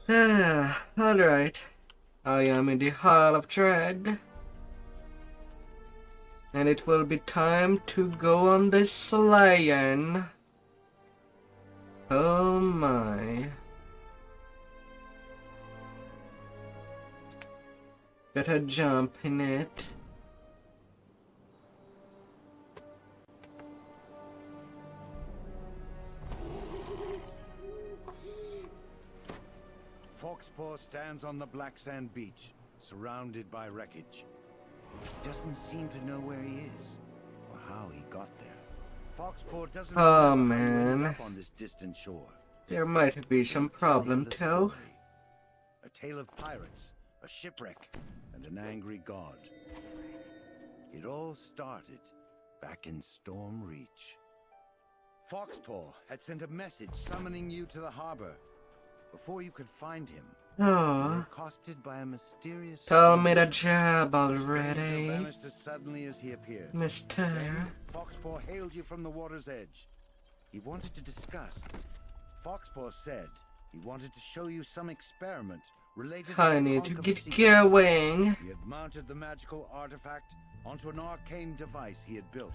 Alright. I am in the Hall of Dread. And it will be time to go on this slaying. Oh my. Gotta jump in it. Foxpaw stands on the black sand beach, surrounded by wreckage. He doesn't seem to know where he is, or how he got there. Foxpaw doesn't Oh remember how he ended man. up on this distant shore. There might be some problem too. Story. A tale of pirates, a shipwreck, and an angry god. It all started back in Storm Reach. Foxpaw had sent a message summoning you to the harbor. Before you could find him, you were Oh, accosted by a mysterious tell me the stranger. job The stranger already, vanished as suddenly as he appeared. Mister. Then, Foxpaw hailed you from the water's edge. He wanted to discuss. Foxpaw said he wanted to show you some experiment related I to the need to conch of get secrets. going. He had mounted the magical artifact onto an arcane device he had built.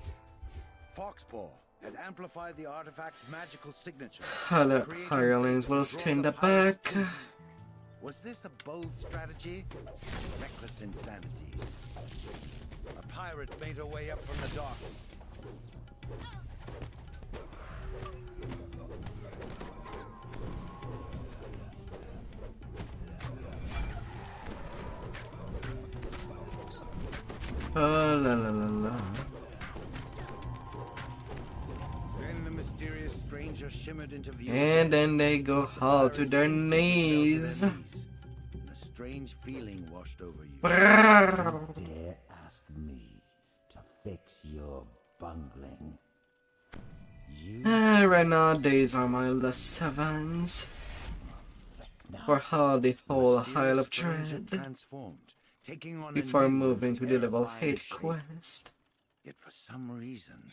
Foxpaw had amplified the artifact's magical signature. Hello, creating hirelings bits will to draw stay in the pirates back. to you. Was this a bold strategy? Reckless insanity. A pirate made her way up from the dock. Oh la la la la. Then the mysterious stranger shimmered into view. And then they go haul to their knees. And a strange feeling washed over you. Brrr. Dare ask me to fix your bungling. You Right now, these are my last sevens. For how the whole Isle of Stranger Dread transformed, taking on a before new moving to the level terrifying 8 shape. quest. Yet for some reason,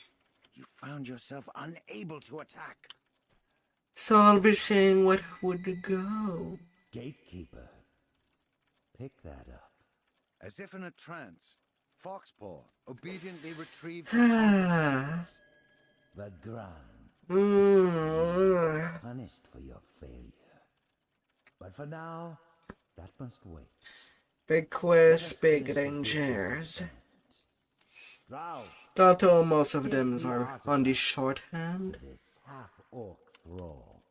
you found yourself unable to attack. So I'll be seeing what would go. gatekeeper. Pick that up. As if in a trance, Foxpaw obediently retrieved the conch of secrets. The Gran, Mm. punished for your failure. But for now, that must wait. Big quest, big dangers. Drow, Although most of them are on the shorthand. this half-orc thrall.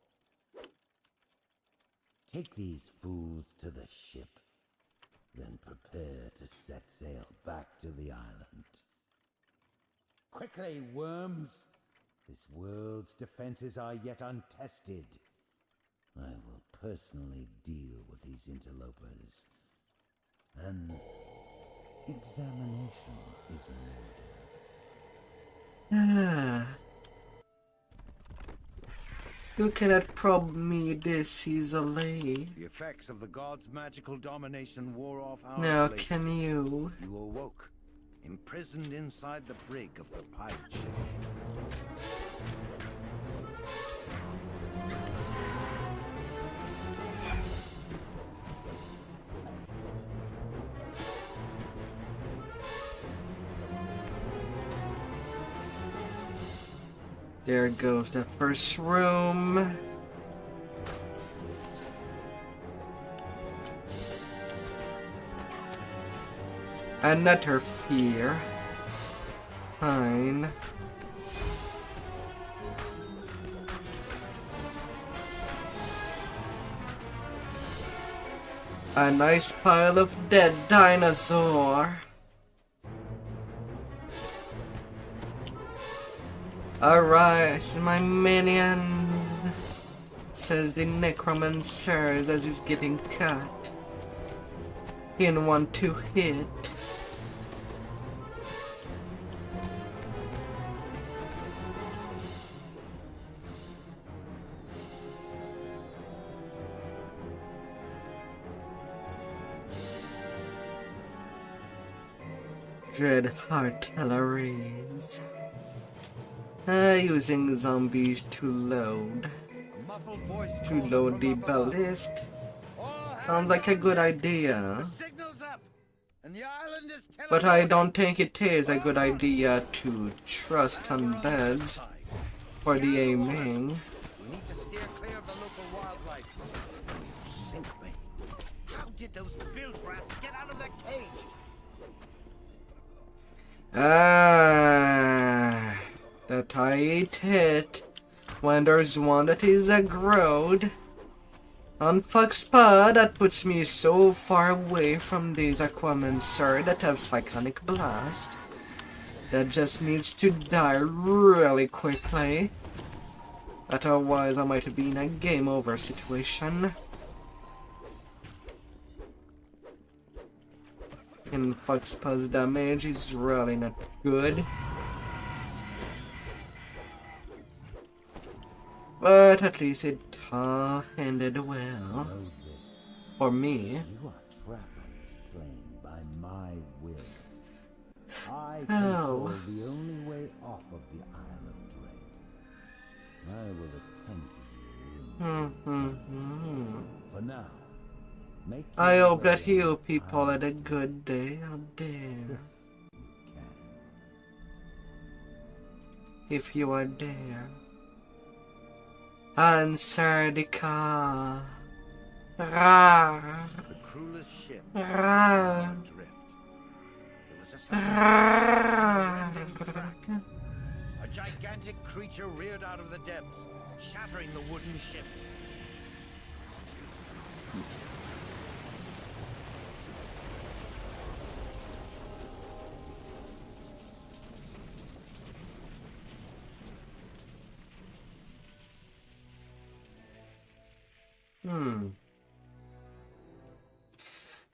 Take these fools to the ship, then prepare to set sail back to the island. Quickly, worms! This world's defenses are yet untested. I will personally deal with these interlopers. An examination is in order. Ah. You cannot probe me this easily. The effects of the god's magical domination wore off hours Now later. can you? You awoke, imprisoned inside the brig of the pirate ship. There goes the first room. Another fear. Fine. A nice pile of dead dinosaur. Arise, my minions, says the necromancer as he's getting cut. In 1-2 hit. Dread artilleries. Using zombies to load. A muffled voice To called load from the above. ballist. Sounds like a good idea. The signal's up, and the island is But I don't think it is a good idea to trust undeads for the aiming. We need to steer clear of the local wildlife. Sink me. How did those bilge rats get out of their cage? That I hate it when there's one that is a growed. On Foxpa, that puts me so far away from these Aquaman sir that have Cyclonic Blast. That just needs to die really quickly. Otherwise I might be in a game over situation. And Foxpa's damage is really not good. But at least it ended well. Know this. For me. You are trapped on this plane by my will. I Oh. control the only way off of the Isle of Dread. I will attend to you for now. Make I your hope that way you on people the had a good day out there. If you are there. Answer the call. Rawr. The crewless ship Rawr. adrift. There was a sound. Rawr. A gigantic creature reared out of the depths, shattering the wooden ship.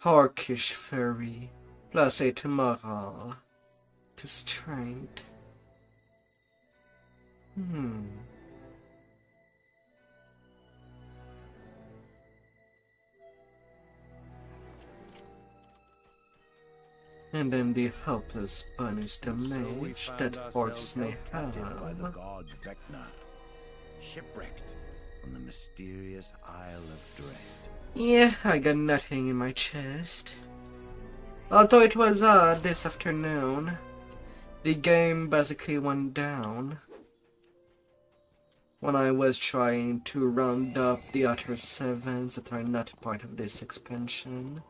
Orcish furry. Plus 8 to morale. To strength. And then the helpless punish the mage that orcs may captive by the have. god Vecna, shipwrecked on the mysterious Isle of Dread. Yeah, I got nothing in my chest. Although it was odd this afternoon. The game basically went down when I was trying to round up the other 7s that are not part of this expansion.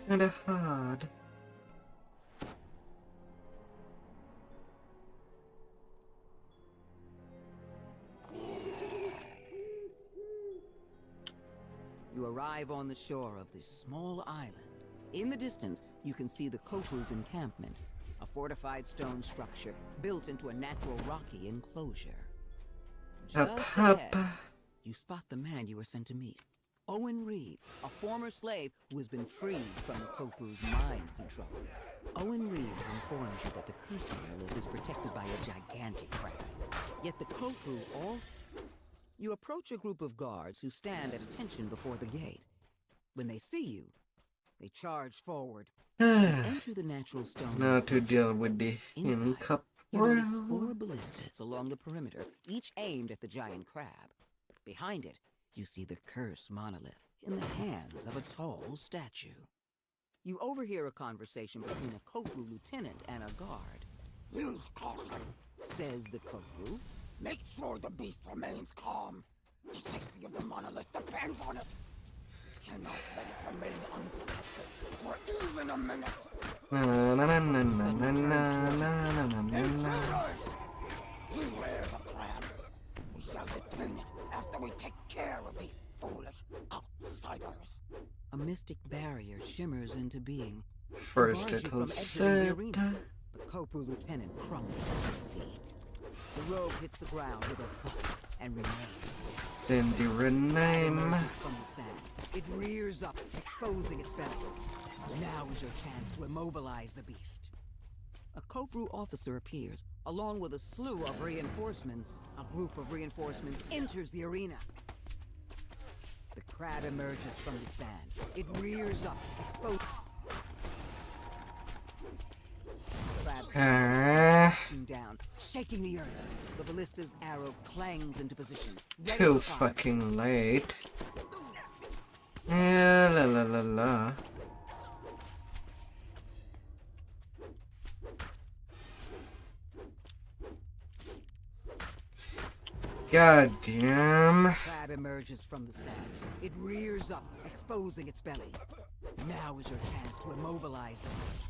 Kinda hard. You arrive on the shore of this small island. In the distance, you can see the Kopu's encampment, a fortified stone structure built into a natural rocky enclosure. Just ahead, you spot the man you were sent to meet. Owen Reeve, a former slave who has been freed from the Kopu's mind control. Owen Reeves informs you that the curse monolith is protected by a gigantic crab. Yet the Kopu also... You approach a group of guards who stand at attention before the gate. When they see you, they charge forward. Enter the natural stone. Now to deal with the Inside, you notice 4 ballistas along the perimeter, each aimed at the giant crab. Behind it, you see the curse monolith in the hands of a tall statue. You overhear a conversation between a Kopu lieutenant and a guard. Use caution. Says the Kopu. Make sure the beast remains calm. The safety of the monolith depends on it. Cannot let it remain unprotected for even a minute. Intruders! Beware the crab. We shall detain it after we take care of these foolish outsiders. A mystic barrier shimmers into being. First Bars you little from exiting the set. arena. The Kopu lieutenant crumbles at your feet. The robe hits the ground with a thud and remains still. Then the rename. Emerges from the sand. It rears up, exposing its belly. Now is your chance to immobilize the beast. A Kopu officer appears, Along with a slew of reinforcements, a group of reinforcements enters the arena. The crab emerges from the sand. It rears up, exposed. Crashing down, shaking the earth. The ballista's arrow clangs into position. Too fucking late. Yeah, la la la la. God damn. Crab emerges from the sand. It rears up, exposing its belly. Now is your chance to immobilize the beast.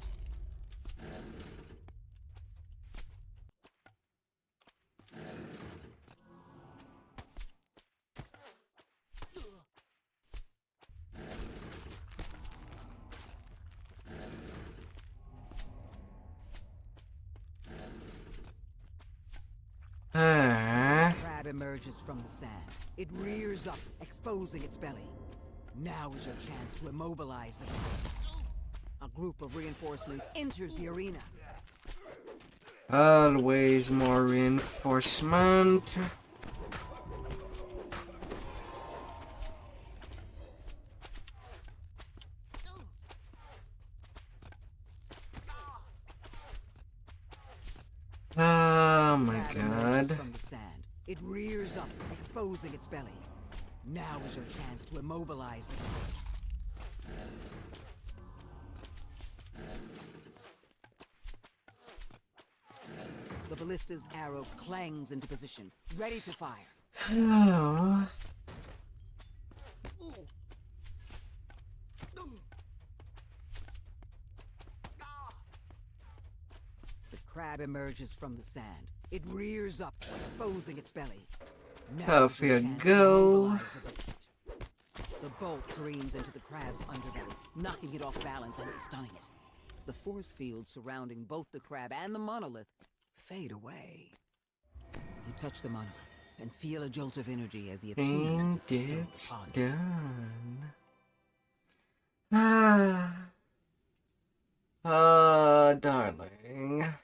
Crab emerges from the sand. It rears up, exposing its belly. Now is your chance to immobilize the beast. A group of reinforcements enters the arena. Always more reinforcement. Oh my god. From the sand. It rears up, exposing its belly. Now is your chance to immobilize the beast. The ballista's arrow clangs into position, ready to fire. Oh. The crab emerges from the sand. It rears up, exposing its belly. Off you go. The bolt careens into the crab's underbelly, knocking it off balance and stunning it. The force field surrounding both the crab and the monolith fade away. You touch the monolith and feel a jolt of energy as the attunement is It's upon you. done. Ah. Oh, darling.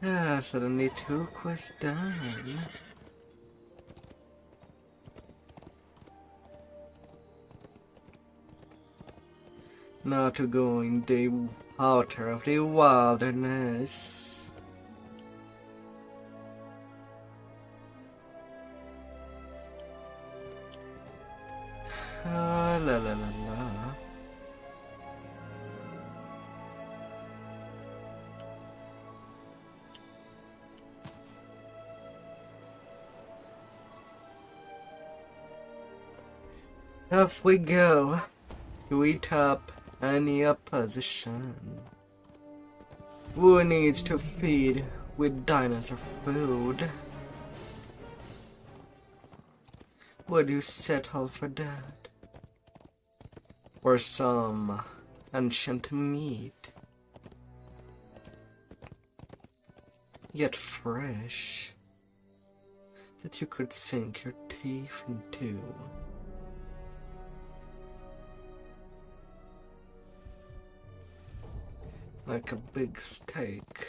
Ah, suddenly 2 quests done. Now to go in the outer of the wilderness. Ah, la la la la. Off we go to eat up any opposition. Who needs to feed with dinosaur food? Would you settle for that? Or some ancient meat? Yet fresh, that you could sink your teeth into. Like a big steak.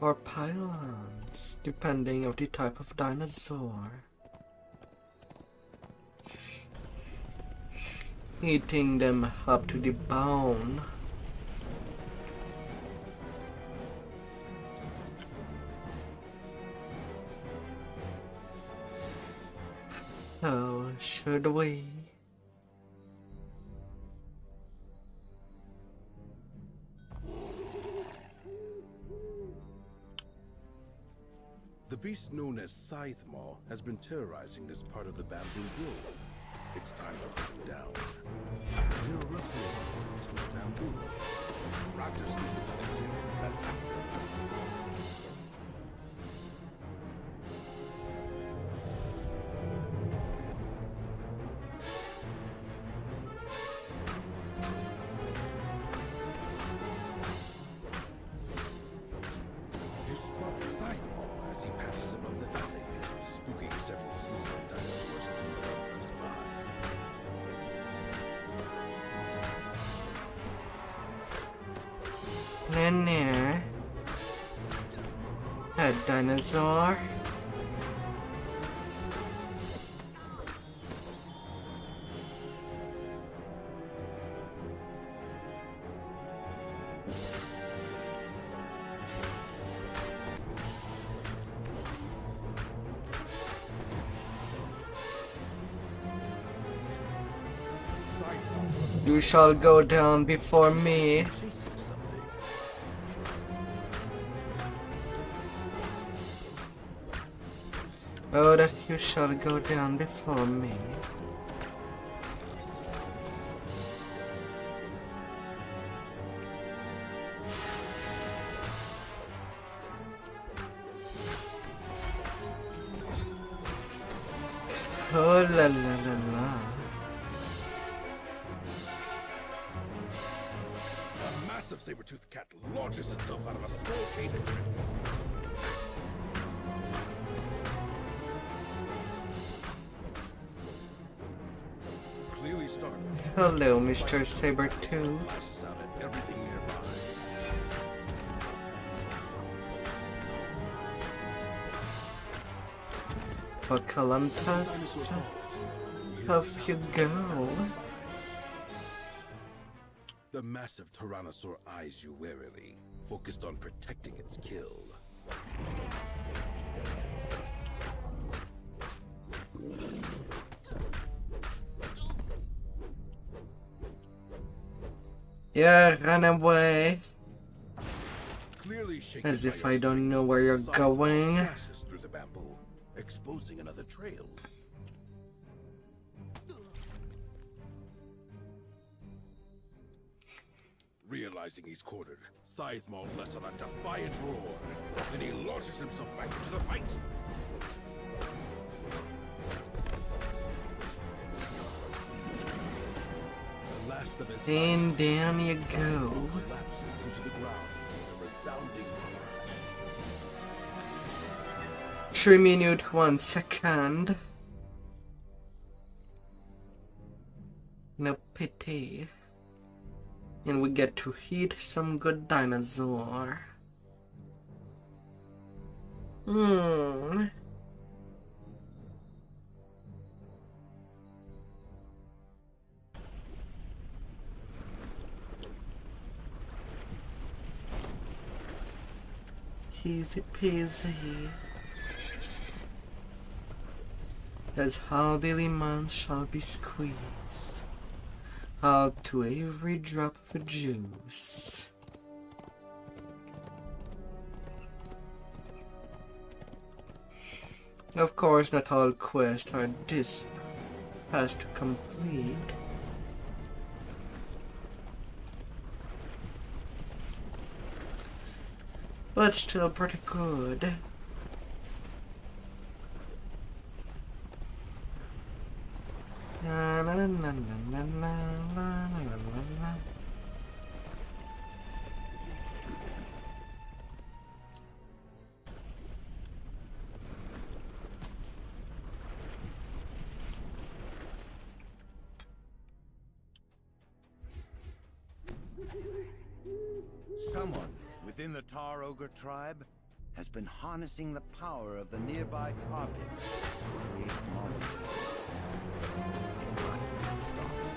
Or pylons, depending on the type of dinosaur. Eating them up to the bone. Oh, should we? The beast known as Scythemaw has been terrorizing this part of the bamboo grove. It's time to hunt him down. Hear a rustling noise from the bamboo. Raptors leap into the clearing and attack. You spot the in there. A dinosaur. You shall go down before me. Chasing something. Oh, that you shall go down before me. Oh la la la la. A massive saber-toothed cat launches itself out of a small cave entrance. Clearly startled, Hello, Mr. Sabertooth. lashes out at everything nearby. Pocahontas, off you go. The massive Tyrannosaur eyes you warily, focused on protecting its kill. Yeah, run away. Clearly shaken As by if I instinct, don't know where you're Scythe going. slashes through the bamboo, exposing another trail. Realizing he's cornered, Scythe lets out a defiant roar. Then he launches himself back into the fight. The last of his And life, down you Scythe go. collapses into the ground with a resounding crash. 3 minutes 1 second. No pity. And we get to eat some good dinosaur. Easy peasy. As how the lemons shall be squeezed out to every drop of juice. Of course, not all quests are this fast to complete. But still pretty good. La, la, la, la, la, la, la, la, la. Someone within the Tar Ogre tribe has been harnessing the power of the nearby tar pits to create monsters. It must be stopped.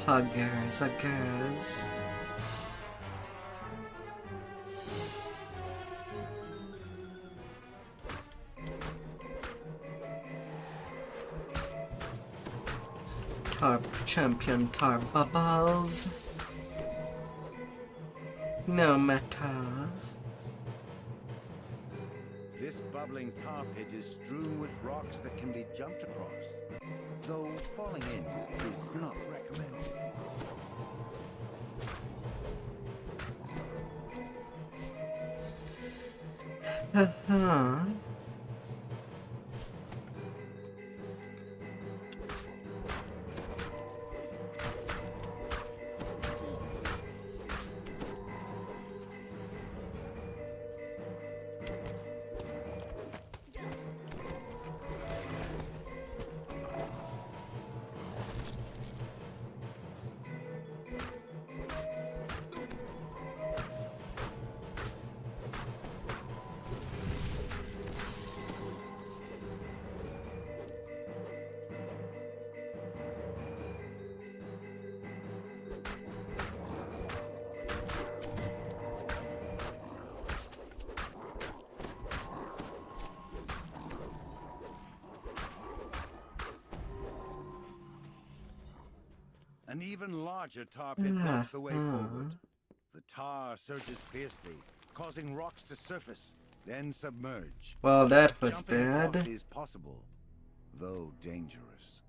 Huggers. Tar champion tar bubbles. No matter. This bubbling tar pit is strewn with rocks that can be jumped across, though falling in is not recommended. Haha. An even larger tar pit blocks the way forward. The tar surges fiercely, causing rocks to surface, then submerge. Well, that was Jumping across bad. is possible, though dangerous.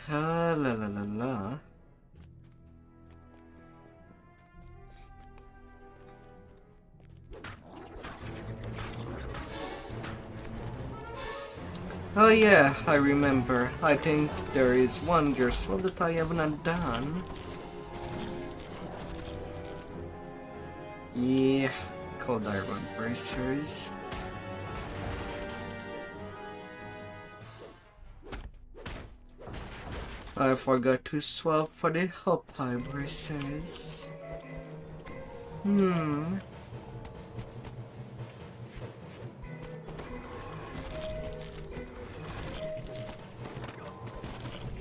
Ah, la la la la. Oh yeah, I remember. I think there is one gear that I have not done. Yeah, called Iron Bracers. I forgot to swap for the Hopi Bracers.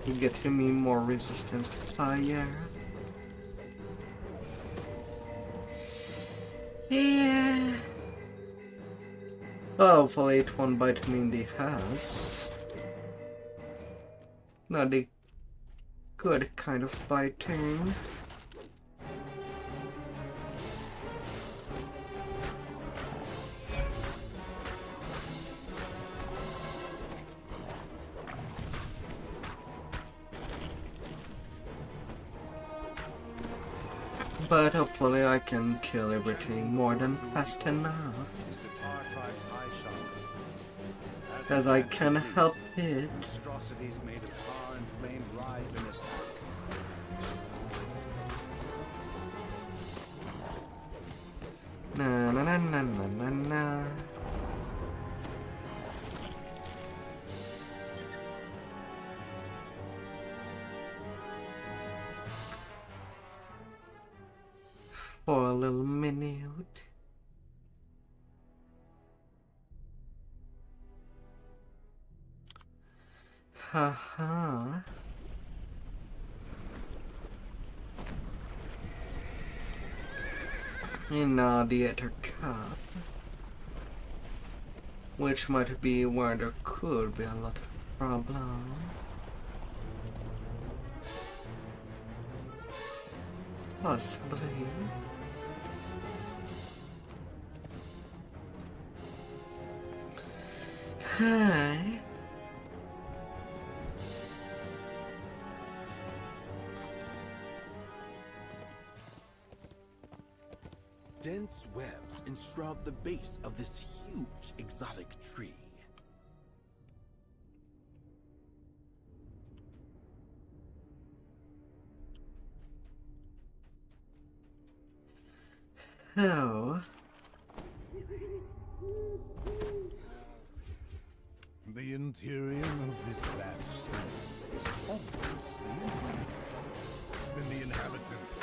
You get me more resistance to fire. Yeah. Hopefully it won't bite me in the ass. Not the good kind of biting. But hopefully I can kill everything more than fast enough. Is the tar tribe's high shop. Because I can help it. Monstrosities made of tar and flame rise in attack. Na na na na na na na. For a little minute. Haha. And now the other cup. Which might be where there could be a lot of problem. Possibly. Hi. Dense webs enshroud the base of this huge exotic tree. Oh. The interior of this vast room is almost inhabited. And the inhabitants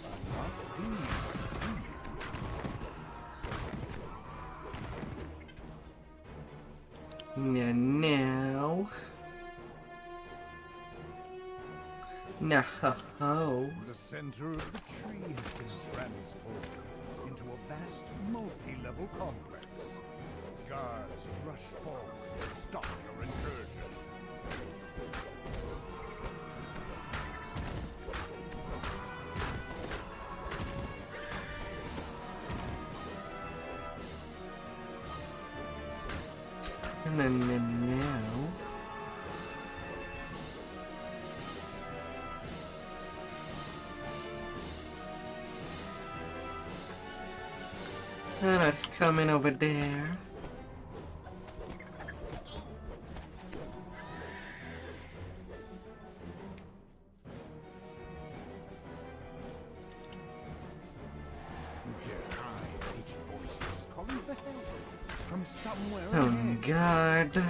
are not pleased to see you. No. No. The center of the tree has been transformed into a vast multi-level complex. Guards rush forward to stop your incursion. No. They're not coming over there. You hear high-pitched voices calling for help from somewhere Oh ahead. God.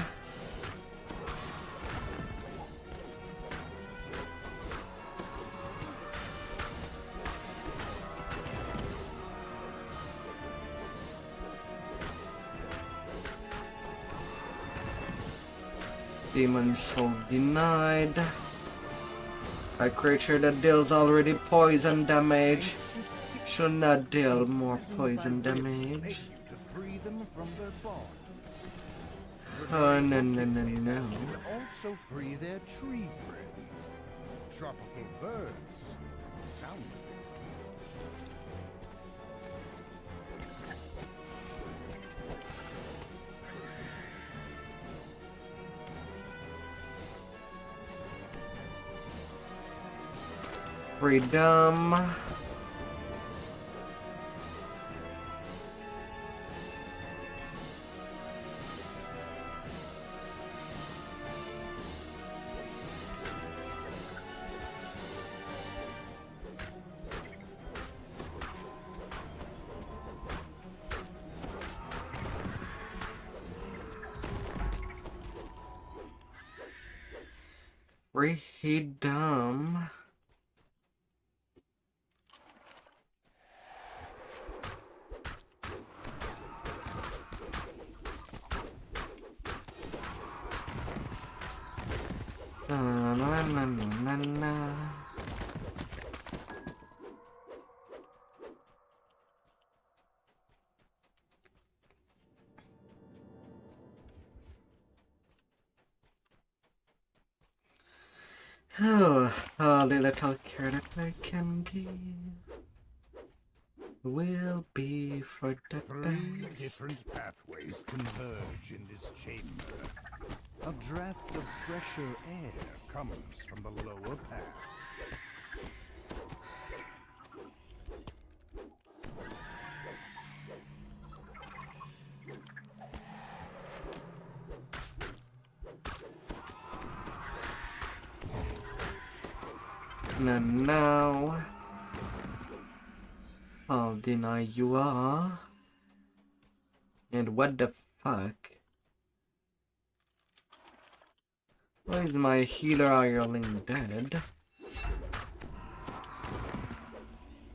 Demon Soul denied. A creature that deals already poison damage should not deal more poison damage. Oh, no, no, no, no. Also free their tree friends. Tropical birds. Sound of it. Freedom. Freedom. Na na na na na. Oh, all the little care that I can give will be for the Three best. different pathways converge in this chamber. A draft of fresher air comes from the lower path. No, no. How deny you are? And what the fuck? Why is my healer Ireland dead?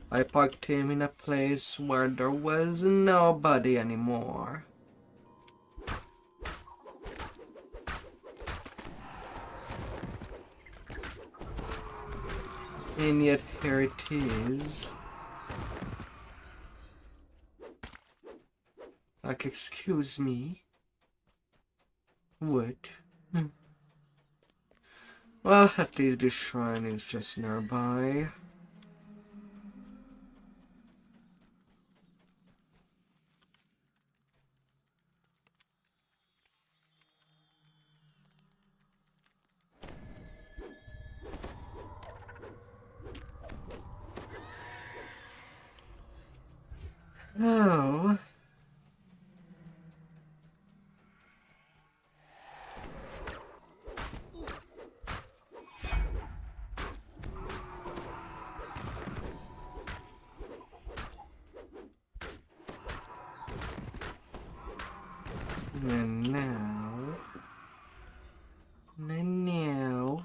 I parked him in a place where there was nobody anymore. And yet here it is. Like, excuse me? What? Well, at least the shrine is just nearby. Oh. And now. And now.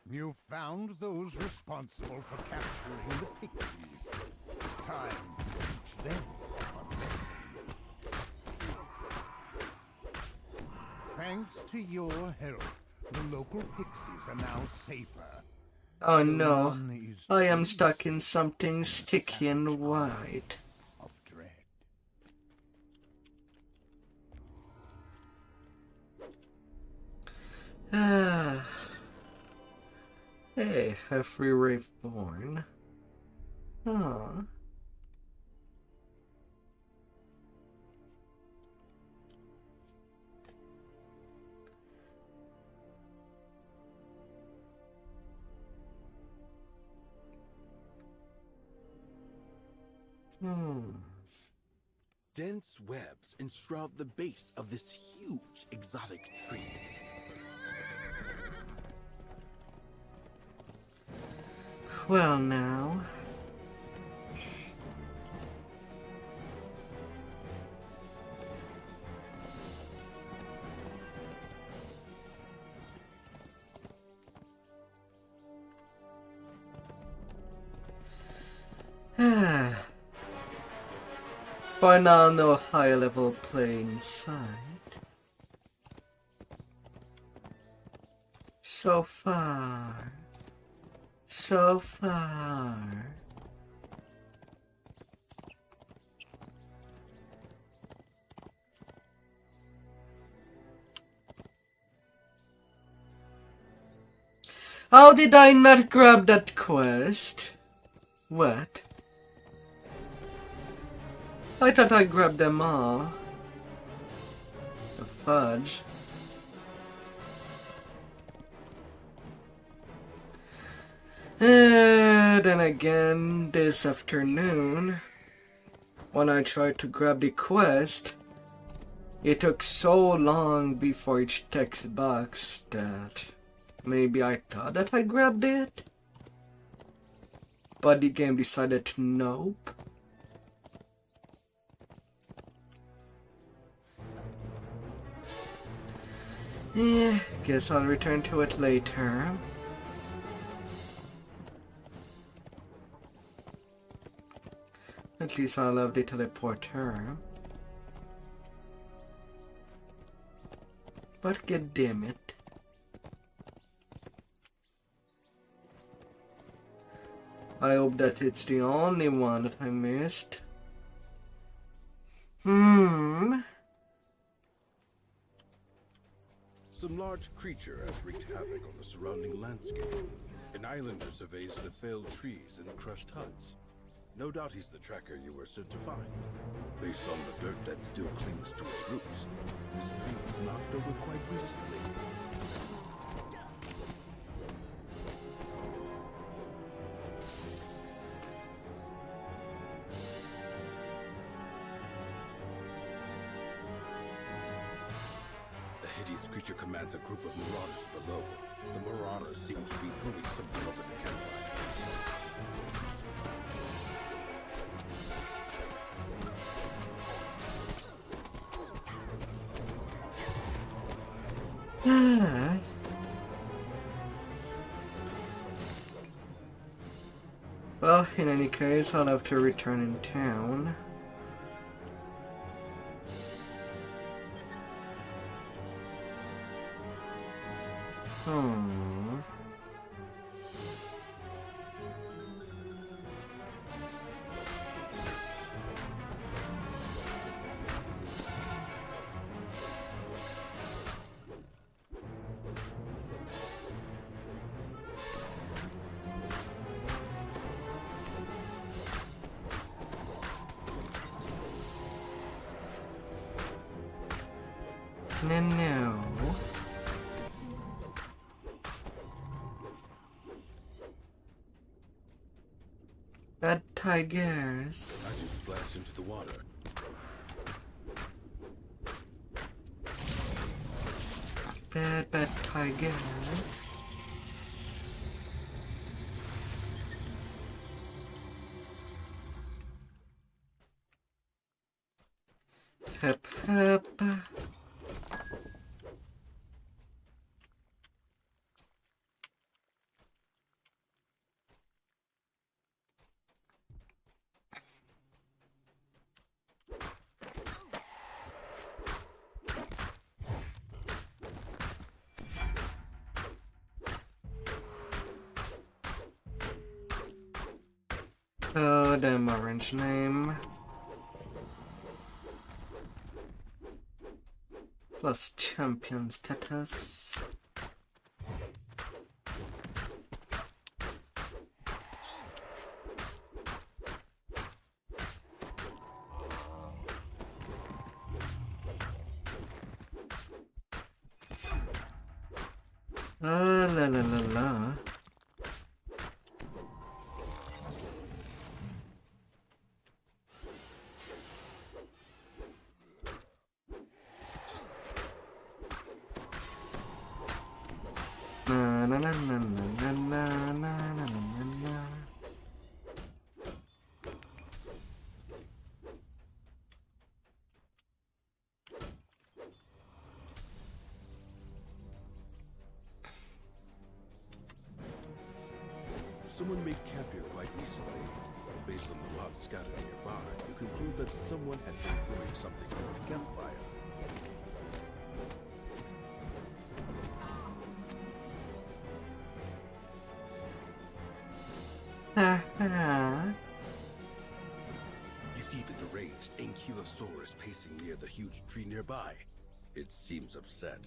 You found those responsible for capturing the pixies. Time to teach them a lesson. Thanks to your help, the local pixies are now safer. Oh no. None is I am free stuck in something sticky and white. of dread. Ah. Hey, a free Wraith born. Huh. Dense webs enshroud the base of this huge exotic tree. Well now. For now, no high level play inside. So far. So far. How did I not grab that quest? What? I thought I grabbed them all. The fudge. Then again, this afternoon, when I tried to grab the quest, it took so long before each text box that maybe I thought that I grabbed it, but the game decided to nope. Yeah, guess I'll return to it later. At least I'll have the teleporter. But god damn it. I hope that it's the only one that I missed. Some large creature has wreaked havoc on the surrounding landscape. An islander surveys the felled trees and crushed huts. No doubt he's the tracker you were sent to find. Based on the dirt that still clings to its roots, this tree was knocked over quite recently. The hideous creature commands a group of marauders below. The marauders seem to be brewing something over the campfire. Well, in any case, I'll have to return in town. No. Bad tigers. As you splash into the water, Bad tigers. Hep hep. Oh, damn orange name. Plus champion status. La la la la. Na na na na na na na na na na. Someone made camp here quite recently. Based on the lots scattered nearby, you conclude that someone had been brewing something with the campfire. You see the deranged Ankylosaurus pacing near the huge tree nearby. It seems upset.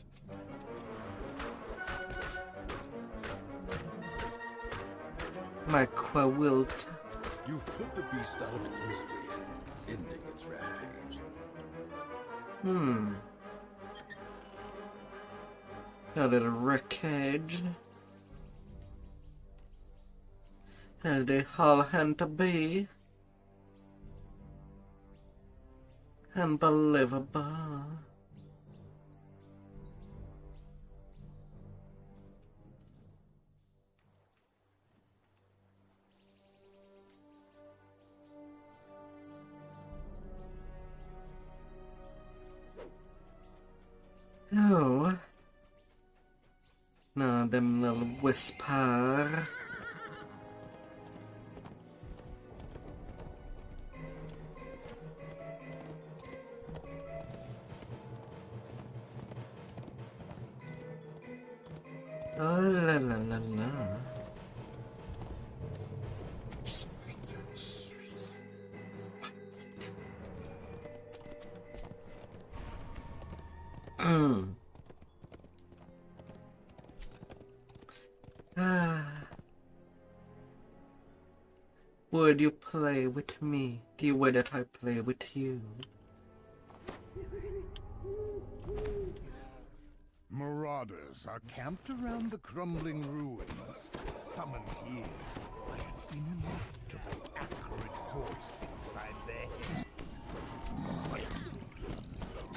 My quilt. You've put the beast out of its misery, ending its rampage. A little wreckage. As they all had to be. Unbelievable. Oh. No, them little whisper. Oh la la la la. Spring your ears. Would you play with me the way that I play with you? Marauders are camped around the crumbling ruins, summoned here by an inimitable acrid force inside their heads.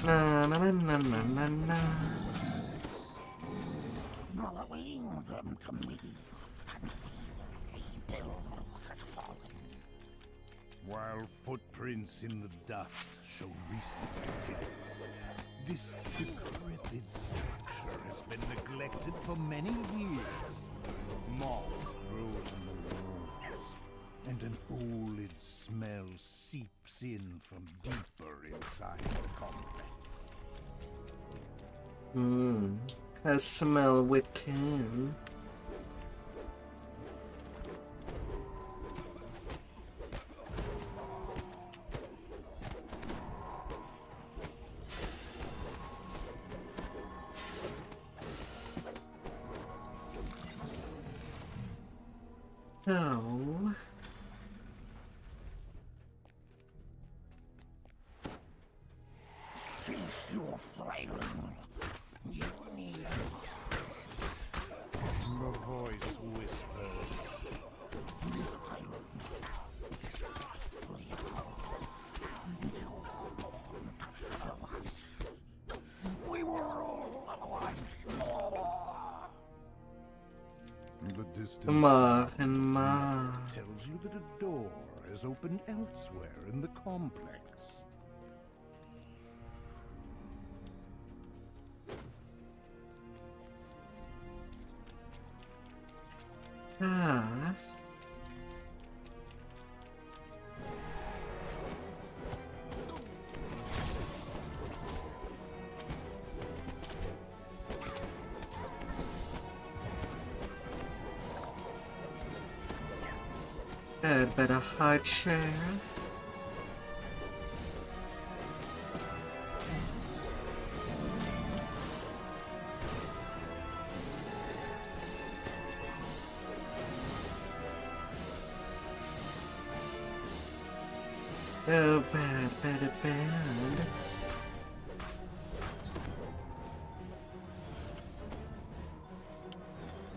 Na na na na na na na. Bring them to me. While footprints in the dust show recent activity, this decrepit structure has been neglected for many years. Moss grows on the walls, and an old smell seeps in from deeper inside the complex. I smell within. Oh. Cease your flailing. You need The voice whispers. this island. Free you were born to fill us. We were all alive. The distance Ma. tells you that a door has opened elsewhere in the complex. Ah. A better hard chair. Oh, bad.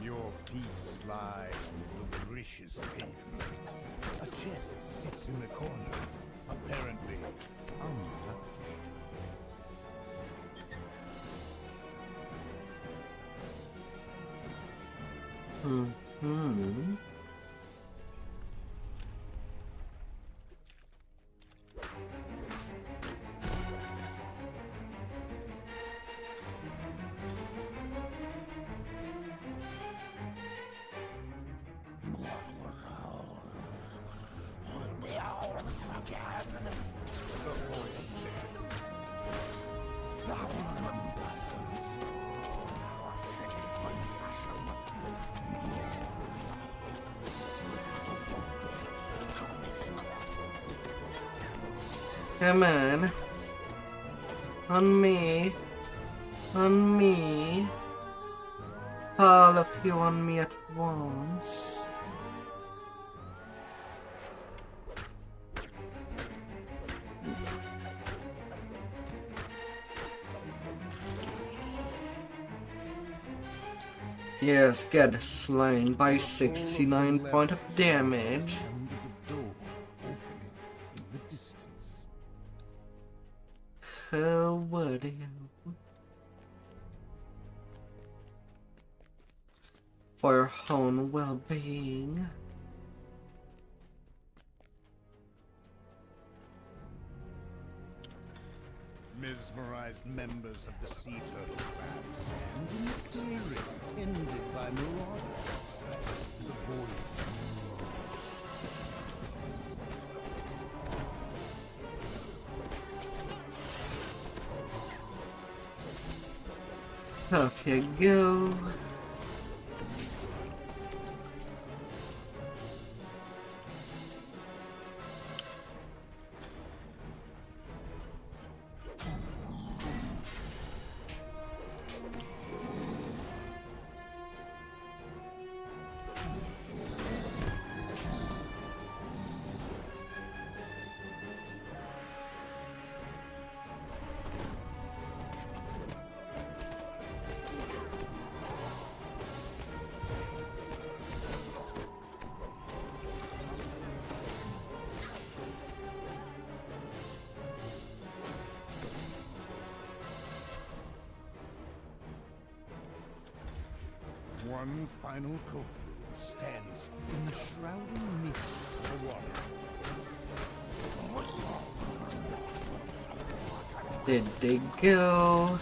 Your feet slide on the gracious pavement. A chest sits in the corner, apparently untouched. What was Come on. On me. On me. All of you on me at once. Yes, get slain by 69 point of damage. Sound of a door opening in the distance. How would you? For your own well-being. Mesmerized members of the sea turtle clans. And in the clearing tended by marauders. The voice. Off you go. One final Koku stands in the shrouding mist of the water. Did they go?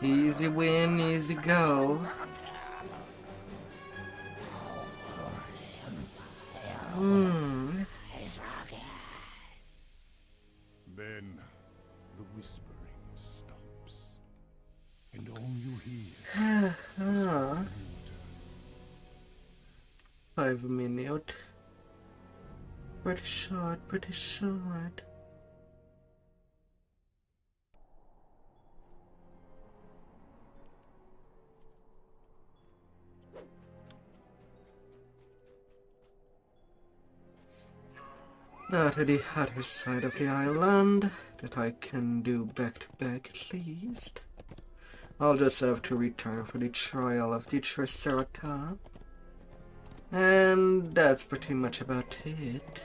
Easy win, easy go. Then the whispering stops, and all you hear is 5 minutes. Pretty short, pretty short. Now to the other side of the island, that I can do back to back at least. I'll just have to return for the trial of the Triceratops. And that's pretty much about it.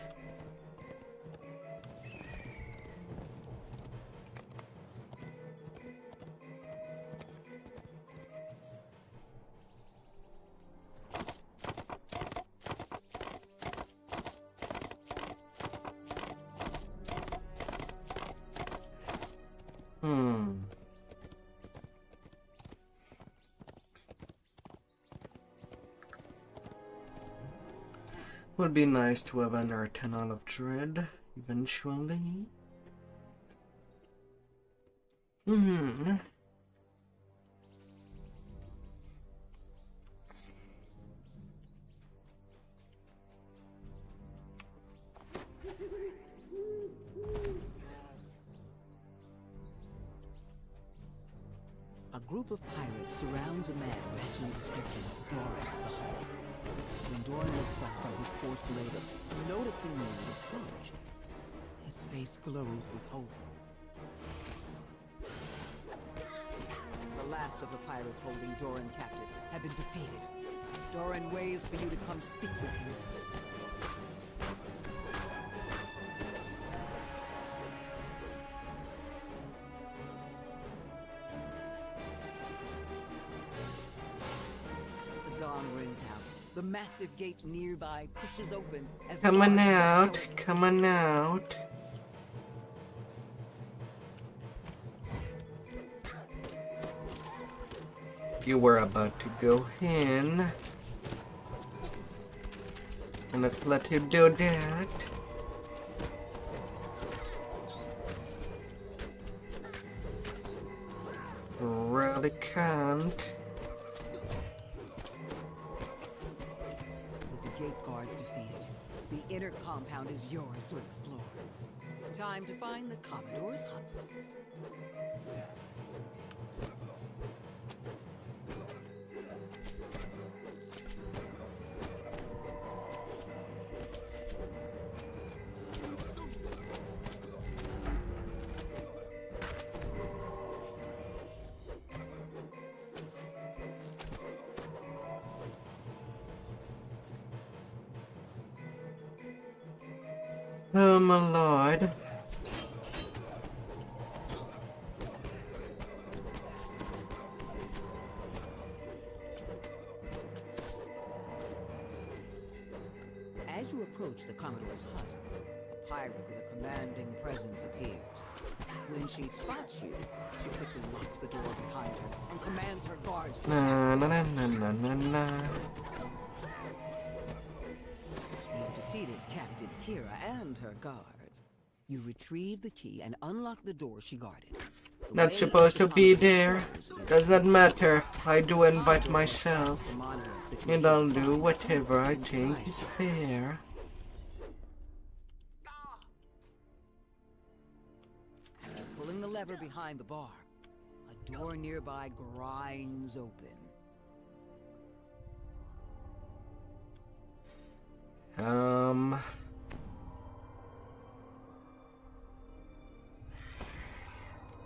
Would be nice to have an Arsenal of Dread eventually. A group of pirates surrounds a man matching the description of Doran the Hall. When Doran looks up from his forced labor, noticing the approach, his face glows with hope. The last of the pirates holding Doran captive have been defeated. Doran waves for you to come speak with him. The massive gate nearby pushes open as Come on out, come on out. You were about to go in. Cannot let you do that. Really can't. With the gate guards defeated, the inner compound is yours to explore. Time to find the Commodore's hut. Oh my lord. As you approach the Commodore's hut, a pirate with a commanding presence appears. When she spots you, she quickly locks the door behind her and commands her guards to Na na na na na na na. You've defeated Captain Kira and her guards. You retrieve the key and unlock the door she guarded. The Not way supposed to the be Commodore's there. quarters is Does not matter. I do invite the myself. monitor between And I'll do the whatever I inside. think is fair. After pulling the lever behind the bar, a door nearby grinds open.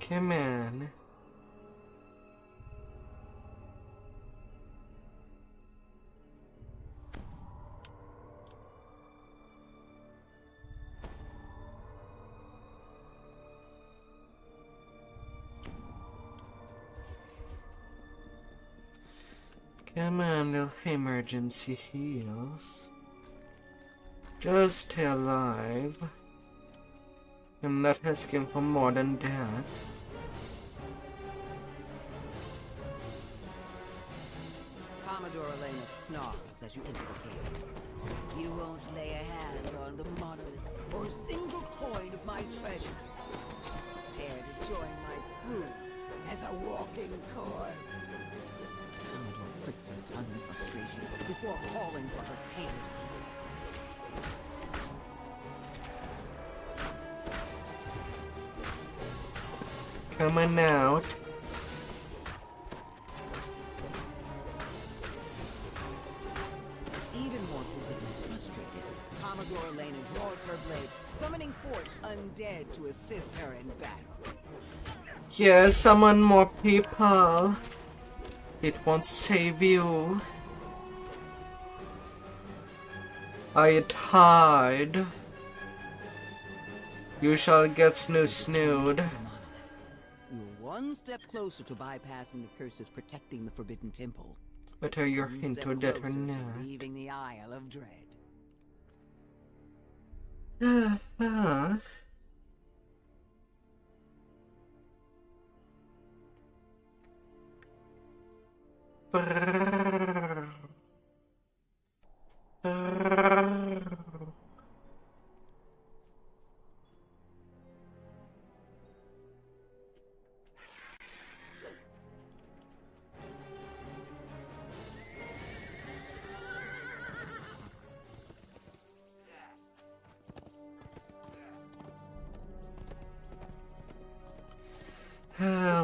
Come on. Come on, little emergency heals. Just stay alive. I'm not asking for more than that. Commodore Elena snarls as you enter the cave. You won't lay a hand on the monolith or a single coin of my treasure. Prepare to join my crew as a walking corpse. Commodore clicks her tongue in frustration before calling for her tamed beasts. Coming out. Even more visibly frustrated, Commodore Elena draws her blade, summoning forth undead to assist her in battle. Yeah, summon more people. It won't save you. I hide. You shall get snood. The monolith. You're one step closer to bypassing the curses protecting the Forbidden Temple. Whether you're One into step that or closer to not. leaving the Isle of Dread.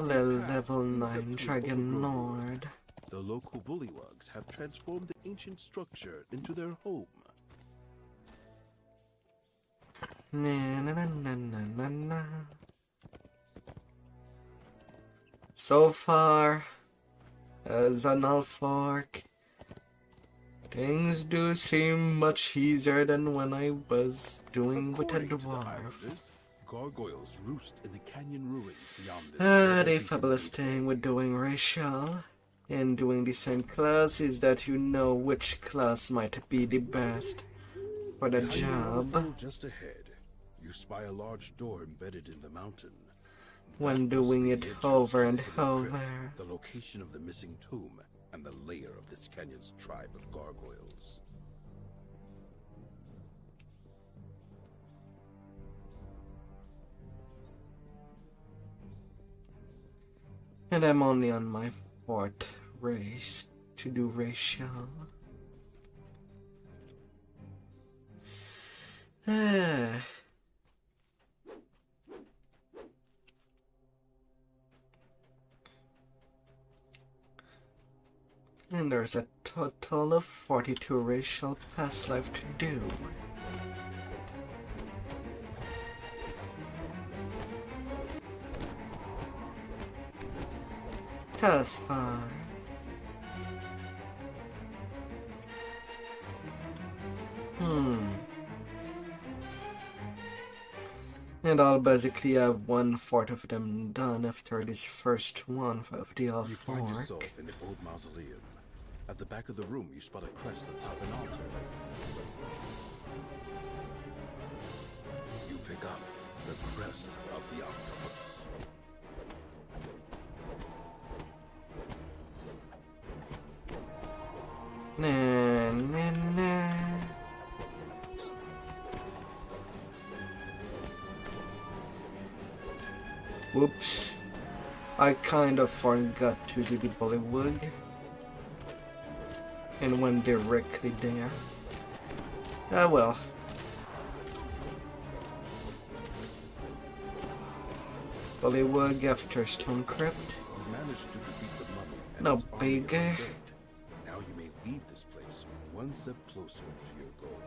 Level 9 Dragon Lord. The local bullywugs have transformed the ancient structure into their home. Na, na, na, na, na, na, na. So far, as an Half-orc, things do seem much easier than when I was doing with a According to the dwarf. Islanders, gargoyles roost in the canyon ruins beyond this. The fabulous thing with doing racial and doing the same class is that you know which class might be the best for the job. Just ahead, you spy a large door embedded in the mountain. when That was doing the it entrance over to and the hidden over. crypt, the location of the missing tomb, and the lair of this canyon's tribe of gargoyles. And I'm only on my 4th race to do racial. Ah. And there's a total of 42 racial paths left to do. That's fine. And I'll basically have 1/4 of them done after this first one of the You find Half-orc. yourself in the old mausoleum. At the back of the room, you spot a crest atop an altar. You pick up the crest of the octopus. Na, na, na. Whoops. I kind of forgot to do the Bollywood. And went directly there. Ah well. Bollywood after Stone Crypt. You managed to defeat the mummy and No its army of big. undead. Now you may leave this place one step closer to your goal.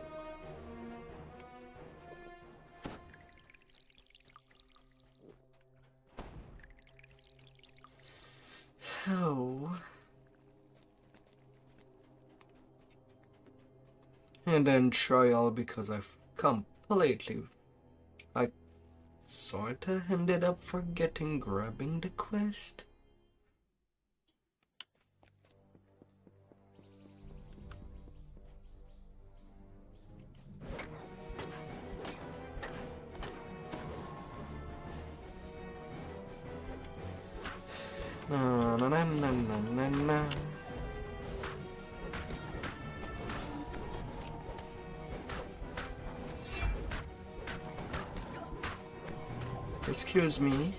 Oh. And then trial because I've completely, I sorta ended up forgetting grabbing the quest. Na na na na na na na. Excuse me.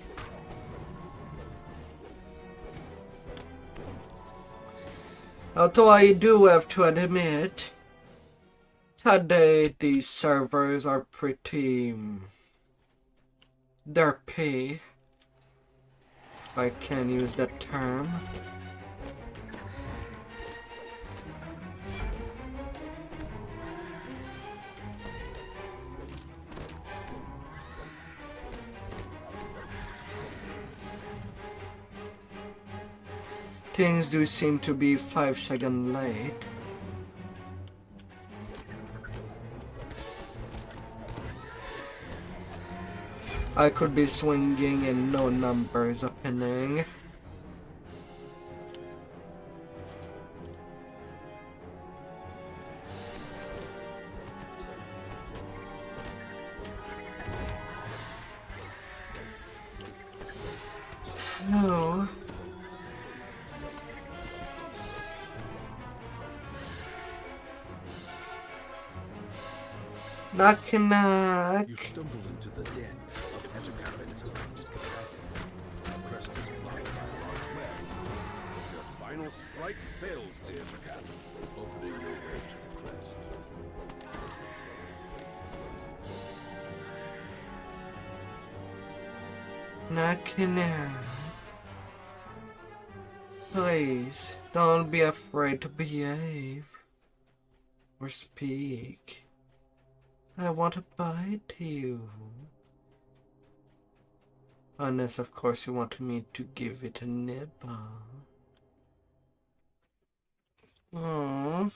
Although I do have to admit, today these servers are pretty derpy, if I can use that term. Things do seem to be 5 seconds late. I could be swinging and no numbers happening. No. Knock knock. You stumbled into the den of Austrakear and its abandoned companions. The crest is blocked by a large web. Your final strike fails, Austrakear, opening your way to the crest. Knock knock. Please, don't be afraid to behave. Or speak. I want to bite you. Unless, of course, you want me to give it a nibble. Aww.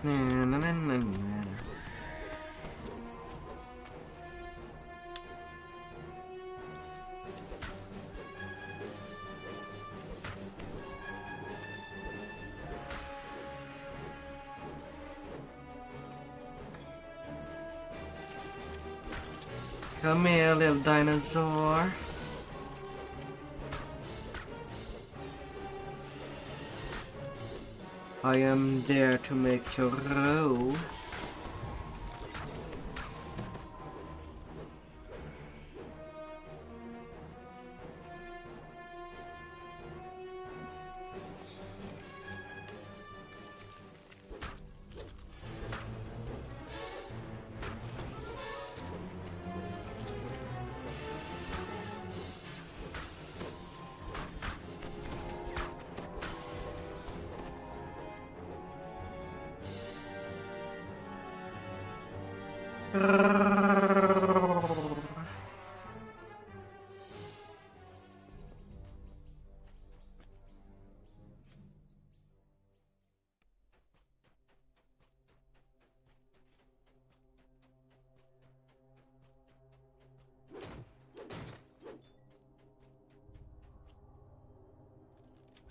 Na, na, na, na, na. Come here, little dinosaur. I am there to make you row.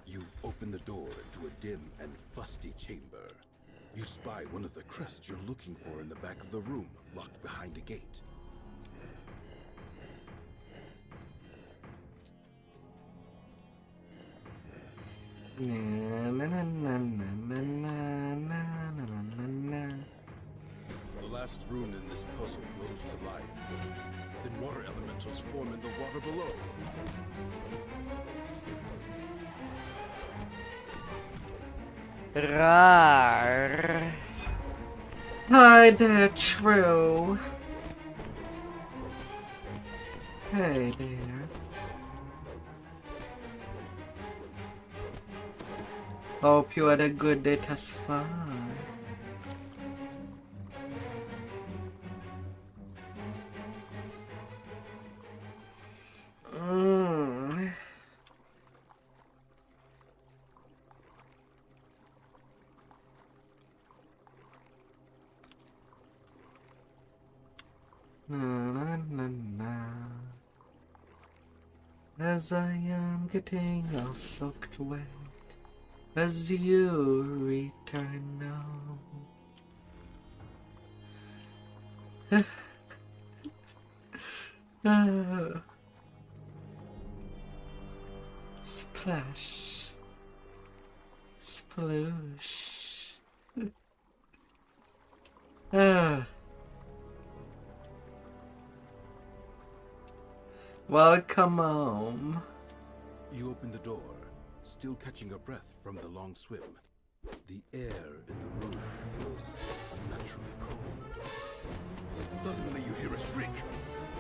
You open the door into a dim and fusty chamber. You spy one of the crests you're looking for in the back of the room, locked behind a gate. The last rune in this puzzle glows to life. Then water elementals form in the water below. Rawr. Hi there, True. Hey there. Hope you had a good day thus far. As I am getting all soaked wet, as you return now. Splash. Sploosh. Welcome home. You open the door, still catching your breath from the long swim. The air in the room feels unnaturally cold. Suddenly you hear a shriek.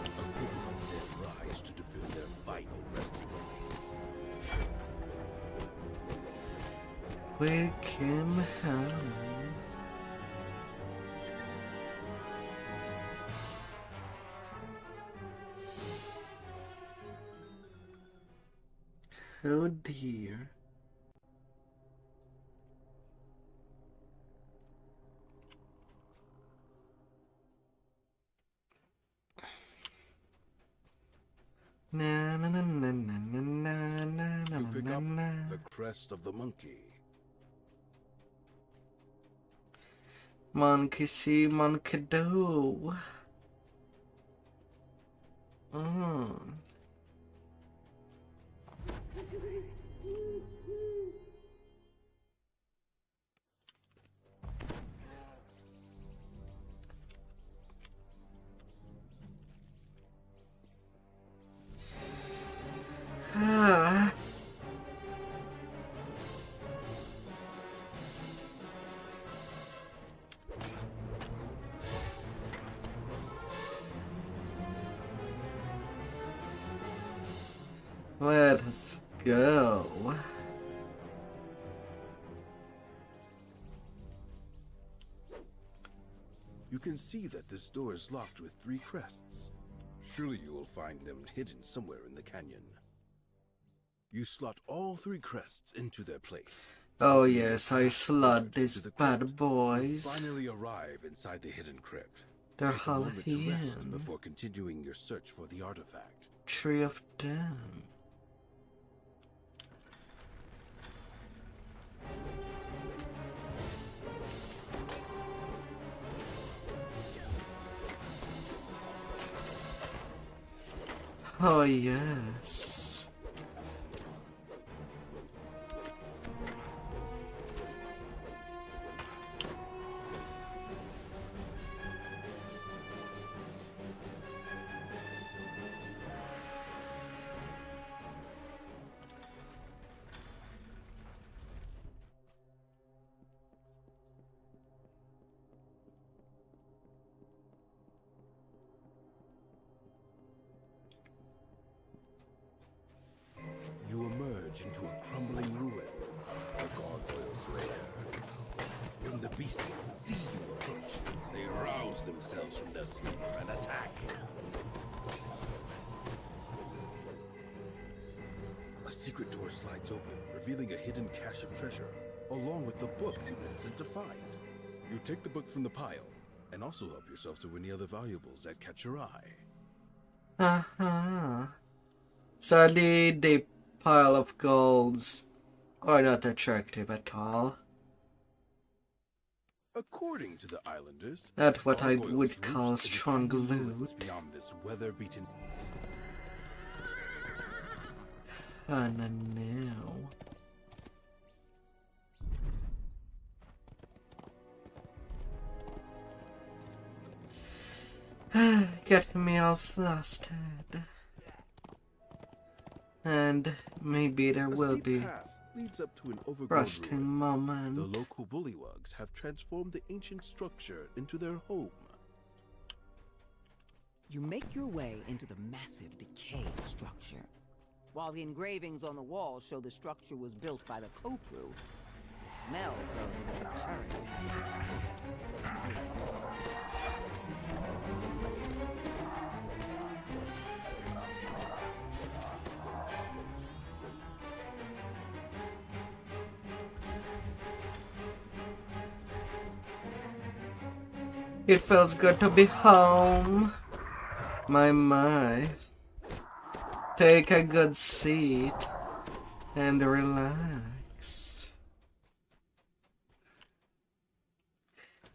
A group of undead rise to defend their final resting place. We came home. Oh dear. Na na na na na na na na You pick na up na. the crest of the monkey. Monkey see, monkey do. Ah. Let us go. You can see that this door is locked with 3 crests. Surely you will find them hidden somewhere in the canyon. You slot all 3 crests into their place. Oh yes, I slot Into these the bad crypt. You boys. finally arrive inside the hidden crypt. They're Take a moment to rest Halloween. before continuing your search for the artifact. Tree of Damn. Oh, yes. You emerge into a crumbling ruin, the gargoyle's lair. When the beasts see you approach, they rouse themselves from their slumber and attack. A secret door slides open, revealing a hidden cache of treasure, along with the book you've been sent to find. You take the book from the pile, and also help yourself to any other valuables that catch your eye. Uh-huh. Sadly, the pile of golds are not attractive at all. According to the islanders, Not what I gargoyles would call roost in the strong canyon loot. ruins beyond this weather-beaten. Now. Get me all flustered. And maybe there will steep be path leads up to an overgrown frosting ruin. moment. The local bullywugs have transformed the ancient structure into their home. You make your way into the massive decayed structure. While the engravings on the wall show the structure was built by the Kopru, the smell tells you that the current inhabitants. It feels good to be home. My. Take a good seat and relax.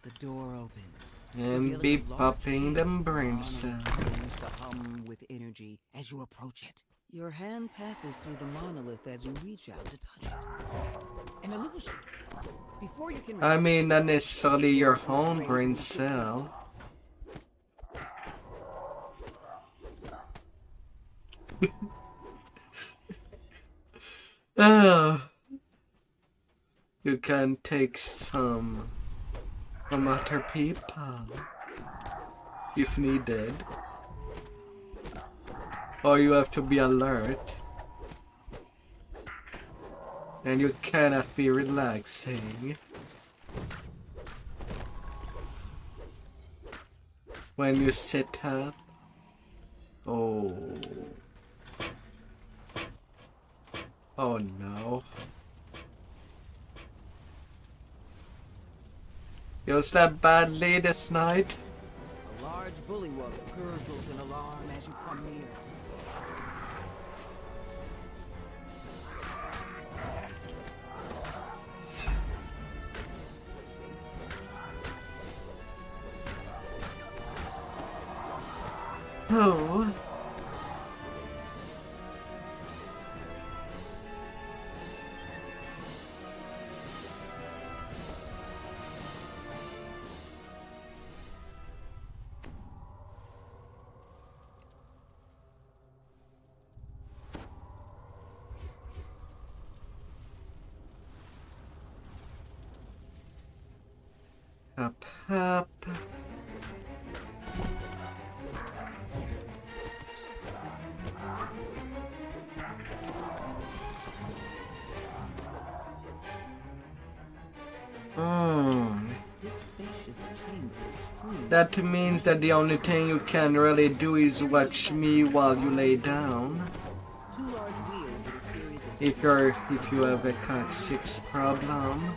The door opens. And be popping them brain cells. Begins to hum with energy as you approach it. Your hand passes through the monolith as you reach out to touch it. An illusion. Before you can I mean, not necessarily your own brain cell. Oh. You can take some from other people if needed. Or you have to be alert. And you cannot be relaxing when you sit up. Oh. Oh no. You slept badly this night? A large bullywug gurgles in alarm as you come near. Oh. Up. This spacious chamber is strewn. That means that the only thing you can really do is watch me while you lay down. Two large wheels with a series of If you have a coccyx problem.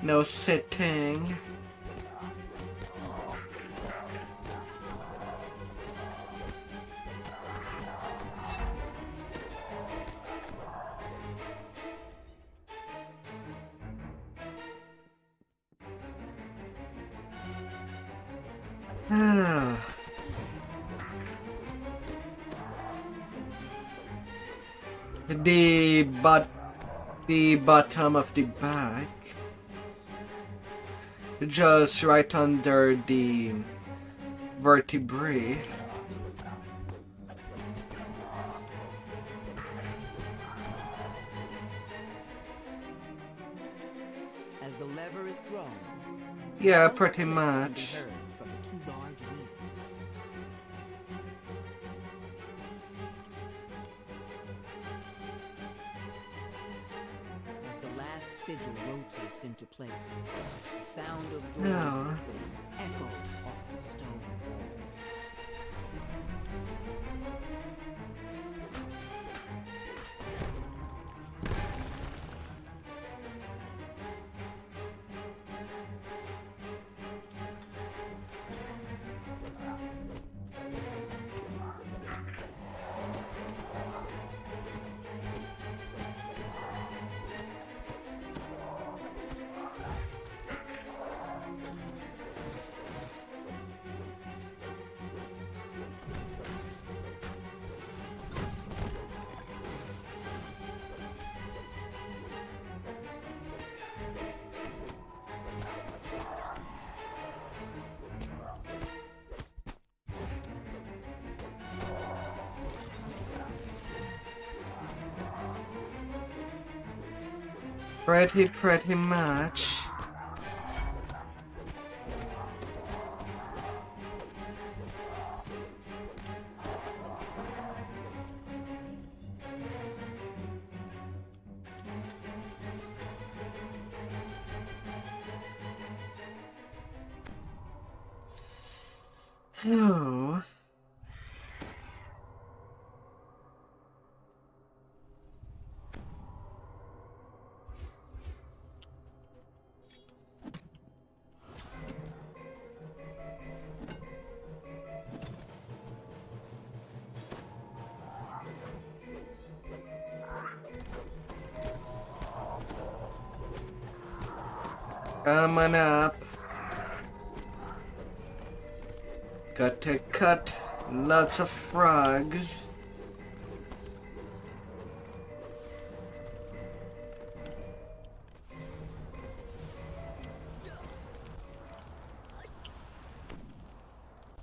No sitting. Ah. The bottom of the back, just right under the vertebrae. As the lever is thrown, Yeah, pretty clicks can be much. heard from the two large wheels. As the last sigil rotates into place, the sound of doors No. opening echoes off the stone wall. Pretty much. Oh. Coming up. Got to cut lots of frogs.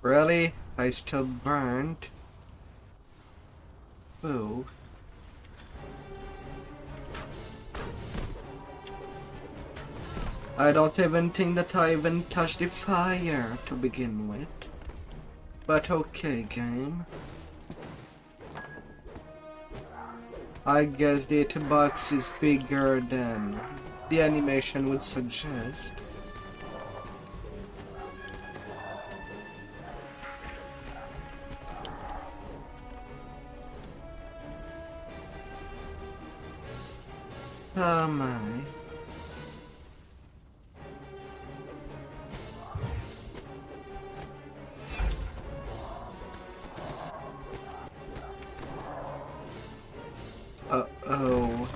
Really? I still burned. Ooh. I don't even think that I even touched the fire to begin with. But okay, game. I guess the hitbox is bigger than the animation would suggest. Oh my. Uh-oh.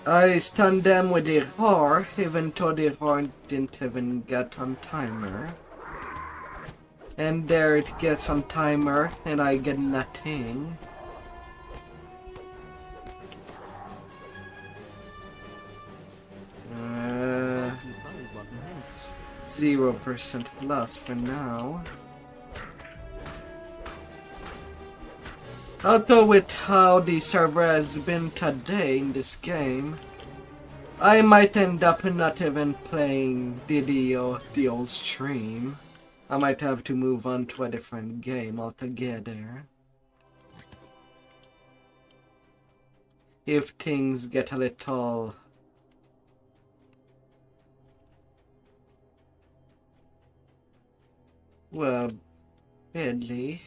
I stunned them with the Rawr, even though the Rawr didn't even get on timer. And there it gets on timer, and I get nothing. Uh, 0% loss for now. Although with how the server has been today in this game, I might end up not even playing DDO, the old stream. I might have to move on to a different game altogether. If things get a little... well, badly.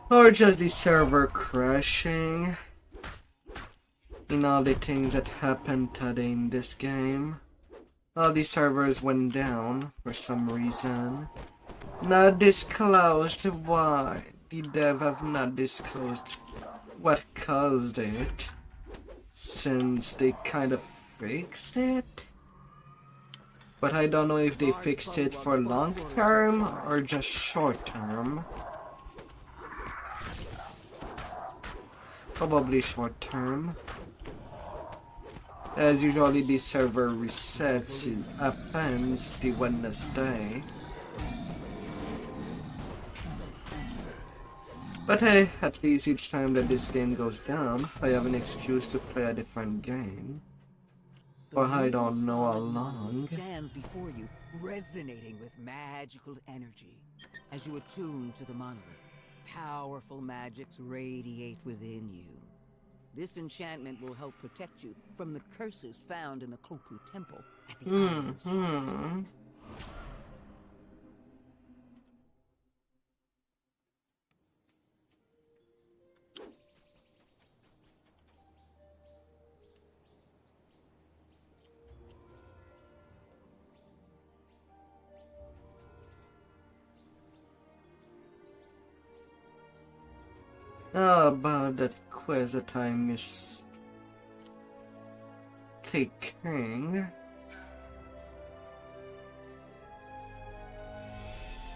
Or just the server crashing in all the things that happened today in this game. All these servers went down for some reason. Not disclosed why. The dev have not disclosed what caused it, since they kind of fixed it. But I don't know if they fixed it for long term or just short term. Probably short term. As usually the server resets, it happens the Wednesday. But hey, at least each time that this game goes down, I have an excuse to play a different game. For I don't know how long. Stands before you, resonating with magical energy. As you attune to the monolith, powerful magics radiate within you. This enchantment will help protect you from the curses found in the Kopu Temple at the island's heart. How about that quiz that I missed taking?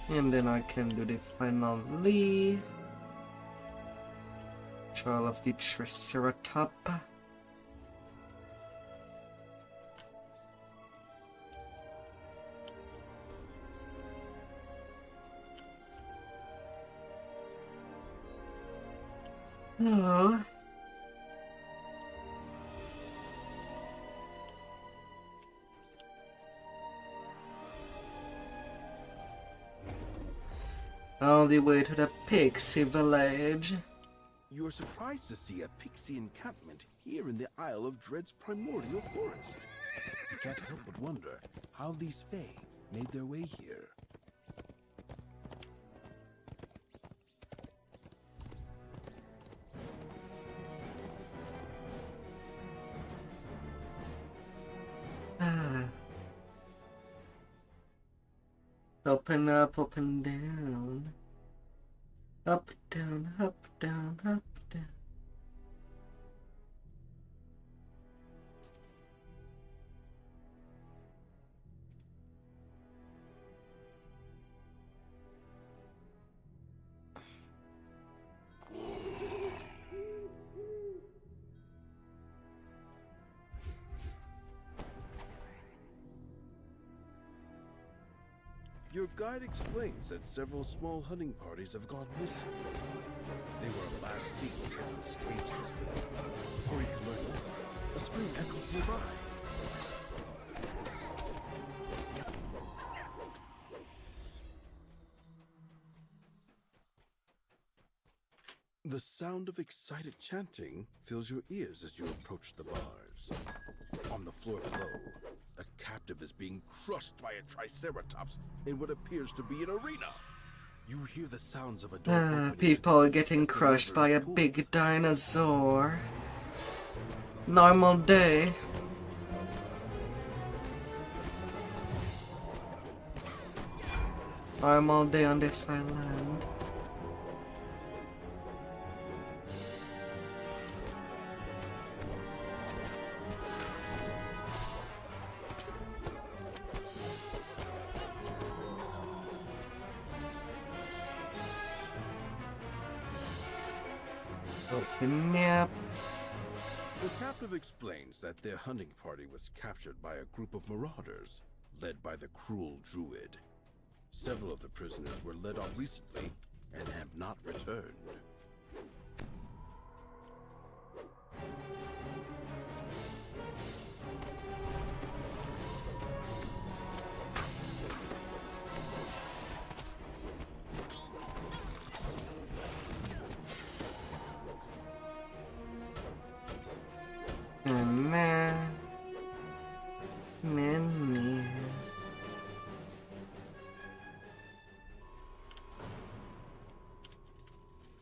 And then I can do the final trial of the Triceratops. Oh. All the way to the Pixie Village. You are surprised to see a pixie encampment here in the Isle of Dread's primordial forest. You can't help but wonder how these Fae made their way here. Up and up, up and down. Up, down, up, down, up, down. Your guide explains that several small hunting parties have gone missing. They were last seen near this cave system. Before you can learn more, a scream echoes nearby. The sound of excited chanting fills your ears as you approach the bars. On the floor below, a captive is being crushed by a triceratops in what appears to be an arena. You hear the sounds of a door opening People getting crushed by a big dinosaur. Normal day. Normal day on this island. Open map. The captive explains that their hunting party was captured by a group of marauders, led by the cruel druid. Several of the prisoners were led off recently and have not returned.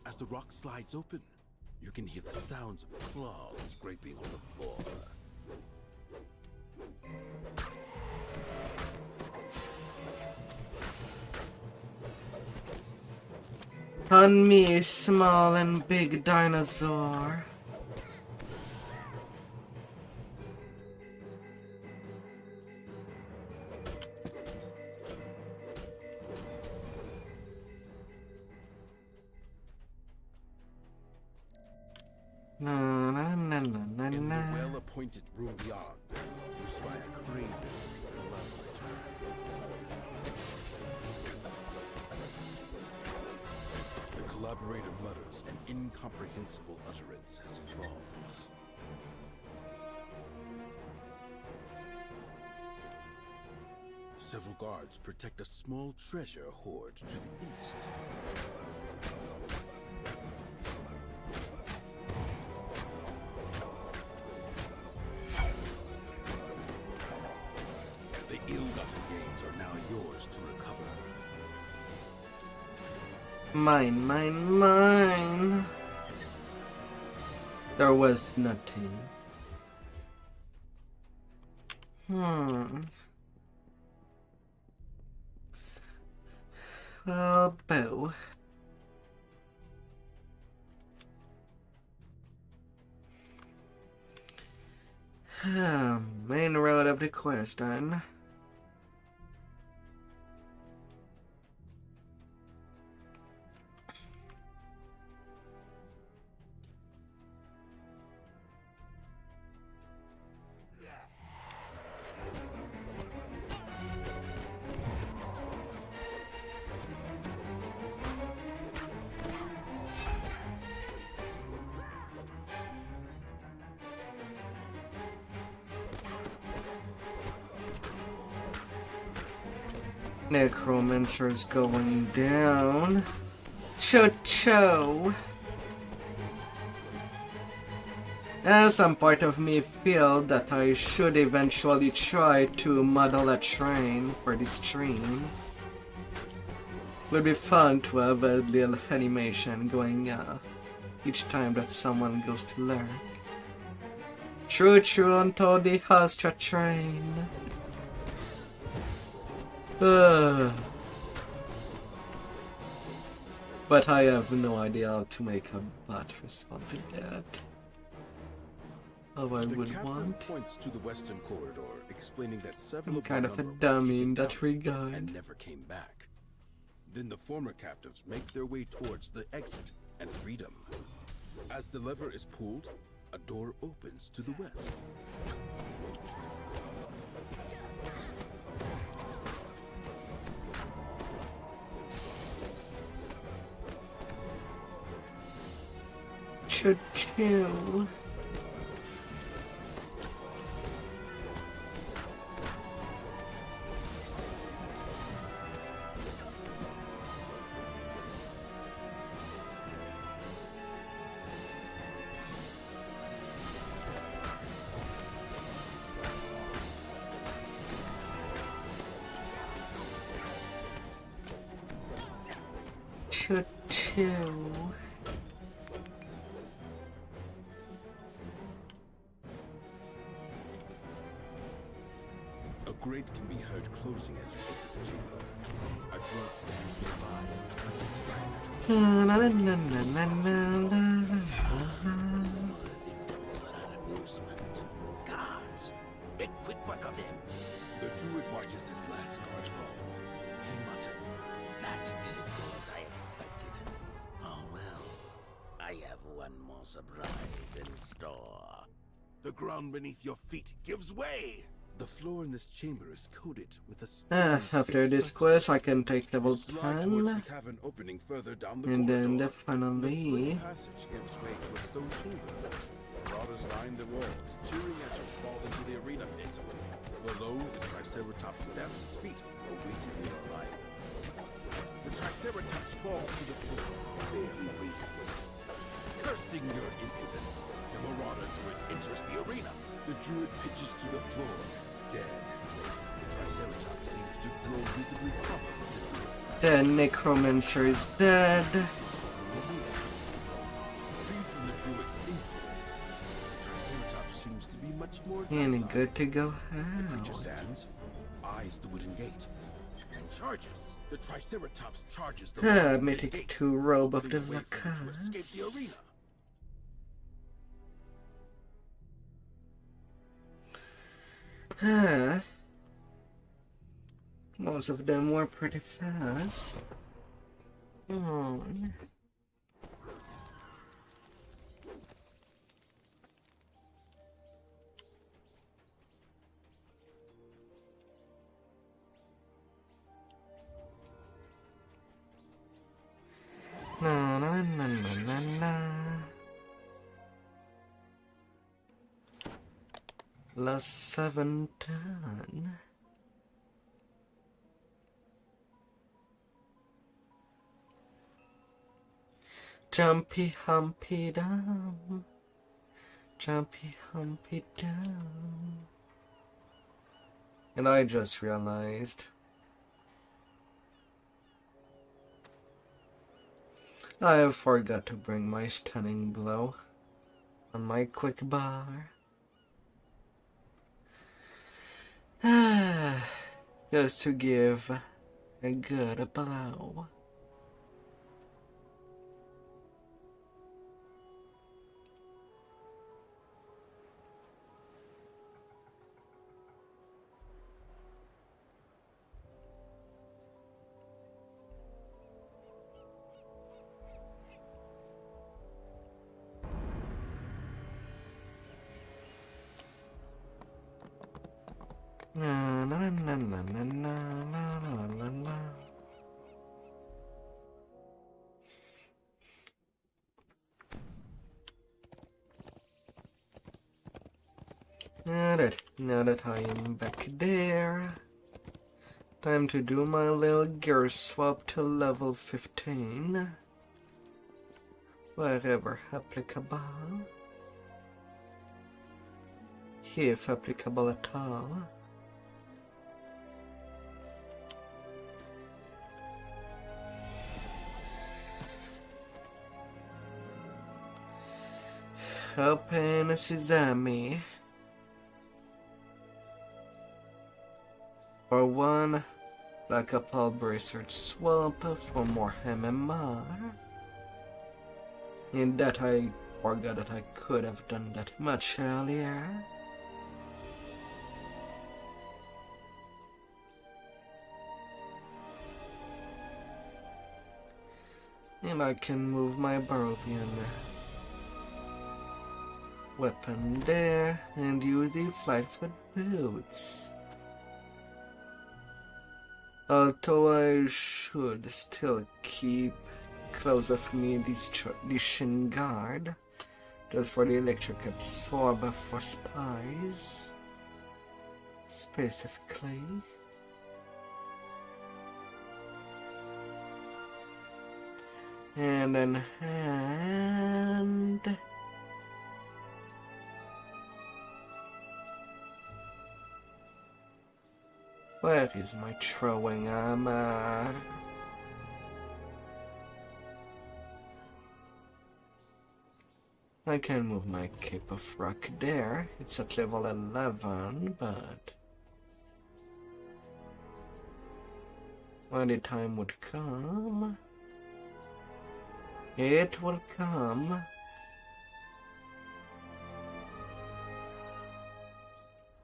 As the rock slides open, you can hear the sounds of claws scraping on the floor. On me, small and big dinosaur. Na na na na na In the na. well-appointed room beyond, you spy a craven collaborator. The collaborator mutters an incomprehensible utterance as he falls. Several guards protect a small treasure hoard to the east. The ill-gotten gains are now yours to recover. Mine, mine, mine. There was nothing. Well, boo. Main road of the quest, then. Necromancer's going down. Cho-cho! Some part of me feel that I should eventually try to model a train for this stream. Would be fun to have a little animation going each time that someone goes to lurk. True until the Astra train. But I have no idea how to make a bot respond to that. How I would want. Points to the western corridor, explaining that several I'm kind of a number were dummy in taken that out regard. and never came back. Then the former captives make their way towards the exit and freedom. As the lever is pulled, a door opens to the west. Choo-choo. Choo-choo. A grate can be heard closing as you enter the chamber. A droid stands nearby, protected by a metal Guards, make quick work of him. The druid watches his last guard fall. He mutters, That didn't go as I expected. Oh well, I have one more surprise in store. "The ground beneath your feet gives way!" The floor in this chamber is coated with a stone After shaped this surface. quest, I can take level You slide towards the 10. cavern opening further down the And then corridor. definitely- The slit passage gives way to a stone chamber. Marauders line the walls, cheering as you fall into the arena pit. Below, the Triceratops stamps its feet, awaiting your arrival. The Triceratops falls to the floor, barely breathing. Cursing your impudence, the Marauder druid enters the arena. The druid pitches to the floor, dead. The Triceratops seems to grow visibly calmer with the druid's passage. The necromancer is dead. Freed from the druid's influence, the Triceratops seems to be much more And docile. good to go The creature out. stands, eyes the wooden gate, and charges. The Triceratops charges the large May great take gate, to robe of the opening way for you to escape the Lacaz. arena. Most of them were pretty fast. Come on. Na na na na na na. Last 7 turn. Jumpy humpy down. Jumpy humpy down. And I just realized I forgot to bring my stunning blow on my quick bar. Just to give a good blow. Na na na na na na na na na na. Now that I am back there, time to do my little gear swap to level 15. Wherever applicable. If applicable at all. Open sesame. For one, like a pulvery search swamp for more MMR. In that I forgot that I could have done that much earlier. And I can move my Barovian weapon there and use the flightfoot boots. Although I should still keep close of me the shin guard, just for the electric absorber for spies, specifically. And then hand. Where is my throwing armor? I can move my Cape of Rock there. It's at level 11, but when the time would come, it will come.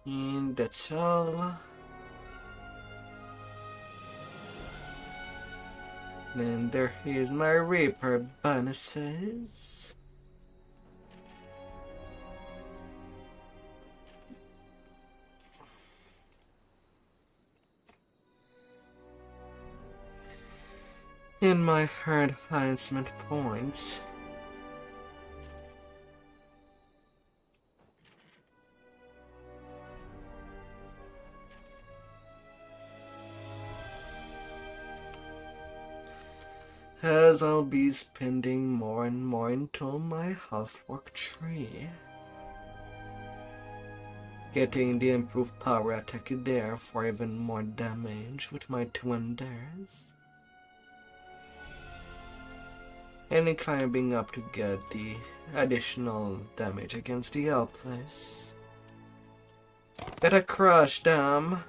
And that's all. Then there is my Reaper bonuses. In my advancement points. As I'll be spending more and more into my Half-orc tree. Getting the improved power attack there for even more damage with my Twinders. And climbing up to get the additional damage against the helpless. Gotta crush them.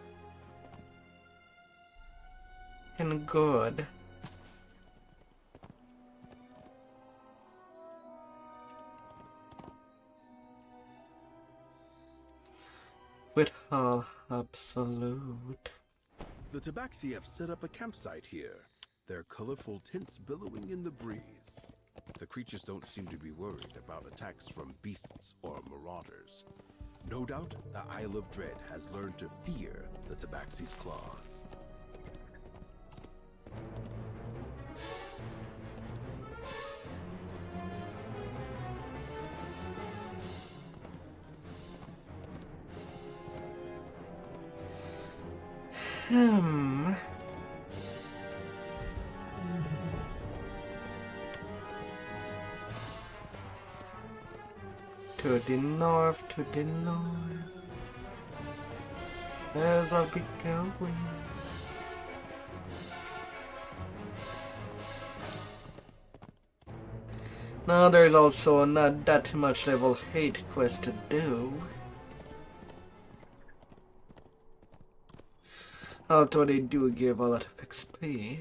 and good. With all absolute. The Tabaxi have set up a campsite here, their colorful tints billowing in the breeze. The creatures don't seem to be worried about attacks from beasts or marauders. No doubt the Isle of Dread has learned to fear the Tabaxi's claws. To the north, as I'll be going. Now there's also not that much level 8 quest to do. Although they do give a lot of XP.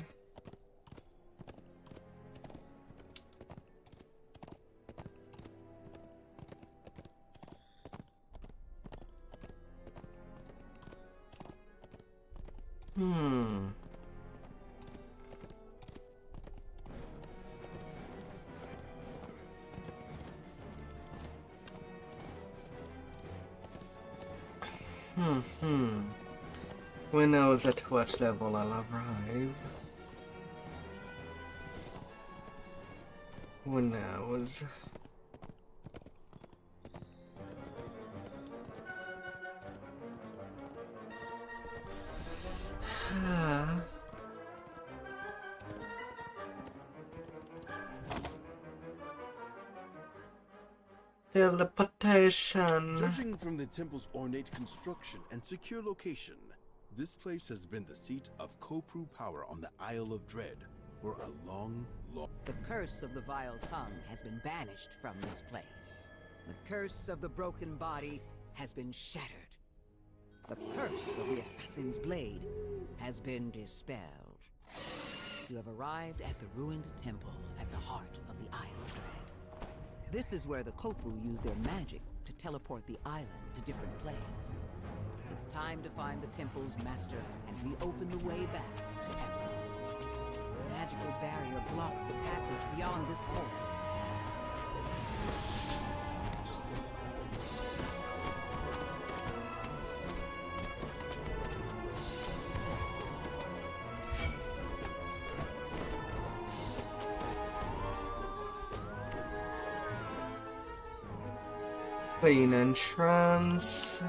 Who knows at what level I'll arrive? Who knows? Teleportation. Judging from the temple's ornate construction and secure location, this place has been the seat of Kopru power on the Isle of Dread for a long. The curse of the vile tongue has been banished from this place. The curse of the broken body has been shattered. The curse of the assassin's blade has been dispelled. You have arrived at the ruined temple at the heart of the Isle of Dread. This is where the Kopru use their magic to teleport the island to different planes. It's time to find the temple's master and reopen the way back to Emerald. A magical barrier blocks the passage beyond this hole. Clean entrance.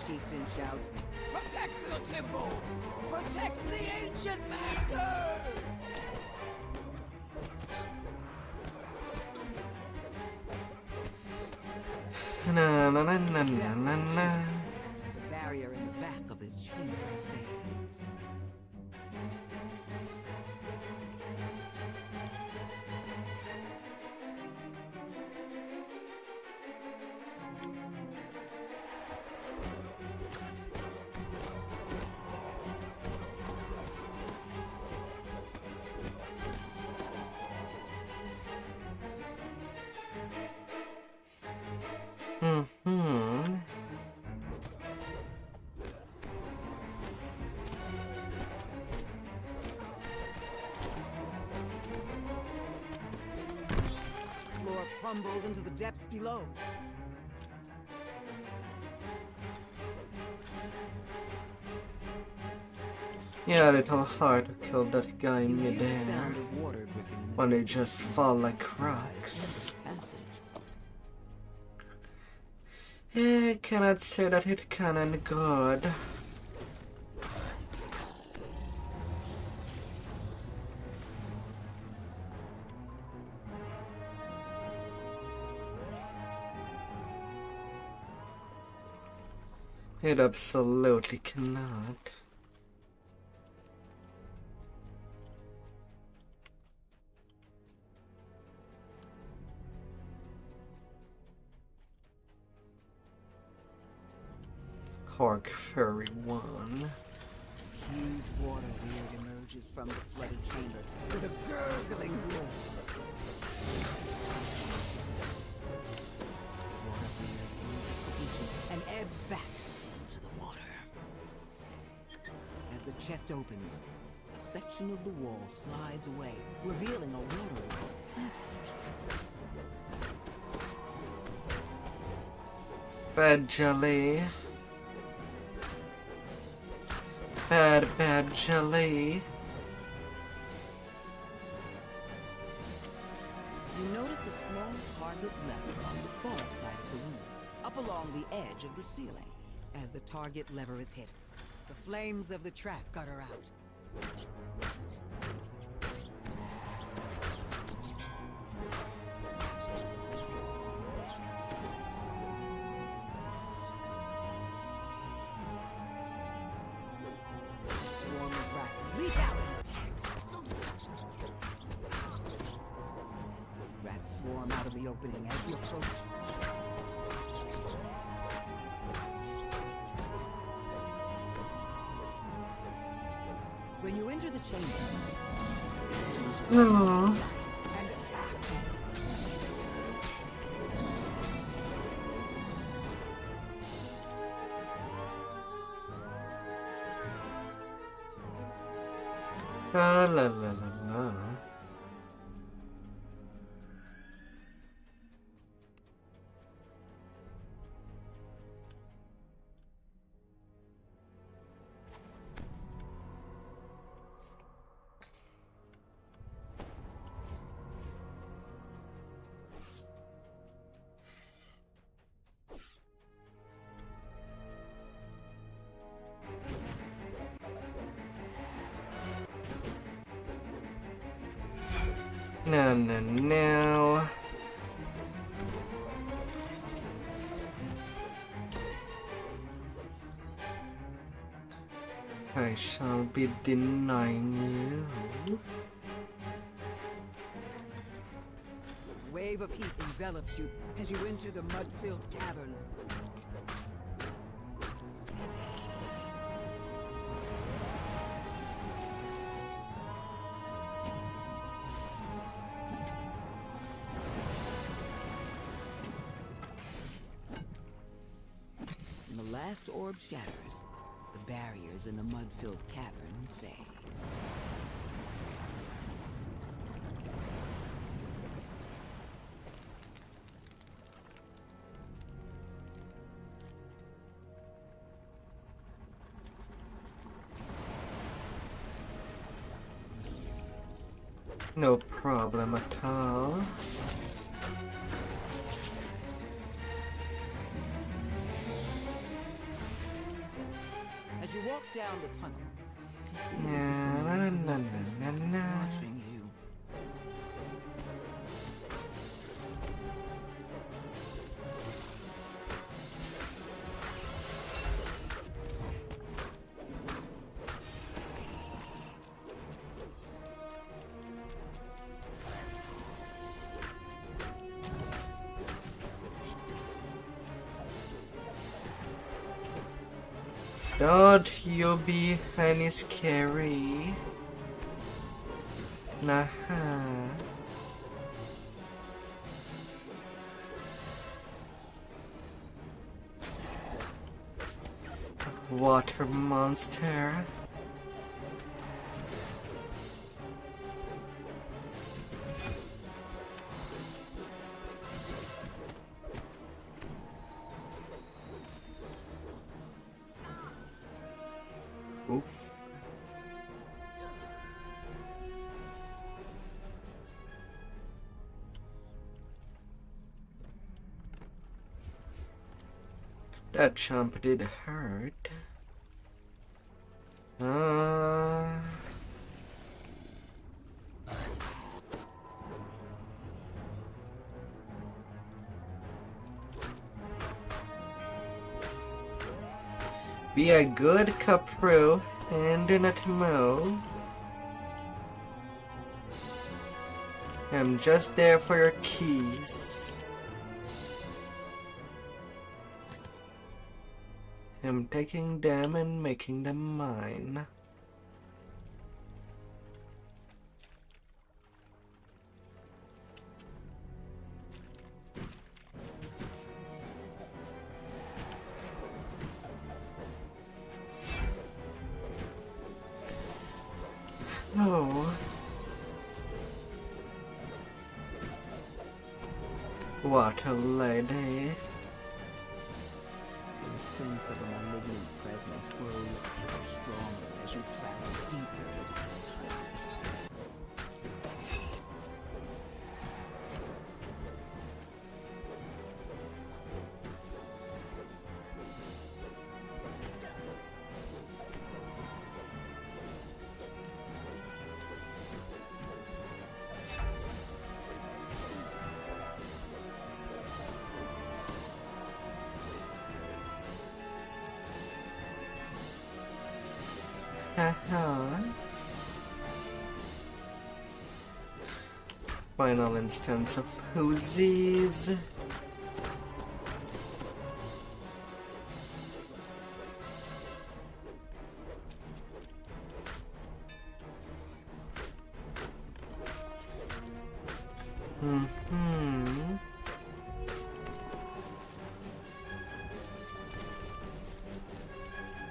Chieftain shouts, Protect the temple! Protect the ancient masters! Na na na na na na na. the barrier in the back of this chamber fades. Floor crumbles into the depths below. Yeah, a little hard to kill that guy You in hear the midair sound of water dripping in the when they distance. just fall like rocks. Passage. I cannot say that it can good. It absolutely cannot. Half-orc furry one. Huge water weird emerges from the flooded chamber with a gurgling roar. The water weird loses cohesion and ebbs back into the water. As the chest opens, a section of the wall slides away, revealing a water-walled passage. Bad jelly. Bad jelly. You notice a small target lever on the far side of the room, up along the edge of the ceiling. As the target lever is hit, the flames of the trap gutter out. Swarm of rats leap out and attack. Rats swarm out of the opening as you approach. When you enter the chamber, statues rise to life and attack. La la la la la. No. I shall be denying you. A wave of heat envelops you as you enter the mud-filled cavern. When the last orb shatters, the barriers in the mud-filled cavern fade. No problem at all. As you walk down the tunnel, Na. watching you. Don't you be any scary. Nah. Water monster. Oof. That jump did hurt. Be a good Capru and do not move. I'm just there for your keys. I'm taking them and making them mine. Oh. What a lady. The sense of a malignant presence grows ever stronger as you travel deeper into these times. Final instance of posies.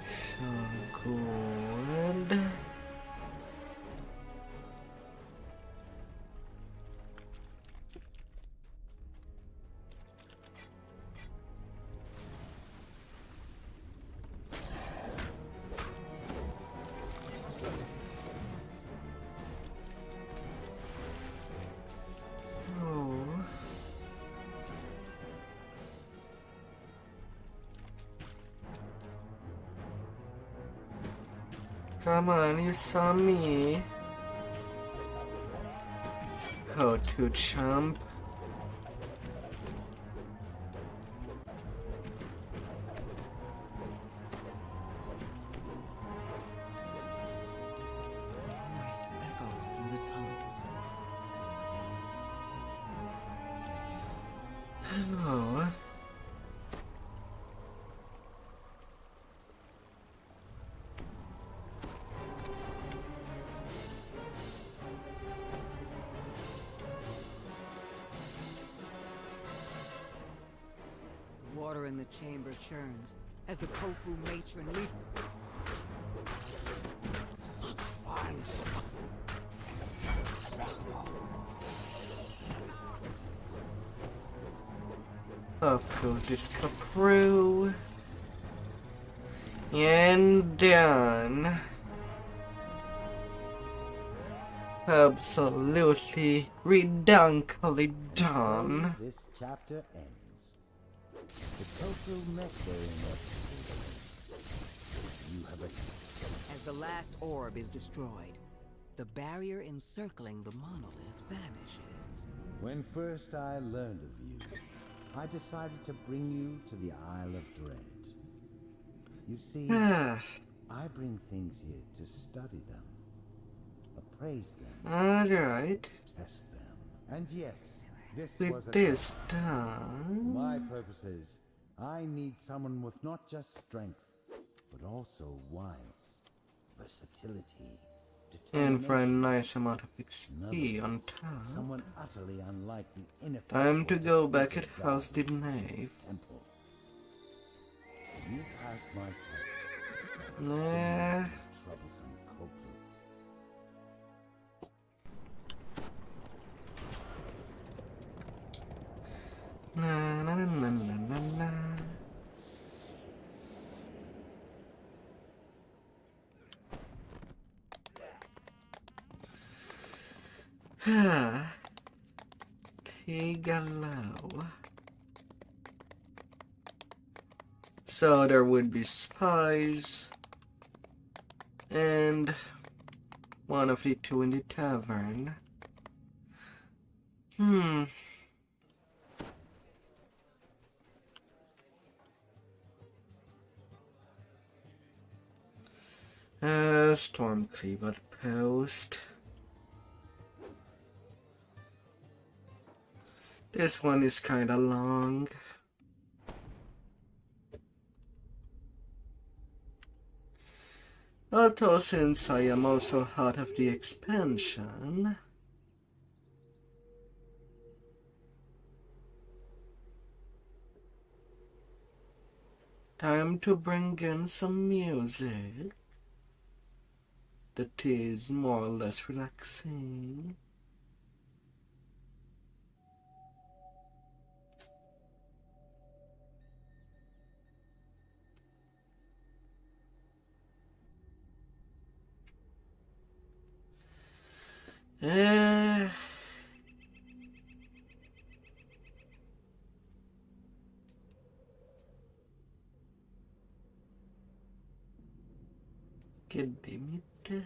So good. Come on, you saw me. How to jump. Voice echoes through the tunnels. Oh. Water in the chamber churns as the Kopu matron leaps. Such fine stuff. Off goes this Capru. And done. Absolutely redunkly done. This chapter ends. The total mech-bearing you have a... As the last orb is destroyed, the barrier encircling the monolith vanishes. When first I learned of you, I decided to bring you to the Isle of Dread. You see, I bring things here to study them, appraise them, Alright. test them. And yes, this was With a this test. done. My purpose is, I need someone with not just strength, but also wise, versatility, And for a determination. nice amount of In other XP on words, top. someone utterly unlike the Time to ineffectual go back at defeated House god Knave. temple. You passed my test. Nah. Troublesome Koku. Na na na na na na na. Tigalaw. So there would be spies and one of the two in the tavern. Storm Cleave Post. This one is kinda long. although since I am also out of the expansion, time to bring in some music that is more or less relaxing. God damn it.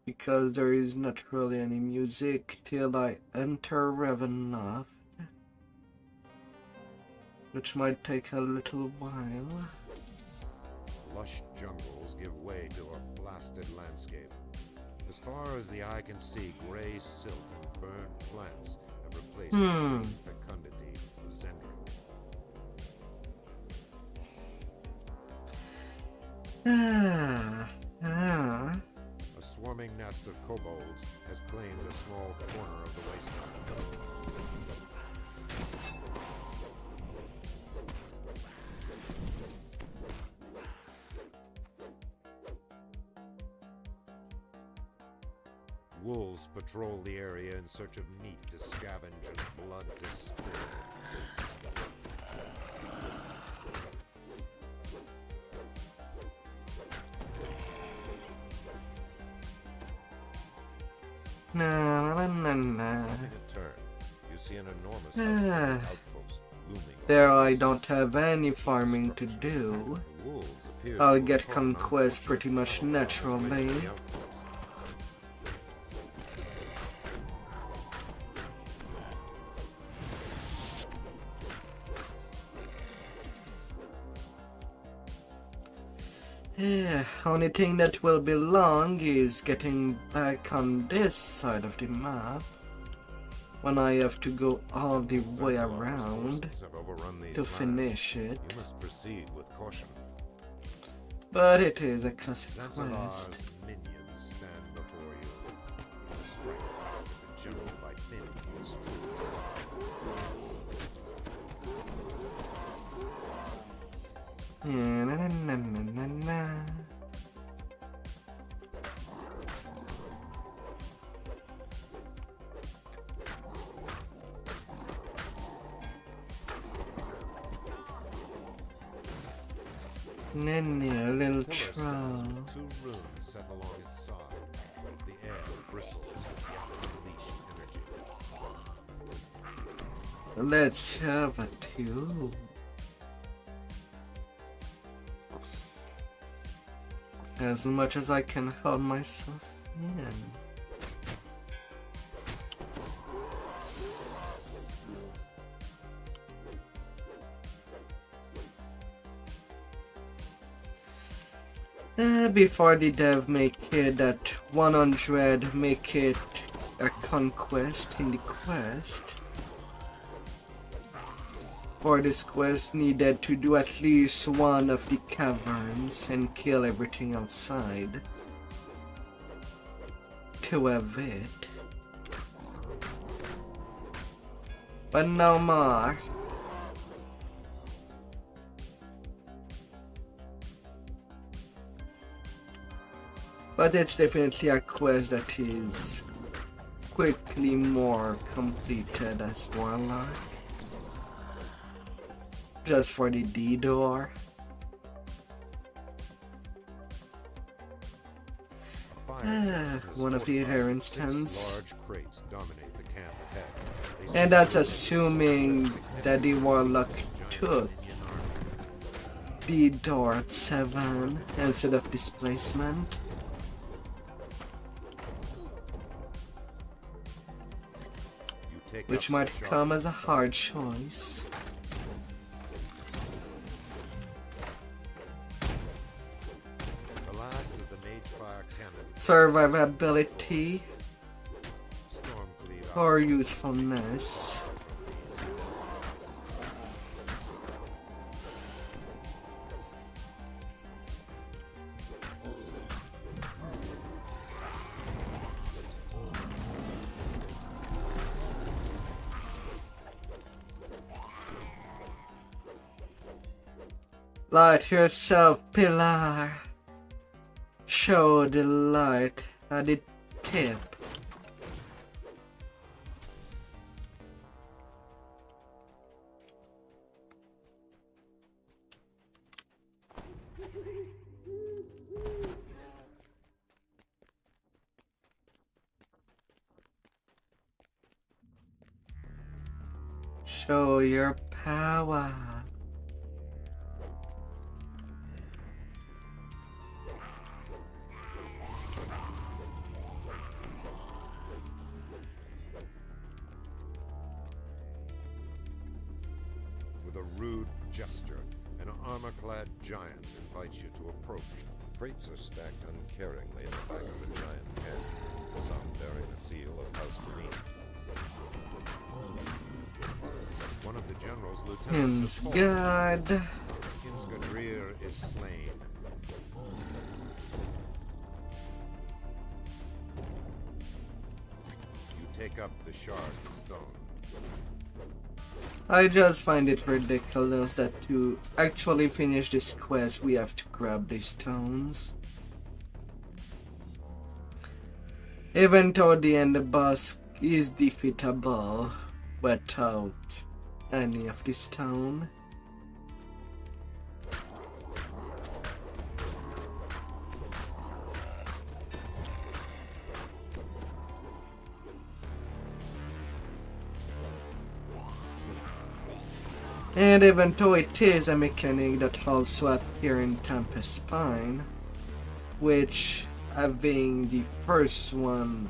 Because there is not really any music till I enter Ravenloft, which might take a little while. Lush jungles give way to a blasted landscape. As far as the eye can see, gray silt and burned plants have replaced the green fecundity of Zendikar. A swarming nest of kobolds has claimed a small corner of the wasteland. Wolves patrol the area in search of meat to scavenge and blood to spill. Taking a turn, you see an enormous outpost looming. There I don't have any farming to do. The wolves appear I'll to get have caught conquest on pretty much naturally. the outpost. Only thing that will be long is getting back on this side of the map when I have to go all the way around to finish it. You must proceed with caution. But it is a classic Zanzibar's quest. minions stand before you. Strike the general by thinning his Na. A little troll. Two runes set along its side. The air bristles with unleashed energy. Let's have a tube. As much as I can hold myself in. Before the dev make it at 100, make it a conquest in the quest. For this quest needed to do at least one of the caverns and kill everything outside to have it. But no more. But it's definitely a quest that is quickly more completed as Warlock. Just for the D door. One of the errand stands. Large crates dominate the camp ahead. And that's assuming that the Warlock took the door at 7 instead of displacement. Which might come as a hard choice. The last of the mage fire cannon. Survivability Stormcleave or usefulness. Light yourself, Pilar. Show the light at the tip. Show your power. With a rude gesture, an armor-clad giant invites you to approach. Crates are stacked uncaringly in the back of the giant head, some bearing the seal of House beneath. One of the general's lieutenants is God. Austrakear is slain. You take up the shard of stone. I just find it ridiculous that to actually finish this quest we have to grab these stones. Even though the end boss is defeatable without any of this stone. And even though it is a mechanic that also appears in Tempest Spine, which being the first one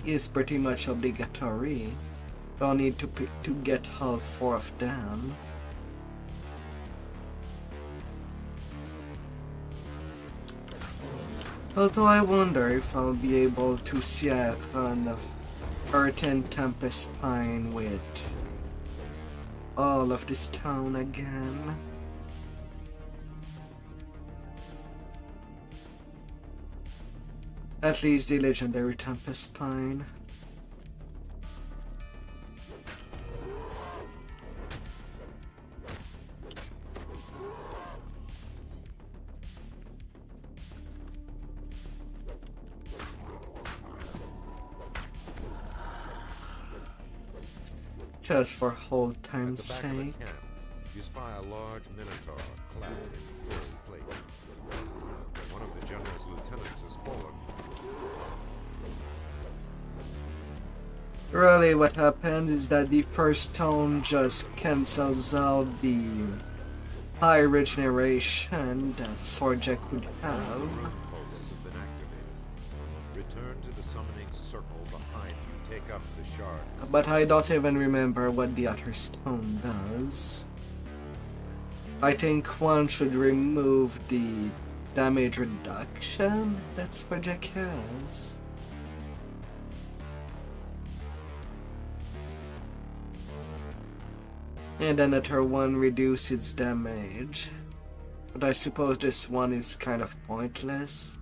is pretty much obligatory, you'll need to get all 4 of them. Although I wonder if I'll be able to see a run of Earth and Tempest Spine with all of this town again. At least the legendary Tempest Spine. Just for whole time's At the back of the sake. camp, you spy a large minotaur clad in furry plate. One of the general's lieutenants has fallen. Really what happens is that the first stone just cancels out the high regeneration that Sorjek would have. Room posts have been activated. Return to the summoning circle behind you. Take up the shard. But I don't even remember what the other stone does. I think one should remove the damage reduction that Sorjek has. And another one reduces damage. But I suppose this one is kind of pointless.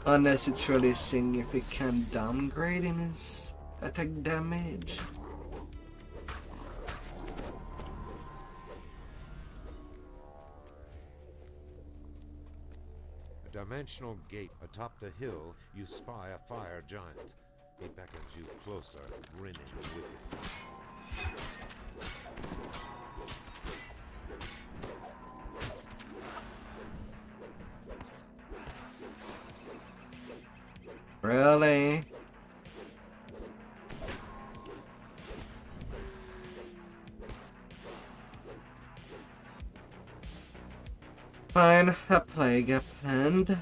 Unless it's really significant downgrade in his attack damage. A dimensional gate atop the hill, you spy a fire giant. He beckons you closer, grinning wickedly. Really? Fine, a plague happened.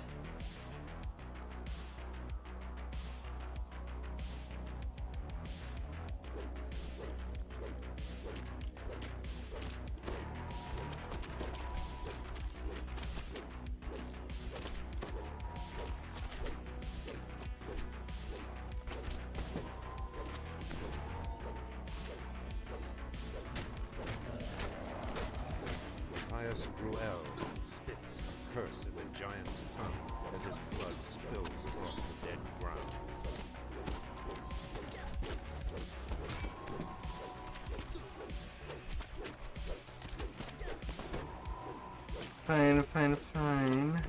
Spits a curse in the giant's tongue as his blood spills across the dead ground. Fine, fine, fine.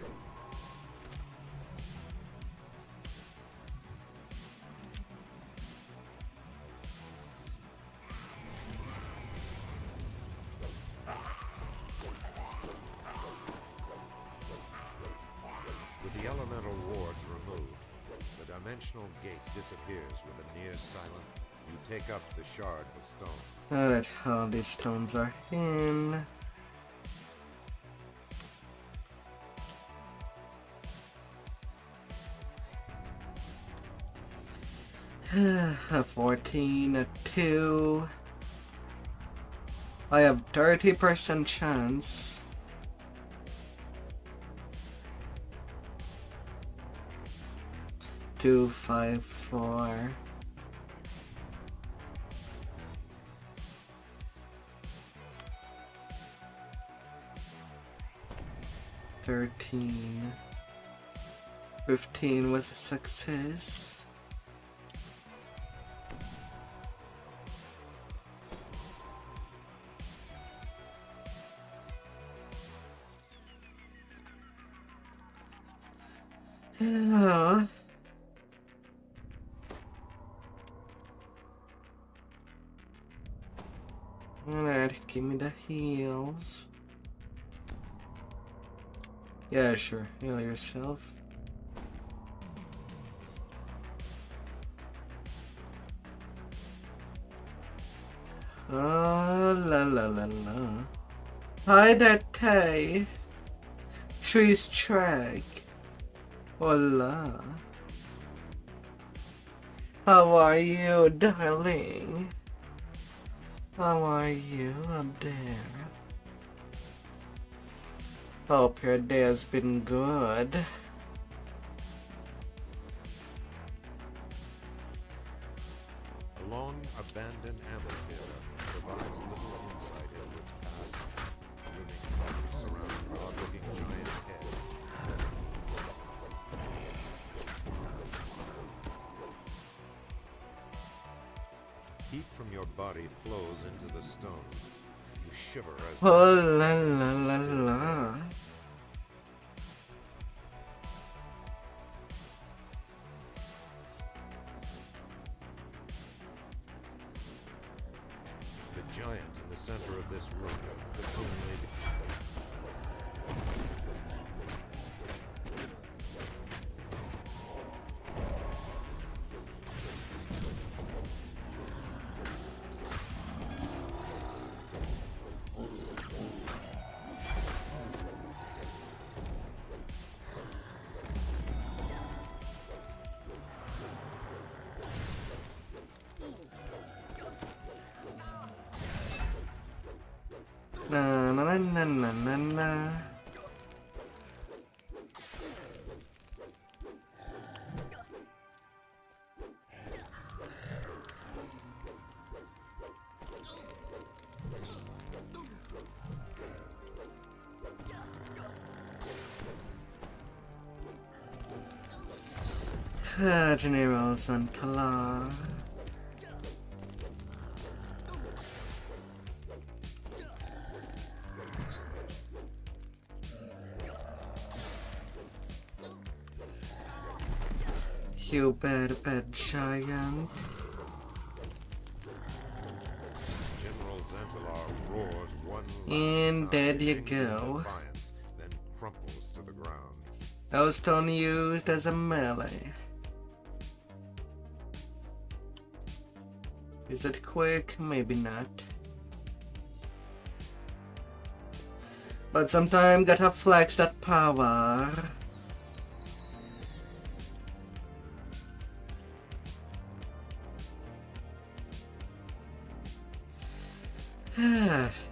With the elemental wards removed, the dimensional gate disappears with a near silent. You take up the shard of stone. Alright, all these stones are in. A 14, a 2. I have 30% chance. Two, 5, 4. $13. 15 was a success. Yeah. Alright, give me the heals. Yeah, sure. Heal yourself. Oh, la la la la. Hi there, Tay. Tree's track. Hola. How are you, darling? How are you up there? Hope your day has been good. A long abandoned amphitheater provides a little insight into its past. Looming bodies surround an odd-looking giant head. Heat from your body flows into the stone. You shiver as Oh la la la la. the giant in the center of this room, the Tomb Lady. Na na na na na na. General Santala. You bad giant. General Xantalar roars one last And there time, you in go. defiance, then crumples to the ground. That was stone used as a melee. Is it quick? Maybe not. But sometimes gotta flex that power.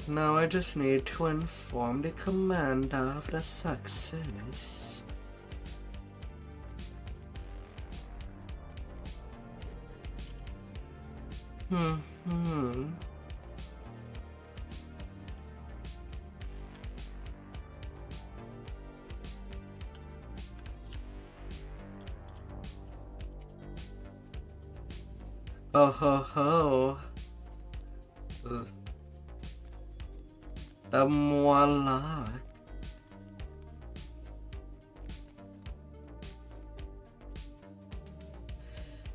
Now I just need to inform the commander of the success. Oh ho ho. Warlock.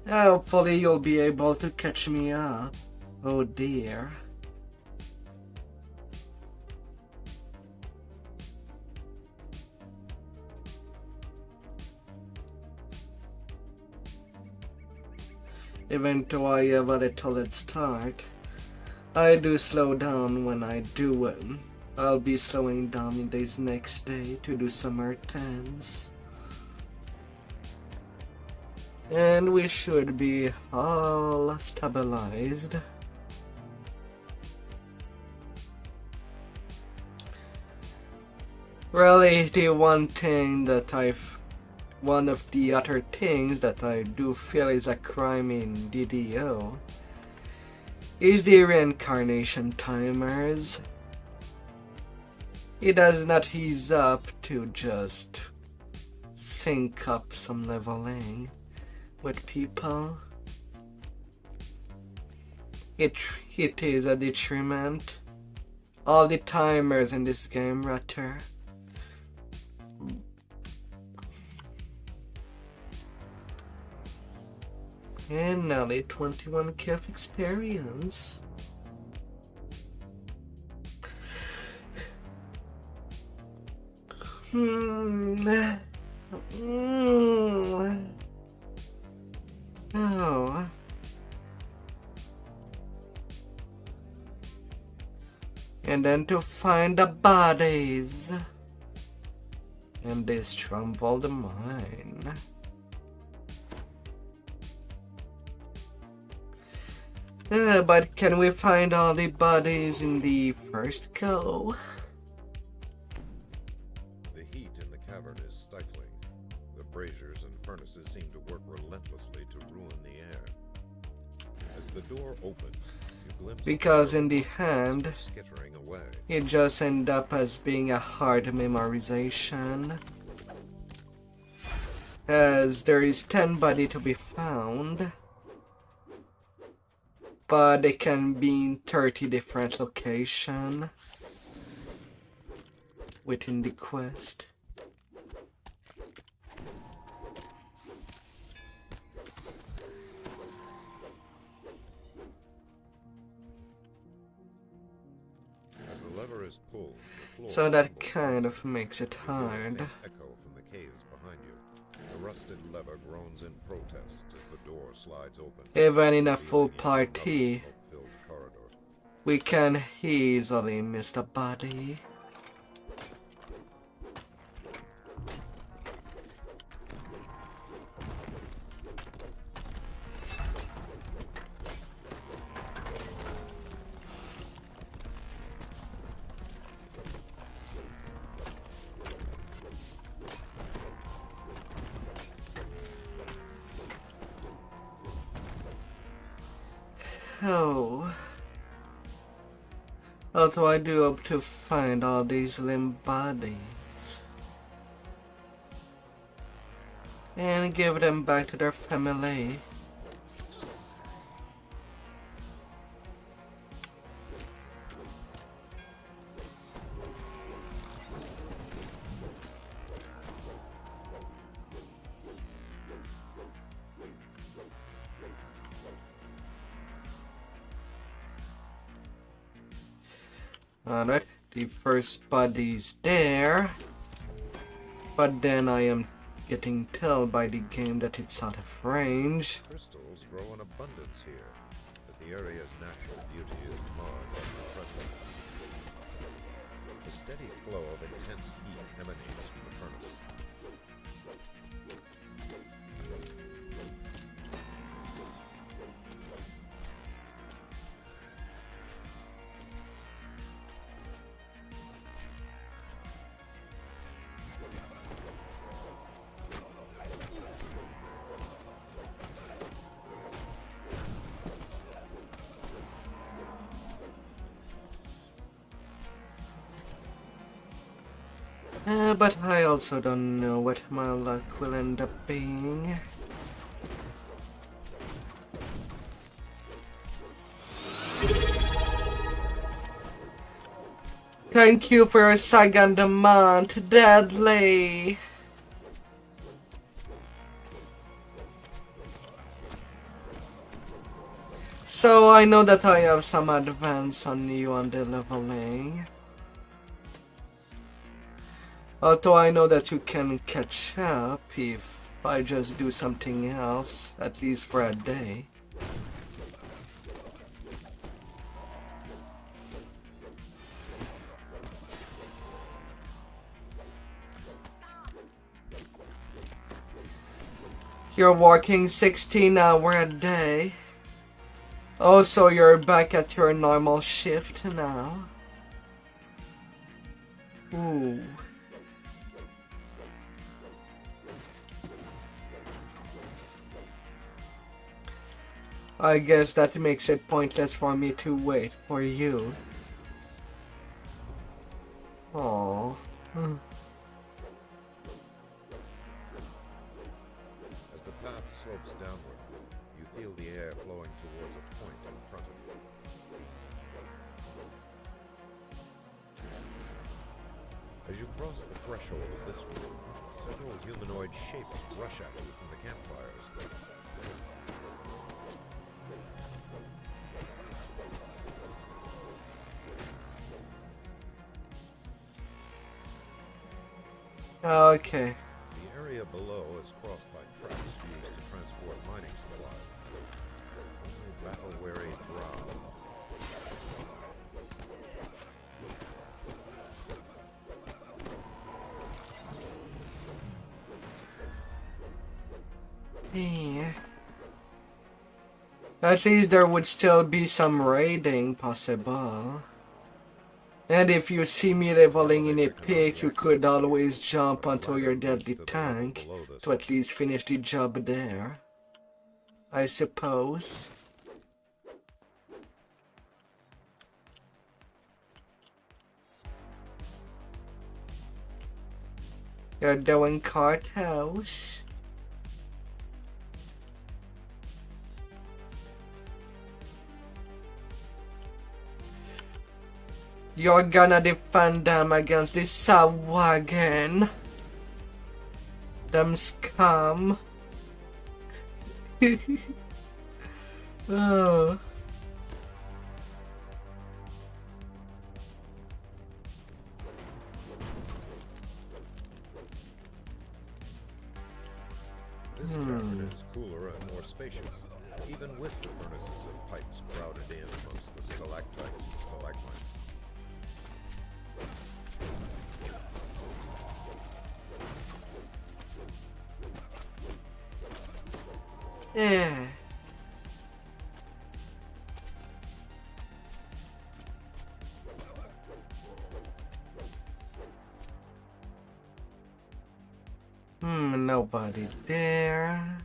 Hopefully you'll be able to catch me up. Oh dear. Even though I have a little head start, I do slow down when I do it. I'll be slowing down in this next day to do some R10s. And we should be all stabilized. Really, the one of the other things that I do feel is a crime in DDO is the reincarnation timers. It does not ease up to just sync up some leveling with people. It is a detriment. All the timers in this game, rather. And nearly 21k of experience. Oh. And then to find the bodies. And dissemble the mine. But can we find all the bodies in the first go? The heat in the cavern is stifling. The braziers and furnaces seem to work relentlessly to ruin the air. As the door opens, you glimpse because in the hand, skittering away. it just ends up as being a hard memorization. As there is 10 bodies to be found. But they can be in 30 different locations within the quest. As the lever is pulled, the floor So that kind of makes it hard. echo from the caves behind you. The rusted lever groans in protest as the door slides open. Even in a full party, Smoke-filled corridor. we can easily miss the body. Oh. Although I do hope to find all these limb bodies. And give them back to their family. Alright, the first body's there. But then I am getting told by the game that it's out of range. Crystals grow in abundance here, but the area's natural beauty is marred by compressing. A steady flow of intense heat emanates from the furnace. But I also don't know what my luck will end up being. Thank you for your second month, Deadly. So I know that I have some advance on you on the leveling. Although I know that you can catch up if I just do something else, at least for a day. You're working 16-hour a day. Also, you're back at your normal shift now. Ooh. I guess that makes it pointless for me to wait for you. Aww. As the path slopes downward, you feel the air flowing towards a point in front of you. As you cross the threshold of this room, several humanoid shapes rush at you from the campfires. Okay. The area below is crossed by tracks used to transport mining supplies. Only battle-weary drow. Yeah. At least there would still be some raiding possible. And if you see me leveling in a peak, you could always jump onto your deadly tank to at least finish the job there, I suppose. You're doing carthouse. You're gonna defend them against this wagon. Them scum. Oh. This cavern is cooler and more spacious, even with the furnaces and pipes crowded in amongst the stalactites and stalagmites. Yeah. Nobody there.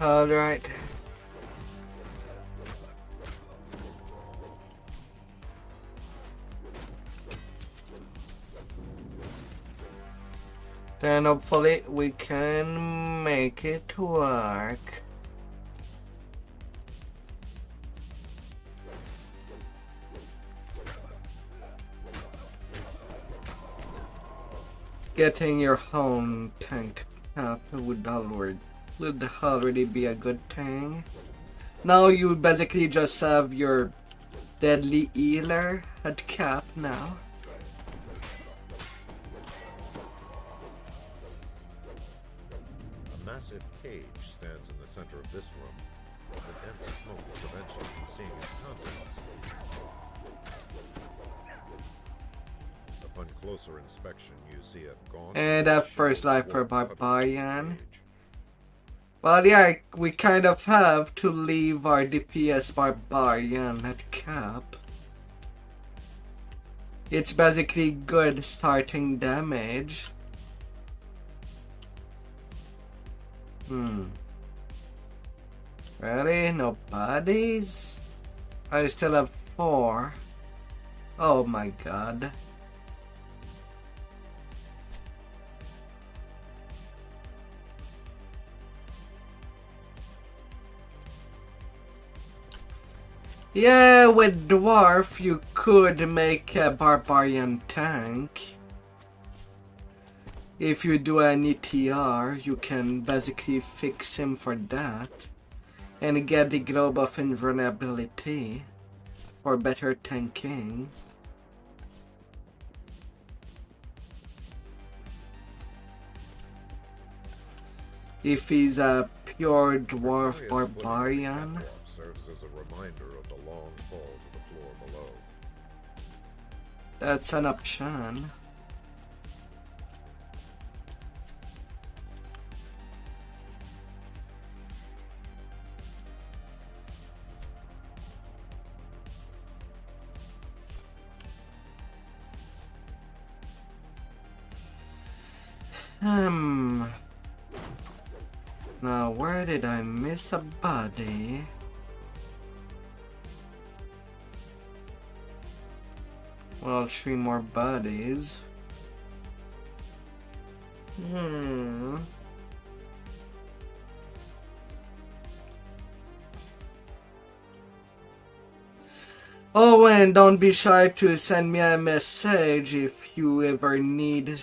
All right. Then hopefully we can make it work. Getting your home tank up would already be a good thing. Now you basically just have your deadly healer at cap now. A massive cage stands in the center of this room. The dense smoke prevents you from seeing its contents. Upon closer inspection, you see a gaunt And at first life for Barbarian. Well, yeah, we kind of have to leave our DPS Barbarian at cap. It's basically good starting damage. Really? No bodies? I still have 4. Oh my god. Yeah, with dwarf you could make a barbarian tank. If you do an ETR, you can basically fix him for that and get the globe of invulnerability for better tanking. If he's a pure dwarf barbarian, serves as a reminder of the long fall to the floor below. that's an option. Now, where did I miss a body? Well, 3 more bodies. Oh, and don't be shy to send me a message if you ever need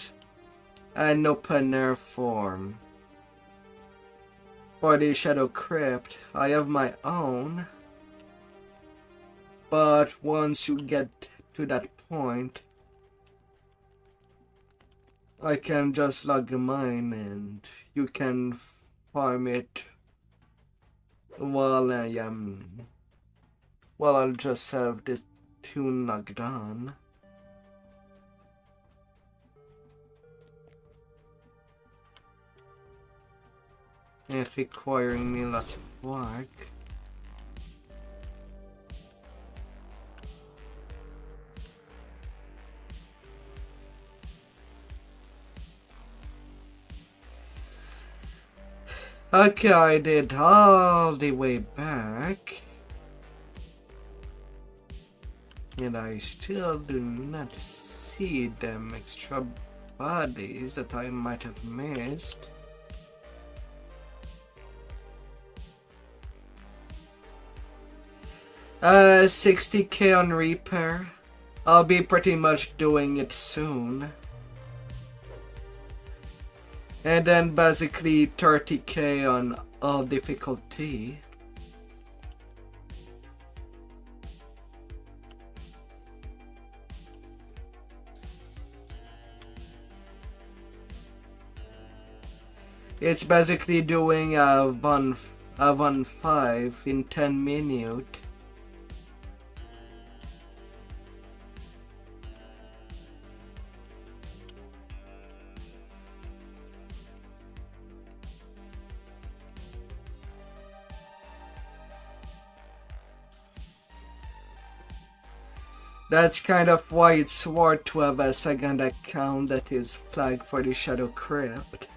an opener form. For the Shadow Crypt, I have my own. But once you get to that point, I can just log mine and you can farm it while I'll just have this 2 logged on. And requiring me lots of work. Okay, I did all the way back. And I still do not see them extra bodies that I might have missed. $60K on repair. I'll be pretty much doing it soon. And then basically 30K on all difficulty. It's basically doing a 1.5 in 10 minutes. That's kind of why it's worth to have a second account that is flagged for the Shadow Crypt.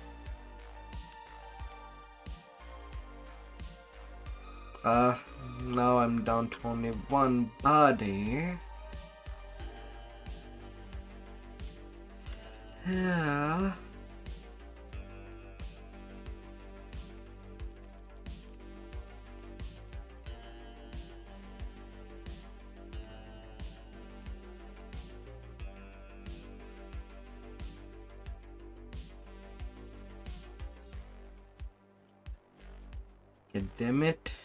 Now I'm down to only 1 body. Yeah. God damn it.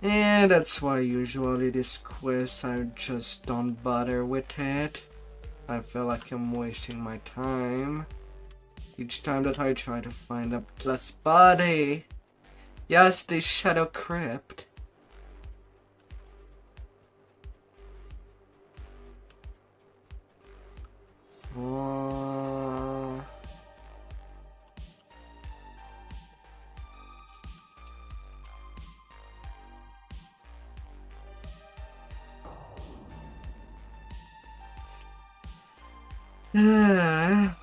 And that's why usually this quest I just don't bother with it. I feel like I'm wasting my time each time that I try to find a plus body. Yes, the Shadow Crypt. Come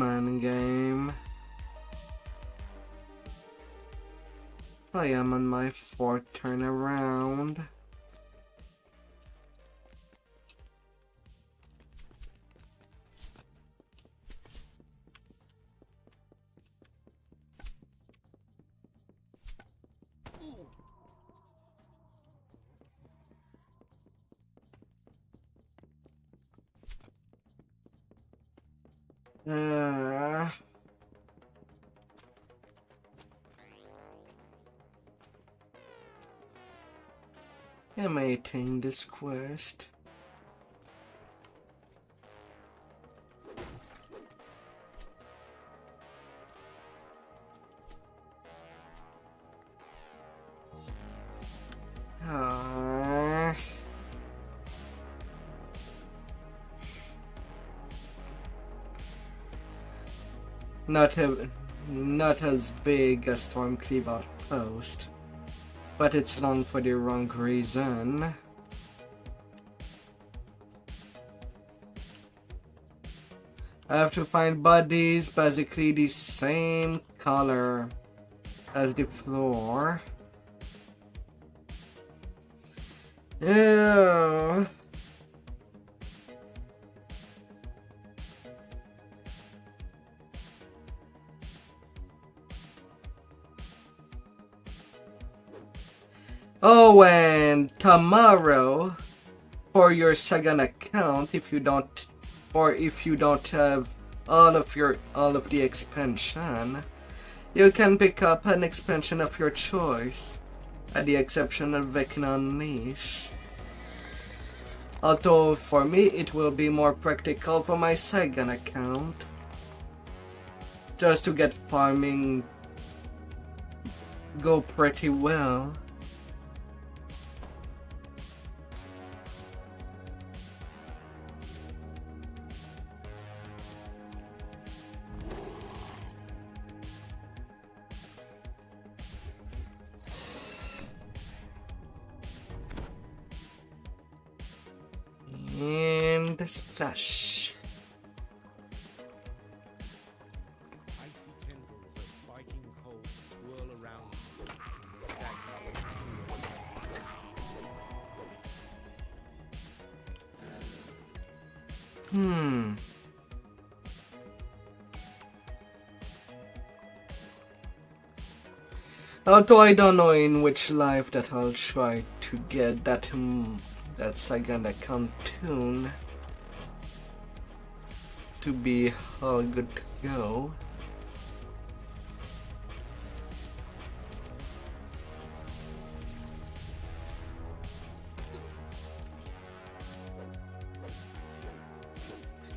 on, game. I am on my 4th turn around. Am I taking this quest? Not as big as Stormcleave Outpost, but it's long for the wrong reason. I have to find bodies basically the same color as the floor. Ew. Oh, and tomorrow, for your second account, if you don't have all of the expansion, you can pick up an expansion of your choice, at the exception of Vecna Unleash. Although for me, it will be more practical for my second account, just to get farming go pretty well. And the splash. Icy tendrils of biting cold swirl around Hmm. Although I don't know in which life that I'll try to get that second account tune to be all good to go.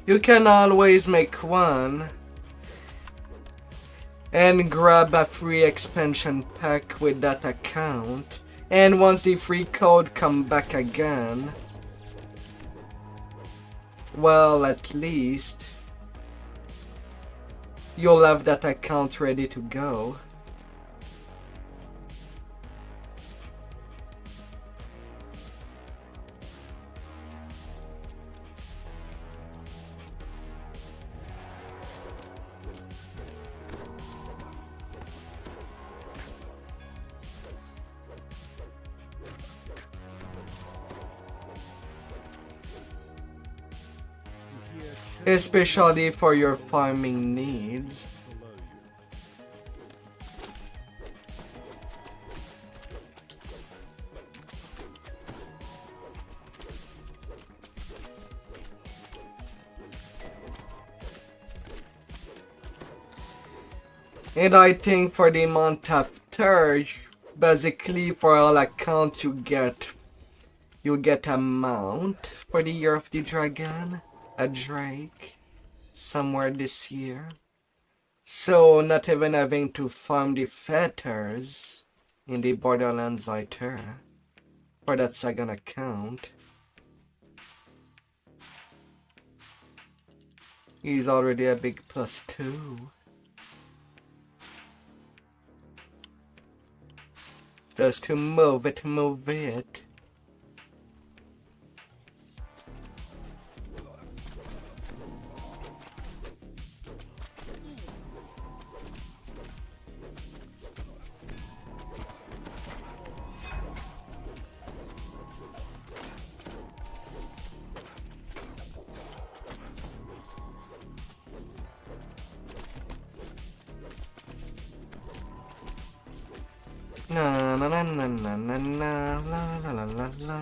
You can always make one and grab a free expansion pack with that account, and once the free code come back again, well, at least you'll have that account ready to go. Especially for your farming needs. And I think for the month after, basically for all accounts you get a mount for the Year of the Dragon. A Drake somewhere this year, so not even having to farm the fetters in the Borderlands Iter for that second account. He's already a big +2. Just to move it. Na na na na na na na la la la la la.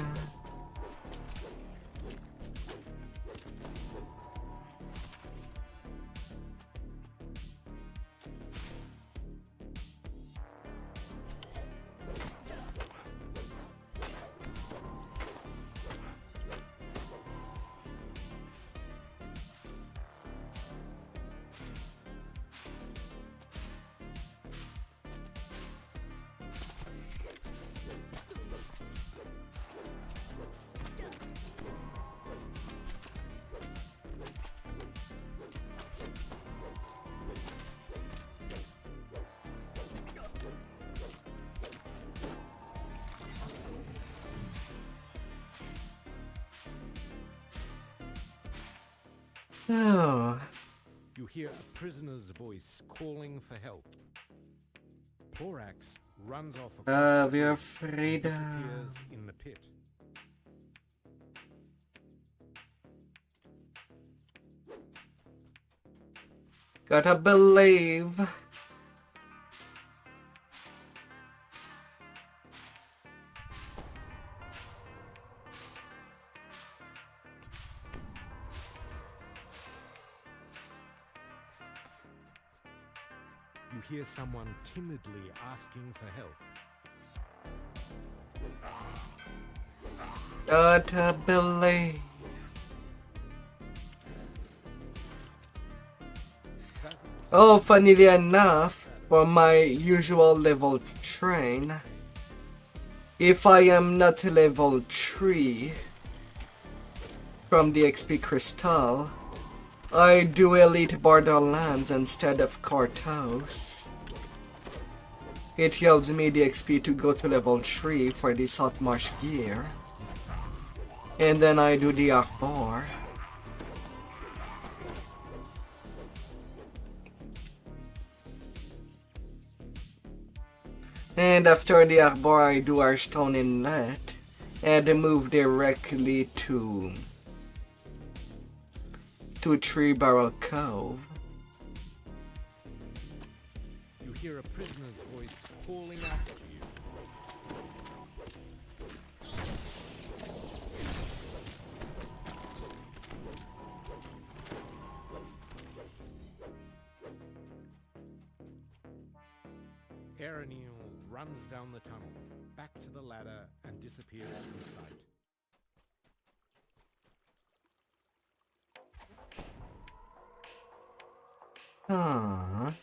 Oh. You hear a prisoner's voice calling for help. Thorax runs off across the We're bridge afraid. and disappears in the pit. Gotta believe. You hear someone timidly asking for help. Gotta believe. Oh, funnily enough, for my usual level train, if I am not level 3 from the XP crystal, I do Elite Borderlands instead of Kartos. It yields me the XP to go to level 3 for the Saltmarsh gear. And then I do the Half-orc. And after the Half-orc I do our Stone Inlet and move directly to Tree Barrel Cove. You hear a prisoner's voice calling out to you. Aaronil runs down the tunnel, back to the ladder, and disappears from sight. Aww.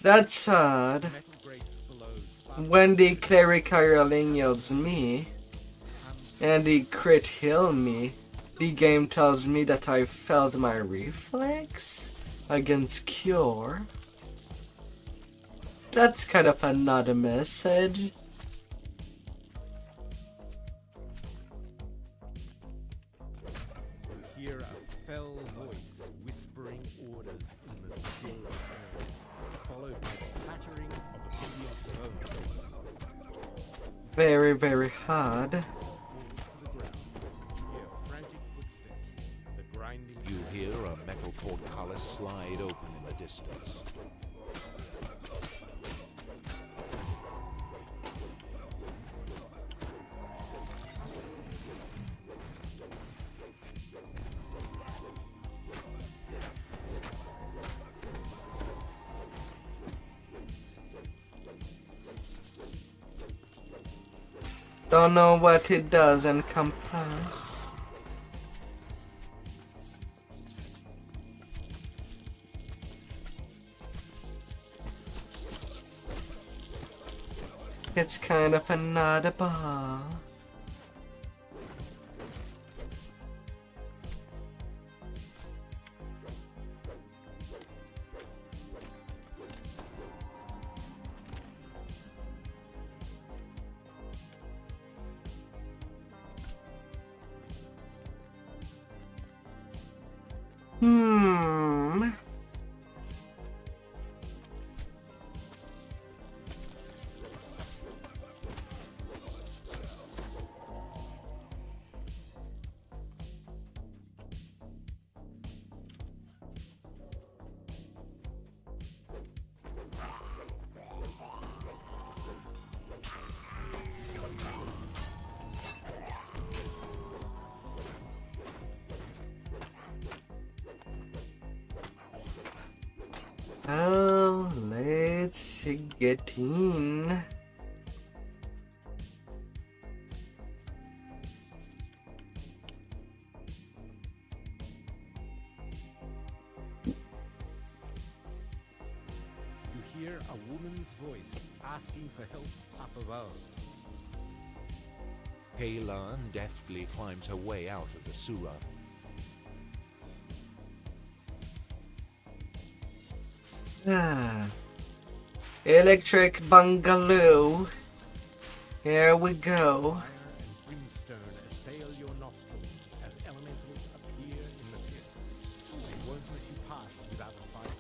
That's sad. Metal grates below spark When the cleric hireling yells me, and the crit heal me, the game tells me that I failed my reflex against cure. That's kind of an odd message. You hear a fell voice whispering orders in the still air, followed by the clattering of a hideous bone. Very, very hard. Falls to the ground. You hear frantic footsteps, the grinding. You hear a metal portcullis slide open in the distance. Don't know what it does encompass. It's kind of an odd ball. Hmm. Oh, let's get in. You hear a woman's voice asking for help up above. Kaylan deftly climbs her way out of the sewer. Ah. Electric bungalow. Here we go. Fire and brimstone assail your nostrils as elementals appear in the pit. They won't let you pass without a fight.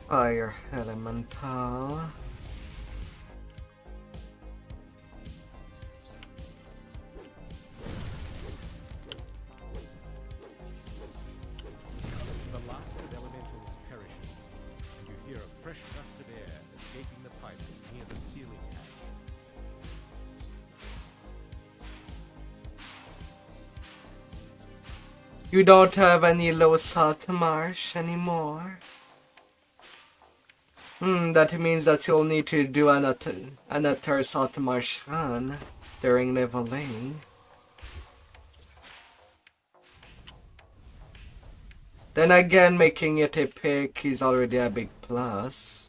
Fire elemental. The last of elementals perishes, and you hear a fresh gust of air escaping the pipes near the ceiling hatch. You don't have any low salt marsh anymore. That means that you'll need to do another salt marsh run during leveling. Then again, making it a pick is already a big plus.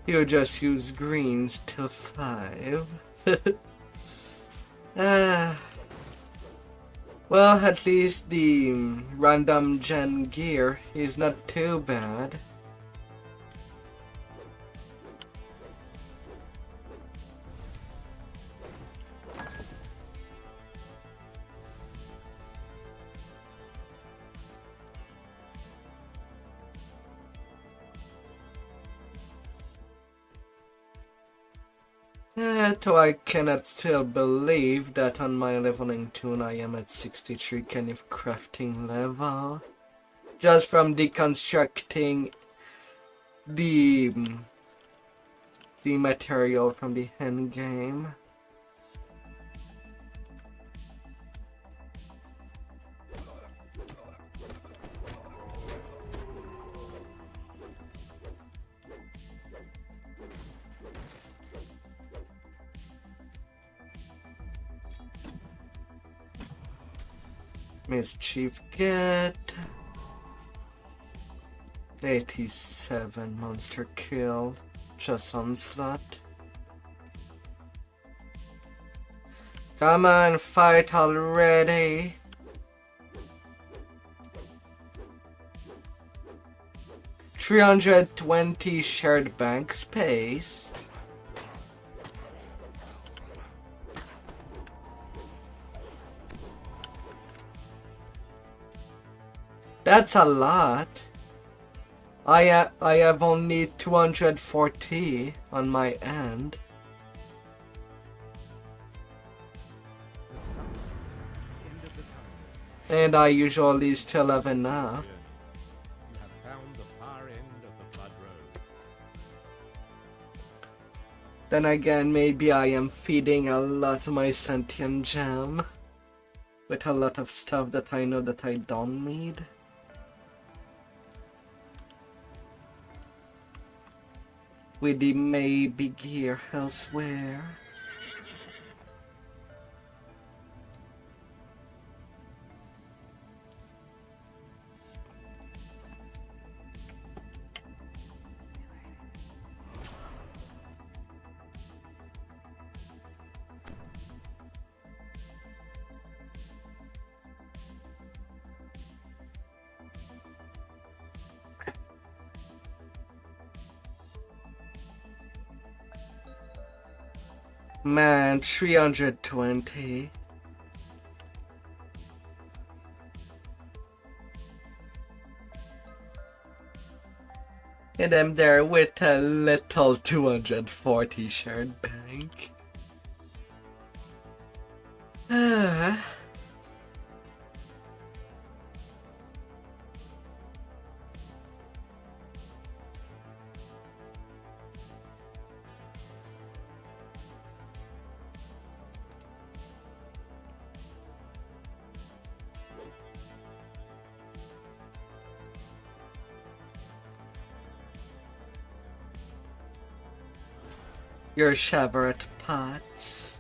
You just use greens till 5. Well, at least the random gen gear is not too bad. Though I cannot still believe that on my leveling tune I am at 63 kind of crafting level. Just from deconstructing the material from the end game. Mischief get 87 monster killed, just onslaught. Come on, fight already. $320 shared bank space. That's a lot. I have only 240 on my end. The sun is at the end of the tunnel. And I usually still have enough. You have found the far end of the blood road. Then again, maybe I am feeding a lot of my sentient gem with a lot of stuff that I know that I don't need. With the maybe gear elsewhere. Man, 320. And I'm there with a little 240 shared bank. Your Chevrolet pots.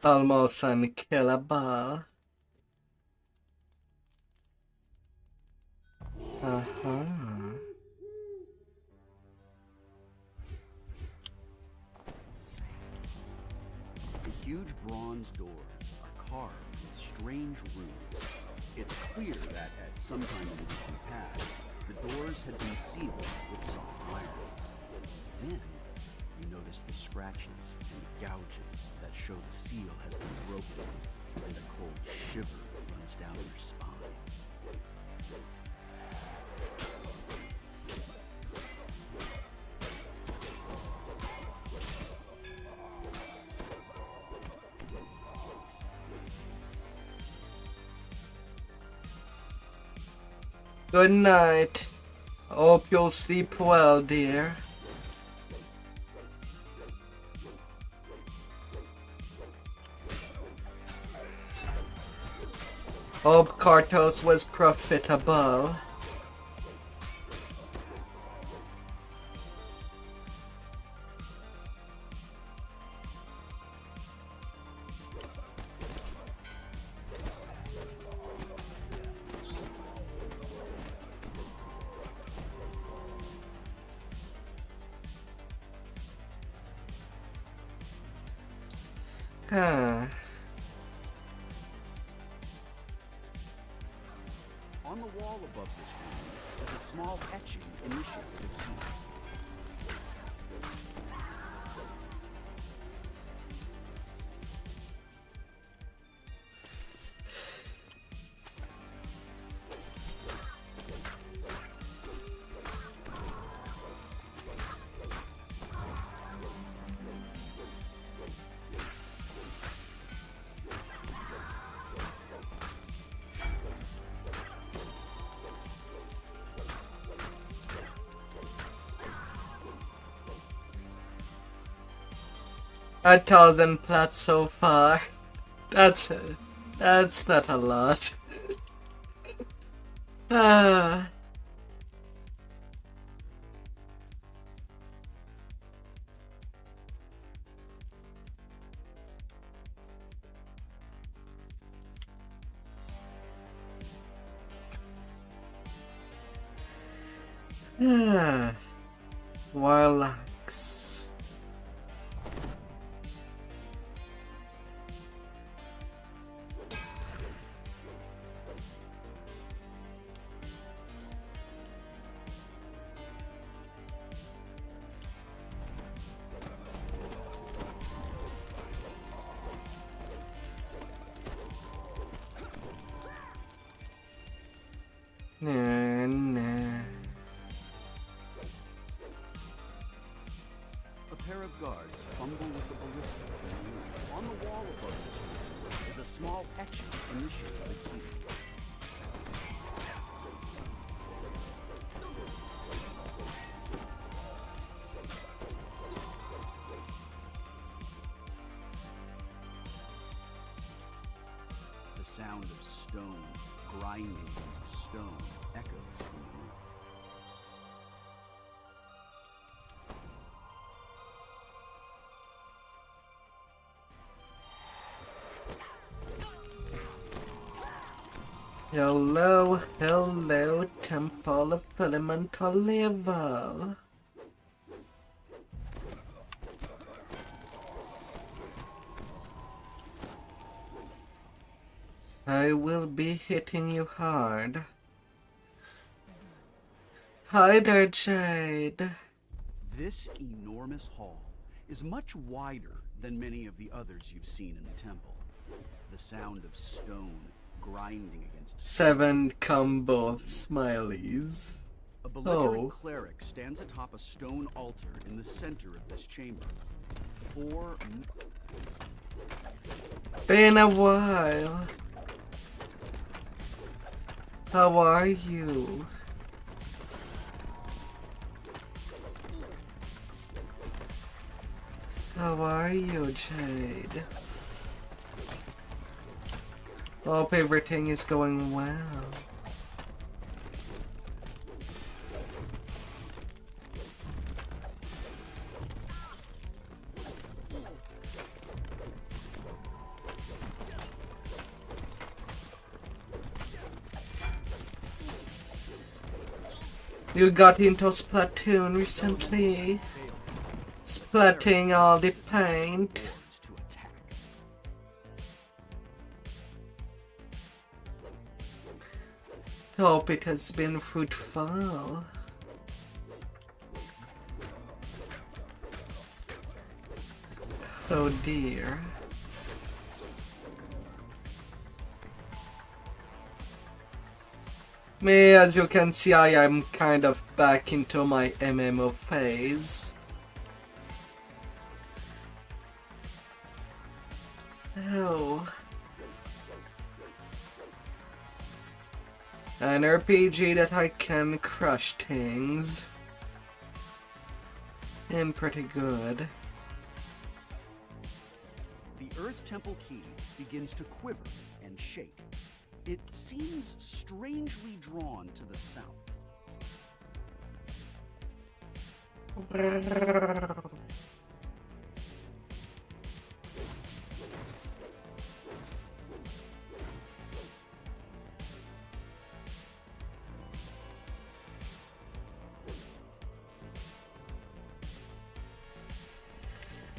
Almost unkillable. The huge bronze doors are carved with strange runes. It's clear that at some time in the distant past, the doors had been sealed with soft iron. Then, you notice the scratches and gouges that show the seal has been broken, and a cold shiver runs down your spine. Good night. Hope you'll sleep well, dear. Hope Kartos was profitable. Huh. On the wall above this room is a small etching in the shape of a key. A 1,000 plots so far. That's not a lot. Ah. Warlocks. Nah. A pair of guards fumble with the ballista in the room. On the wall above this room is a small etching in the shape of a key. The sound of stone grinding against stone echoes from the room. Hello, hello, Temple of Elemental Level. I will be hitting you hard. Hi there, Jade. This enormous hall is much wider than many of the others you've seen in the temple. The sound of stone grinding against 7 combo smileys. a belligerent Oh. cleric stands atop a stone altar in the center of this chamber. 4 Been a while. How are you? How are you, Jade? Hope everything is going well. You got into Splatoon recently, splatting all the paint. boards to attack. Hope it has been fruitful. Oh dear. Me, as you can see, I am kind of back into my MMO phase. Oh. An RPG that I can crush things. And pretty good. The Earth Temple key begins to quiver and shake. It seems strangely drawn to the south.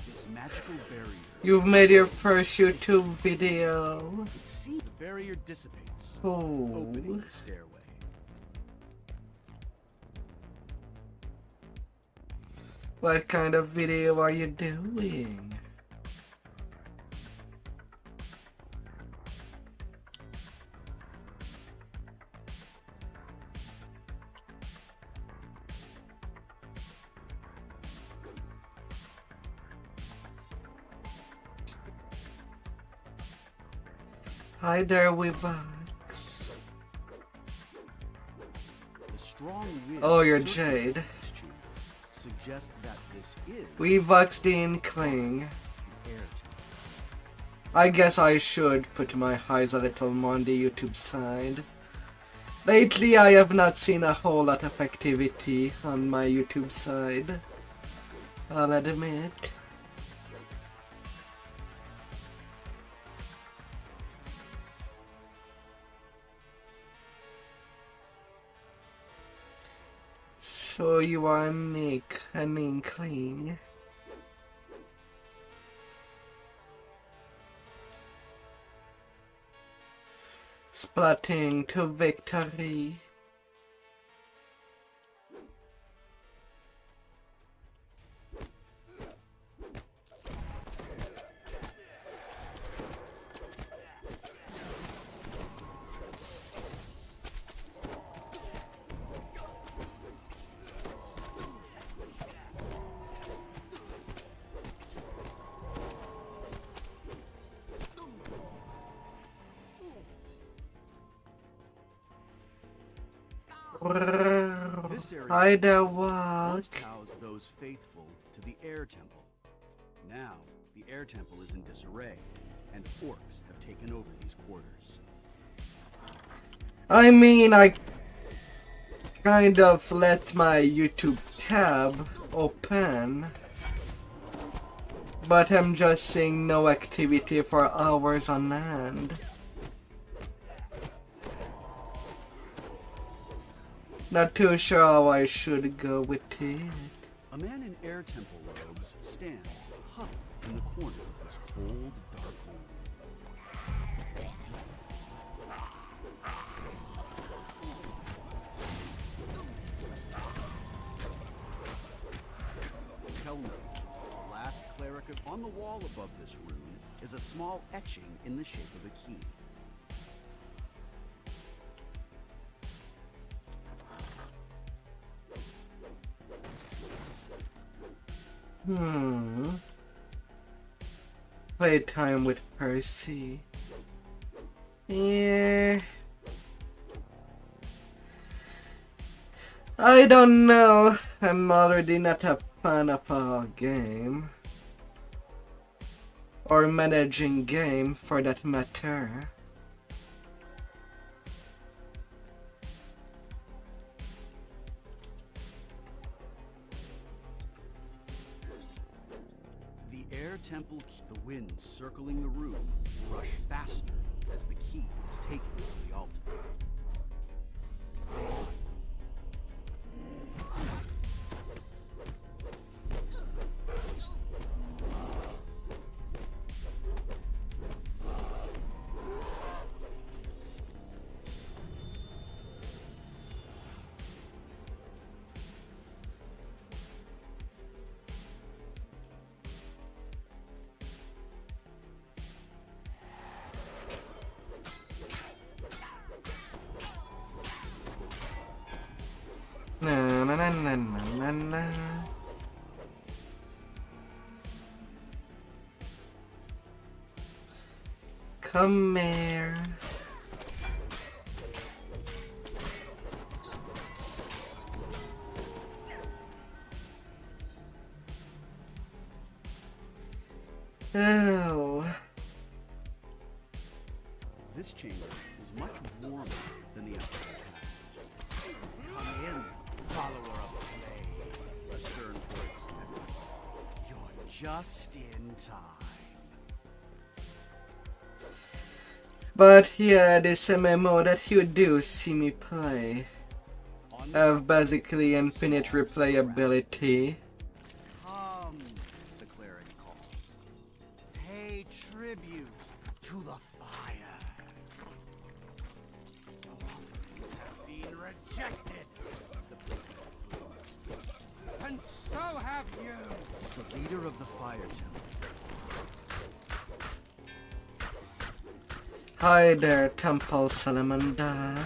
This magical barrier. You've made your first YouTube video. It seems the barrier dissipates, Oh. opening the stairway. What kind of video are you doing? Hi there, Weebox. The strong wind Oh, you're circling Jade. this chamber suggests that this is Weebox the Inkling. the air temple. I guess I should put my eyes a little more on the YouTube side. Lately, I have not seen a whole lot of activity on my YouTube side. I'll admit. So you are an Inkling. Splatting to victory. This area I the once walk. housed those faithful to the air temple. Now, the air temple is in disarray, and orcs have taken over these quarters. I mean, I kind of let my YouTube tab open, but I'm just seeing no activity for hours on end. Not too sure how I should go with it. A man in air temple robes stands huddled in the corner of this cold, dark room. Tell me, the last cleric on the wall above this rune is a small etching in the shape of a key. Playtime with Percy. Yeah. I don't know. I'm already not a fan of a game. Or managing game for that matter. The air temple key, the winds circling the room rush faster as the key is taken from the altar. Na na na na na na na. Come here. Oh. This chamber is much warmer than the outside passage. Come in, follower of the flame, a stern voice echoed. You're just in time. But yeah, this MMO that you do see me play have basically infinite replayability. Come, the cleric calls. Pay tribute to the fire. Your offerings have been rejected. And so have you. The leader of the fire temple. Hi there, Temple Salamander.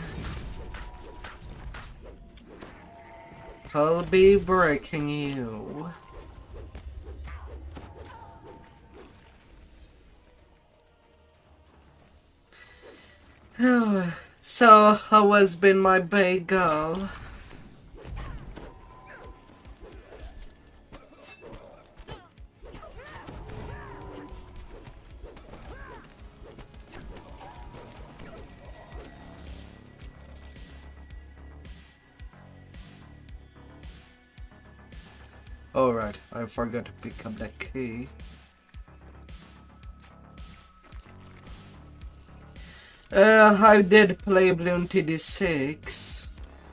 I'll be breaking you. So, how has been my bagel? Alright, I forgot to pick up that key. I did play Bloom TD6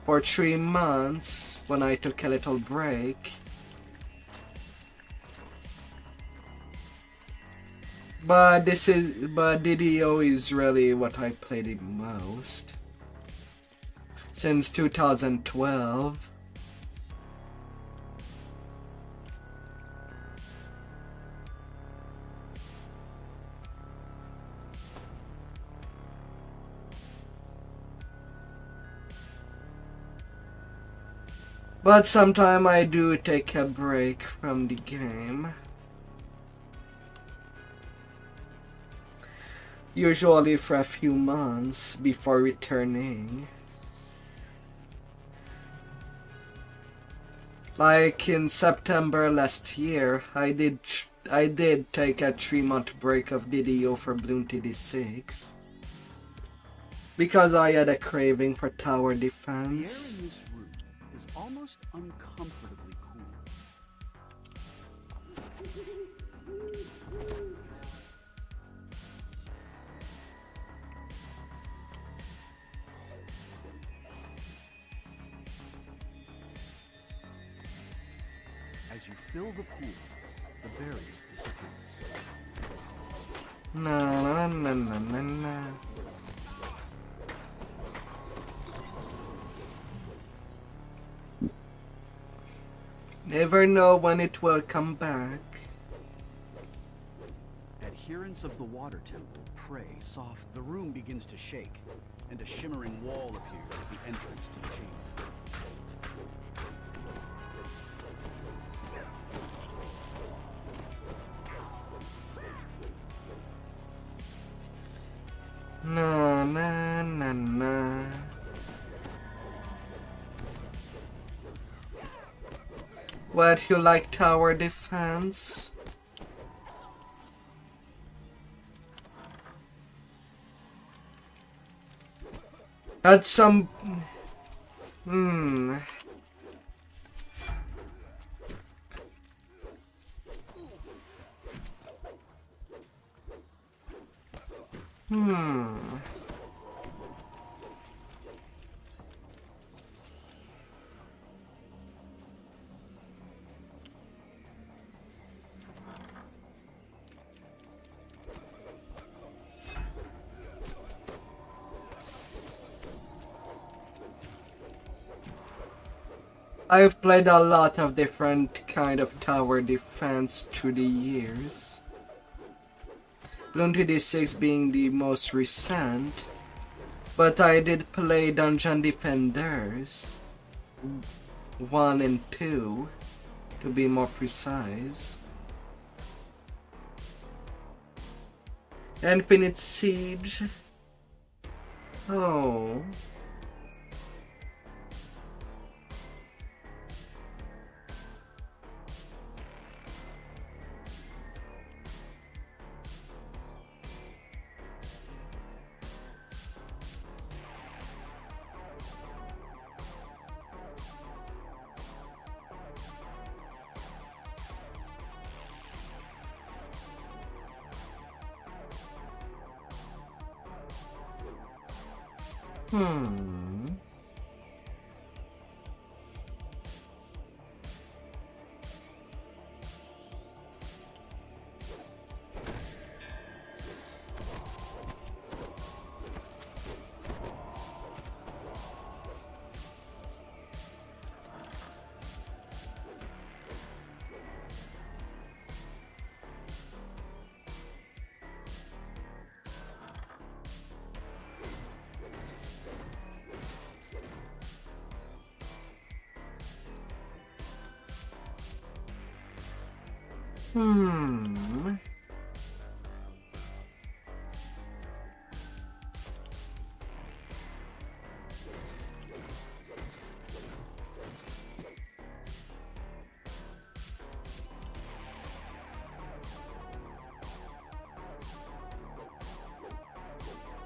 for 3 months when I took a little break. But DDO is really what I played the most since 2012. But sometime I do take a break from the game. Usually for a few months before returning. Like in September last year, I did take a 3-month break of DDO for Bloom TD6. Because I had a craving for tower defense. The air in this room is almost uncomfortably cool. As you fill the pool, the barrier disappears. Na na na na na na. Never know when it will come back. Adherents of the water temple pray soft. The room begins to shake, and a shimmering wall appears at the entrance to the chamber. Na na na na. What, you like tower defense? That's some... Hmm. I've played a lot of different kind of tower defense through the years. Bloom 2D6 being the most recent, but I did play Dungeon Defenders 1 and 2 to be more precise. Infinite Siege. Oh.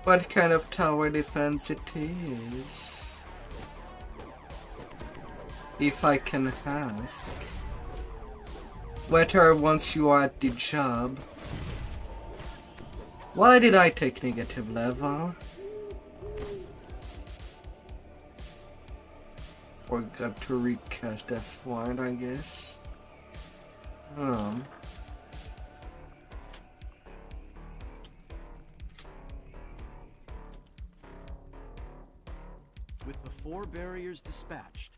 What kind of tower defense it is? If I can ask. Whether once you are at the job. Why did I take negative level? Forgot to recast F1, I guess. With the 4 barriers dispatched,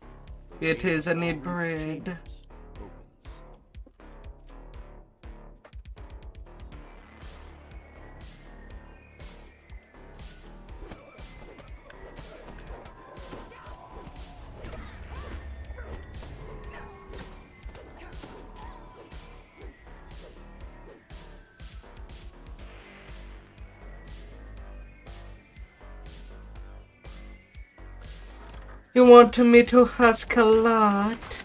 It is an hybrid. opens. You want me to ask a lot?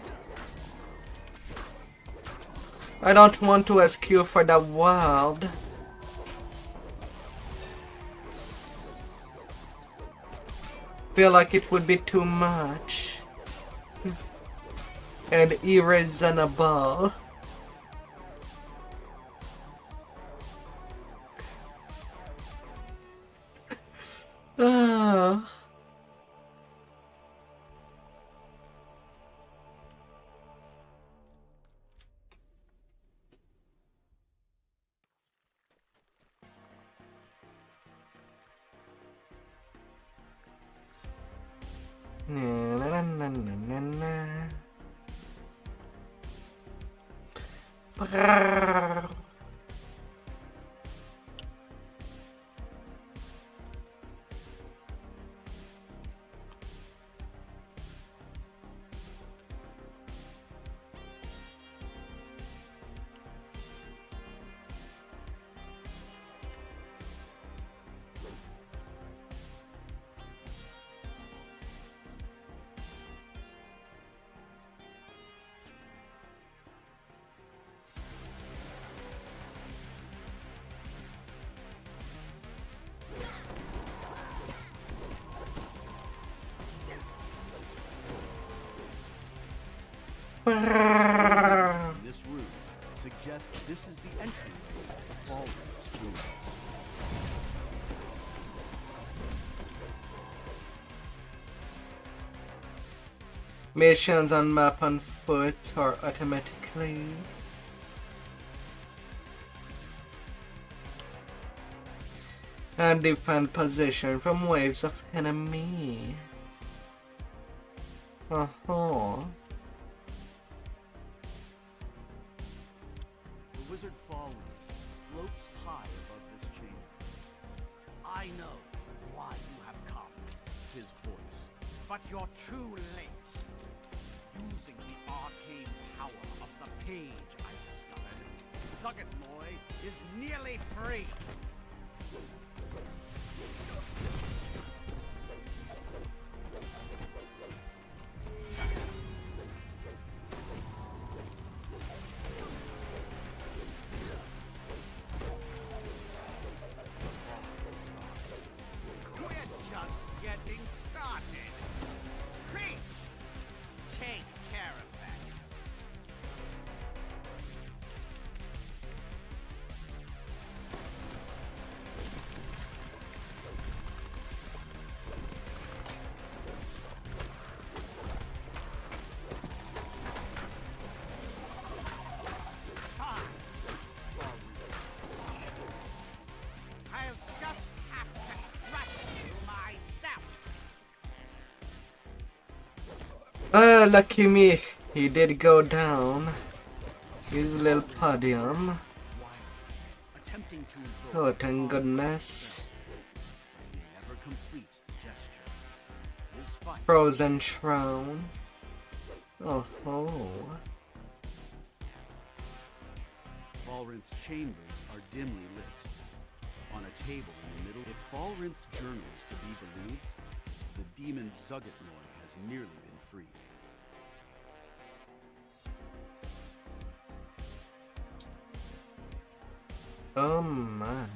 I don't want to ask you for the world. Feel like it would be too much. And irreasonable. Ah. Na, na, na, na, na, na. Brrr. Brrr. In this room suggest this is the entryway to Fallen's chamber. Missions on map on foot or automatically. And defend position from waves of enemy. Uh-huh. The wizard Fallen floats high above this chamber. I know why you have come, his voice. But you're too late. Using the arcane power of the page I discovered, Zuggetmoy is nearly free. We're just getting started. Preach! Take care of that. I'll just have to crush you myself. Lucky me. He did go down. His little podium. Attempting to invoke Oh, thank goodness. he never completes the gesture. His fight Frozen Throne. Oh, oh. Falrinth's chambers are dimly lit. On a table in the middle, if Falrinth's journal is to be believed, the demon Zuggetmoy has nearly been freed. Oh my.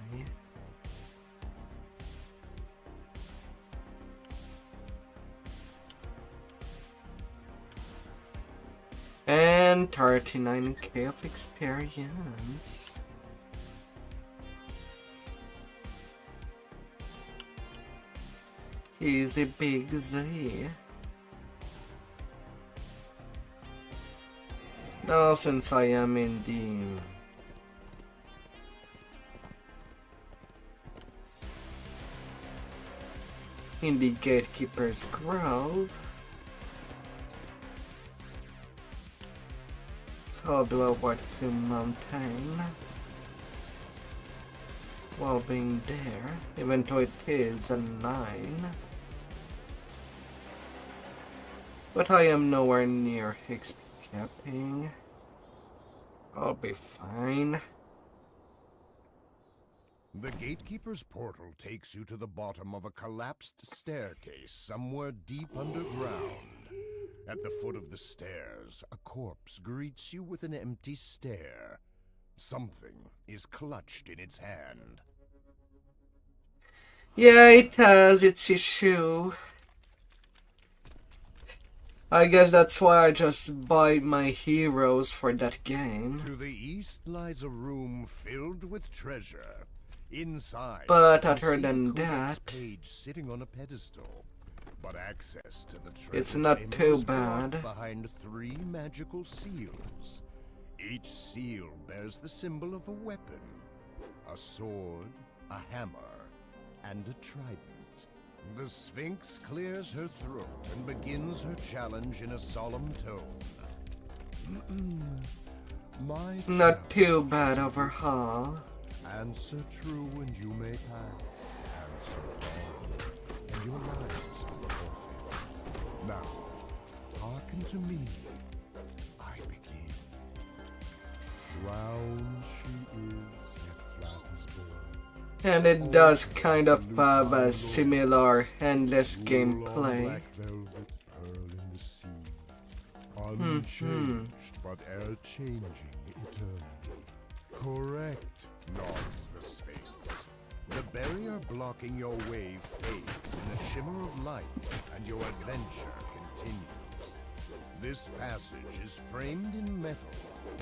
And 39k of experience. He's a big Z. Now since I am in the Gatekeeper's Grove, I'll do a walk to mountain while being there, even though it is a 9. But I am nowhere near XP capping. I'll be fine. The Gatekeeper's portal takes you to the bottom of a collapsed staircase somewhere deep underground. At the foot of the stairs, a corpse greets you with an empty stare. Something is clutched in its hand. Yeah, it has. It's his shoe. I guess that's why I just buy my heroes for that game. To the east lies a room filled with treasure. Inside, But you other see than the codex that, page sitting on a pedestal. But access to the treasure it's not chamber too is blocked bad. behind 3 magical seals. Each seal bears the symbol of a weapon: a sword, a hammer, and a trident. The Sphinx clears her throat and begins her challenge in a solemn tone. My It's not too bad overhaul. answer true and you may pass. Answer wrong and your lives are forfeit. Now, hearken to me. I begin. Round she is, yet flat as bone. And it does kind of have a similar endless gameplay. Black velvet pearl in the sea. Unchanged, but ever-changing eternally. Correct, nods the Sphinx. The barrier blocking your way fades in a shimmer of light, and your adventure continues. This passage is framed in metal.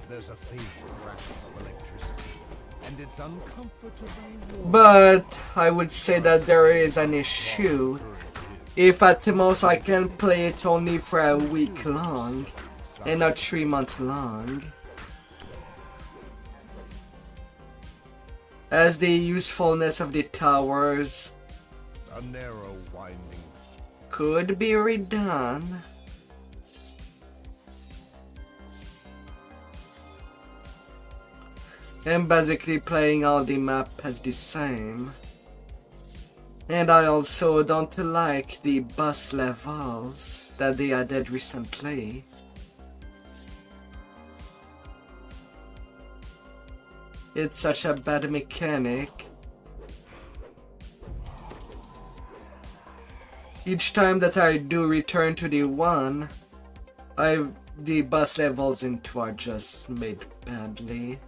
There's a faint crackle of electricity, and it's uncomfortably warm. But I would say that there is an issue. If at the most I can play it only for a week long, and not 3 months long. As the usefulness of the towers A narrow winding could be redone. And basically playing all the map as the same. And I also don't like the boss levels that they added recently. It's such a bad mechanic. Each time that I do return to the one, the boss levels in 2 are just made badly.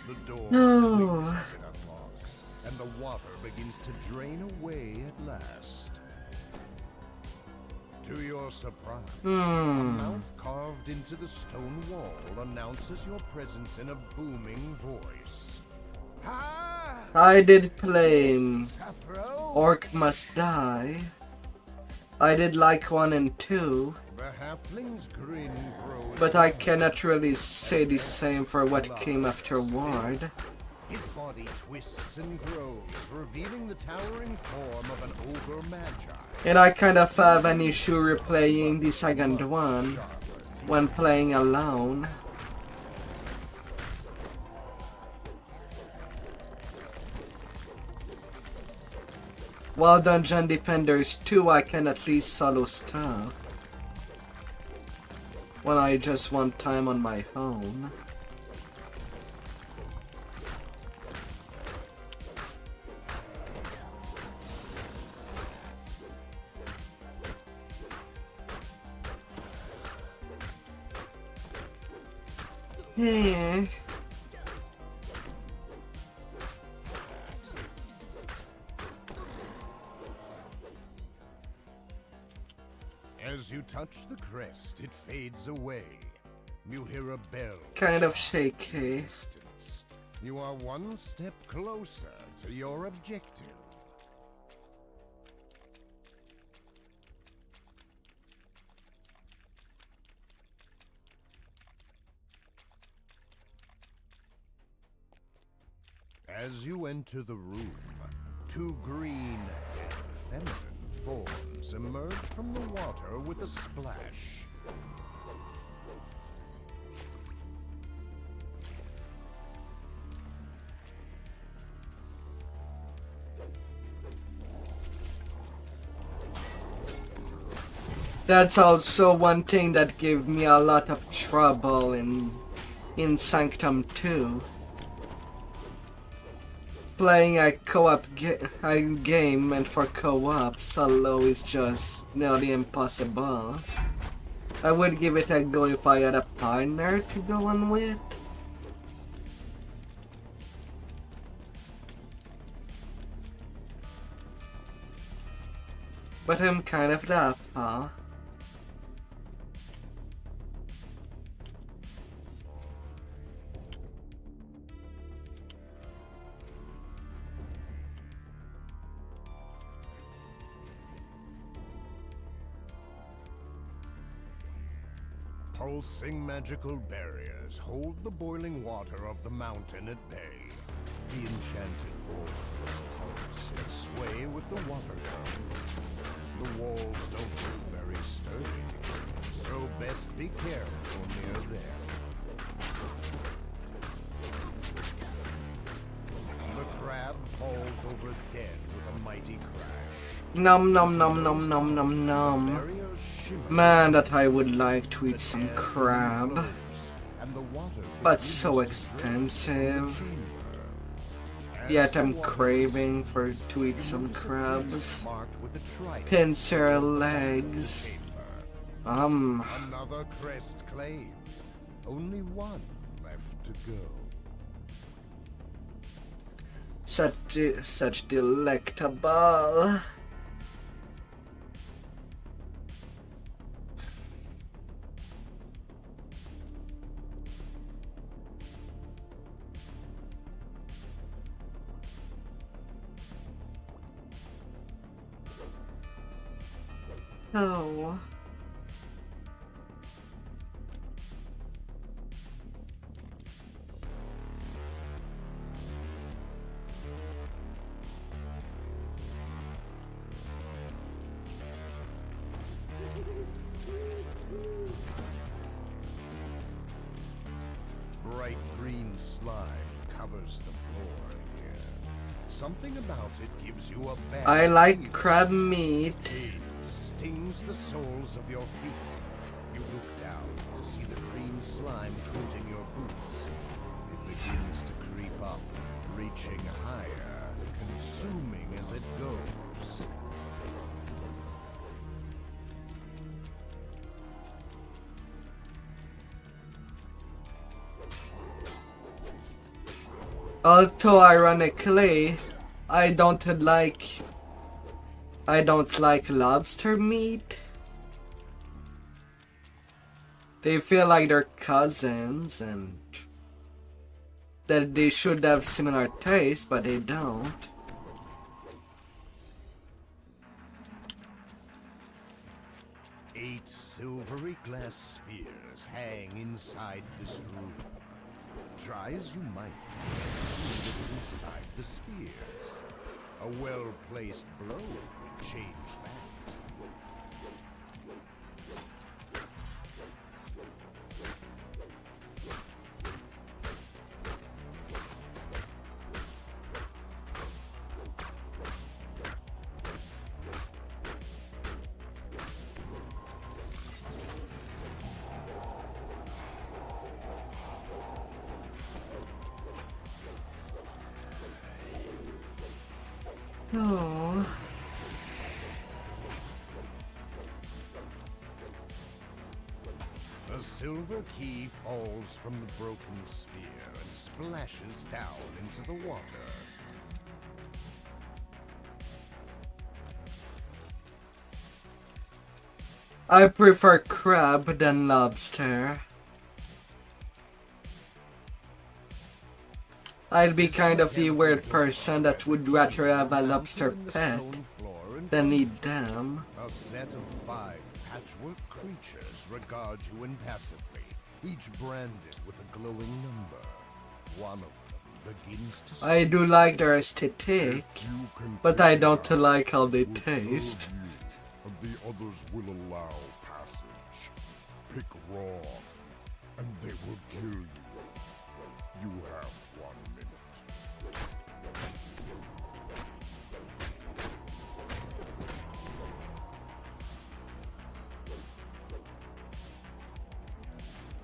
The door No. clicks as it unlocks, and the water begins to drain away at last. To your surprise, a mouth carved into the stone wall announces your presence in a booming voice. I did play Orc Must Die. I did like 1 and 2. The halfling's grin grows. But I cannot really say the same for what came afterward. His body twists and grows, revealing the towering form of an ogre magi. And I kind of have an issue replaying the second one when playing alone. While Dungeon Defenders 2 I can at least solo stuff when I just want time on my own. Yeah. As you touch the crest, it fades away. You hear a bell. Kind of shaky. Distance. You are one step closer to your objective. As you enter the room, 2 green and feminine forms emerge from the water with a splash. That's also one thing that gave me a lot of trouble in Sanctum 2. Playing a co-op game meant for co-op solo is just nearly impossible. I would give it a go if I had a partner to go on with. But I'm kind of that far. Pulsing magical barriers hold the boiling water of the mountain at bay. The enchanted walls pulse and sway with the water currents. The walls don't look very sturdy, so best be careful near them. The crab falls over dead with a mighty crash. Nom nom nom nom nom nom nom. Man, that I would like to eat some crab. But so expensive. Yet I'm craving to eat some crabs. Pincer legs. Another crest claimed. Only one left to go. Such delectable. Oh. Bright green slime covers the floor here. Something about it gives you a bad I like crab meat. It stings the soles of your feet. You look down to see the green slime coating your boots. It begins to creep up, reaching higher, consuming as it goes. Although ironically, I don't like lobster meat. They feel like they're cousins and that they should have similar tastes, but they don't. Eight silvery glass spheres hang inside this room. Try as you might, you can't see what's inside the spheres. A well-placed blow will change that. Oh. A silver key falls from the broken sphere and splashes down into the water. I prefer crab than lobster. I'd be kind of the weird person that would rather have a lobster pet than eat them. A set of 5 patchwork creatures regard you impassively, each branded with a glowing number. One of them begins to I do like their aesthetic, but I don't like how they taste. And the others will allow passage. Pick Rawr, and they will kill you. You have 1 minute.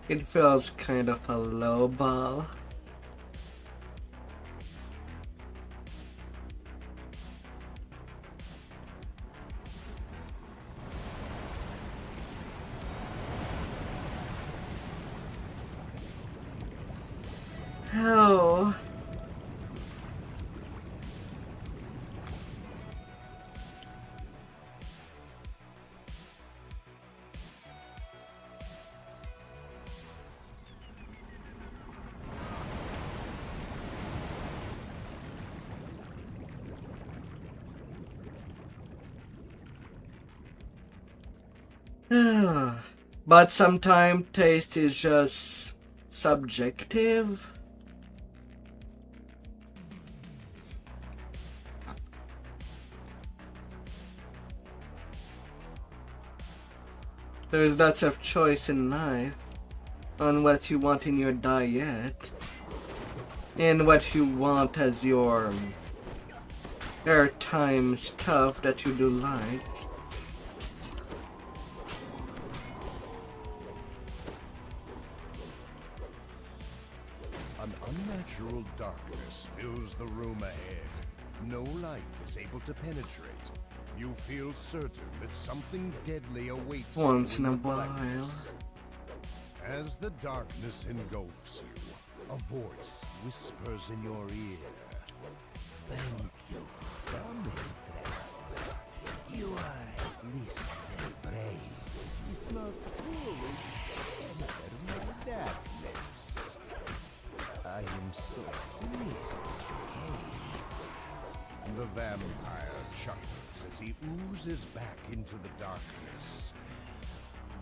It feels kind of a low ball. Oh. But sometimes taste is just subjective. There's lots of choice in life on what you want in your diet and what you want as your airtime stuff that you do like. An unnatural darkness fills the room ahead. No light is able to penetrate. You feel certain that something deadly awaits Once you in a the while. blackness. As the darkness engulfs you, a voice whispers in your ear. Thank you for coming, traveler. You are at least very brave, if not foolish, to enter my darkness. I am so pleased that you came. The vampire chuckles as he oozes back into the darkness.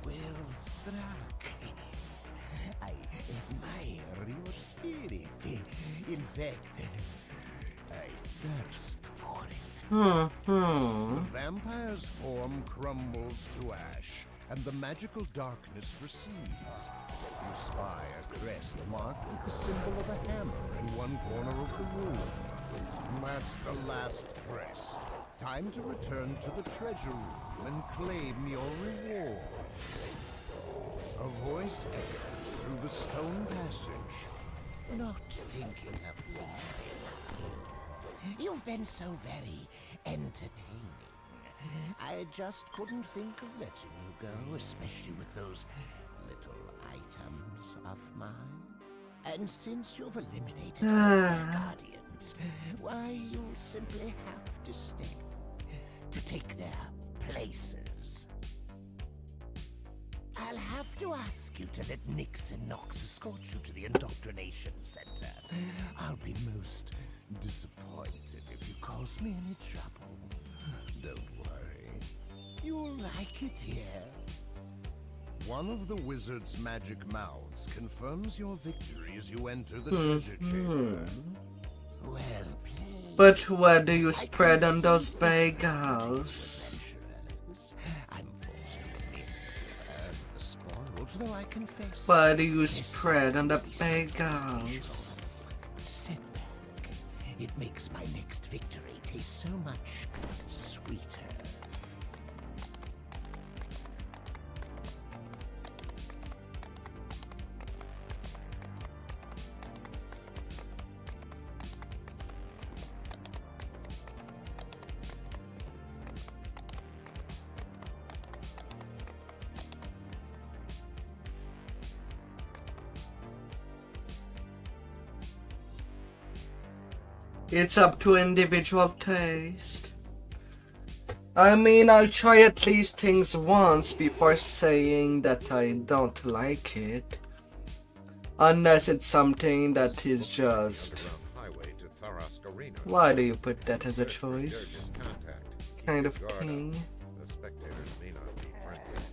Well struck. I admire your spirit. In fact, I thirst for it. The vampire's form crumbles to ash, and the magical darkness recedes. You spy a crest marked with the symbol of a hammer in one corner of the room. That's the last crest. Time to return to the treasure room and claim your reward. A voice echoes through the stone passage. Not thinking of leaving. You've been so very entertaining. I just couldn't think of letting you go, especially with those little items of mine. And since you've eliminated all their guardians, why, you'll simply have to stay to take their places. I'll have to ask you to let Nix and Nox escort you to the indoctrination center. I'll be most disappointed if you cause me any trouble. Don't worry. You'll like it here. One of the wizard's magic mouths confirms your victory as you enter the treasure chamber. Well played. But what do you spread on those bagels? I'm forced to admit that the spoils, though I confess. What do you spread on the bagels? Sit back. It makes my next victory taste so much sweeter. It's up to individual taste. I mean, I'll try at least things once before saying that I don't like it. Unless it's something that is just... Why do you put that as a choice? Kind of thing. The spectators may not be friendly.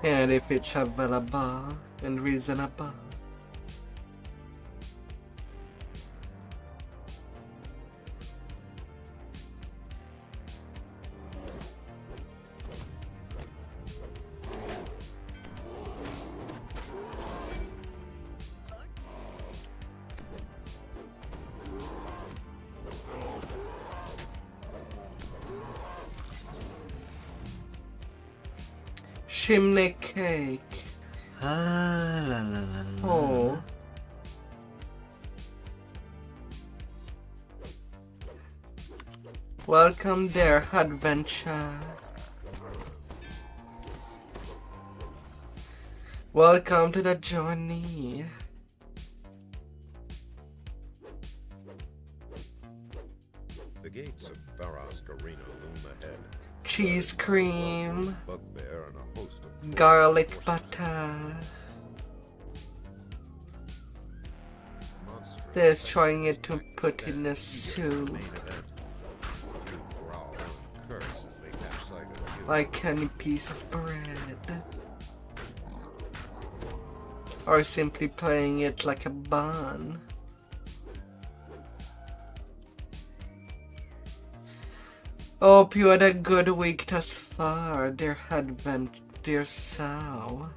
And if it's available and reasonable. chimney cake. Ah, la la la la. Oh. Welcome there, adventure. Welcome to the journey. The gates of Barrask Arena loom ahead. Cheese cream. Bugbear and a host of Garlic butter. monstrous They're trying it to put in a soup. main event. You growl and curse as they catch sight of you. Like any piece of bread. Or simply playing it like a bun. Hope you had a good week thus far, dear dear sow.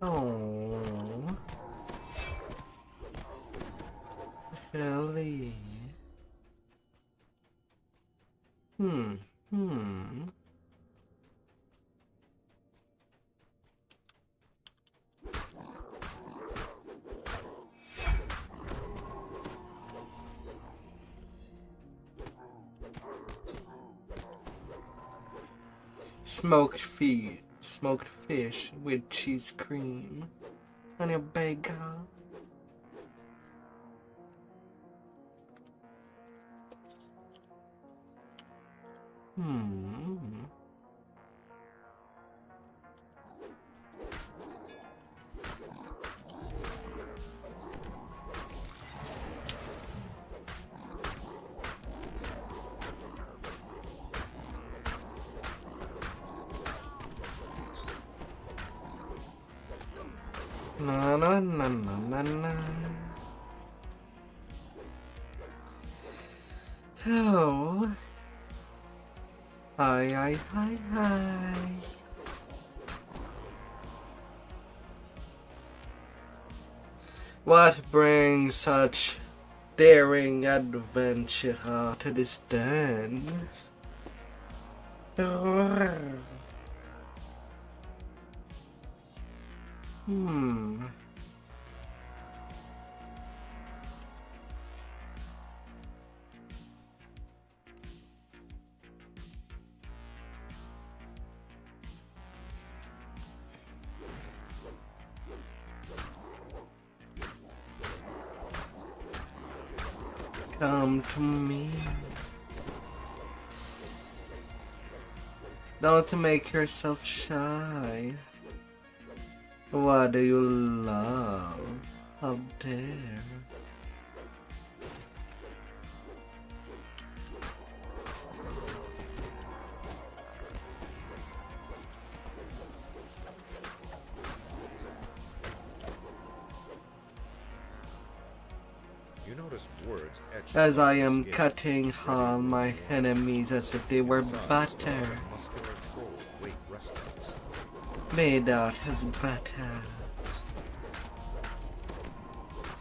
Oh, Ellie. Hmm. Smoked fish with cheese cream on your bagel. Na na na na na na. Oh. Hi. What brings such daring adventure to this den? Come to me. Don't make yourself shy. What do you love up there? You notice words etched As I on the am skin. cutting on my enemies as if they were butter, Muscular troll wait restless. made out as butter.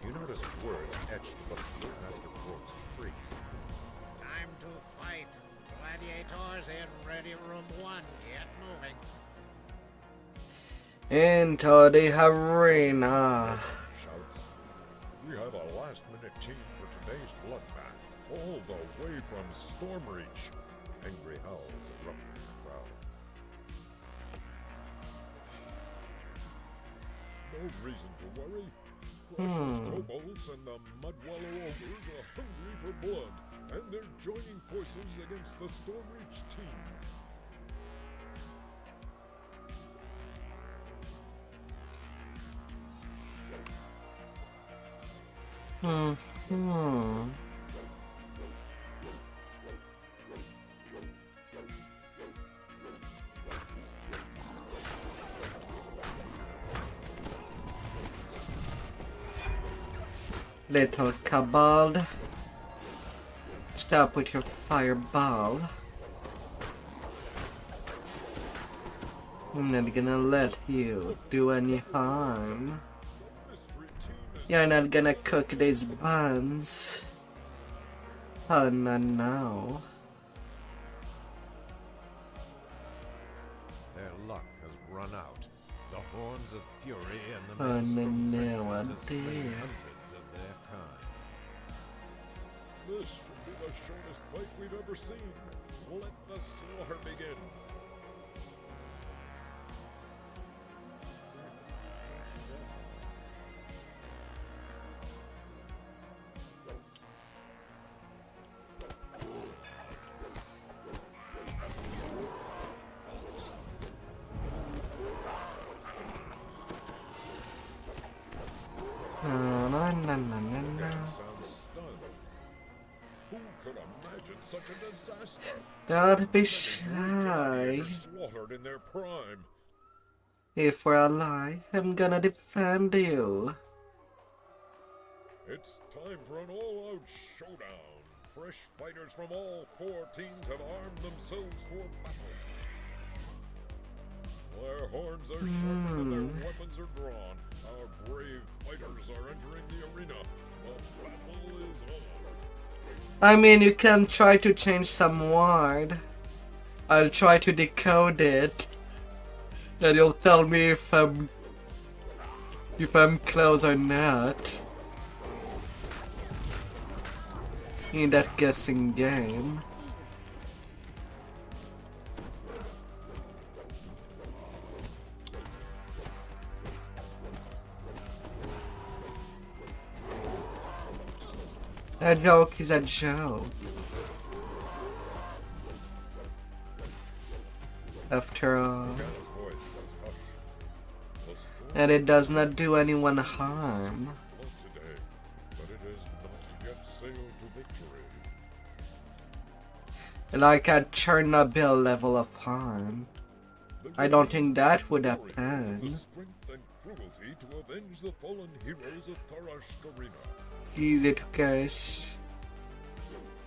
You notice words etched above Master Quartz shrieks. Time to fight. Gladiators in ready room 1. Get moving. Into the arena. Shouts. We have a last-minute change for today's bloodbath, all the way from Stormreach. Angry howls erupt from the crowd. No reason to worry. Russians, kobolds, and the Mudwallow ogres are hungry for blood, and they're joining forces against the Stormreach team. Little kobold. Stop with your fireball. I'm not gonna let you do any harm. You're not gonna cook these buns. Oh no, no. Their luck has run out. The horns of fury and the Oh no, maelstrom no, princes have slain dear. hundreds of their kind. This should be the shortest fight we've ever seen. Let the slaughter begin. No, no, no, no, no, no. Sounds stunned. Who could imagine such a disaster? Don't be So shy. many slaughtered in their prime. If we're alive, I'm gonna defend you. It's time for an all-out showdown. Fresh fighters from all 4 teams have armed themselves for battle. Their horns are sharpened and their weapons are drawn. Our brave fighters are entering the arena. The battle is on. I mean, you can try to change some word. I'll try to decode it. And you'll tell me if I'm close or not. In that guessing game. A joke is a joke. After all. And it does not do anyone harm. Today, but it has not yet sailed to victory. Like a Chernobyl level of harm. I don't think that would The happen. strength and cruelty to avenge the fallen heroes of Austrakear. Easy to guess.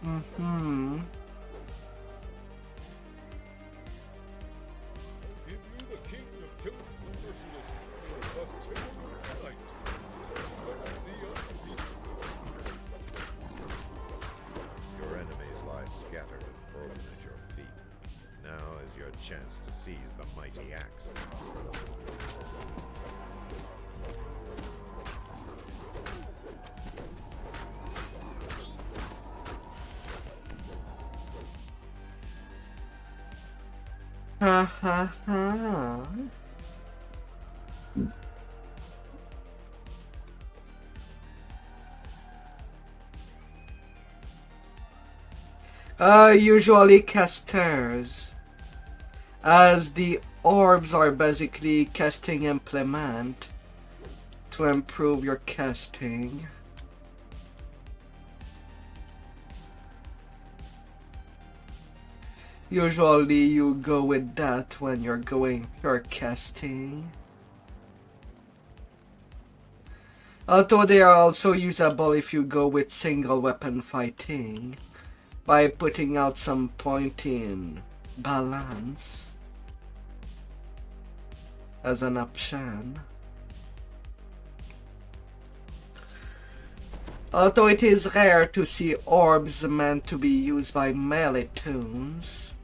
Mm-hmm. Give you the king of killers the merciless, a tale of night. Your enemies lie scattered and broken at your feet. Now is your chance to seize the mighty axe. Ha ha ha. Usually casters, as the orbs are basically casting implement to improve your casting. Usually you go with that when you're going pure casting. Although they are also usable if you go with single weapon fighting, by putting out some point in balance as an option. Although it is rare to see orbs meant to be used by melee toons,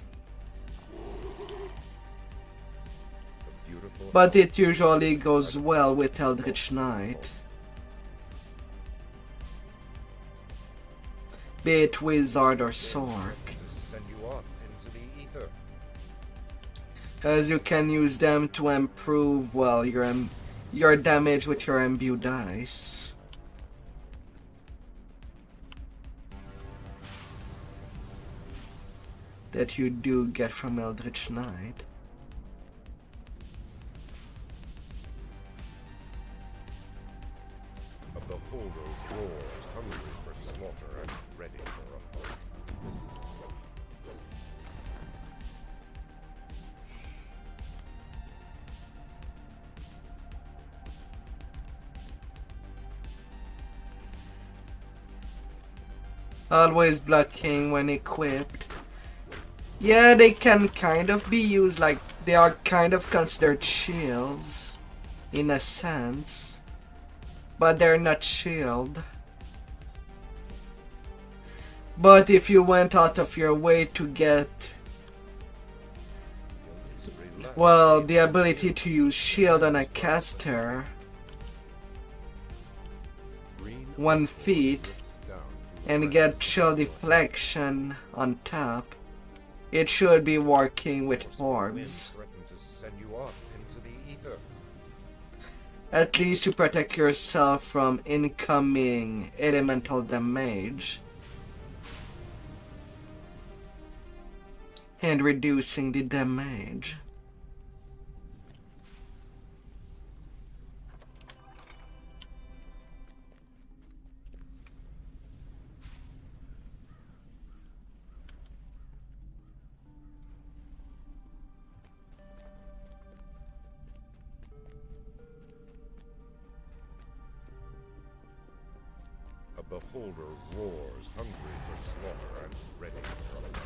but it usually goes well with Eldritch Knight. Be it wizard or sword, Send you off into the ether. as you can use them to improve, well, your damage with your imbue dice. That you do get from Eldritch Knight. Of the horde of roars, hungry for slaughter and ready for a fight. Always blocking when equipped. Yeah, they can kind of be used like they are kind of considered shields in a sense, but they're not shield. But if you went out of your way to get, well, the ability to use shield on a caster, 1 feet, and get shield deflection on top, it should be working with orbs. At least to protect yourself from incoming elemental damage and reducing the damage. A beholder roars, hungry for slaughter and ready for a fight.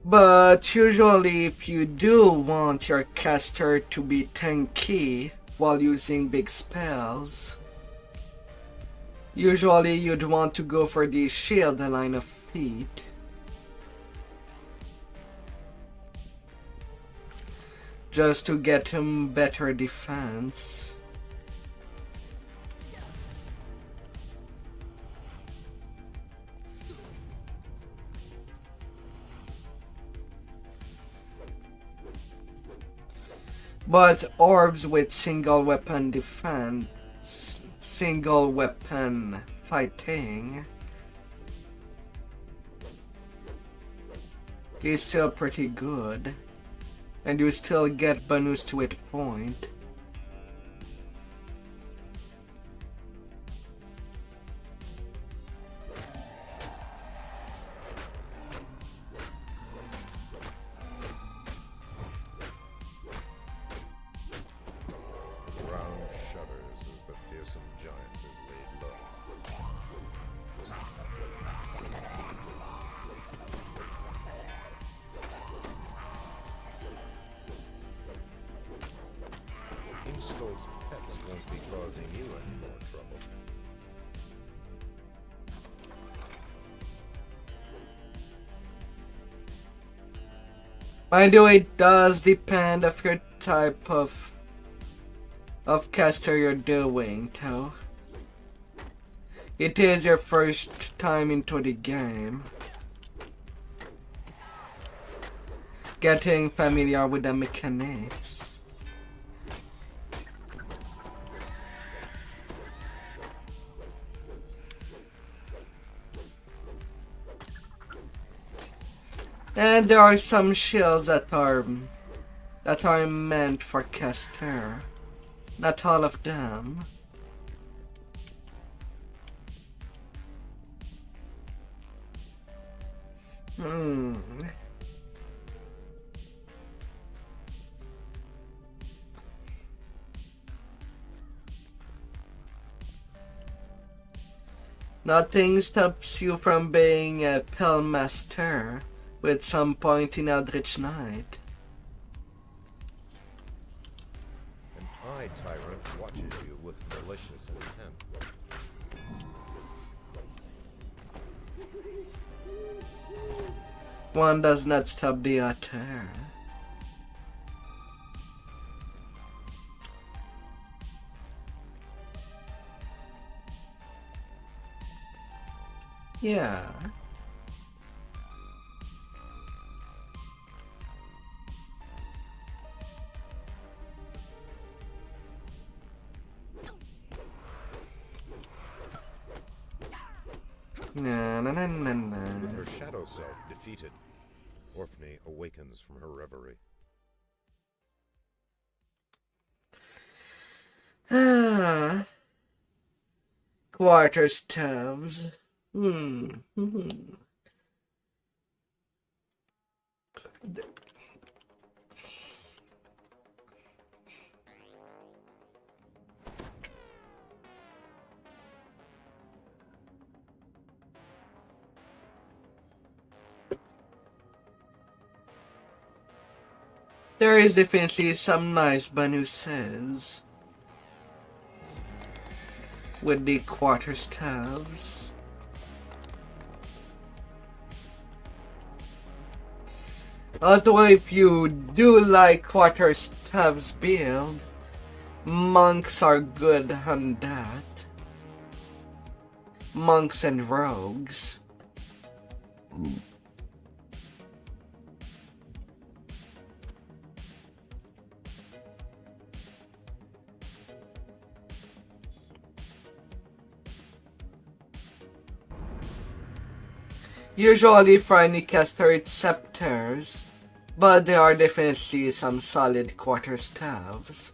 But usually if you do want your caster to be tanky while using big spells, usually you'd want to go for the shield line of feet. Just to get him better defense. But orbs with single weapon defense, single weapon fighting is still pretty good, and you still get bonus to hit point. Pets won't be causing you any more trouble. Mind you, it does depend of your type of caster you're doing, though. It is your first time into the game. Getting familiar with the mechanics. And there are some shields that are meant for caster. Not all of them. Nothing stops you from being a Pellmaster with some point in Eldritch Knight. An eye tyrant watches you with malicious intent. One does not stop the other. Yeah. Na, na, na, na, na. With her shadow self defeated, Orphne awakens from her reverie. Quarter stoves. Hmm. There is definitely some nice bonuses with the quarterstaffs. Although if you do like quarterstaffs build, monks are good on that. Monks and rogues. Usually for any caster it's scepters, but there are definitely some solid quarterstaffs.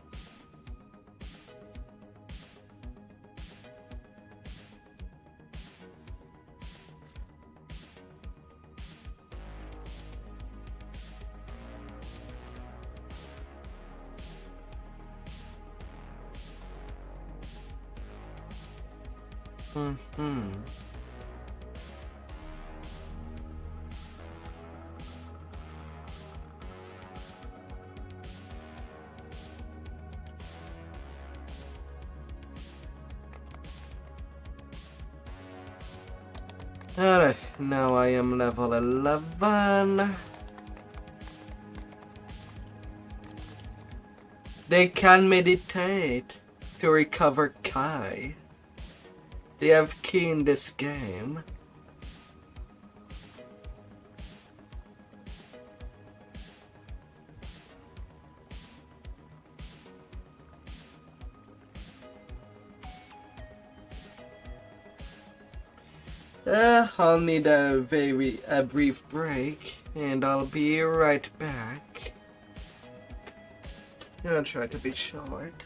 Alright, now I am level 11. They can meditate to recover Kai. They have key in this game. I'll need a brief break, and I'll be right back. I'll try to be short.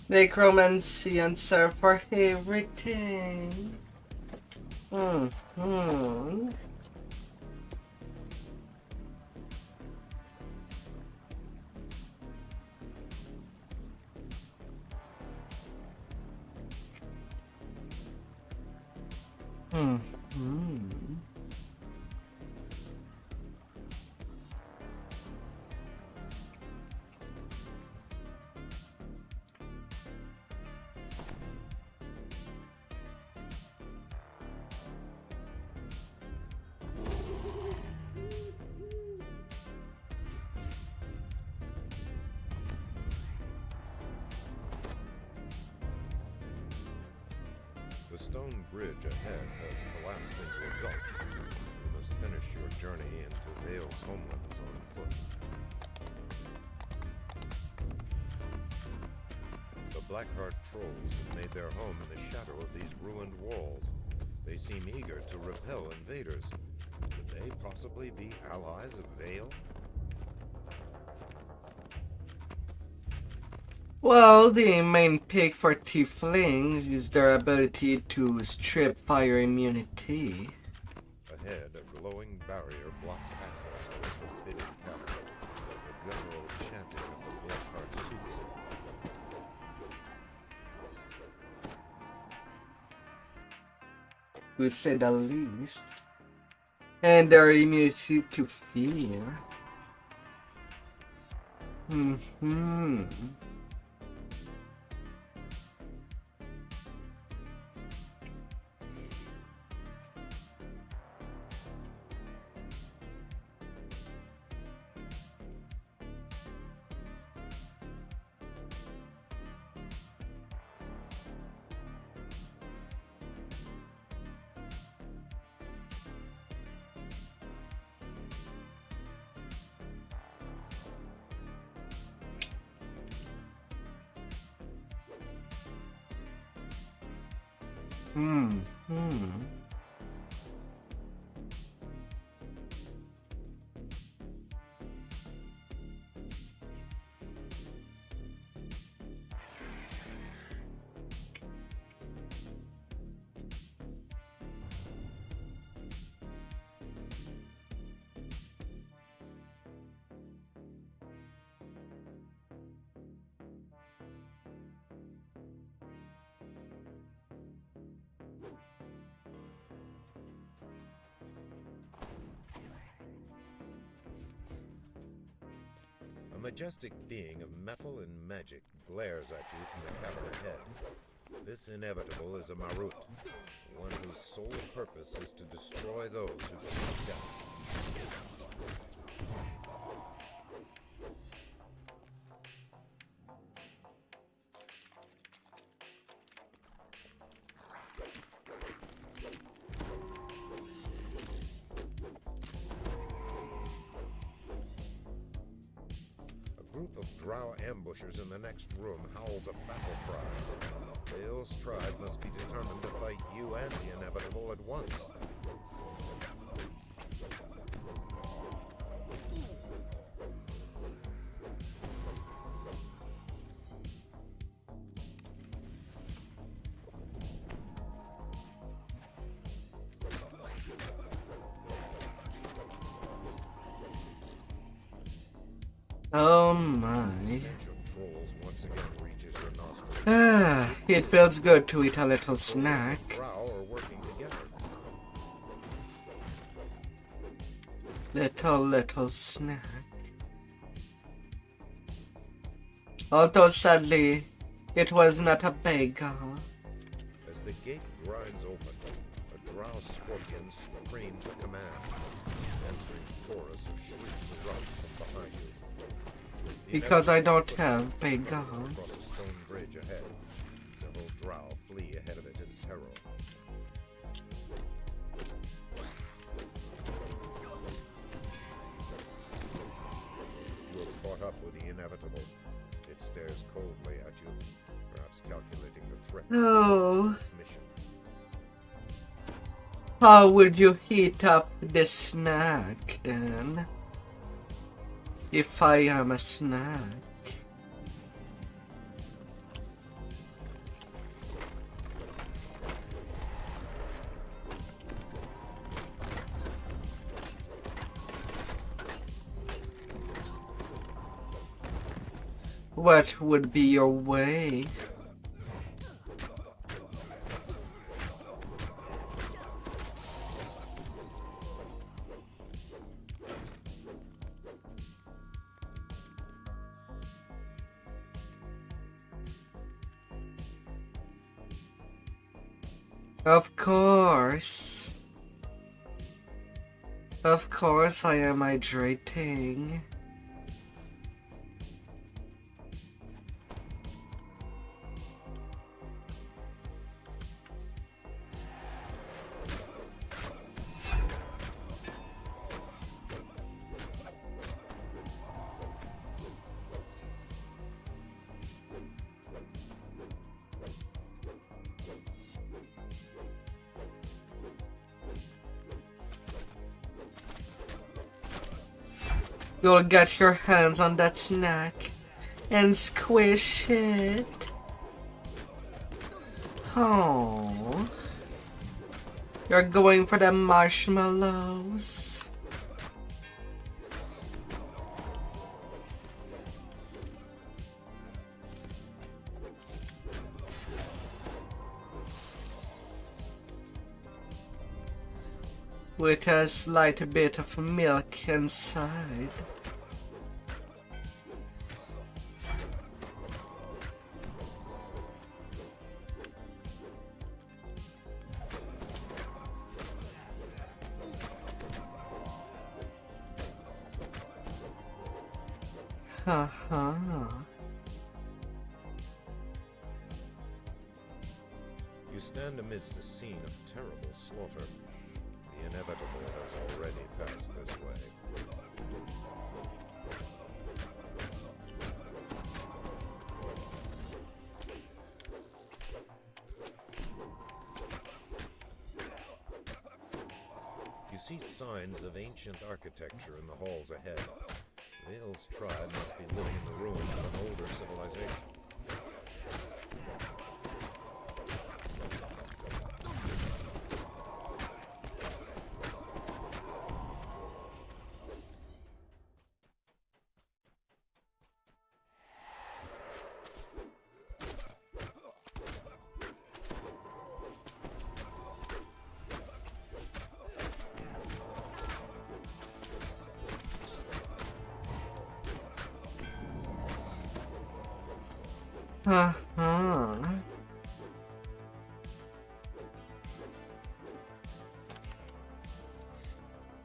Necromancy and serve for everything. The stone bridge ahead has collapsed into a gulch. You must finish your journey into Vale's homelands on foot. The Blackheart trolls have made their home in the shadow of these ruined walls. They seem eager to repel invaders. Could they possibly be allies of Vale? Well, the main pick for tieflings is their ability to strip fire immunity. Ahead, a glowing barrier blocks access to a forbidden capital. The guttural chanting of the Blackheart soothsayer. To say the least. And their immunity to fear. A majestic being of metal and magic glares at you from the cavern ahead. This inevitable is a Marut, one whose sole purpose is to destroy those who seek death. A group of drow ambushers in the next room howls a battle cry. Vale's tribe must be determined to fight you and the inevitable at once. Oh my. It feels good to eat a little snack. Little snack. Although sadly, it was not a bagel. As the gate grinds open, a drow scorpion screams a command. Answering chorus of shrieks erupts from behind you. Because I don't have bagel. Across a stone bridge ahead. Several drow flee ahead of it in terror. You are caught up with the inevitable. It stares coldly at you, perhaps calculating the threat Oh. of this mission. How would you heat up the snack then? If I am a snack. What would be your way? Of course. Of course I am hydrating. You'll get your hands on that snack and squish it. Oh, you're going for the marshmallows. With a slight bit of milk inside. Haha. You stand amidst a scene of terrible slaughter. The inevitable has already passed this way. You see signs of ancient architecture in the halls ahead. Vale's tribe must be living in the ruins of an older civilization.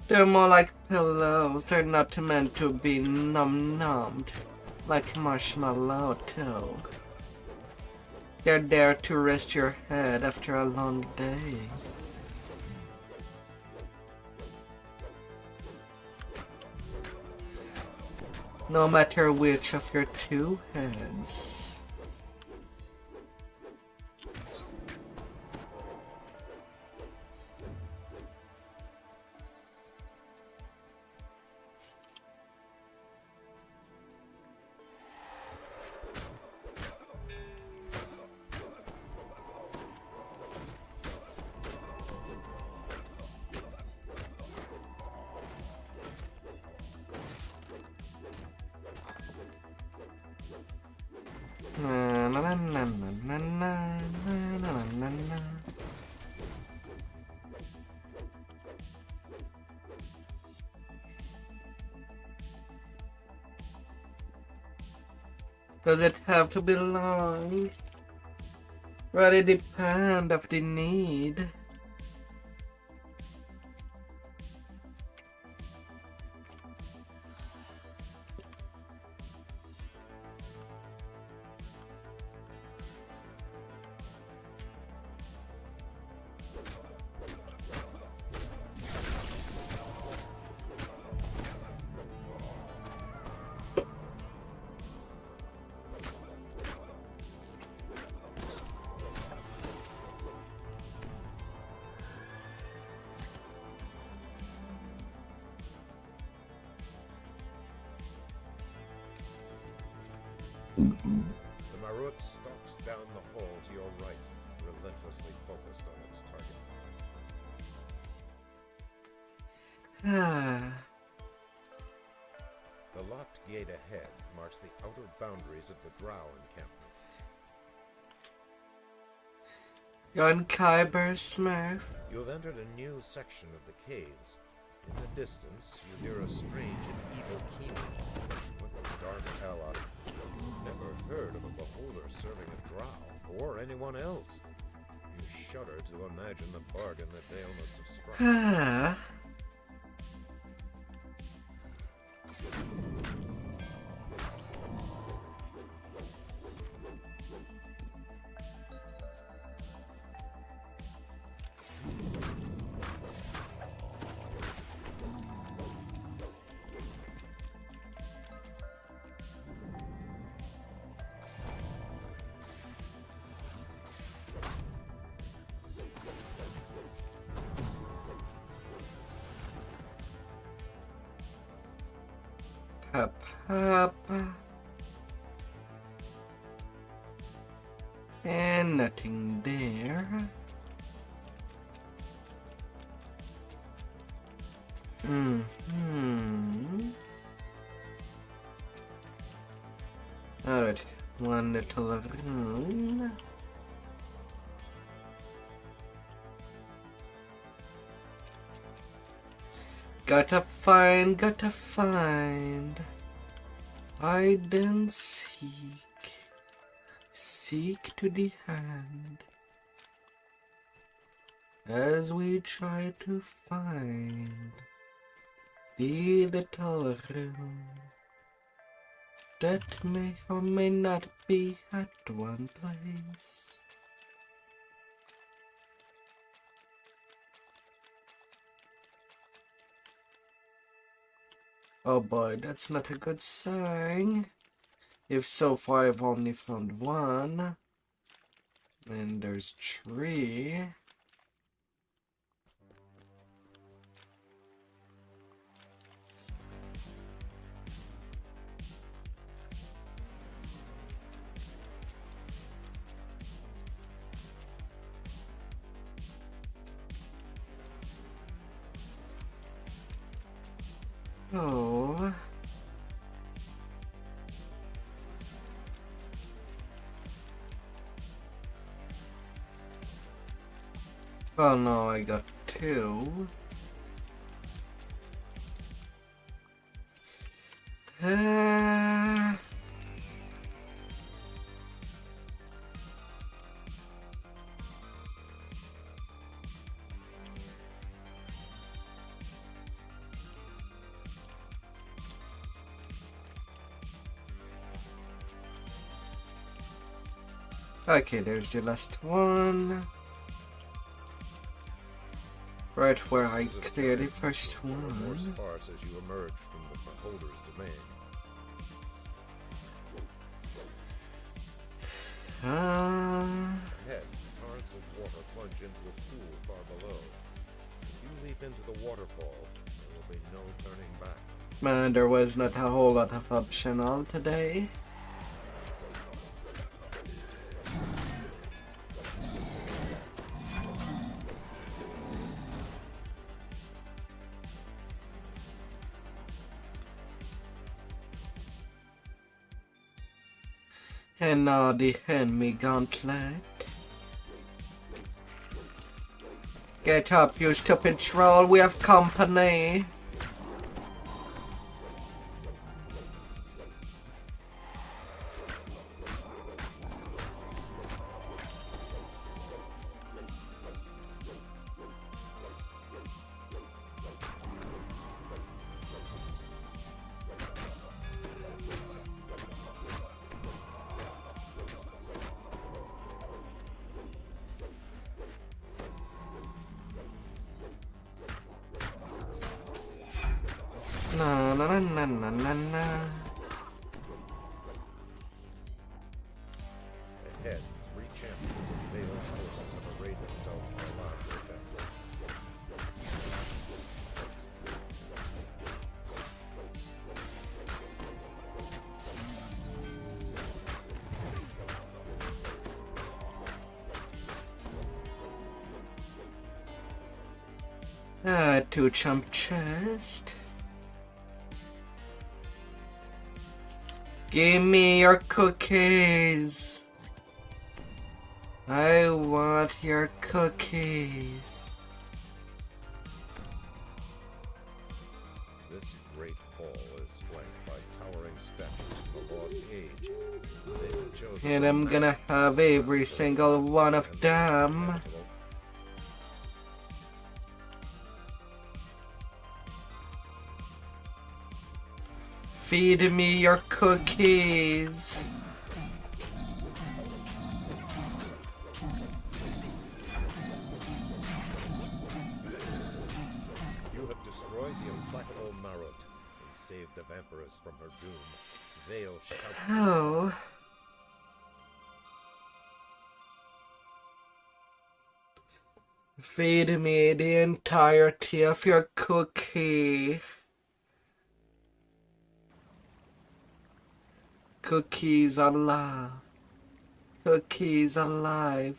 They're more like pillows. They're not meant to be numb-numbed like marshmallow too. They're there to rest your head after a long day. No matter which of your two heads. Does it have to be long? Really depend of the need. The Marut stalks down the hall to your right, relentlessly focused on its target. The locked gate ahead marks the outer boundaries of the Drow encampment. You're in Kyber, Smurf. You have entered a new section of the caves. In the distance, you hear a strange and evil keening. What dark ally? Never heard of a beholder serving a drow, or anyone else. You shudder to imagine the bargain that Dale must have struck. Ah. Up, up. And nothing there. Alright, one little room. Gotta find. Hide and seek to the hand. As we try to find the little room that may or may not be at one place. Oh boy, that's not a good sign. If so far I've only found one. And there's 3. Oh. Oh no, I got 2. Okay, there's the last one. Right where I cleared the first More one. sparse as you emerge from the beholder's domain. Ahead, torrents of water plunge into a pool far below. If you leap into the waterfall, there will be no turning back. Man, there was not a whole lot of optional today. And now the enemy gauntlet. Get up, you stupid troll, we have company. Na na na na na na na. Ahead, 3 champions of Valen's forces have arrayed themselves for a last defense. Two chump chest. Give me your cookies. I want your cookies. This great hall is flanked by towering statues from the lost age. They've been chosen And I'm gonna have every single one of them. Feed me your cookies. You have destroyed the implacable Marut and saved the vampiress from her doom. Veil shouts. Oh. Feed me the entirety of your cookie. Cookies alive. Cookies alive.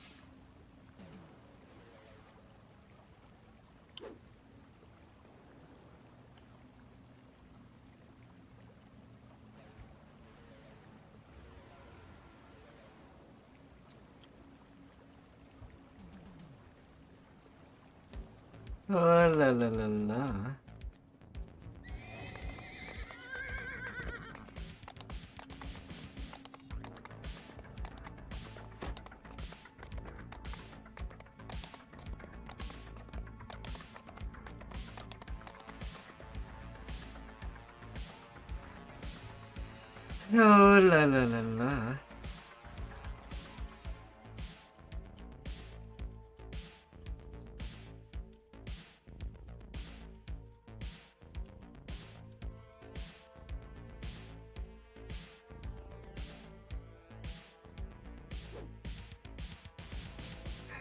Oh la la la la. Oh la la la la.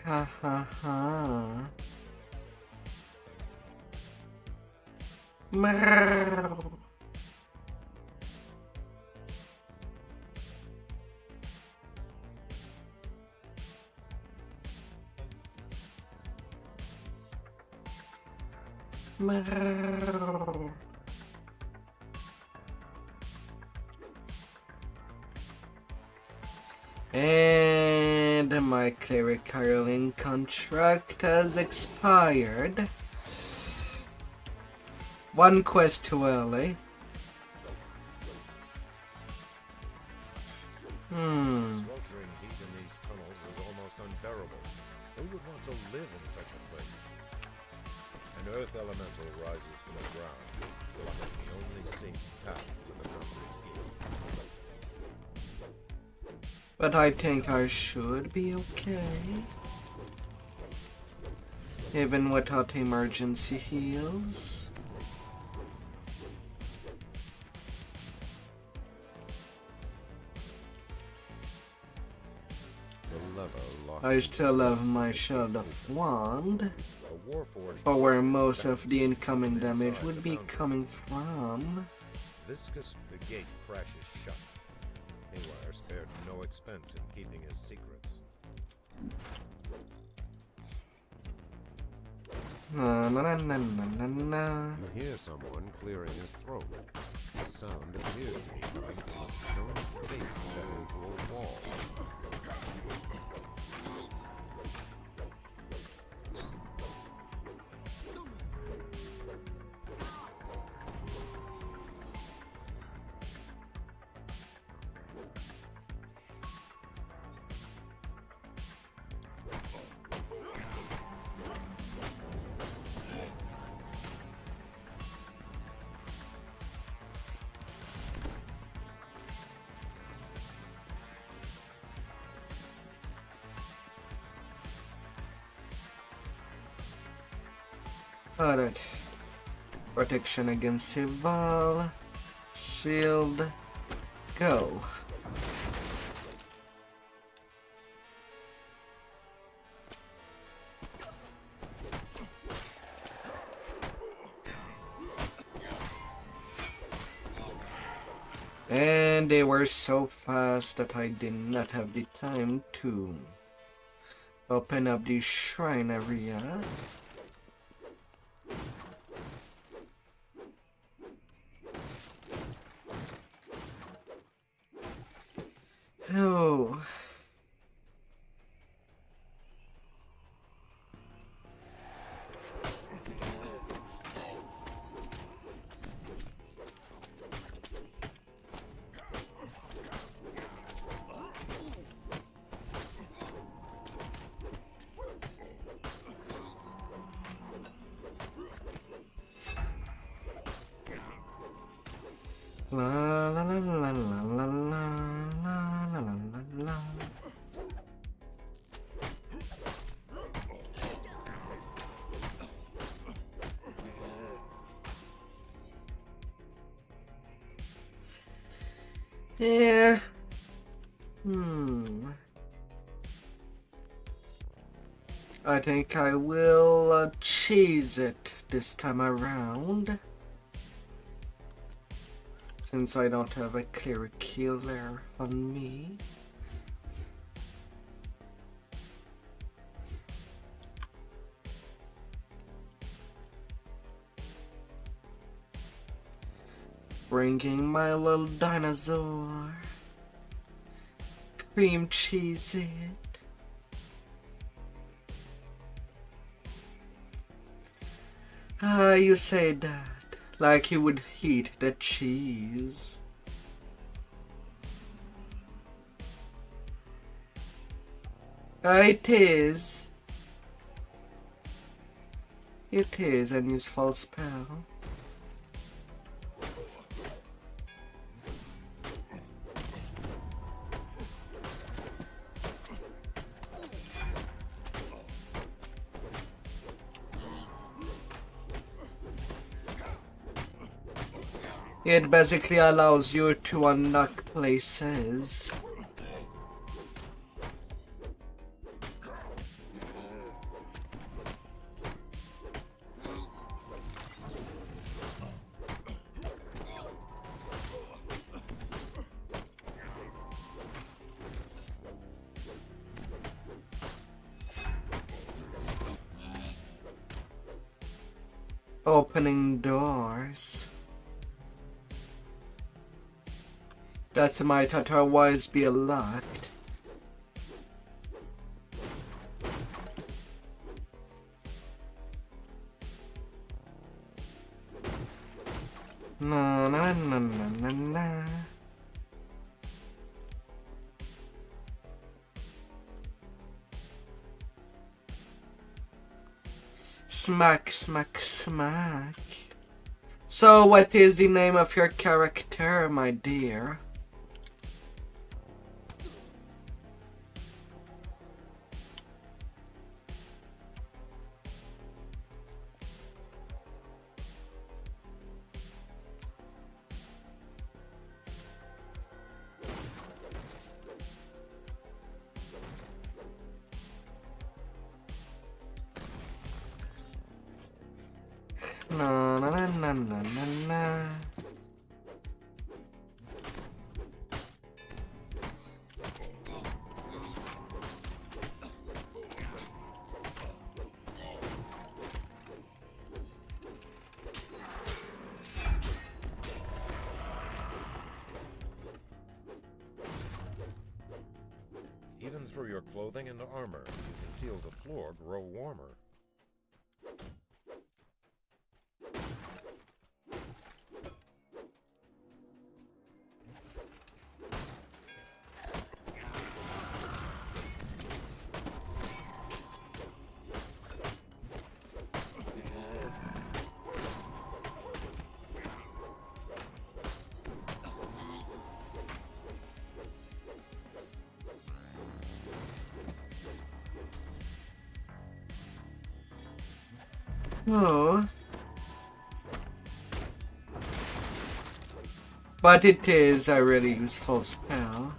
Ha ha ha. Meow. Meow. And my cleric hireling contract has expired. One quest too early. Sweltering heat in these tunnels is almost unbearable. Who would want to live in such a place? An earth elemental rises from the ground, blocking the only safe path to the mountain's gate. But I think I should be okay. Even without emergency heals. I still have my Shield of Wand, but where most of the incoming damage would be coming from. Viscous, the gate crashes shut. Haywire spared no expense in keeping his secrets. Na na na na na na. You hear someone clearing his throat. The sound appears to be coming from a stone face set into a wall. Alright. Protection against evil. Shield. Go. And they were so fast that I did not have the time to open up the shrine area. Oh. La la la la la la la la la la. Yeah. I think I will cheese it this time around. Since I don't have a clear killer on me. Bringing my little dinosaur. Cream cheese it. Ah, you say that like you would eat the cheese. It is. It is a useful spell. It basically allows you to unlock places. Opening doors that might otherwise be locked. Na na na na na na. Smack, smack, smack. So, what is the name of your character, my dear? Na na na na na na na. Even through your clothing and armor, you can feel the floor grow warmer. Oh. But it is a really useful spell.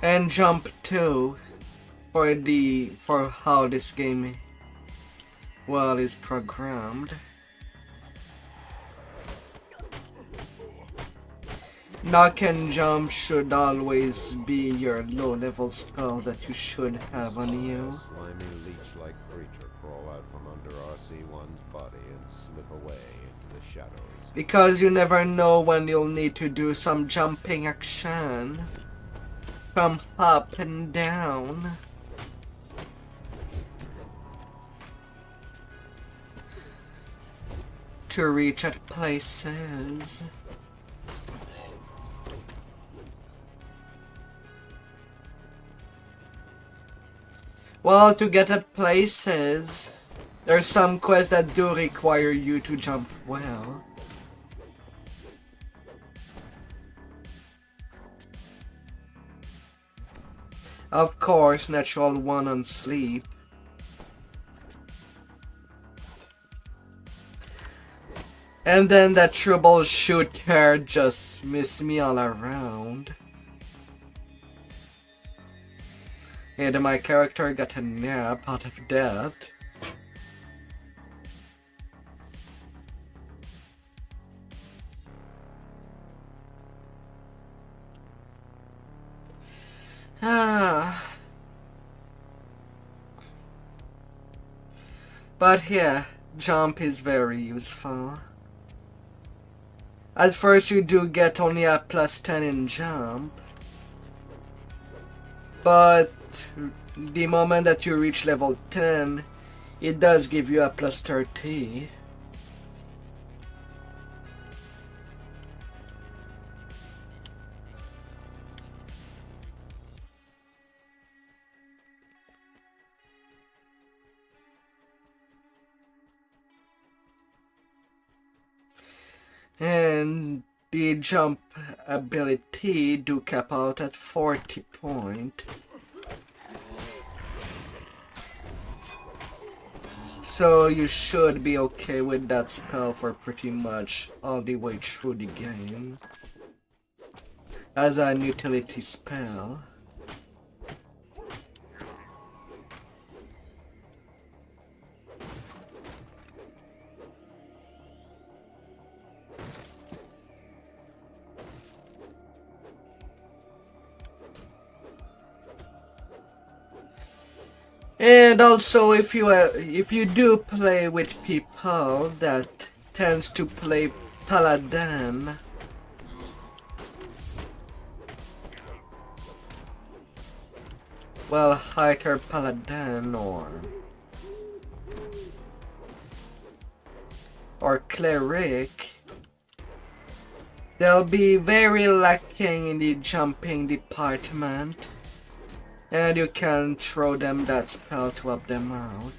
And jump too for how this game is programmed. Knock and jump should always be your low-level spell that you should have on you. A slimy leech-like creature crawl out from under RC1's body and slip away into the shadows. Because you never know when you'll need to do some jumping action. From up and down. To reach at places. Well, to get at places, There's some quests that do require you to jump well. Of course, natural one on sleep. And then that troubleshooter just missed me all around. And my character got a nap out of that. But yeah, jump is very useful. At first you do get only a +10 in jump. But the moment that you reach level 10, it does give you a +30. And the jump ability do cap out at 40 point. So you should be okay with that spell for pretty much all the way through the game. As an utility spell. And also, if you do play with people that tends to play Paladin, well, Highter Paladin or Cleric, they'll be very lacking in the jumping department. And you can throw them that spell to help them out.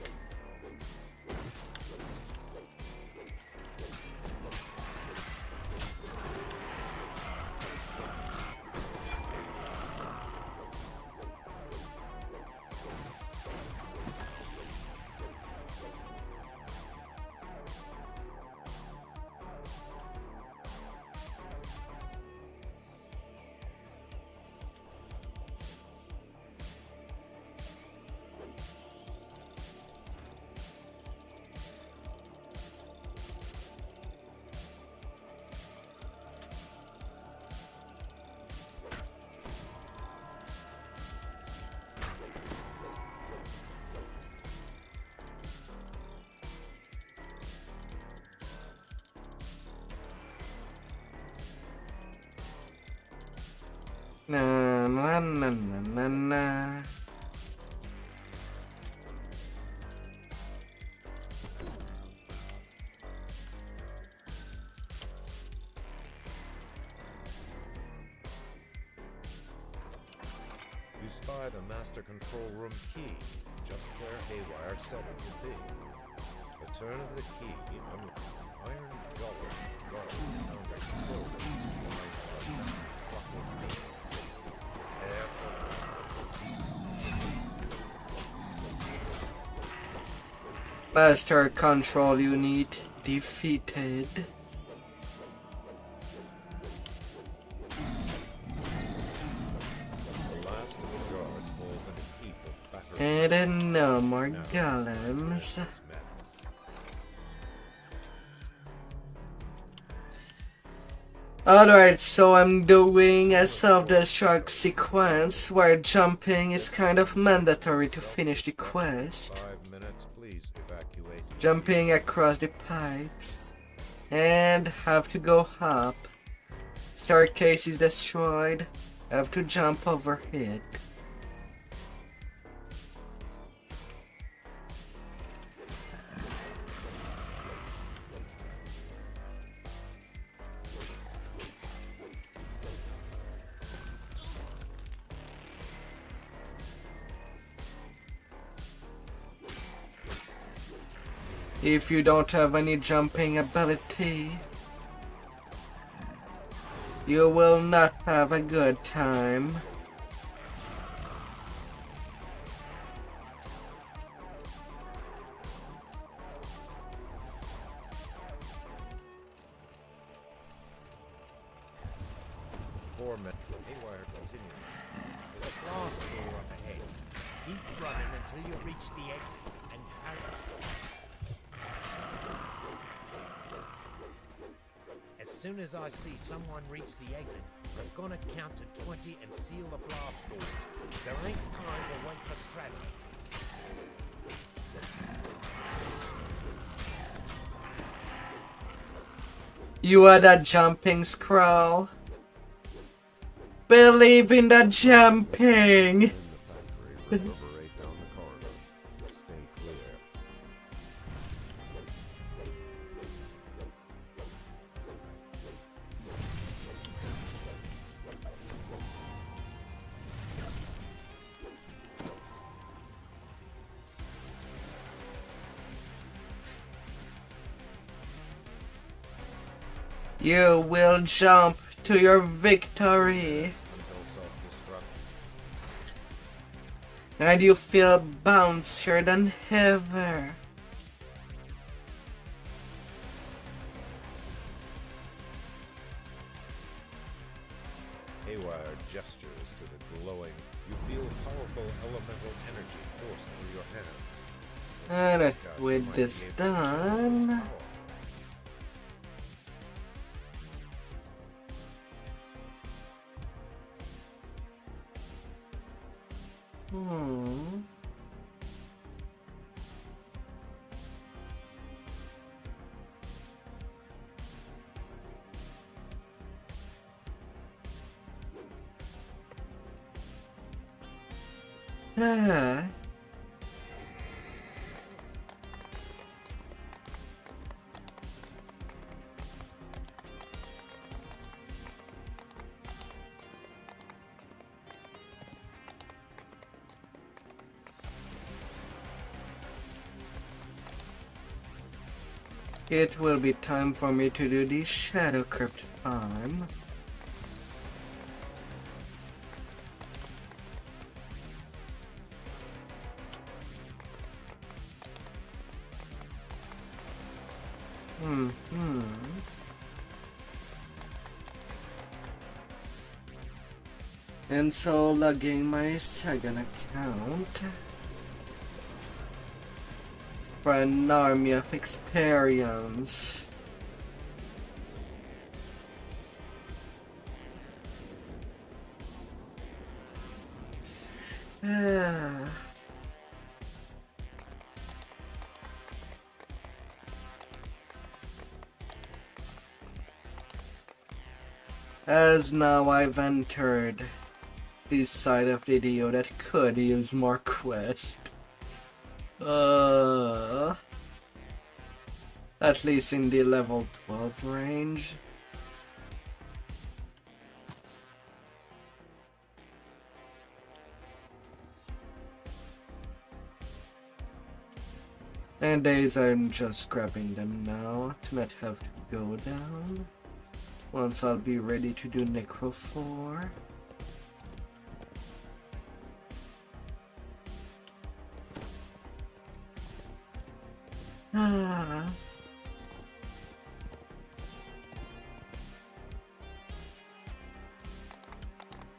Na na na na na na. You spy the master control room key, just where Haywire said it would be. The turn of the key, iron gullet, guards the foundry control room. Master control unit defeated. And then no more golems. Alright, so I'm doing a self-destruct sequence where jumping is kind of mandatory to finish the quest. 5 minutes, please evacuate. Jumping across the pipes. And have to go up. Staircase is destroyed. Have to jump over it. If you don't have any jumping ability, you will not have a good time. Haywire continues. There's a glass door up ahead. Keep running until you reach the exit and hurry. As soon as I see someone reach the exit, I'm gonna count to 20 and seal the blast doors. There ain't time to wait for stragglers. You are the jumping scroll. Believe in the jumping. In the factory, reverberate down the corridor. Stay clear. You will jump to your victory. Until self-destruct. And you feel bouncier than ever. Haywire gestures to the glowing. You feel powerful elemental energy course through your hands. Alright, Spellcaster with might this be able to channel its done. power. Hmm. Ah. It will be time for me to do the Shadow Crypt farm. And so logging my second account for an army of experience. As now I've entered this side of the video that could use more quests. At least in the level 12 range. And days I'm just grabbing them now to not have to go down. Once I'll be ready to do Necro 4.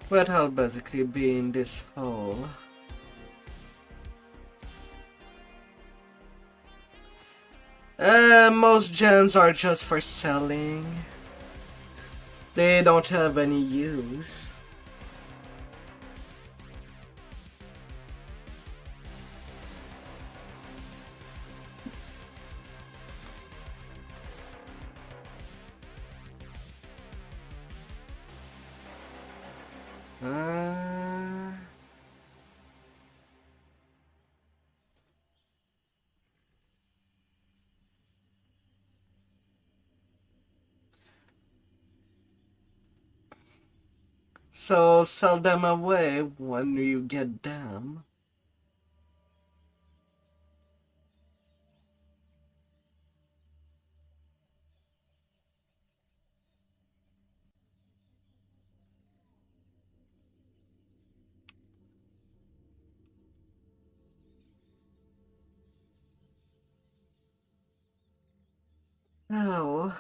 But I'll basically be in this hole. Most gems are just for selling. They don't have any use. So sell them away when you get them. Oh.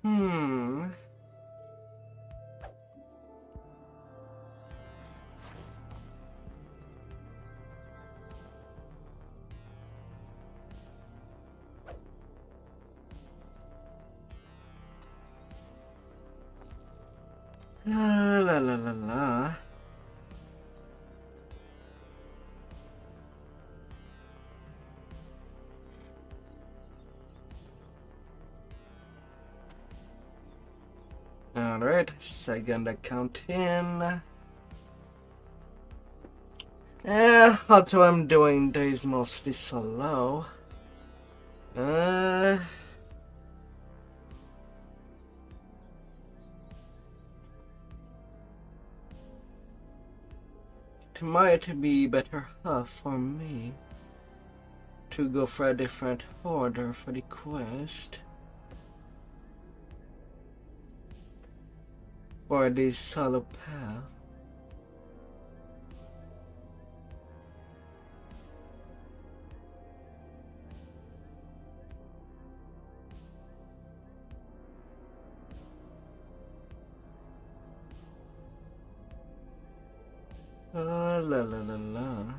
Hmm. La la la la la. Alright, second account in. Although I'm doing days mostly solo. It might be better off for me to go for a different order for the quest. For the solo path. La la la la.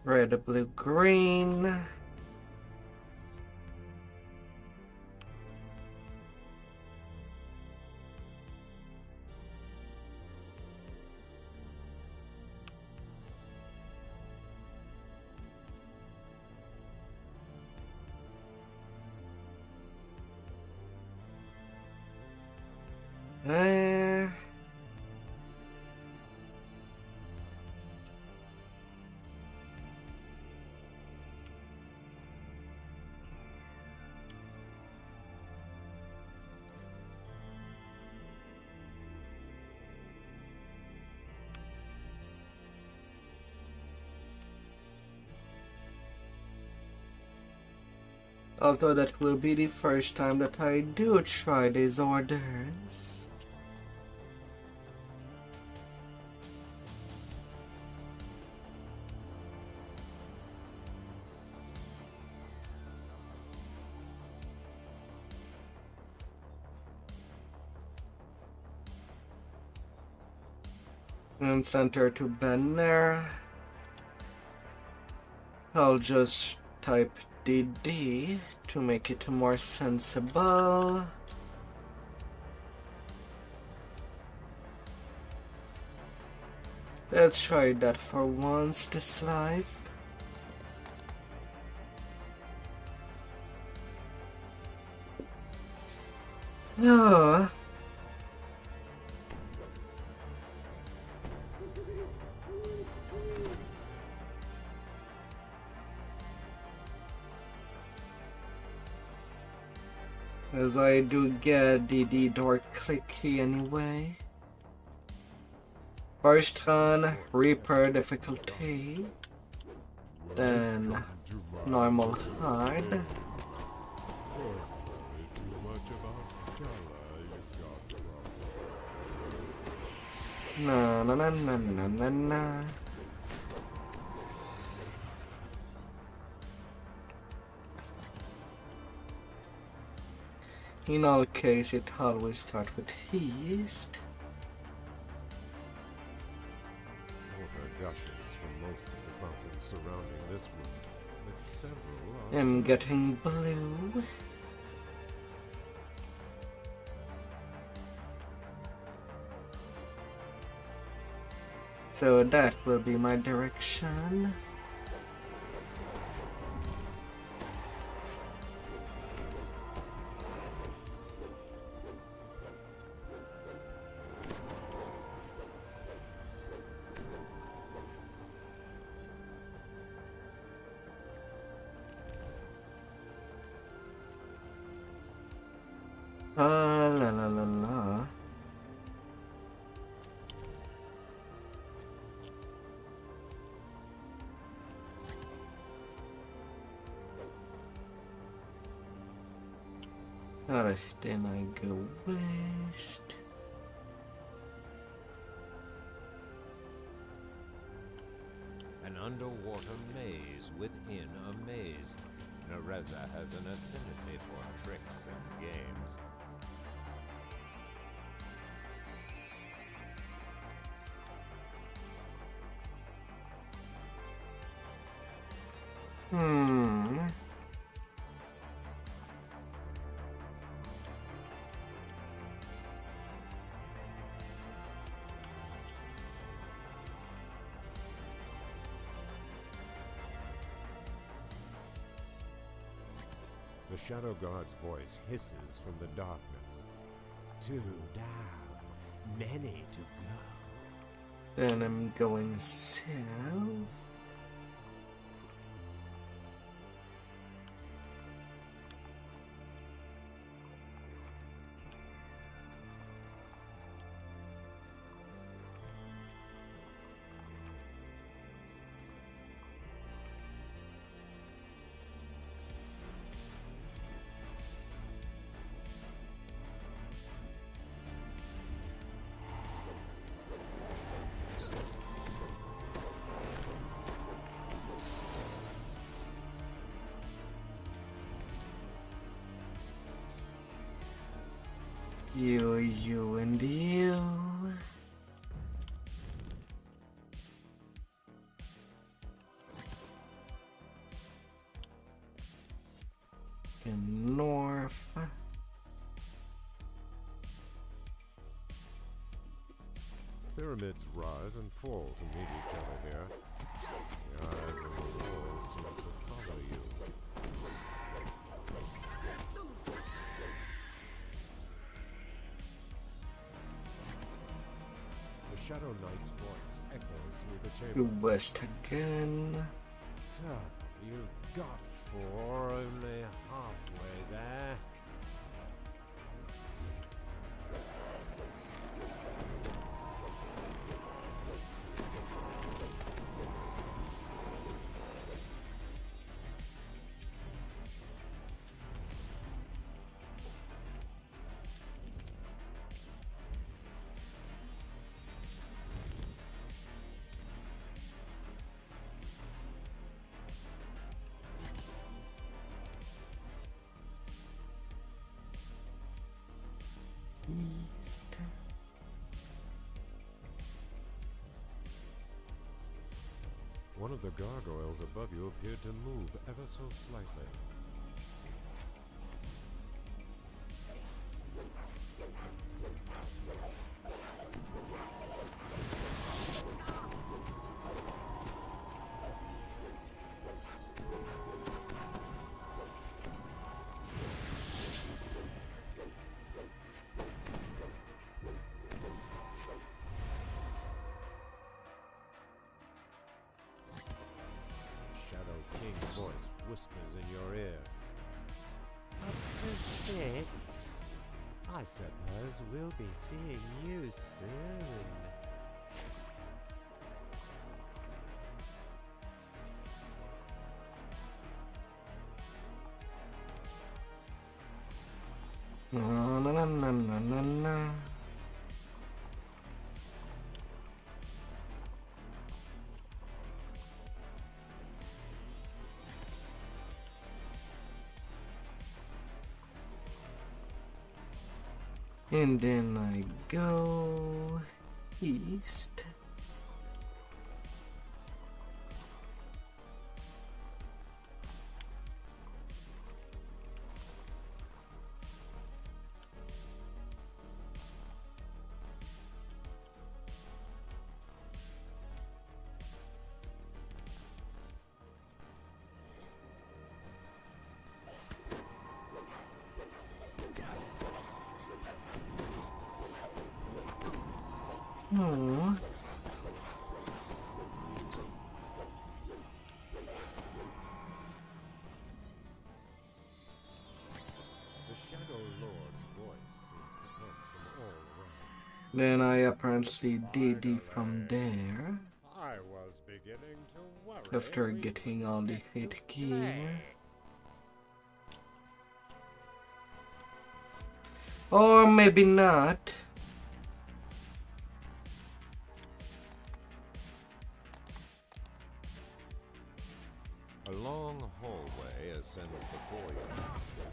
Red, blue, green. Although that will be the first time that I do try these orders. And center to banner. I'll just type DD to make it more sensible. Let's try that for once this life. As I do get the door clicky anyway. First on Reaper difficulty, then normal hard. Na na na na na na na. In all cases, it always starts with haste. Water gushes from most of the fountains surrounding this room, but several are I'm getting blue. So that will be my direction. La la la la. Alright, then I go west. An underwater maze within a maze. Nereza has an affinity for tricks and games. The Shadow God's voice hisses from the darkness. 2 down, many to go. Then I'm going south. You, and you. And north. Pyramids rise and fall to meet each other here. The eyes of the walls seem to follow you. The Shadow Knight's voice echoes through the chamber. West again. So, you've got 4, only halfway there. East. One of the gargoyles above you appeared to move ever so slightly. King's voice whispers in your ear. Up 6. I suppose we'll be seeing you soon. Na na na na na na na. And then I go east. Oh. The Shadow Lord's voice seems to come from all around. Then I apparently DD from there I was beginning to worry. after getting all the hit gear. Or maybe not. A long hallway ascends before you.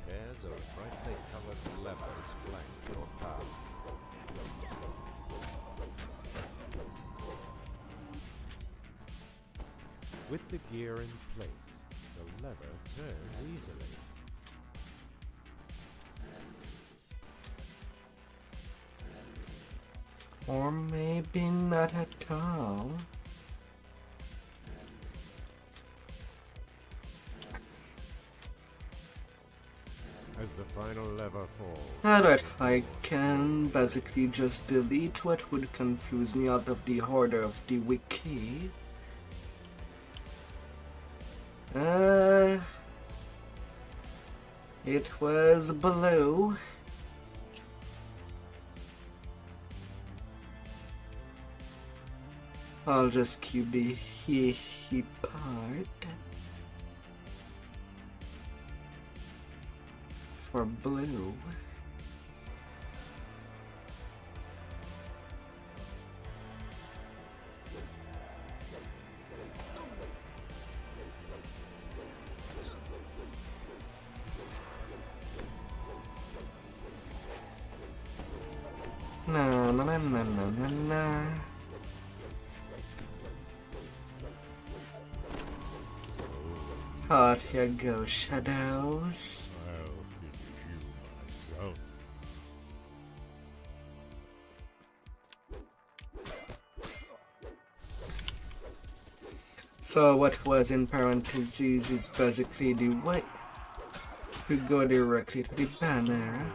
Pairs of brightly colored levers flank your path. With the gear in place, the lever turns easily. Or maybe not at all. As the final lever falls. Alright, I can basically just delete what would confuse me out of the order of the wiki. It was blue. I'll just keep the he part for blue. Na na na na na na na. Out here go shadows. I'll finish you myself. So what was in parentheses is basically the way to go directly to the banner.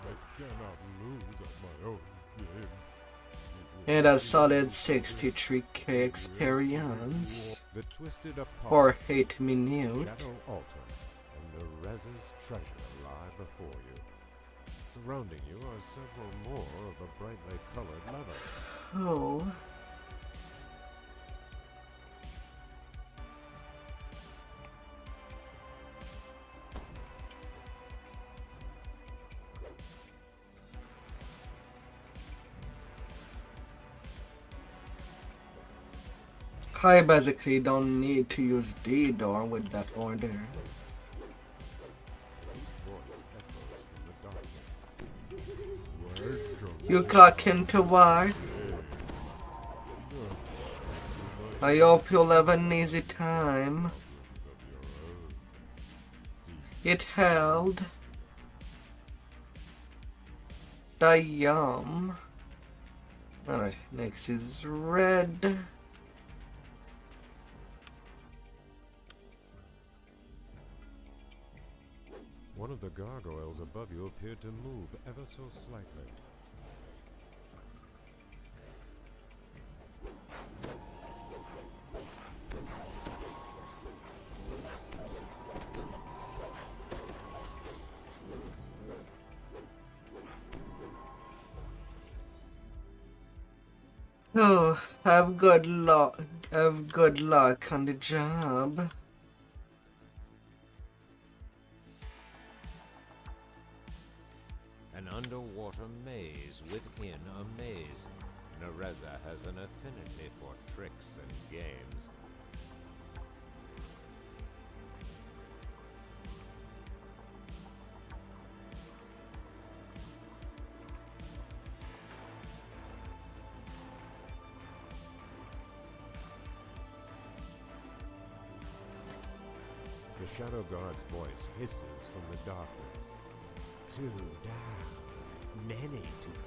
I cannot lose at my own game. And a solid 63k experience. The twisted apart Or 8 minutes. Shadow Altar and Nereza's treasure lie before you. Surrounding you are several more of the brightly colored levers. Oh. I basically don't need to use the door with that order. Voice echoes from the darkness. You clock into work. I hope you'll have an easy time. It held. The yum. Alright, next is red. One of the gargoyles above you appeared to move ever so slightly. Oh, have good luck. Have good luck on the job. An underwater maze within a maze. Nereza has an affinity for tricks and games. The Shadow Guard's voice hisses from the darkness. 2 down, many to go.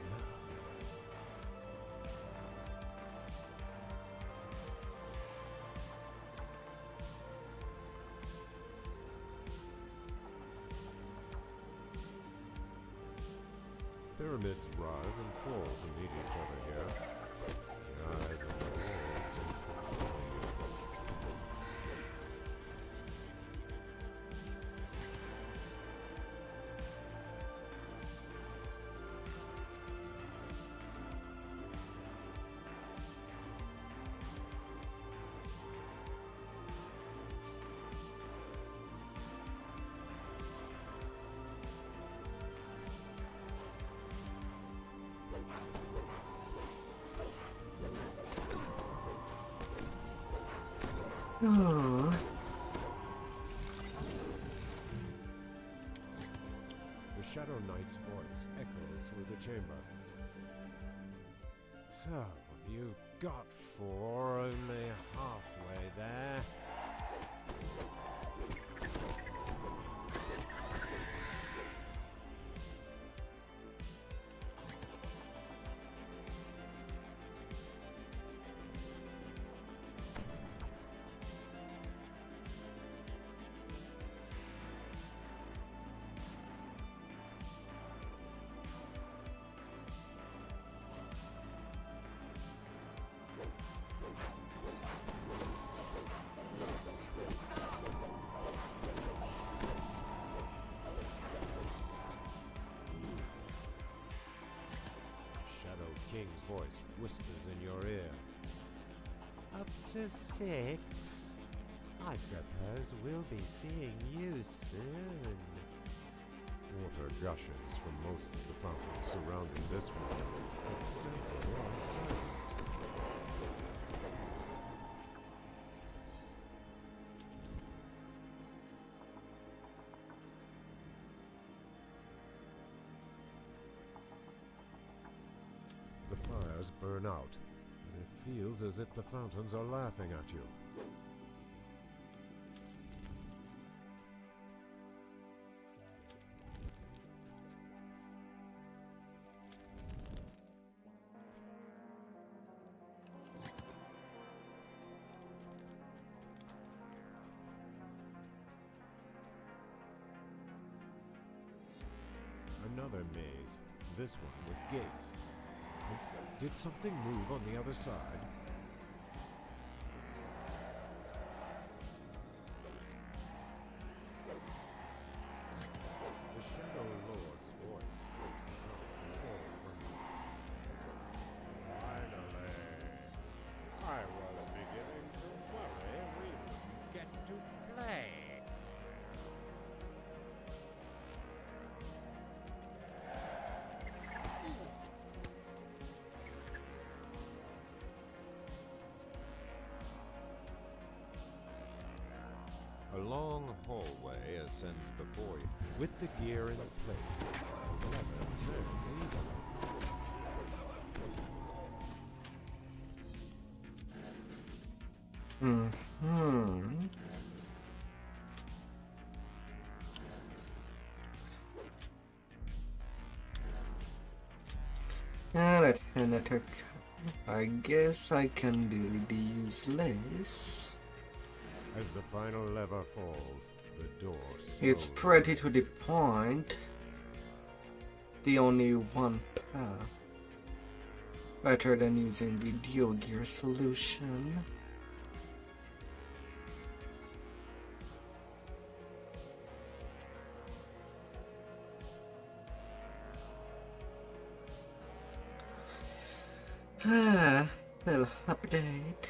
Pyramids rise and fall to meet each other here. The eyes of the walls seem to follow you. Oh. The Shadow Knight's voice echoes through the chamber. So, you got 4, only halfway there. King's voice whispers in your ear. Up to 6? I suppose we'll be seeing you soon. Water gushes from most of the fountains surrounding this room, but several are silent. The fires burn out, and it feels as if the fountains are laughing at you. Another maze, this one with gates. Did something move on the other side? The Shadow Lord's voice seems to come from all around. Finally! I was beginning to worry we wouldn't get to play. A long hallway ascends before you. With the gear in place, the lever turns easily. I guess I can do the useless. As the final lever falls, the door It's slowly pretty to the closes. point. The only one path. Better than using the dual gear solution. Little update.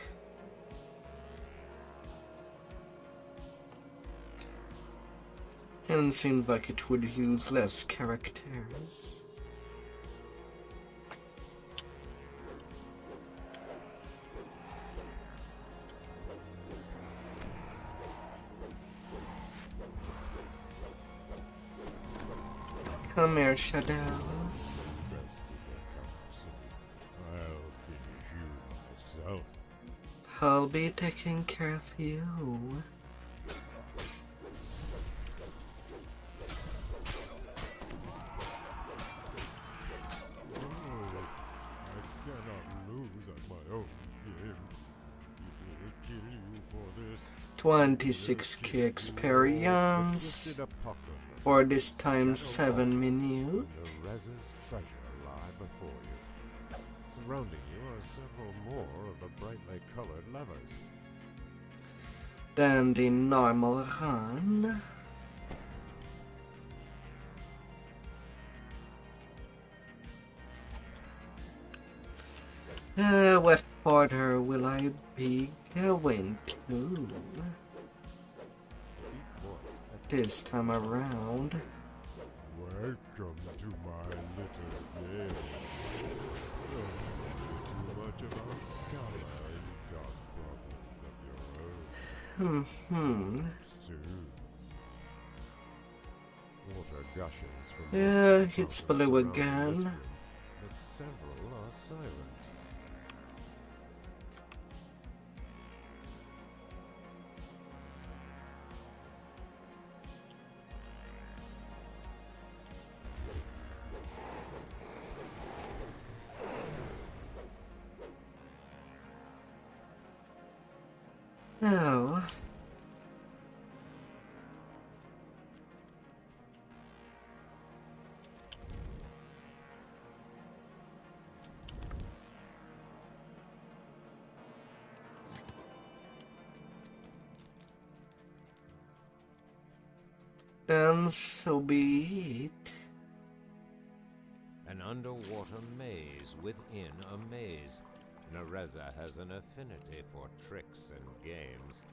And seems like it would use less characters. Come here, shadows. I'll finish you myself. I'll be taking care of you. I cannot lose at my own game. It will kill you for this. 26k experience. For this time 7 minutes. Nereza's treasure lie before you. Surrounding you are several more of the brightly colored levers. Then the normal run. What order will I be going to? This time around. Welcome to my little game. Too much about color and you've got problems of your own. Soon. Water gushes from Yeah, it's blue again. But several are silent. Oh. Then so be it. An underwater maze within a maze. Nereza has an affinity for tricks and games.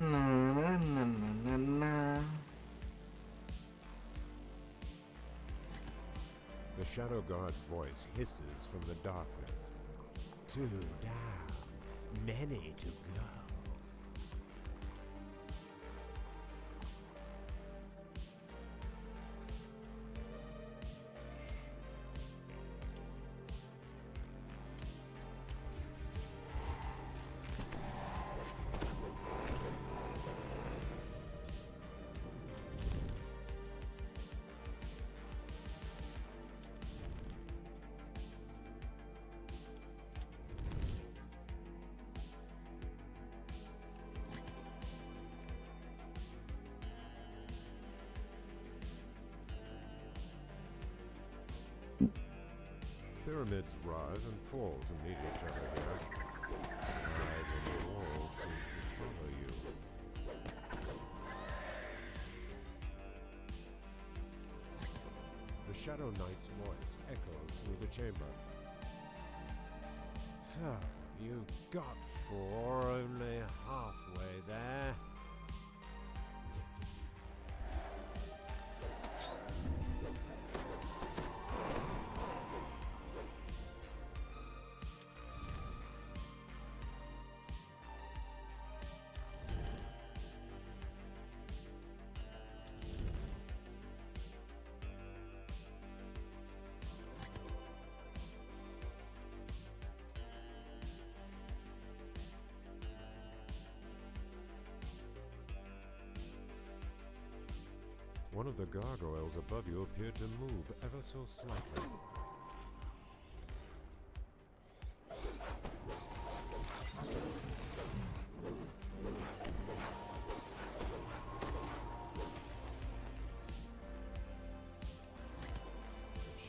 Na na na na na. The Shadow Guard's voice hisses from the darkness. 2 down, many to go. Pyramids rise and fall to meet each other here. Rise in the walls seem to follow you. The Shadow Knight's voice echoes through the chamber. So, you've got 4, only halfway there. One of the gargoyles above you appeared to move ever so slightly. The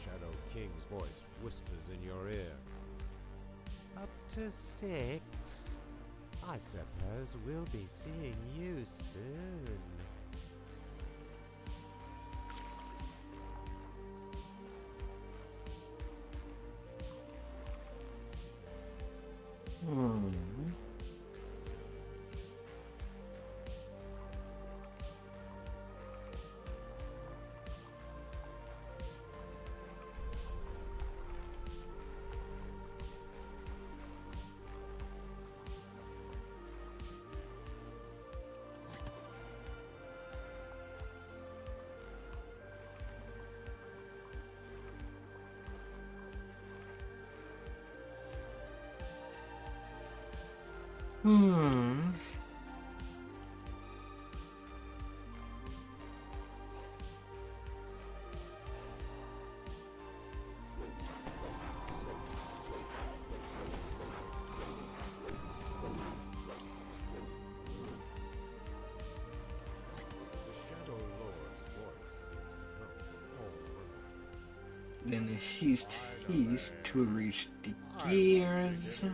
Shadow King's voice whispers in your ear. Up to 6. I suppose we'll be seeing you soon. Then he's to reach the gears.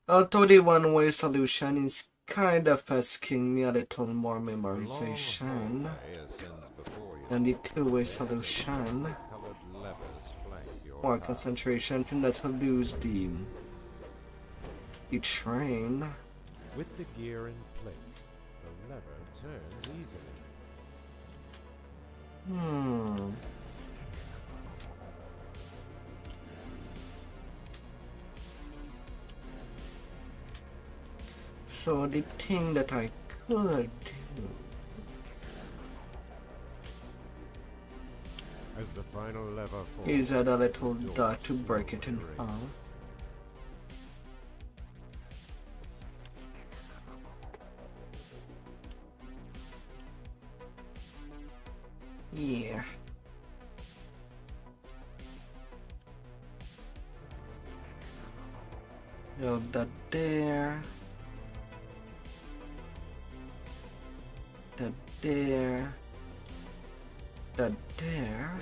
Although the one-way solution is kind of asking me a little more memorization than the two-way solution. More concentration to not lose the train. With the gear in place, the lever turns easily. So the thing that I could do As the final lever falls, is add a little dot to break it in half. Yeah. Build that there. That there. That there.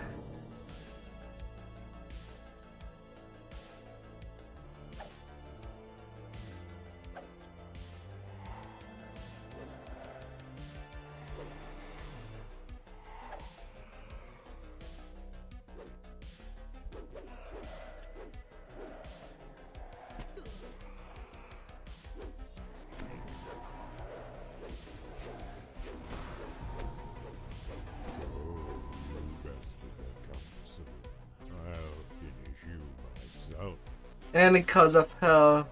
And because of her,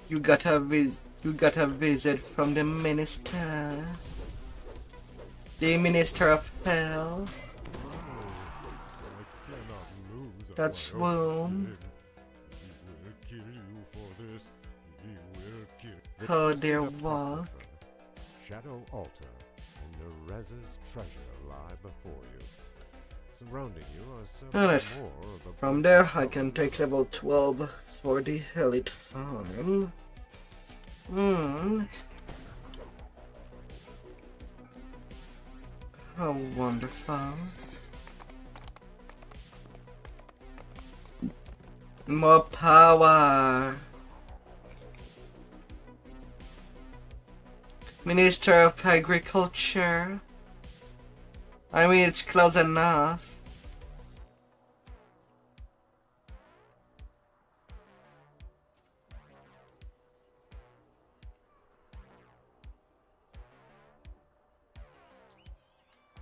you got a visit from the minister. The minister of hell. That's wrong. Oh dear wolf. Shadow altar and Nereza's treasure lie before you. Surrounding you are several Alright. more of the From there I can take level 12 for the Elite Farm. How wonderful. More power. Minister of Agriculture. I mean, it's close enough.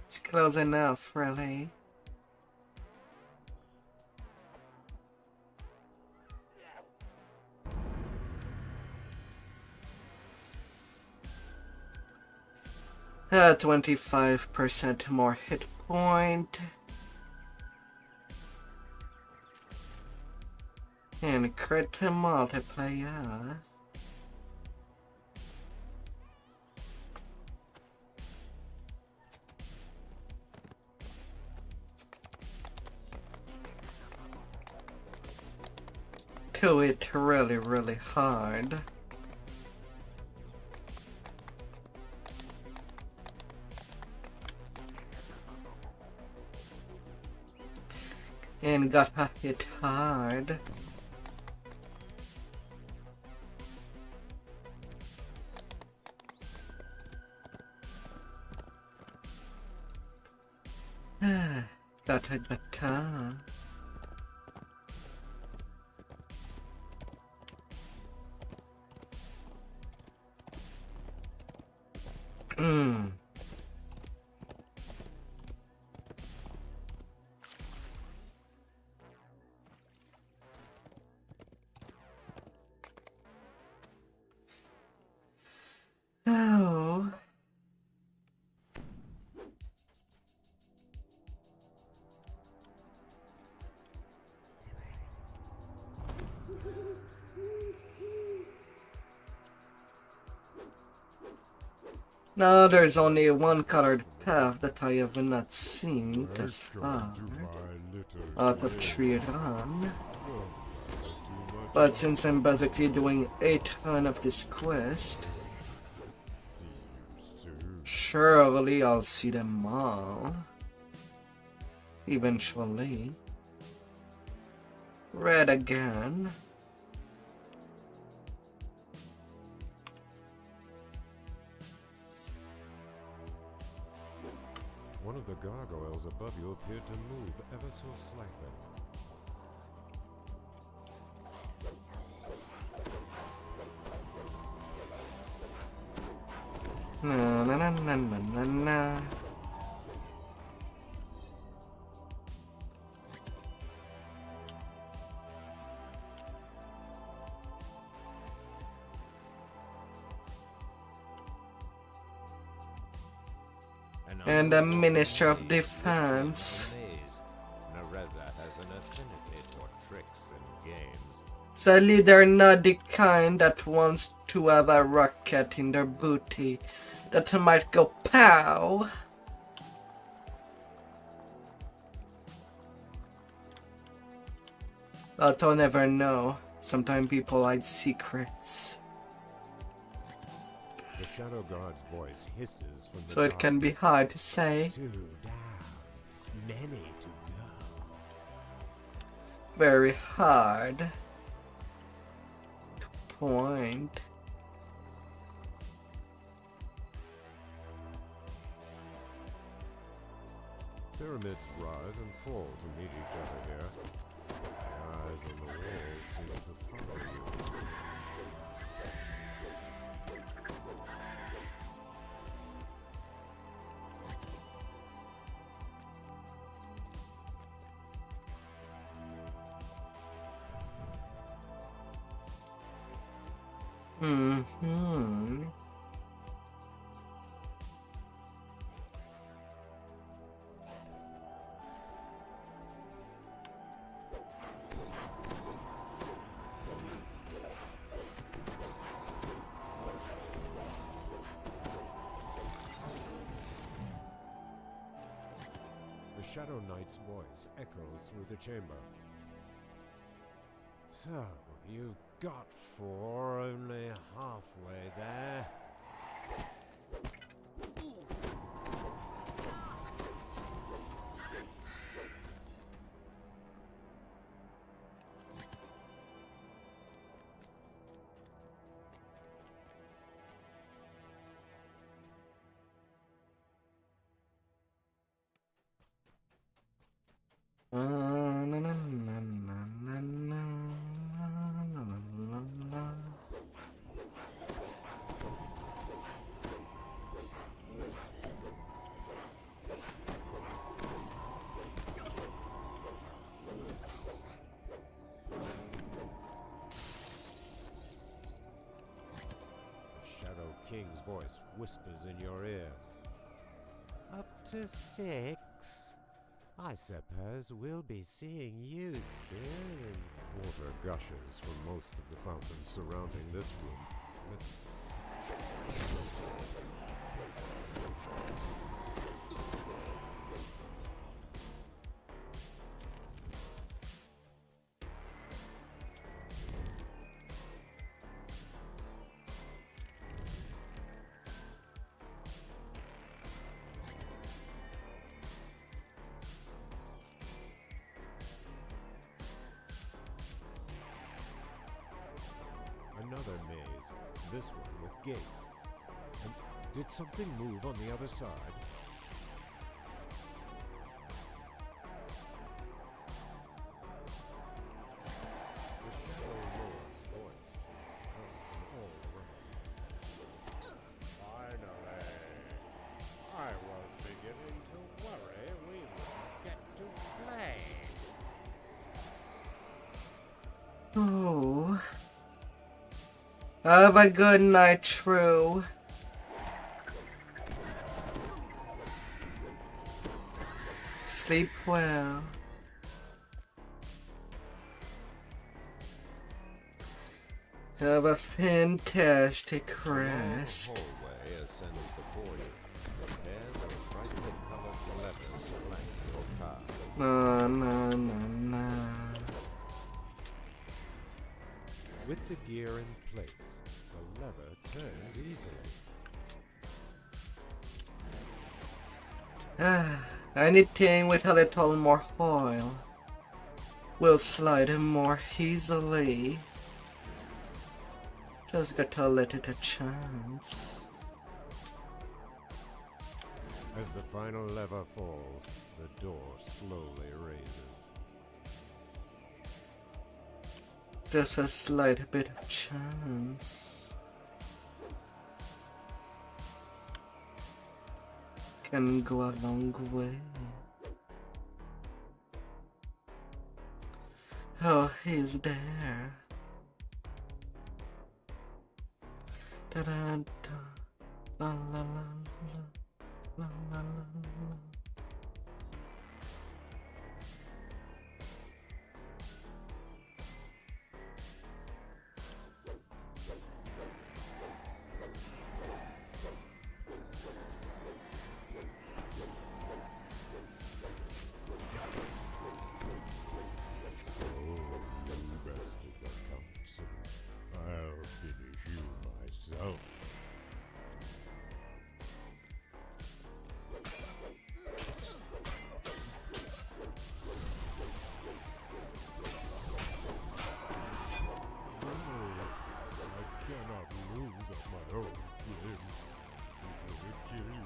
It's close enough, really. — 25% more hit point. And crit multiplier. To it really, really hard. and got hit hard. Gata. Oh. Now there's only one colored path that I have not seen thus far out of 3 run. But since I'm basically doing 8 run of this quest, surely I'll see them all. Eventually. Red again. One of the gargoyles above you appeared to move ever so slightly. Na. And the Minister of Defense. Nereza has an affinity for tricks and games. Sadly, they're not the kind that wants to have a rocket in their booty that might go pow. But I'll never know. Sometimes people hide secrets. The Shadow Guard's voice hisses from the So it can be hard to say. 2 down, many to go. Very hard to point. Pyramids rise and fall to meet each other here. The eyes on the walls seem to follow you. The Shadow Knight's voice echoes through the chamber. So, you've got 4, only halfway there. King's voice whispers in your ear. Up to 6? I suppose we'll be seeing you soon. Water gushes from most of the fountains surrounding this room. Let's... this one with gates. And did something move on the other side? Oh. Have a good night, True. Sleep well. Have a fantastic rest. No, no, no, no. With the gear in place, the lever turns easily. Anything with a little more oil will slide more easily. Just gotta let it a chance. As the final lever falls, the door slowly raises. Just a slight bit of chance can go a long way. Oh, he's there. Da da da, la la la la, la la la.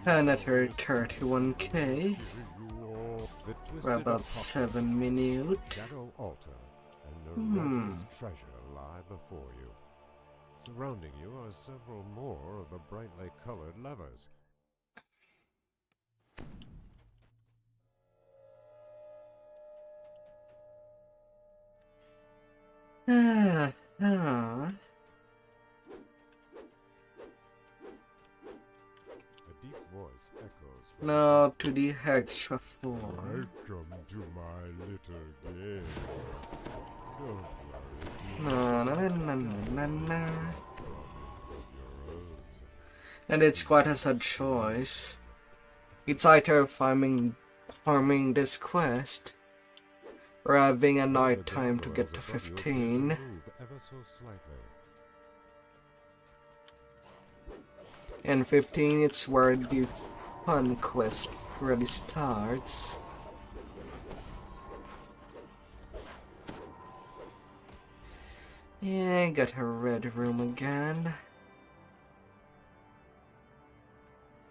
Another 31k. We're about 7 minutes. Shadow altar and Nereza's treasure lie before you. Surrounding you are several more of the brightly colored levers. Voice echoes from Now to the extra floor. Welcome to my little game. Don't worry. Na na na na na na. And it's quite a sad choice. It's either farming this quest or having a night time to get to 15. Ever so slightly. And 15, it's where the fun quest really starts. Yeah, got a red room again.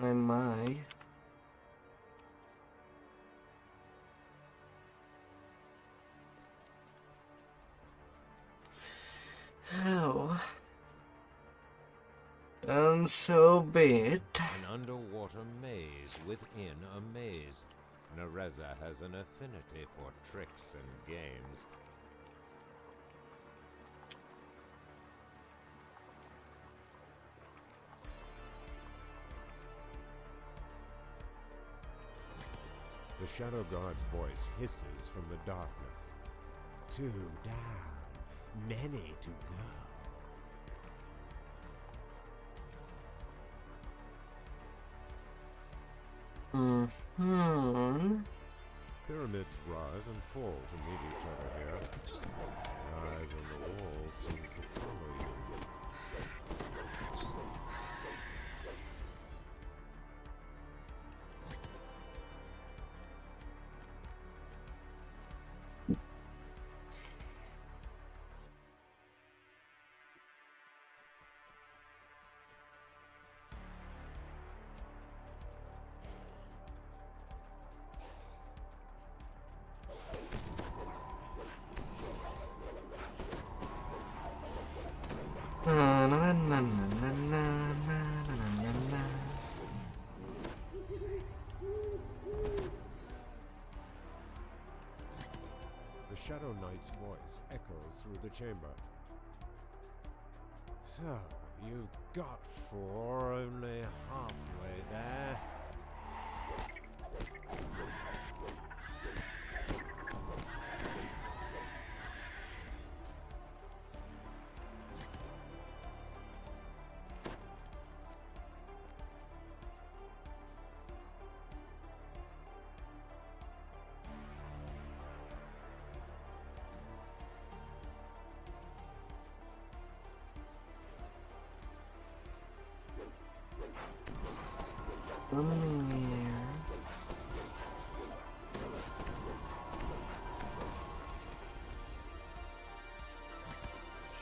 And my. Oh. And so be it. An underwater maze within a maze. Nereza has an affinity for tricks and games. The Shadow God's voice hisses from the darkness. 2 down, many to go. Pyramids rise and fall to meet each other here. The eyes on the walls seem to follow you. Shadow Knight's voice echoes through the chamber. So, you got 4, only halfway there.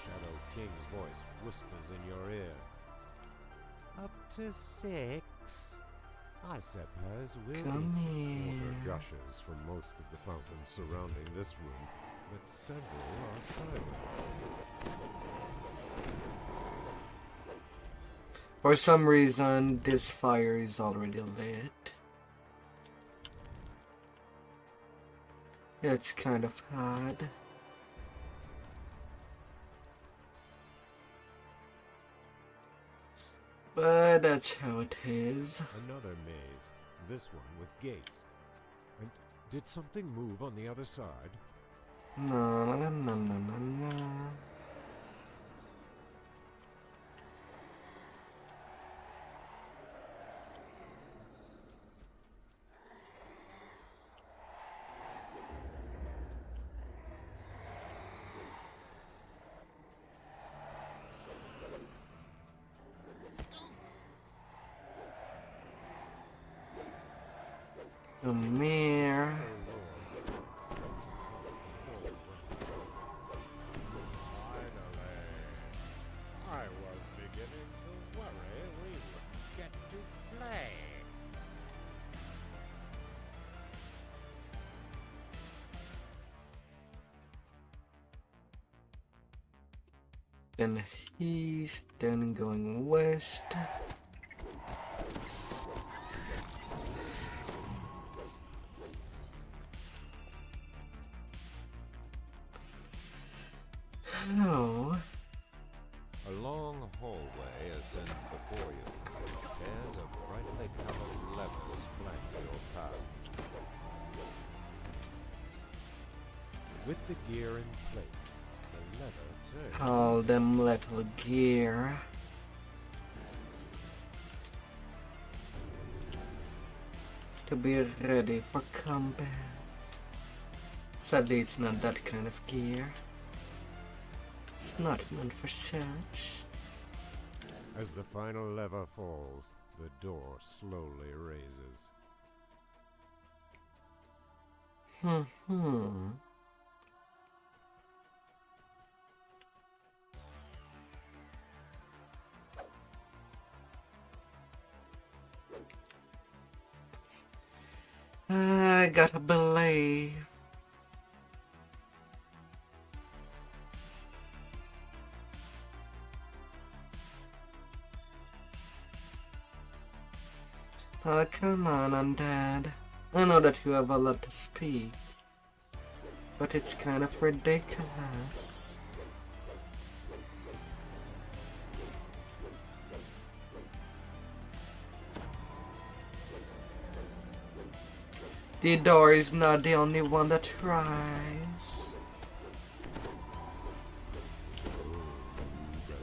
Shadow King's voice whispers in your ear. Up to 6? I suppose we'll Come be here. Water gushes from most of the fountains surrounding this room, but several are silent. For some reason, this fire is already lit. It's kind of odd. But that's how it is. Another maze, this one with gates. And did something move on the other side? No, no, no, no, no, no. Come here. I was beginning to worry we wouldn't get to play. Then east, then going west. Oh. A long hallway ascends before you. Pairs of brightly colored levers flank your path. With the gear in place, the lever turns. All them little gear. To be ready for combat. Sadly, it's not that kind of gear. It's not meant for such. As the final lever falls, the door slowly raises. I gotta believe. Oh, come on, Undead. I know that you have a lot to speak, but it's kind of ridiculous. The door is not the only one that tries.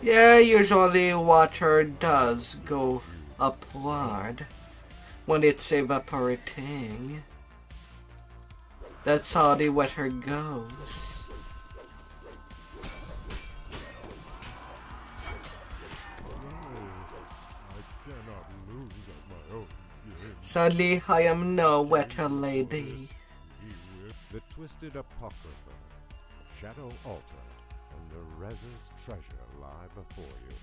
Yeah, usually water does go upward when it's evaporating. That's how the water goes. Sadly, I am no wetter lady. The Twisted Apocrypha, Shadow Altar, and the Rez's treasure lie before you.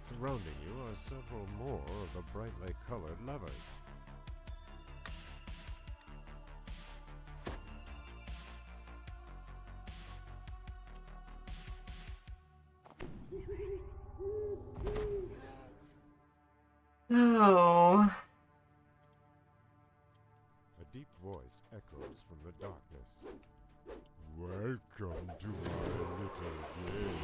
Surrounding you are several more of the brightly colored levers. Oh. A deep voice echoes from the darkness. Welcome to my little game.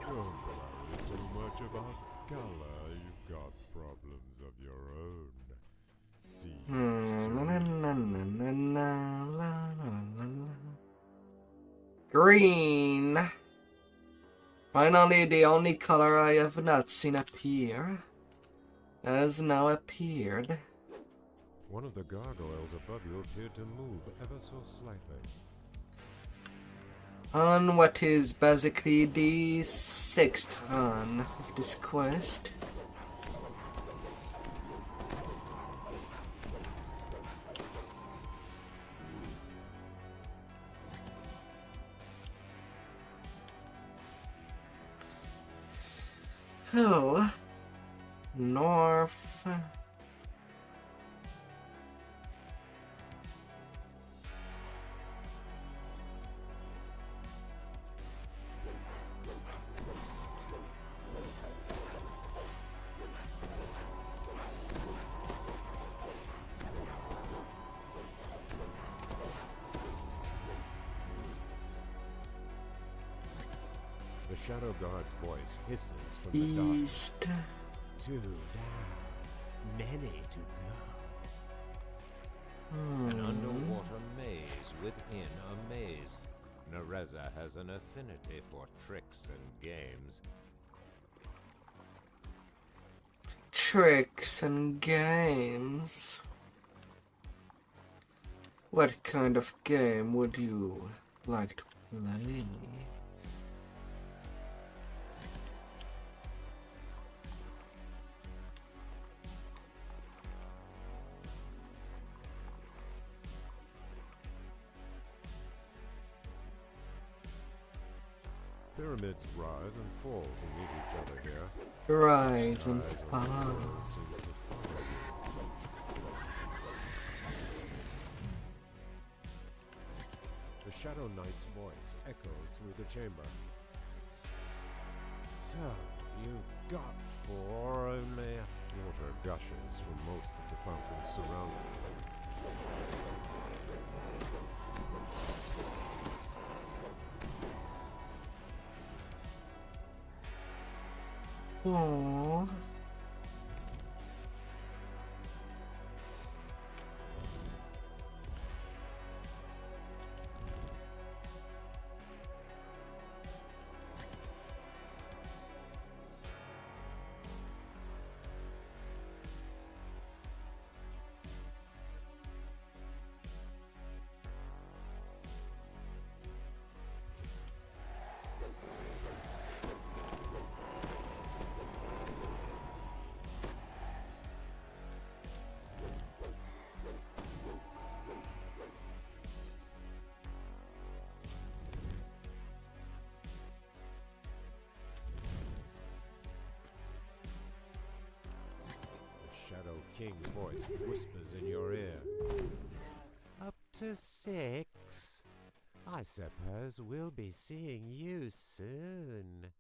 Don't worry too much about color. You've got problems of your own. See you soon. Green. Finally, the only color I have not seen appear has now appeared. One of the gargoyles above you appeared to move ever so slightly. On what is basically the 6th run of this quest. Oh, north. The Shadow Guard's voice hisses from the dark. East. 2 down, many to go. An underwater maze within a maze. Nereza has an affinity for tricks and games. Tricks and games. What kind of game would you like to play? Pyramids rise and fall to meet each other here. Rise and fall. The Shadow Knight's voice echoes through the chamber. So, you got 4 only. Water gushes from most of the fountains surrounding. Aww. King's voice whispers in your ear. Up to 6? I suppose we'll be seeing you soon.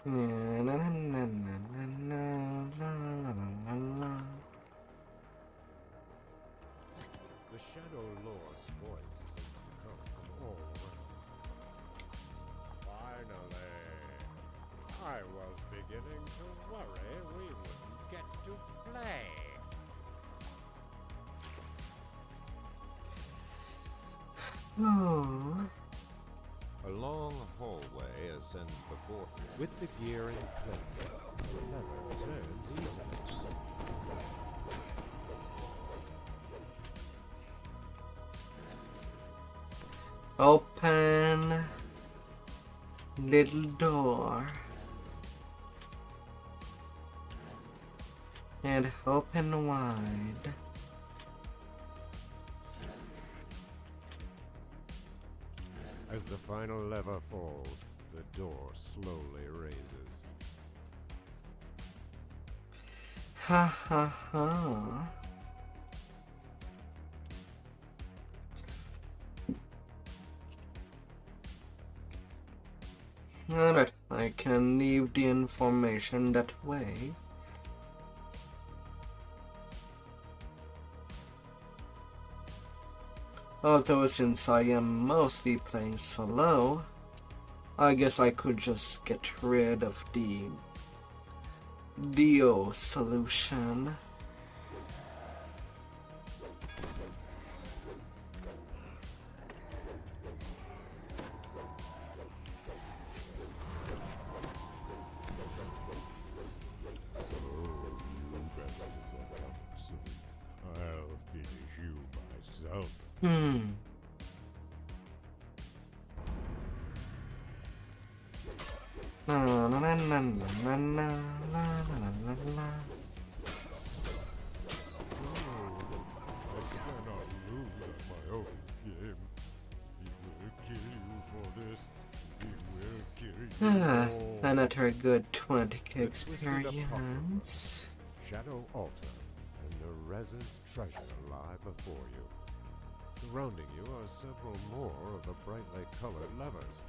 The Shadow Lord's voice seems to come from all around. Finally! I was beginning to worry we wouldn't get to play. Oh. A long hallway ascends before him. With the gear in place, the lever turns easily. Open little door. and open wide. As the final lever falls, the door slowly raises. Ha ha ha. Alright, I can leave the information that way. Although since I am mostly playing solo, I guess I could just get rid of the DO solution. I'll finish you myself. Na na na na na na na na na. I cannot lose at my own game. He will kill you for this. He will kill you all. Another good 20k The twisted experience. Shadow altar and Nereza's treasure lie before you. Surrounding you are several more of the brightly colored levers.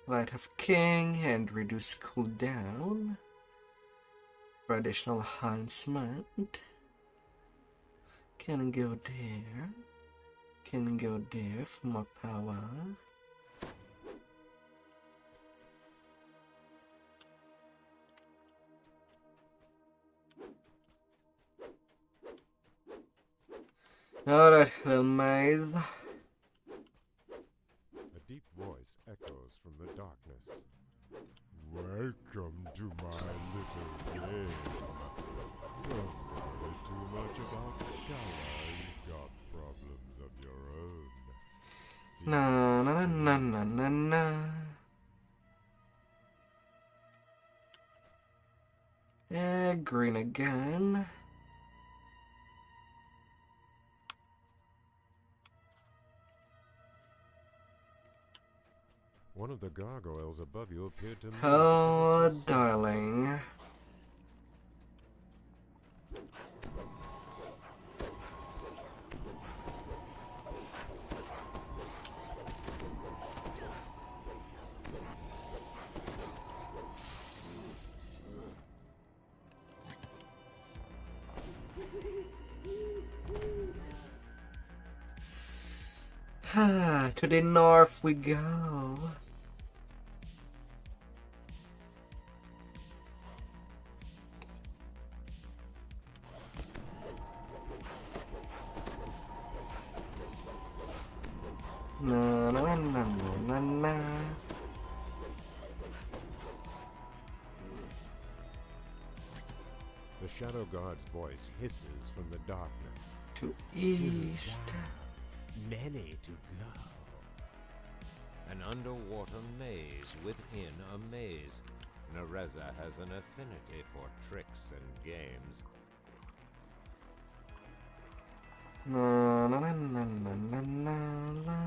Light of King and reduce cooldown. For additional enhancement. Can go there. Can go there for more power. Alright, little maze. A deep voice echoes from the darkness. Welcome to my little game. Don't worry too much about Gaia. You've got problems of your own. Na na na na na na. Yeah, green again. One of the gargoyles above you appeared to move. Oh, darling. To the north we go. Na na na na na na. The Shadow God's voice hisses from the darkness. To east. Many to go. An underwater maze within a maze. Nereza has an affinity for tricks and games. Na na na na na na na la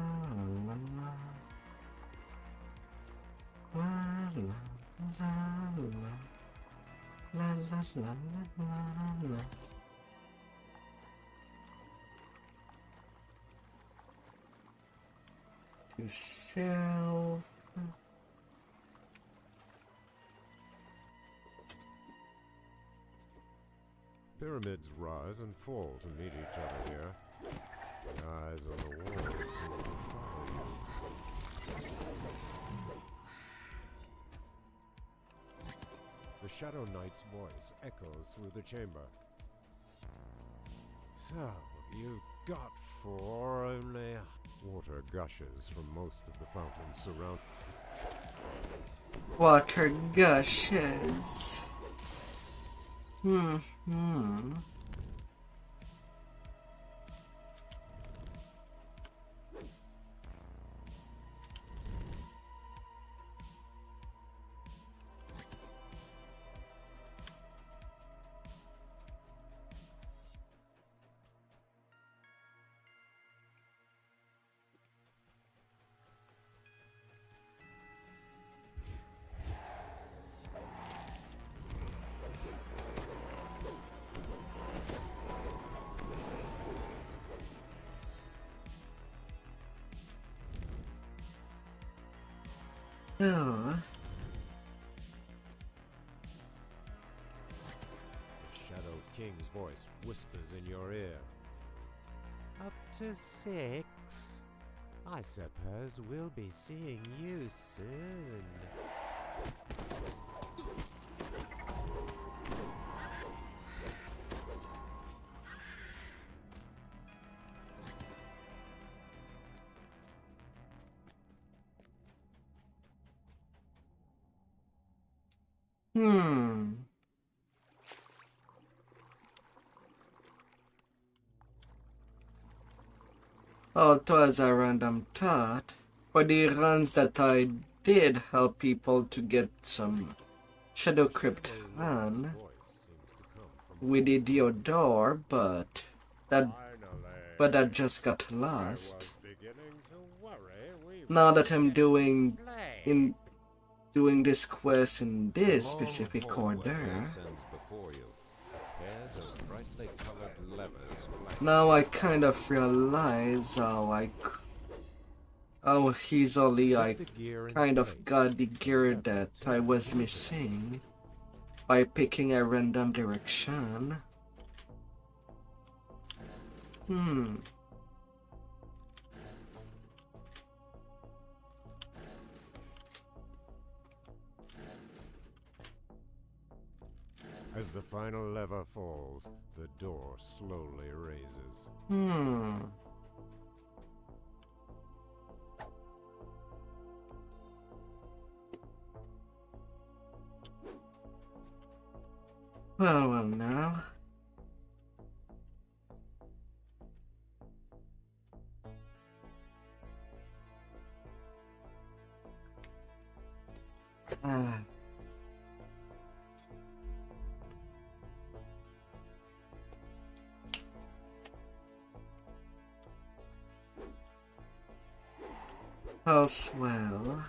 la la. La la la la. La la la la la. To self. Pyramids rise and fall to meet each other here. The eyes on the walls seem to follow you. The Shadow Knight's voice echoes through the chamber. So, you've got 4 only. Water gushes from most of the fountains surround. Water gushes. Oh. The Shadow King's voice whispers in your ear. Up to 6? I suppose we'll be seeing you soon. Oh, it was a random thought. For the runs that I did help people to get some Shadow Crypt on with the Diodore, but that just got lost. Now that I'm doing this quest in this specific order, now I kind of realize how easily I kind of got the gear that I was missing by picking a random direction. As the final lever falls, the door slowly raises. Well now. Oh, swell.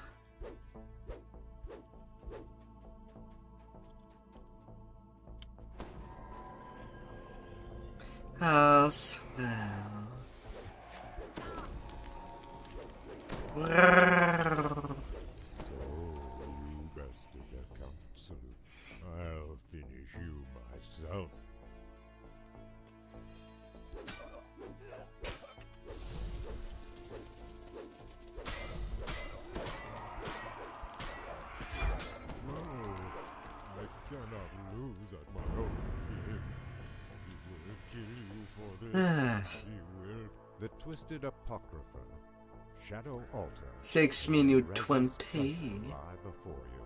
Oh, swell. You bested the council. I'll finish you myself. I cannot lose at my own game. He will kill you for this. He will. The Twisted Apocrypha, Shadow Altar. 6 minute 20. Lie before you.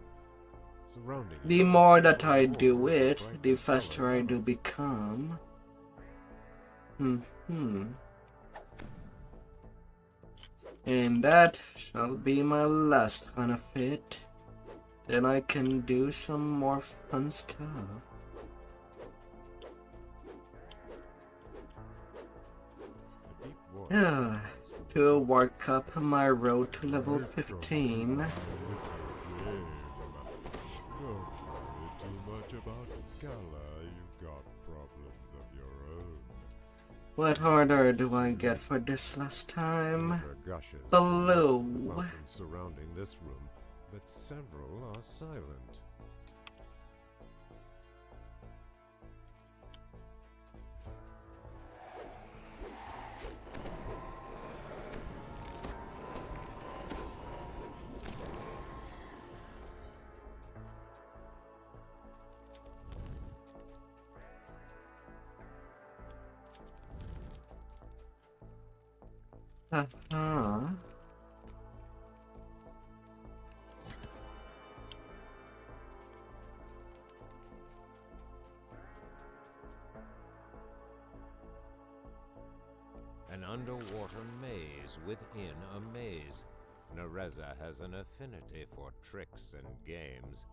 Surrounding The more that I do it, the faster I do become. And that shall be my last run of it. Then I can do some more fun stuff. To work up my road to level 15. Don't worry too much about Gala. You've got problems of your own. What order do I get for this last time? Blue. Surrounding this room, but several are silent. maze within a maze. Nereza has an affinity for tricks and games.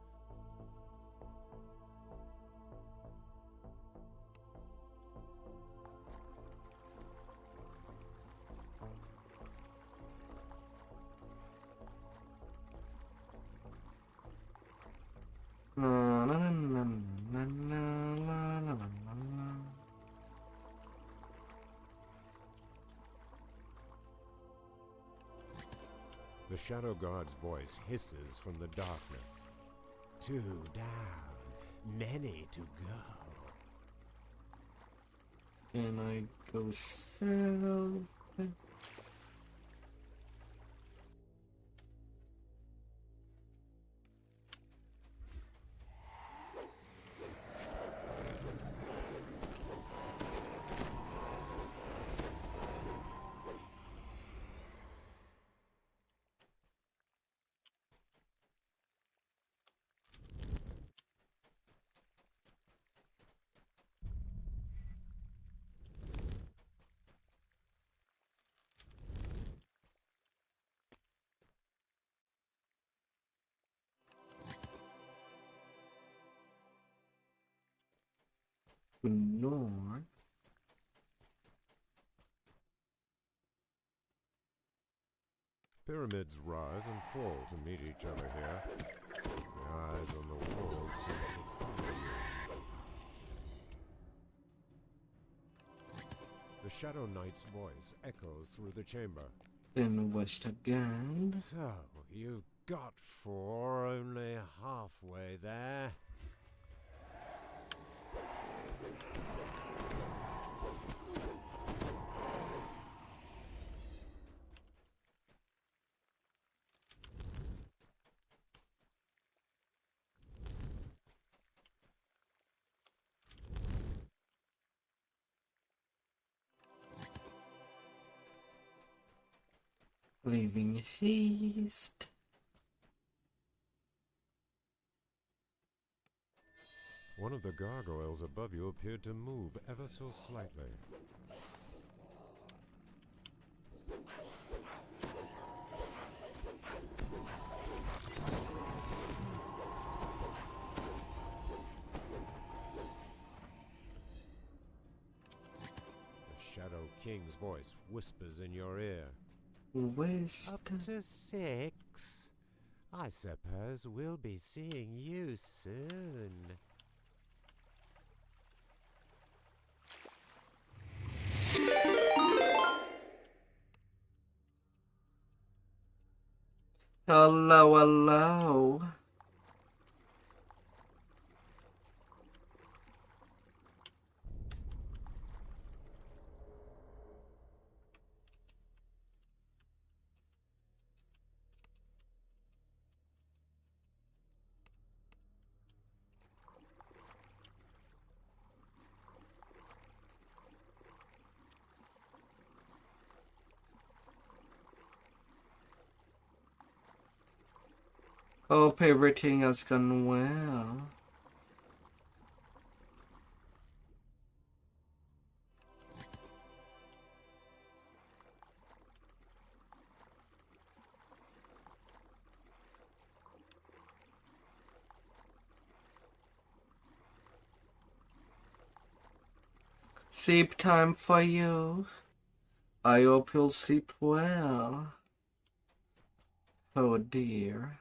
The Shadow God's voice hisses from the darkness. 2 down, many to go. Can I go south? North. Pyramids rise and fall to meet each other here. The eyes on the walls seem to follow you. The Shadow Knight's voice echoes through the chamber. Then west again. So, you've got 4, only halfway there. Leaving haste. One of the gargoyles above you appeared to move ever so slightly. The Shadow King's voice whispers in your ear. West. Up to 6. I suppose we'll be seeing you soon. Hello, hello. Hope everything has gone well. Sleep time for you. I hope you'll sleep well. Oh dear.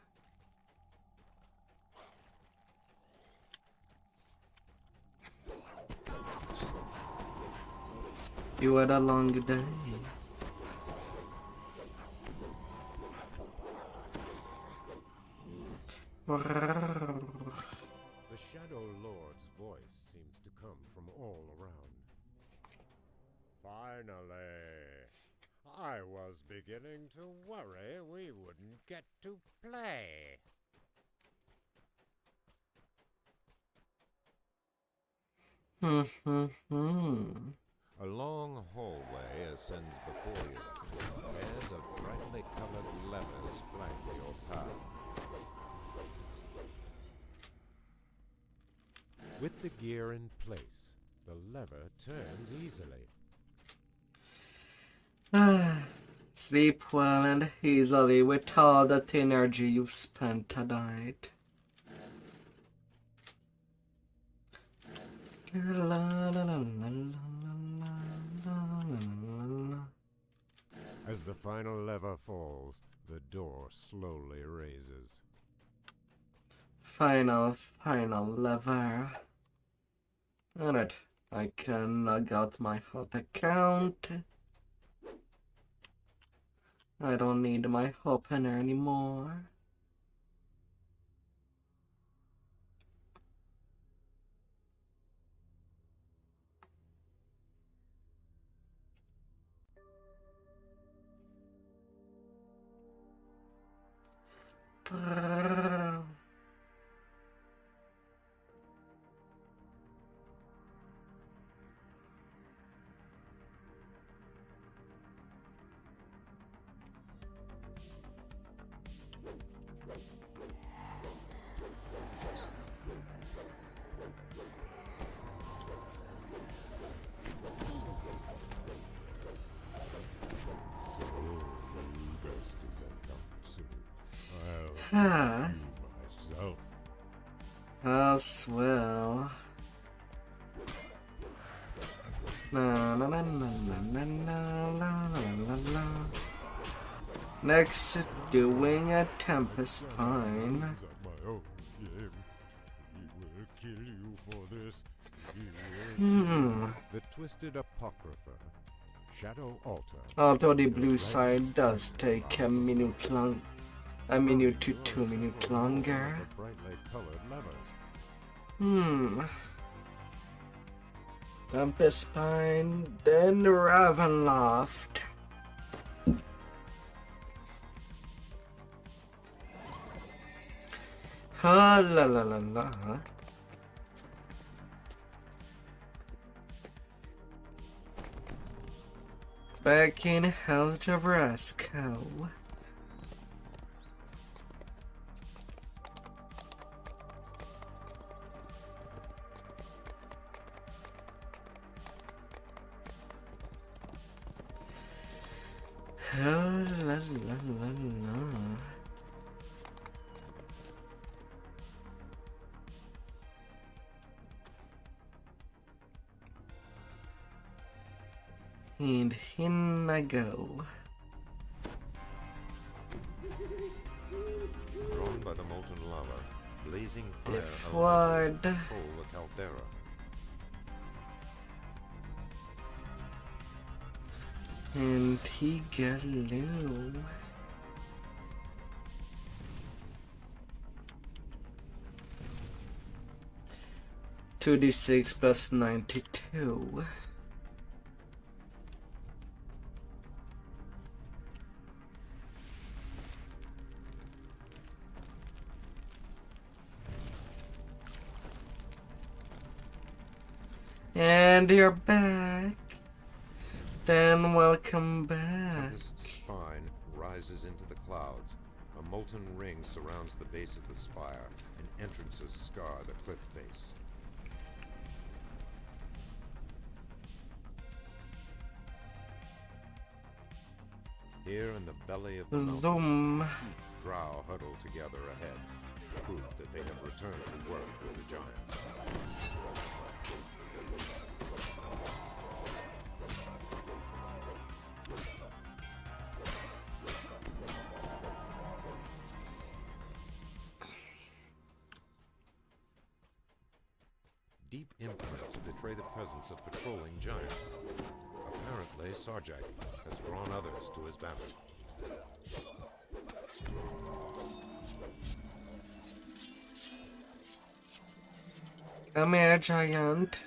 You had a long day. The Shadow Lord's voice seems to come from all around. Finally! I was beginning to worry we wouldn't get to play. A long hallway ascends before you. Pairs of brightly colored levers flank your path. With the gear in place, the lever turns easily. Sleep well and easily with all that energy you've spent tonight. As the final lever falls, the door slowly raises. Final lever. Alright, I can log out my hot account. I don't need my opener anymore. Ah. Myself. I'll swell. La la la la la la la la la. Next, doing a Tempest Pine. My own game. He will kill you for this. The Twisted Apocrypha. Shadow Altar. Although the blue side does take a minute long. A minute to 2 minutes longer. Brightly colored levers. Tempest Pine, then Ravenloft. Ah la la la la. Back in Hell's Javrasco. La la la la la. And in I go. Drawn by the molten lava, blazing fire Forward. control the caldera. And he got low. Two D6 plus 92. And you're back. Then welcome back. This spine rises into the clouds. A molten ring surrounds the base of the spire, and entrances scar the cliff face. Here in the belly of the Zoom. mountain, drow huddle together ahead, proof that they have returned to work with the giants. Deep imprints betray the presence of patrolling giants. Apparently, Sarjak has drawn others to his banner. Come here, giant.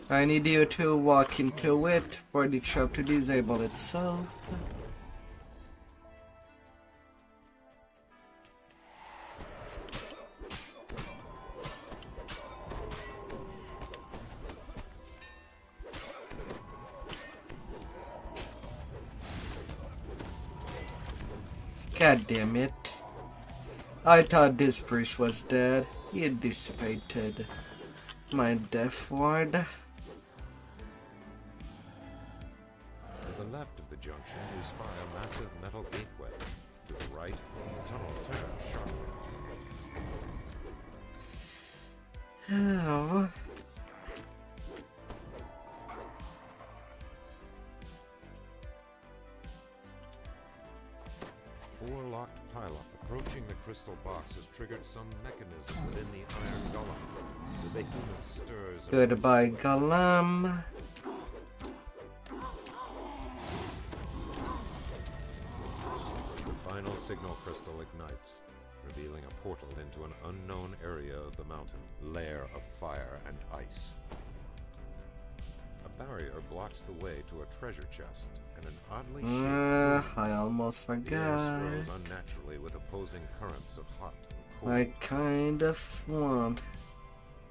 I need you to walk into it for the trap to disable itself. God damn it. I thought this priest was dead. He had dissipated my death ward. left of the junction, you spy a massive metal gateway. To the right, the tunnel turns sharply. Oh. Four locked pileup approaching the crystal box has triggered some mechanism within the iron golem. The behemoth stirs. Goodbye, golem. The final signal crystal ignites, revealing a portal into an unknown area of the mountain, lair of fire and ice. A barrier blocks the way to a treasure chest and an oddly shaped room. I almost The air forgot. swirls unnaturally with opposing currents of hot and cold. I kind of want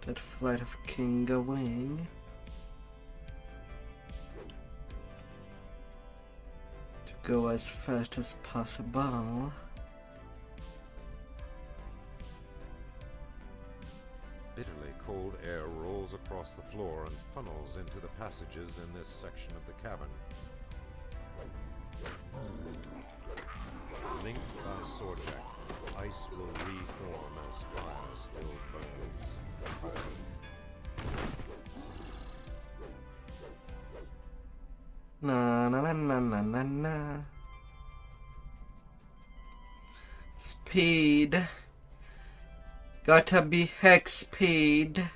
that flight of King Wing to go as fast as possible. Bitterly cold air rolls across the floor and funnels into the passages in this section of the cavern. Linked by sword deck, ice will reform as fire still burns. Na na na na na na na. Speed. Gotta be hex speed.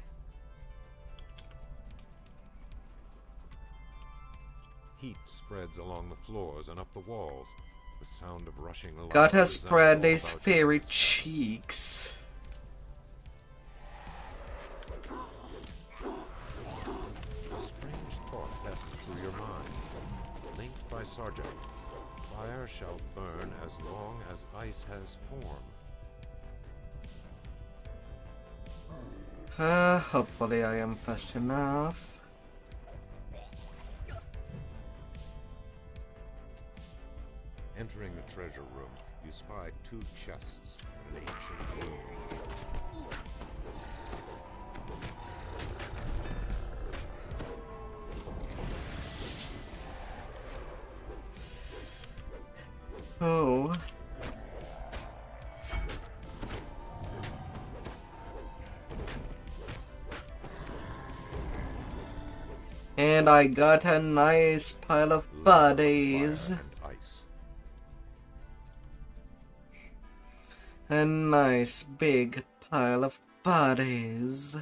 Heat spreads along the floors and up the walls. The sound of rushing lava Gotta resounds spread all these about fairy you. cheeks. A strange thought passes through your mind. Linked by Sarjak, fire shall burn as long as ice has form. Hopefully I am fast enough. Entering the treasure room, you spy two chests and an ancient room. Oh. And I got a nice pile of bodies. Fire and ice. A nice big pile of bodies.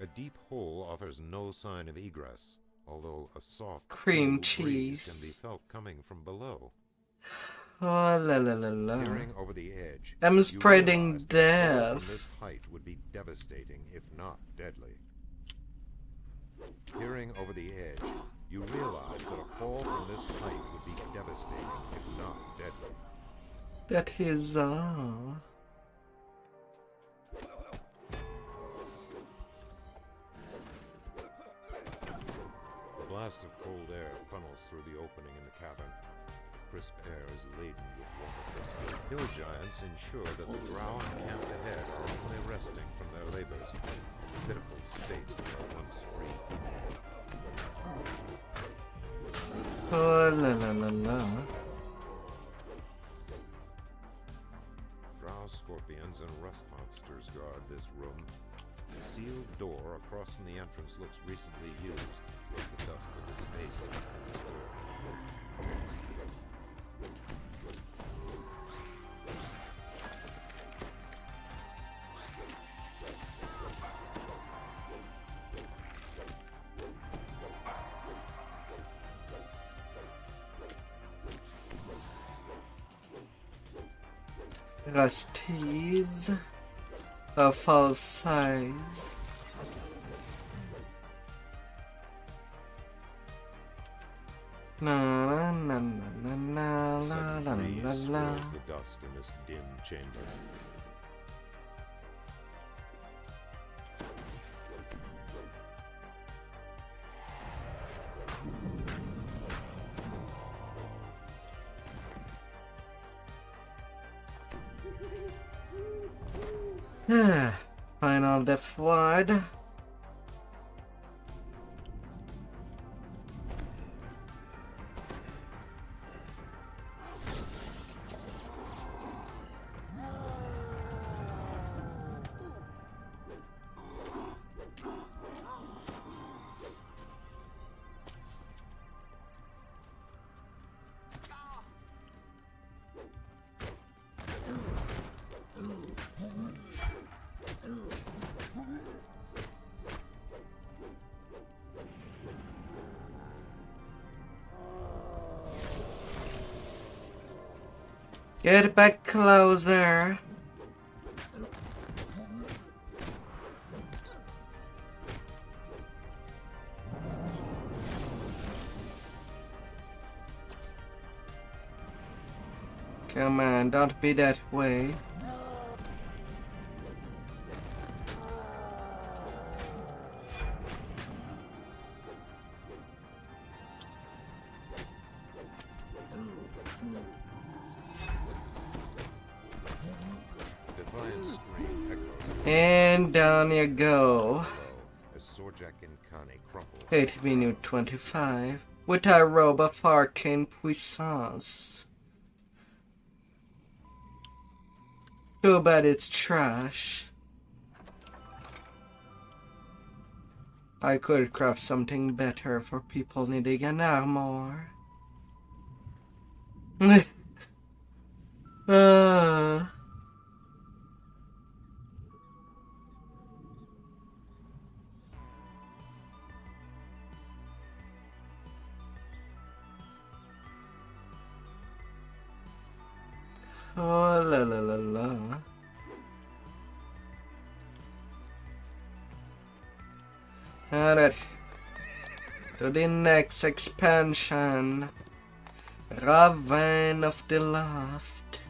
A deep hole offers no sign of egress, although a soft Cream cool breeze cheese. can be felt coming from below. Oh la la la la. Peering over the edge, I'm you spreading realize that a fall death. from this height would be devastating, if not deadly. Peering over the edge, you realize that a fall from this height would be devastating, if not deadly. That is all. A blast of cold air funnels through the opening in the cavern. Crisp air is laden with water crystals. Hill giants ensure that the drow encamped ahead are only resting from their labors. Pitiful state of their once free people. Oh la la la la. Drow scorpions and rust monsters guard this room. The sealed door across from the entrance looks recently used, with the dust at its base undisturbed. Rusties of all size. Na na na na na la la la Breeze la la. swirls the dust in this dim chamber. Final death ward. Get back closer. Come on, don't be that way. And down you go. 8 minute 25 with a robe of arcane puissance. Too bad it's trash. I could craft something better for people needing an armor. Oh la la la la. Alright. To the next expansion. Raven of the Loft.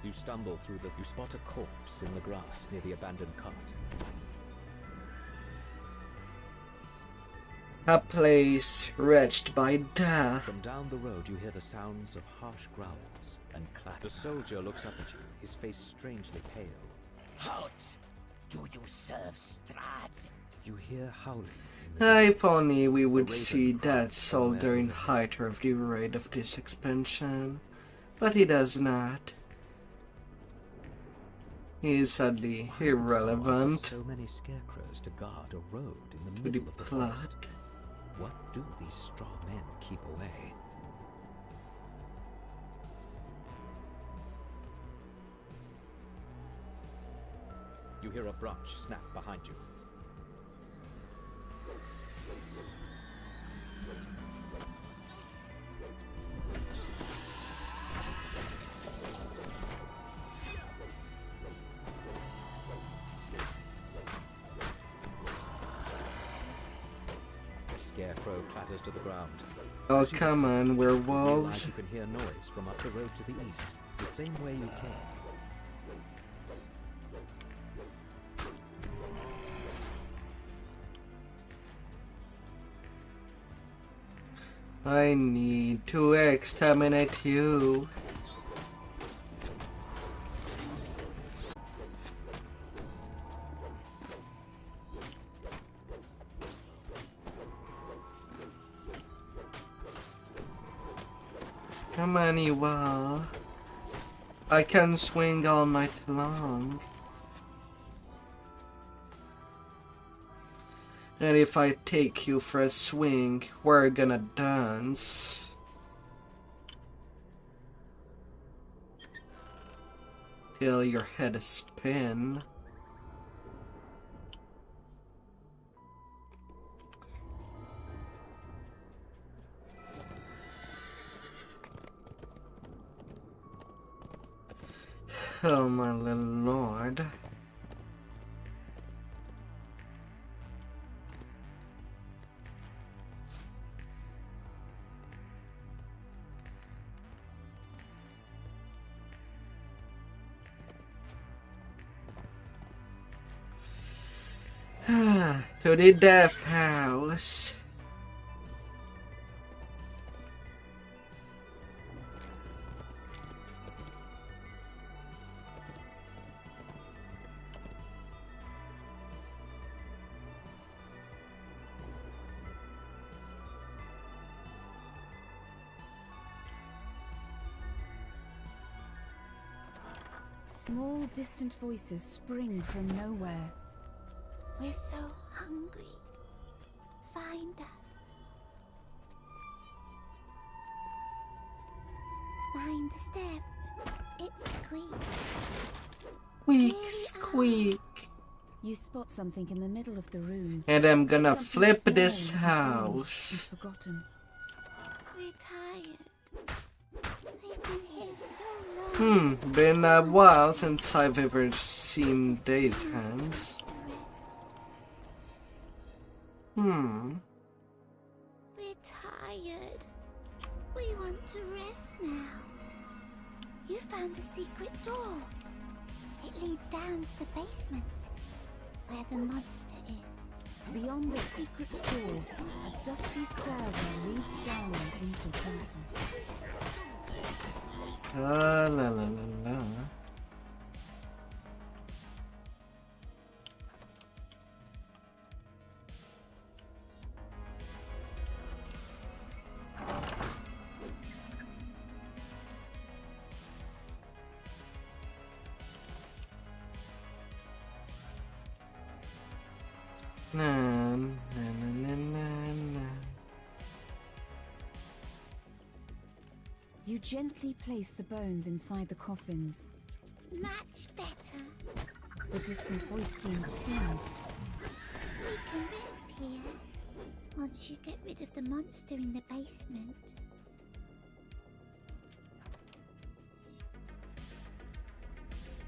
You stumble through you spot a corpse in the grass near the abandoned cart. A place wretched by death. From down the road you hear the sounds of harsh growls and clatter. The soldier looks up at you, his face strangely pale. Halt! Do you serve Strahd? You hear howling. If only we would see that soldier in height of the raid of this expansion. But he does not. He is sadly irrelevant so many scarecrows to guard a road in the to middle the of the plot. forest. What do these strong men keep away? You hear a branch snap behind you. The scarecrow clatters to the ground. Oh come on, You realize werewolves. you can hear noise from up the road to the east, the same way you came. I need to exterminate you. Come on, you all. I can swing all night long. And if I take you for a swing, we're gonna dance. Till your head spin. Oh my little lord. To the death house. Small, distant voices spring from nowhere. We're so hungry. Find us. Mind the step. It squeaks. Squeak, squeak. You spot something in the middle of the room. And I'm gonna Something flip small this and old house. and forgotten. We're tired. We've been here so long. Been a while since I've ever seen Day's hands. We're tired. We want to rest now. You found the secret door. It leads down to the basement, where the monster is. Beyond the secret door, a dusty stairway leads down into darkness. La la la la la. Na, na, na, na, na. You gently place the bones inside the coffins. Much better. The distant voice seems pleased. We can rest here. Once you get rid of the monster in the basement.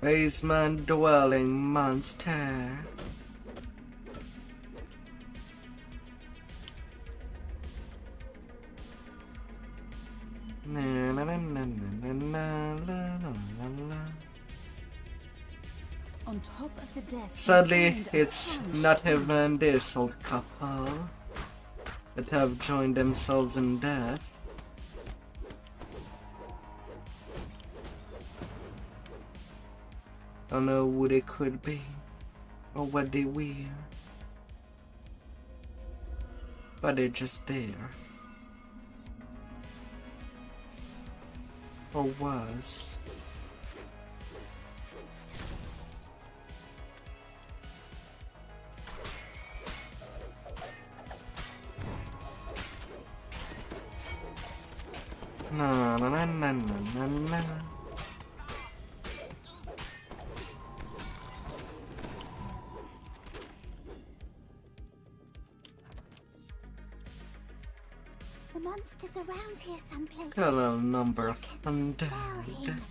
Basement dwelling monster. Na, na, na, na, na, na, la, la, la, la. On top of the desk. Sadly, it's not even this old couple that have joined themselves in death. Don't know who they could be or what they wear, but they're just there. Or was. Na na na na na na. The monster's around here someplace. Got a number of Smell undead. him.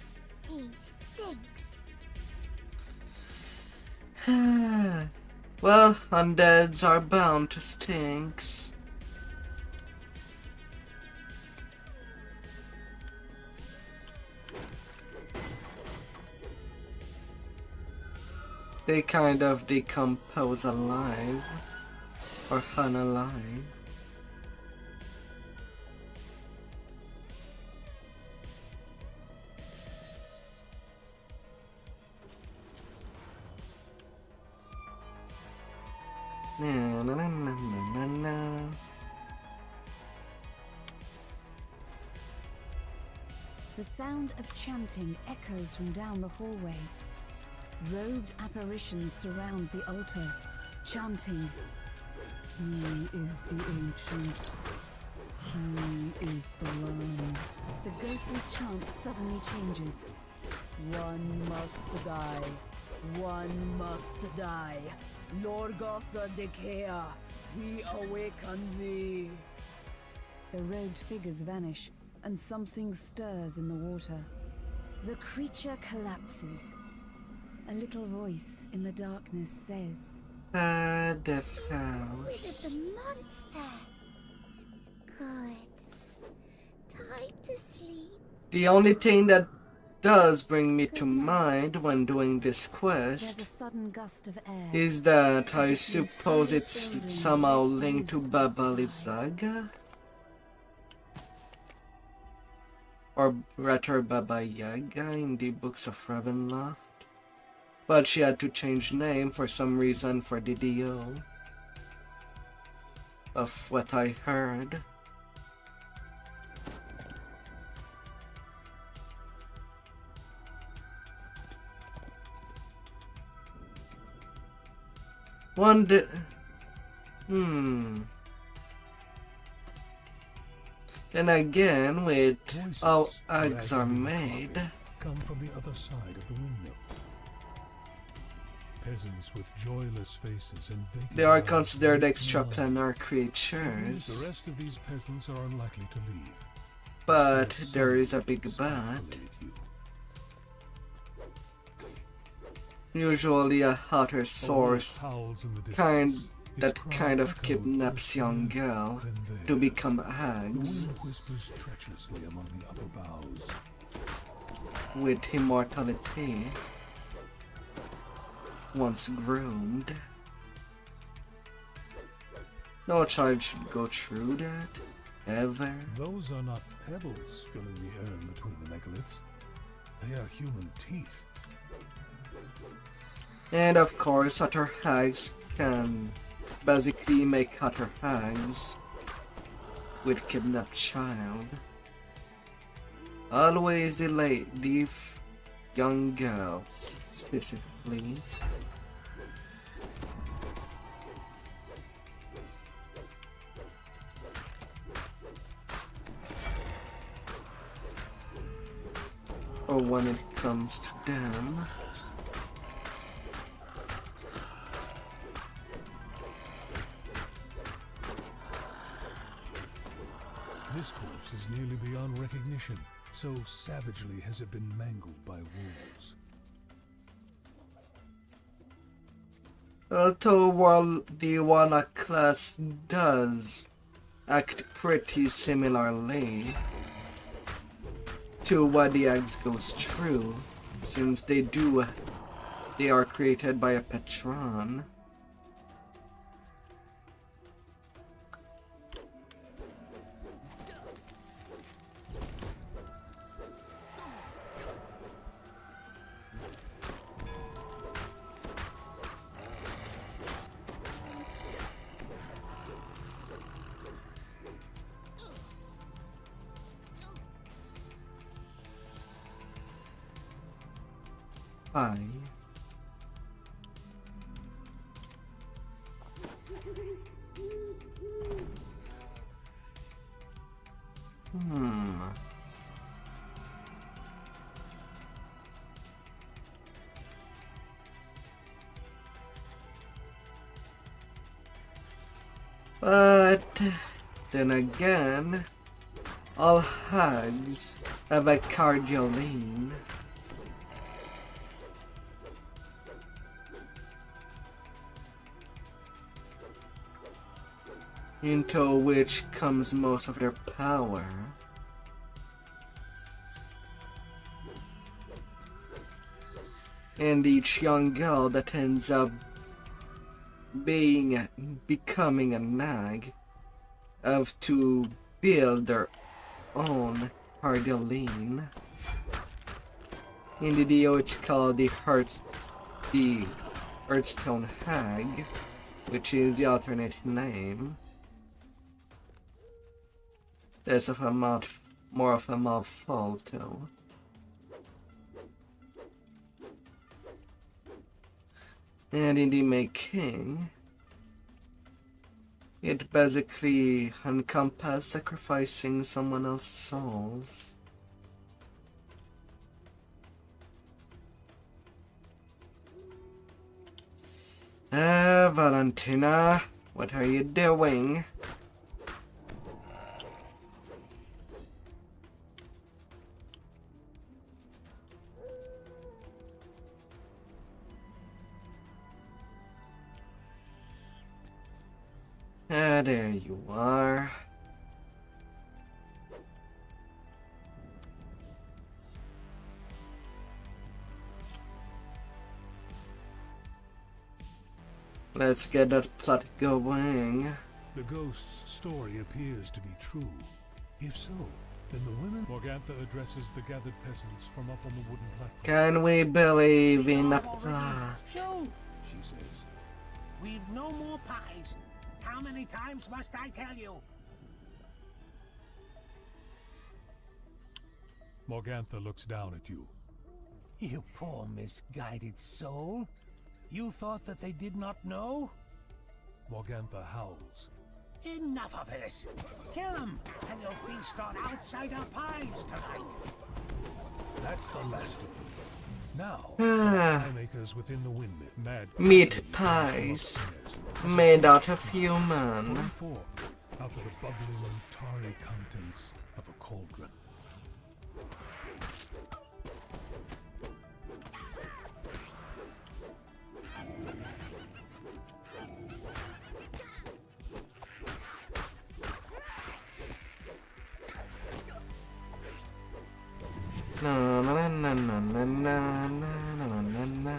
He stinks. Well, undeads are bound to stinks. They kind of decompose alive or unalive. Na na na na na na. The sound of chanting echoes from down the hallway. Robed apparitions surround the altar, chanting, "He is the ancient. He is the one." The ghostly chant suddenly changes. "One must die. One must die. Lorgoth the Decayer, we awaken thee." The robed figures vanish, and something stirs in the water. The creature collapses. A little voice in the darkness says, Death Rid house. of the monster. Good. Time to sleep. The only thing that does bring me to mind when doing this there's quest a sudden gust of air. is that I suppose it's somehow linked to Baba Lysaga? Or rather Baba Yaga in the books of Ravenloft. But she had to change name for some reason for DDO. Of what I heard. Wonder. Then again, with how eggs are made. Come from the other side of the windmill. peasants with joyless faces and vacant They are eyes considered make extraplanar The creatures. rest of these peasants are unlikely to leave. But Instead, there some is a big will but. isolate you. Usually a hotter A wolf source howls in the kind distance. Its that cry kind of echoed kidnaps first young here, girl then to there. become The hags wind whispers treacherously among the upper boughs. with immortality once groomed. No child should go through that, ever. Those are not pebbles filling the urn between the megaliths. They are human teeth. And of course, hotter hags can basically make hotter hags with kidnapped child. Always the young girls, specifically. Or when it comes to them. This corpse is nearly beyond recognition, so savagely has it been mangled by wolves. Although while the Wana class does act pretty similarly to what the Axe goes through, since they are created by a patron. Hi. But then again, all hags have a cardioline. Into which comes most of their power. And each young girl that ends up becoming a nag have to build their own cardioline. In the DO it's called the Earthstone Hag, which is the alternate name. Less of a more of a mouthful though. And in the making, it basically encompasses sacrificing someone else's souls. Valentina, what are you doing? Ah, there you are. Let's get that plot going. The ghost's story appears to be true. If so, then the women... Morgantha addresses the gathered peasants from up on the wooden platform. Can we believe in a plot? Shoot! She says, We've no more pies. How many times must I tell you? Morgantha looks down at you. You poor misguided soul. You thought that they did not know? Morgantha howls. Enough of this. Kill them, and you'll feast on outsider pies tonight. That's the last of them. Now, Ah. pie makers within the wind mad Meat pies made out of human. 44 out of the bubbling, tarry contents of a cauldron. Na na na na na na na na na na.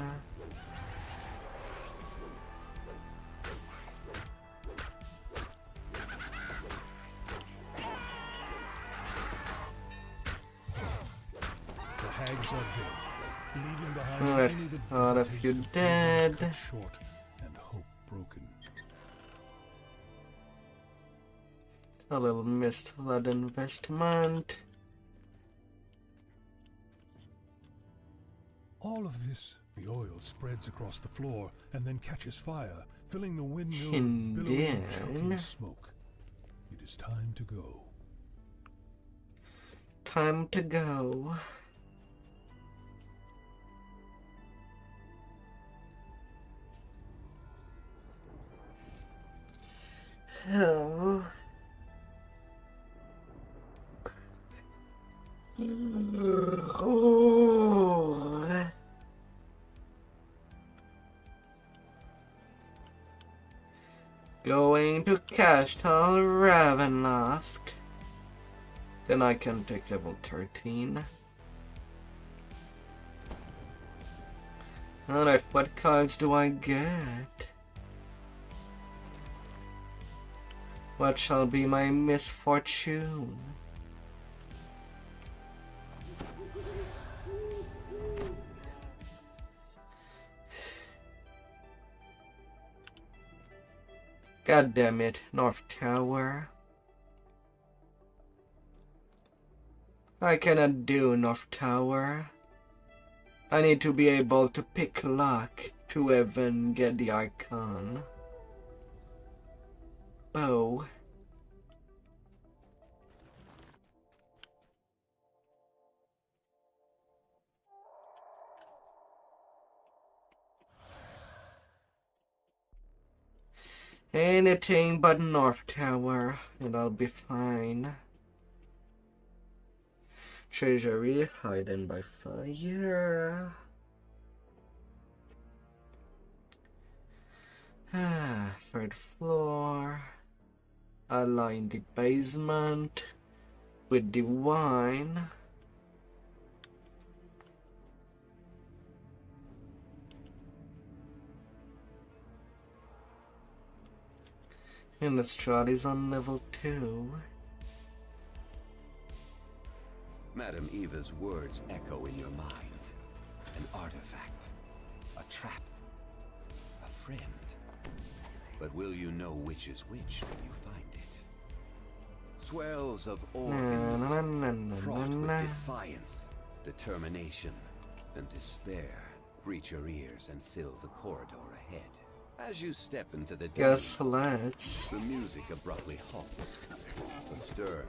The hags are dead, leaving behind Alright, only the all bitter of taste you dreams dead. cut short and hope broken. A little mist-led investment. All of this, the oil spreads across the floor and then catches fire, filling the windmill And with billowing, then- choking smoke. It is time to go. Time to go. So... Going to Castle Ravenloft. Then I can take level 13. Alright, what cards do I get? What shall be my misfortune? God damn it, North Tower. I cannot do North Tower. I need to be able to pick lock to even get the icon. Bow. Anything but North Tower, and I'll be fine. Treasury hidden by fire. Third floor. Align the basement with the wine. And the strat is on level 2. Madam Eva's words echo in your mind. An artifact. A trap. A friend. But will you know which is which when you find it? Swells of organ music, fraught with defiance, determination, and despair reach your ears and fill the corridor ahead. As you step into the Yes, let's. the music abruptly halts. A stern,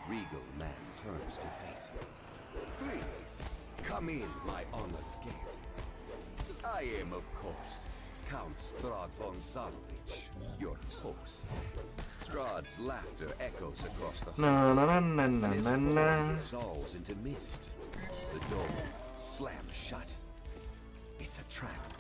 regal man turns to face you. Please, come in, my honored guests. I am, of course, Count Strahd von Zarovich, your host. Strahd's laughter echoes across the hall, and his form dissolves into mist. The door slams shut. It's a trap.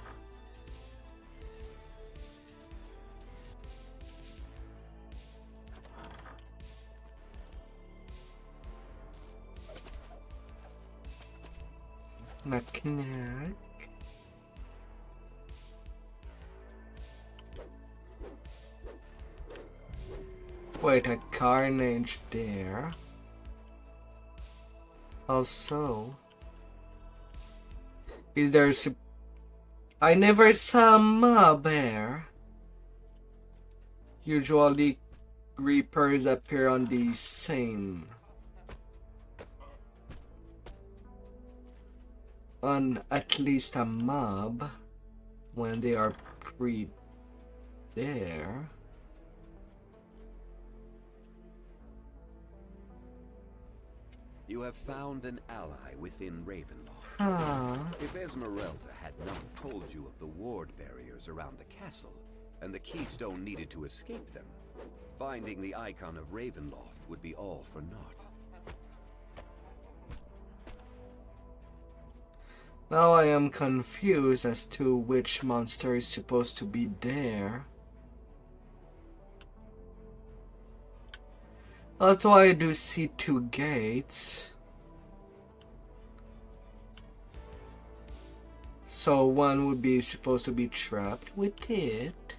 Knock knock. Wait, a carnage there. Also, is there I never saw a mob there. Usually Reapers appear on the same on at least a mob when they are there. You have found an ally within Ravenloft. Ah. If If Esmeralda had not told you of the ward barriers around the castle, and the keystone needed to escape them, finding the icon of Ravenloft would be all for naught. Now I am confused as to which monster is supposed to be there. Although I do see 2 gates. So one would be supposed to be trapped with it.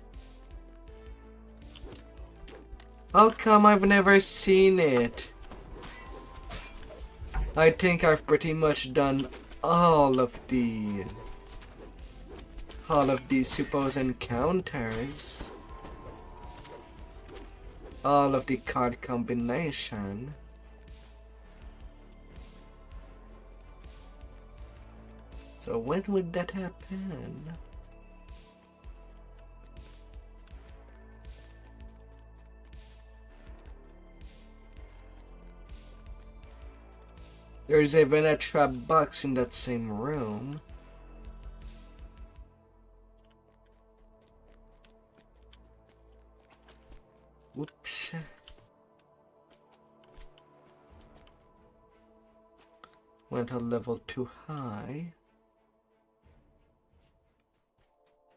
How come I've never seen it? I think I've pretty much done all of these supposed encounters. All of the card combination. So when would that happen? There's even a trap box in that same room. Whoops. Went a level too high.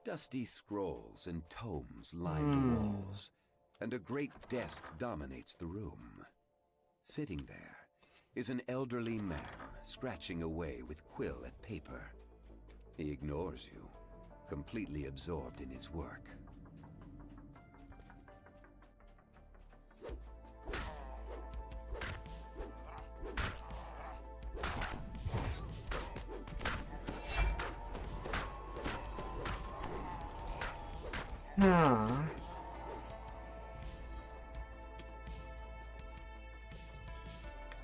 Dusty scrolls and tomes line the walls, and a great desk dominates the room. Sitting there is an elderly man scratching away with quill at paper. He ignores you, completely absorbed in his work.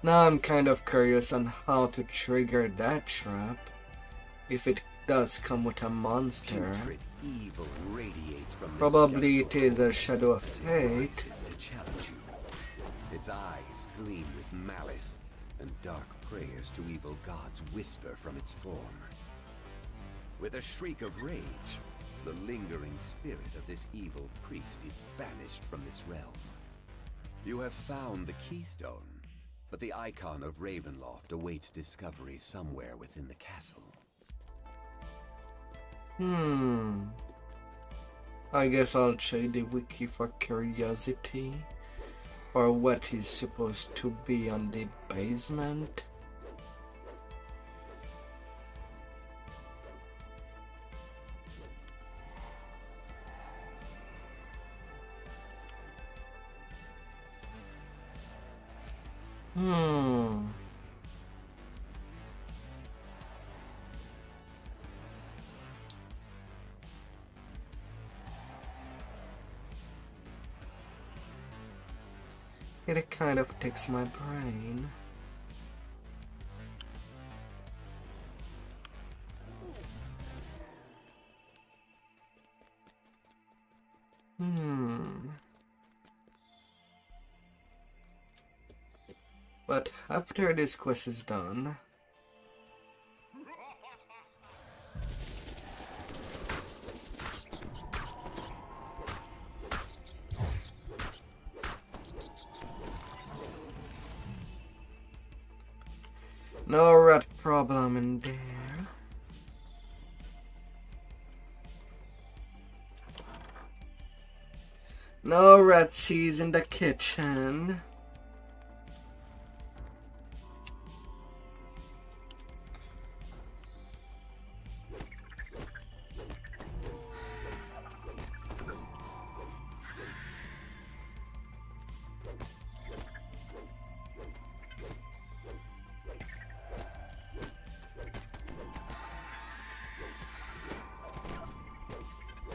Now I'm kind of curious on how to trigger that trap, if it does come with a monster. Putrid evil radiates from this Probably it skeletal is a shadow of as it fate. rises to challenge you. Its eyes gleam with malice, and dark prayers to evil gods whisper from its form. With a shriek of rage, the lingering spirit of this evil priest is banished from this realm. You have found the keystone, but the icon of Ravenloft awaits discovery somewhere within the castle. I guess I'll check the wiki for curiosity, or what is supposed to be on the basement. It kind of takes my brain. But after this quest is done, no rat problem in there. No ratsies in the kitchen.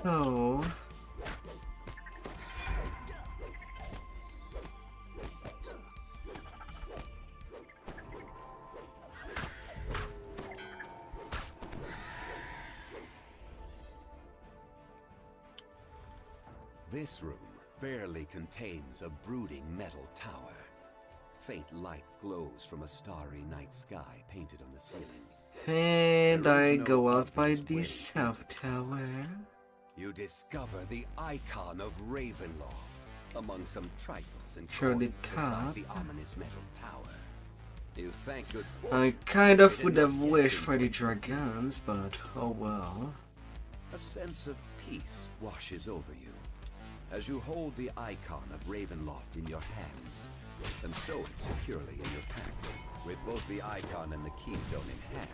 Oh. This room barely contains a brooding metal tower. Faint light glows from a starry night sky painted on the ceiling. And I go out by the south tower. You discover the icon of Ravenloft among some trifles and Sure, the coins top. beside the ominous metal tower. You thank good I fortune kind of you would did have not get wished into for the it. dragons, but oh well. A sense of peace washes over you as you hold the icon of Ravenloft in your hands and stow it securely in your pack. With both the icon and the keystone in hand,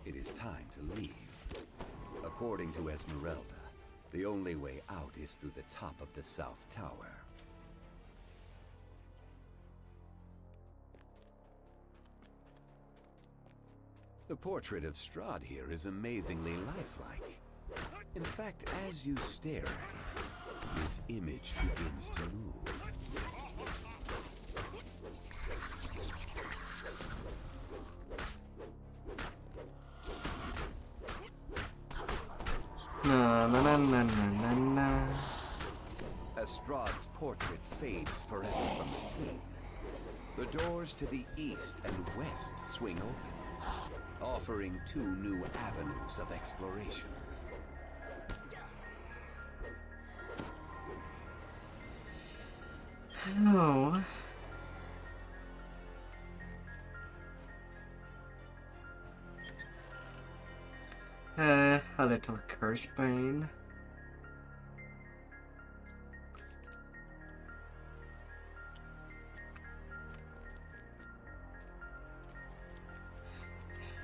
it is time to leave. According to Esmeralda, the only way out is through the top of the South Tower. The portrait of Strahd here is amazingly lifelike. In fact, as you stare at it, this image begins to move. Na na na na na na na. As Strahd's portrait fades forever from the scene, the doors to the east and west swing open, offering two new avenues of exploration. Oh. A little curse bane.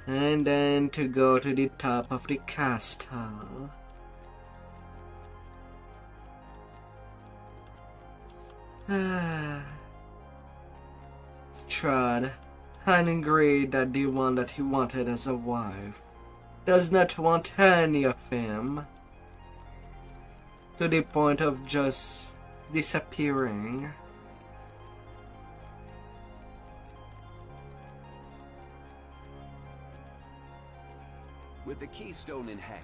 And then to go to the top of the castle. Strahd, angry that the one that he wanted as a wife does not want any of him, to the point of just disappearing. With the keystone in hand,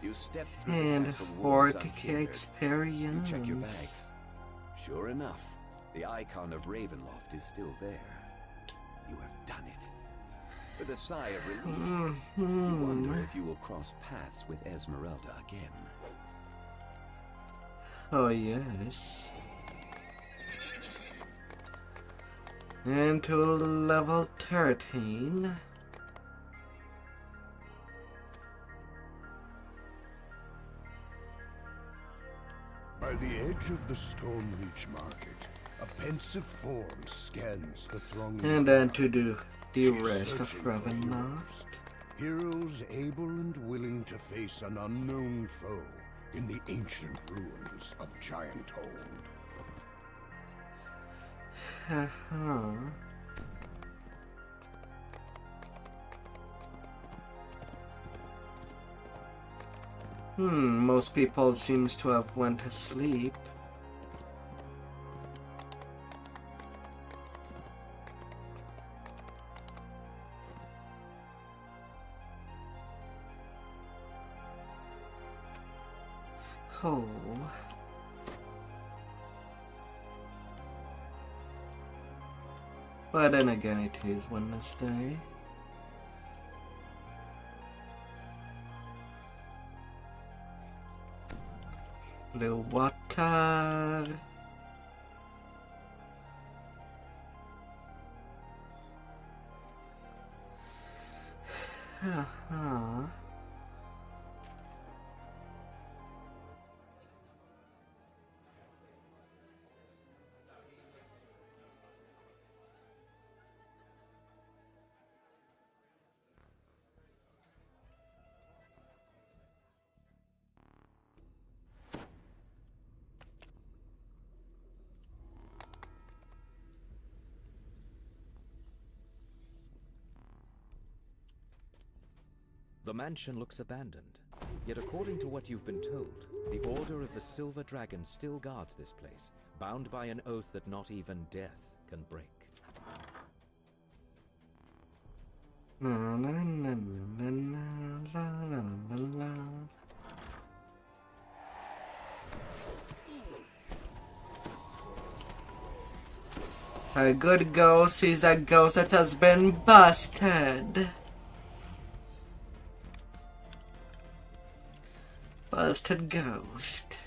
you step through And the castle walls 40k unhindered. experience. You check your bags. Sure enough, the icon of Ravenloft is still there. You have done it. With a sigh of relief, you wonder if you will cross paths with Esmeralda again. Oh yes. And to level 13. By the edge of the Stormreach market, a pensive form scans the thronging. And then to do the She is rest of searching for Ravenloft. Heroes able and willing to face an unknown foe in the ancient ruins of Gianthold. Haha. Most people seems to have went to sleep. Oh. But then again, it is Wednesday. Blue water. The mansion looks abandoned. Yet according to what you've been told, the Order of the Silver Dragon still guards this place, bound by an oath that not even death can break. Na, na, na, na, na, la, la, la, la. A good ghost is a ghost that has been busted. Busted ghost.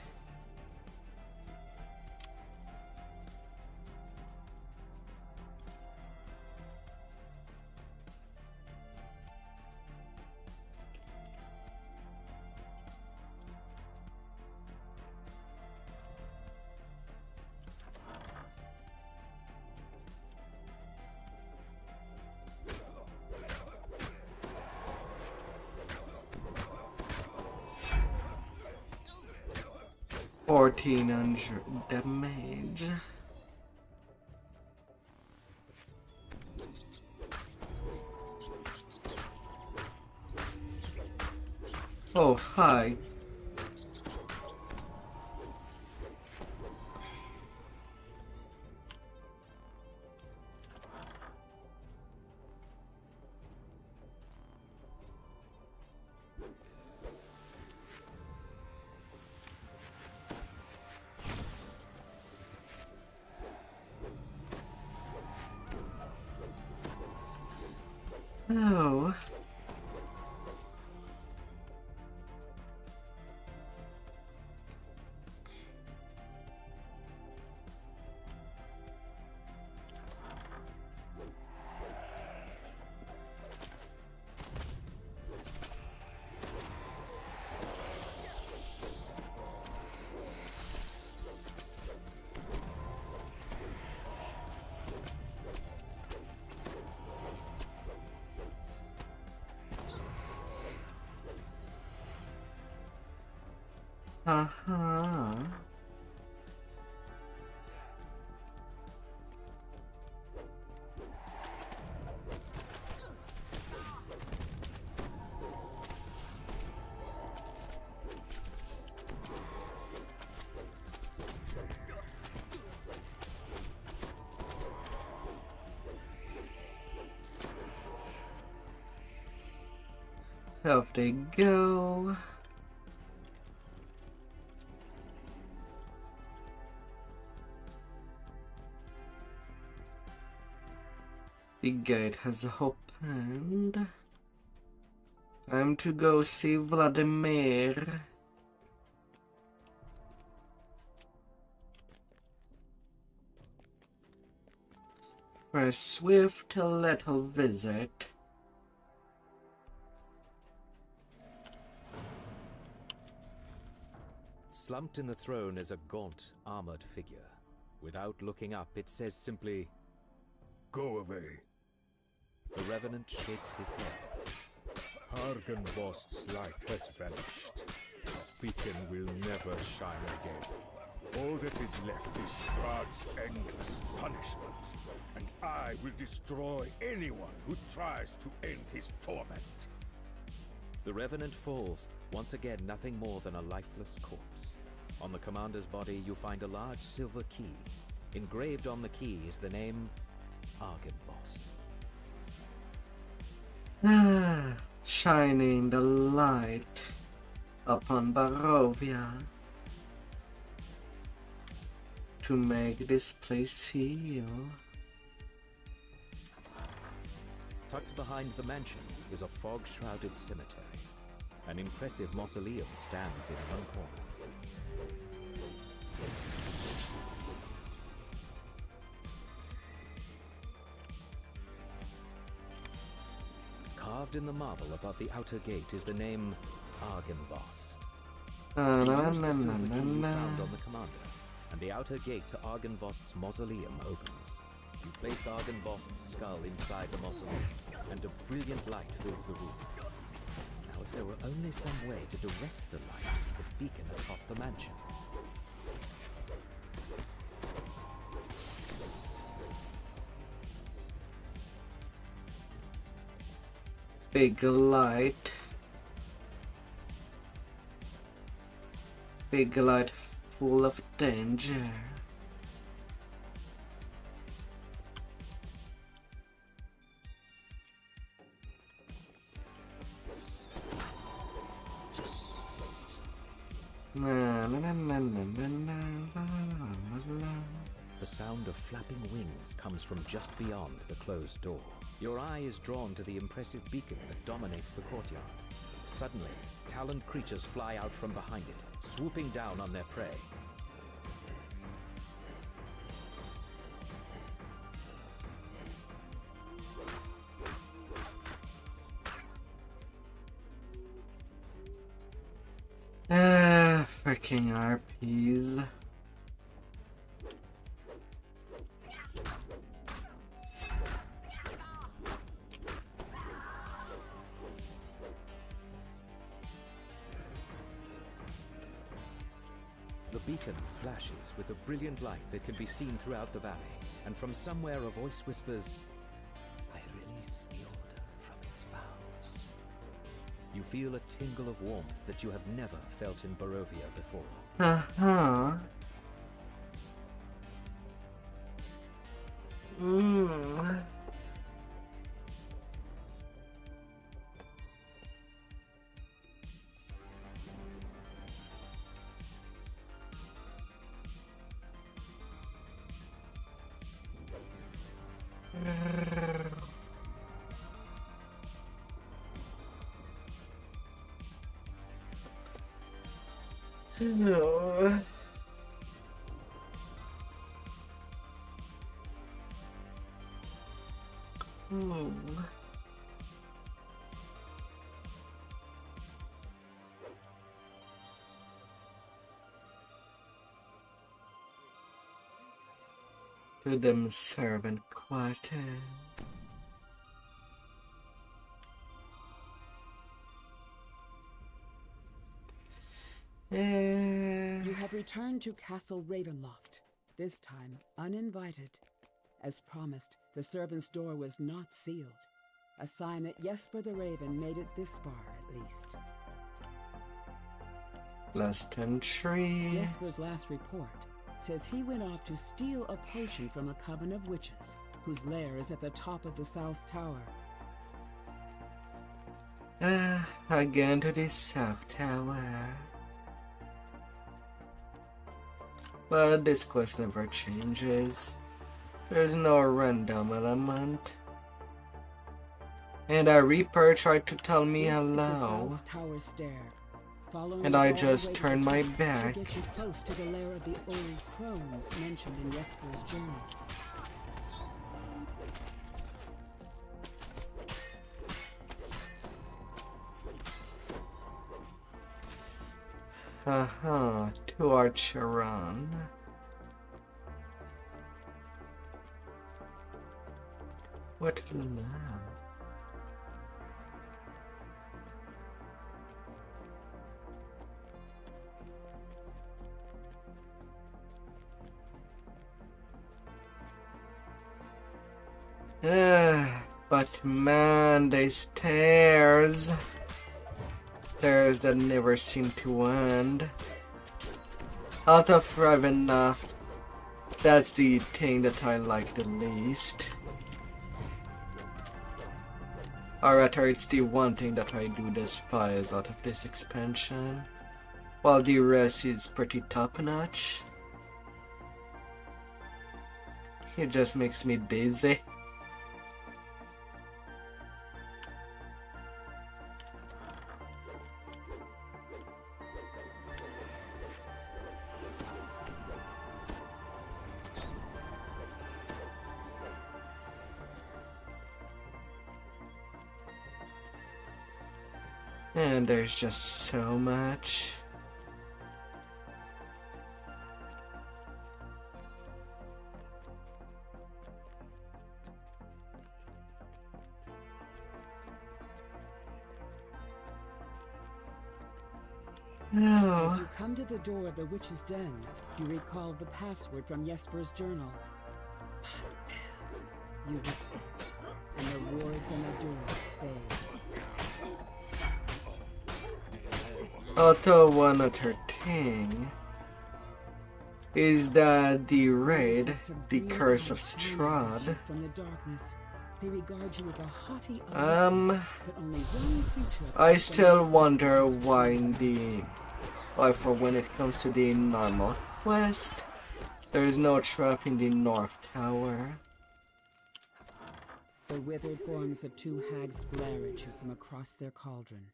$1,400 damage. Oh, hi. Oh. Uh-huh. Off they go. The gate has opened. Time to go see Vladimir. For a swift little visit. Slumped in the throne is a gaunt, armored figure. Without looking up, it says simply, "Go away." The Revenant shakes his head. Argynvost's light has vanished. His beacon will never shine again. All that is left is Strahd's endless punishment, and I will destroy anyone who tries to end his torment. The Revenant falls, once again nothing more than a lifeless corpse. On the commander's body you find a large silver key. Engraved on the key is the name Argynvost. Shining the light upon Barovia to make this place heal. Tucked behind the mansion is a fog-shrouded cemetery. An impressive mausoleum stands in one corner. Carved in the marble above the outer gate is the name Argynvost. You use the silver key you found on the commander, and the outer gate to Argynvost's mausoleum opens. You place Argynvost's skull inside the mausoleum, and a brilliant light fills the room. Now, if there were only some way to direct the light to the beacon atop the mansion. Big light. Big light full of danger. The sound of flapping wings comes from just beyond the closed door. Your eye is drawn to the impressive beacon that dominates the courtyard. Suddenly, taloned creatures fly out from behind it, swooping down on their prey. Freaking RPs. The beacon flashes with a brilliant light that can be seen throughout the valley, and from somewhere a voice whispers, "I release the order from its vows." You feel a tingle of warmth that you have never felt in Barovia before. Uh-huh. No. To them servant quarter. You have returned to Castle Ravenloft, this time uninvited. As promised, the servant's door was not sealed, a sign that Jesper the Raven made it this far at least. Last entry. Jesper's last report says he went off to steal a potion from a coven of witches, whose lair is at the top of the South Tower. Again to the South Tower. But this quest never changes. There's no random element. And a Reaper tried to tell me This hello. is the South Tower stair. Following And it I all the just way to turned the my top back. should get you close to the lair of the old crones mentioned in Jesper's journal. To Archeron. What now? But man, they stairs. Stairs that never seem to end. Out of Ravenloft, that's the thing that I like the least. Or rather, it's the one thing that I do despise out of this expansion. While the rest is pretty top-notch. It just makes me dizzy. And there's just so much. No. As you come to the door of the witch's den, you recall the password from Jesper's journal. You whisper, and the words on the door fade. Also, one other thing is that the raid, the Curse of Strahd, From the darkness, they regard you with a haughty that only one creature I still wonder why for when it comes to the normal quest, there is no trap in the North Tower. The withered forms of two hags glare at you from across their cauldron.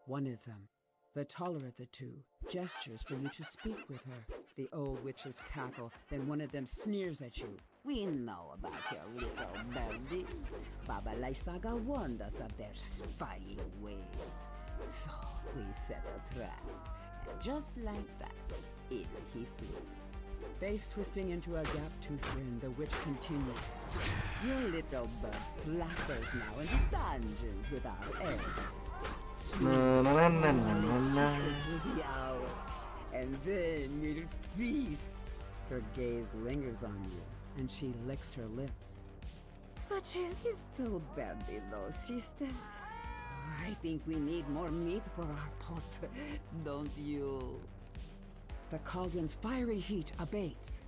One of them, the taller of the two, gestures for you to speak with her. The old witches cackle, then one of them sneers at you. We know about your little birdies. Baba Lysaga warned us of their spying ways. So we set a trap. And just like that, in he flew. Face twisting into a gap-toothed grin, the witch continues. Your little bird flatters now in the dungeons with our elders. Na na na na na na. Secrets will be ours, and then we'll feast. Her gaze lingers on you, and she licks her lips. Such a little baby, though, sister. I think we need more meat for our pot, don't you? The cauldron's fiery heat abates.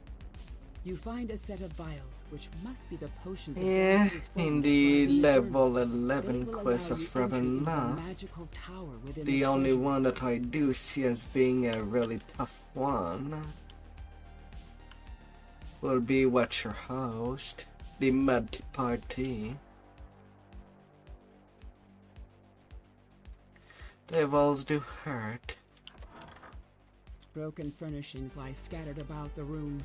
You find a set of vials, which must be the potions of gaseous form in the described in level journal. 11 They will quest allow of you entry into the Ravenna, magical tower within the only treasure. one that I do see as being a really tough one will be Watcher Host, the Mud Party. Levels do hurt. Broken furnishings lie scattered about the room.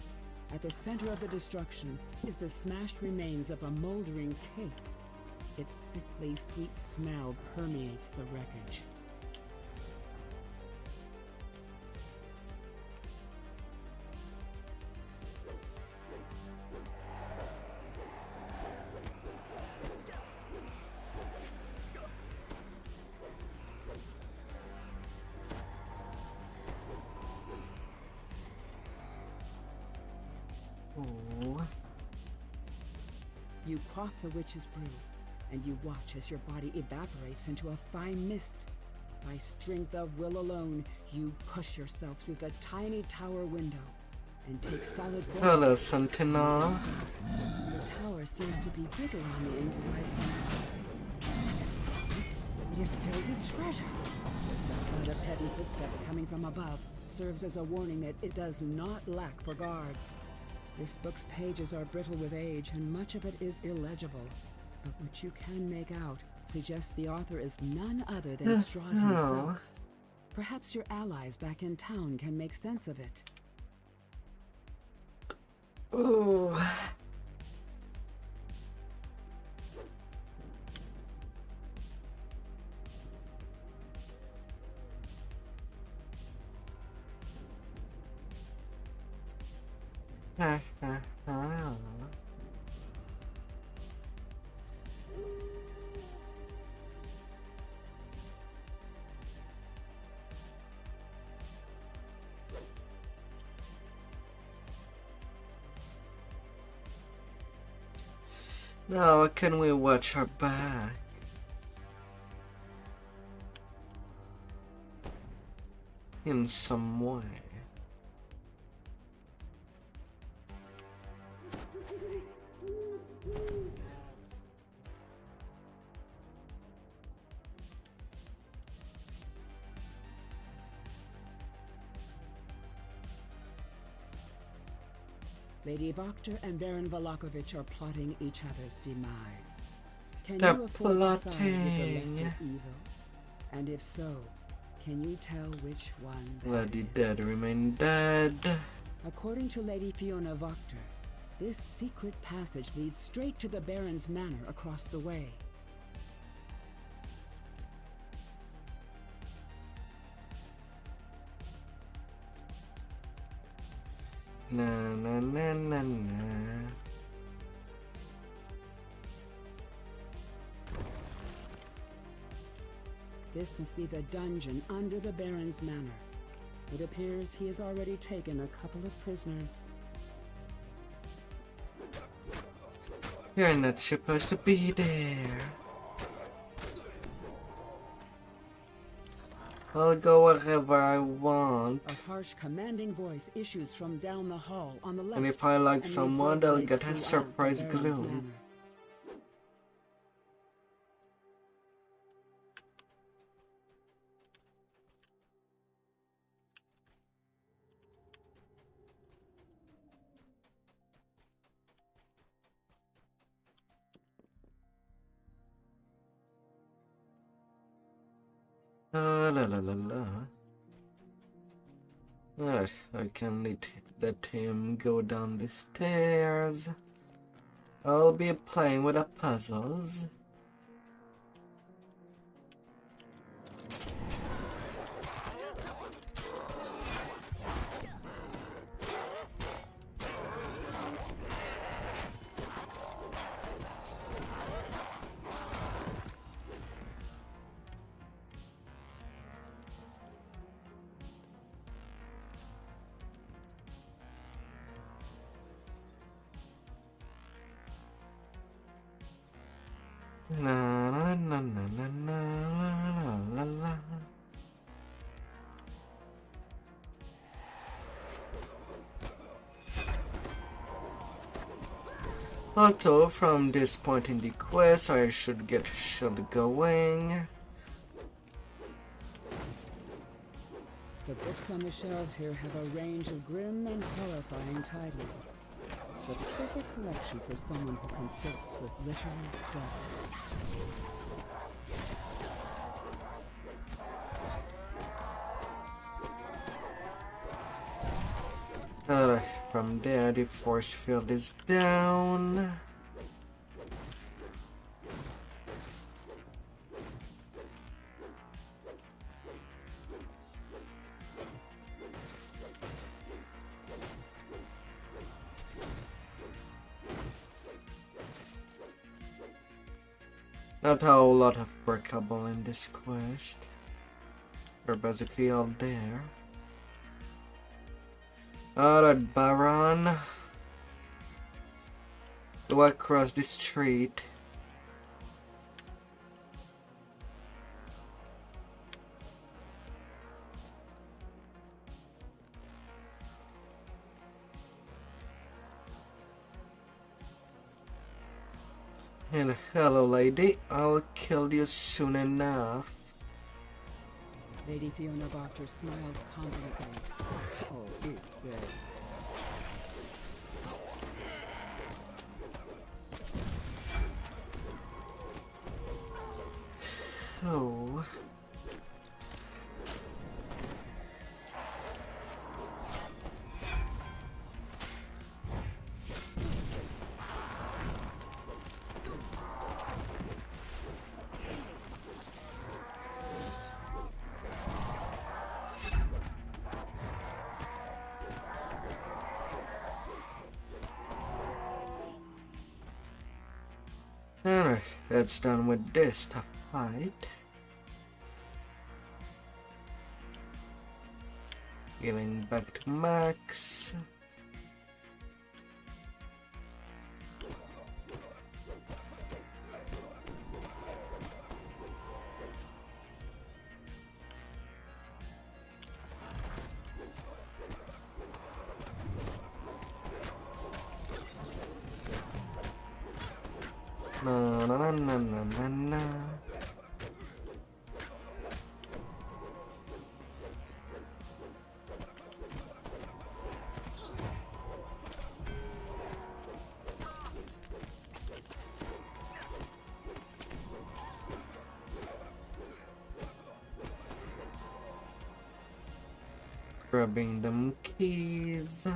At the center of the destruction is the smashed remains of a moldering cake. Its sickly sweet smell permeates the wreckage. You quaff the witch's brew, and you watch as your body evaporates into a fine mist. By strength of will alone, you push yourself through the tiny tower window and take solid form. Hello, Sentinel. The tower seems to be bigger on the inside somehow. As promised, it is filled with treasure. The thud of heavy footsteps coming from above serves as a warning that it does not lack for guards. This book's pages are brittle with age, and much of it is illegible. But what you can make out suggests the author is none other than Strahd himself. Perhaps your allies back in town can make sense of it. Ooh. Now, can we watch our back? In some way. Lady Vokter and Baron Valakovich are plotting each other's demise. Can They're you afford to side with the plotting. lesser evil? And if so, can you tell which one that Let the is? dead remain dead. According to Lady Fiona Vokter, this secret passage leads straight to the Baron's manor across the way. Na na na na na. This must be the dungeon under the Baron's manor. It appears he has already taken a couple of prisoners. You're not supposed to be there. I'll go wherever I want. A harsh, commanding voice issues from down the hall on the left. And if I like and someone, they'll reverberates get a throughout the surprise Baron's gloom. manor. La la la la. Alright, I can let him go down the stairs. I'll be playing with the puzzles. Na na na na na na la la la. Although from this point in the quest I should get shield going. The books on the shelves here have a range of grim and horrifying titles. The perfect collection for someone who consults with literary dogs. From there the force field is down. Not a whole lot of breakable in this quest. We're basically all there. Alright, Baron. Go across the street. And hello, lady. I'll kill you soon enough. Lady Fiona Proctor smiles confidently. Oh, it's Oh. Alright, that's done with this tough fight. Getting back to max. Na na na na na na na. Grabbing them keys.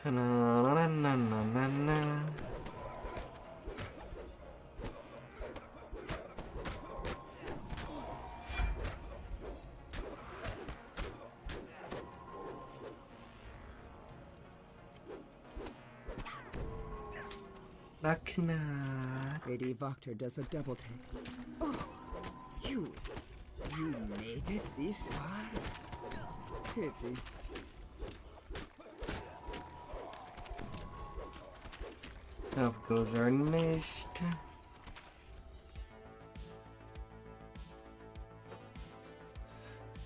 Na na na na na na. Knock knock. Lady Proctor does a double take. Oh, you made it this far? Pity. Up goes our nest.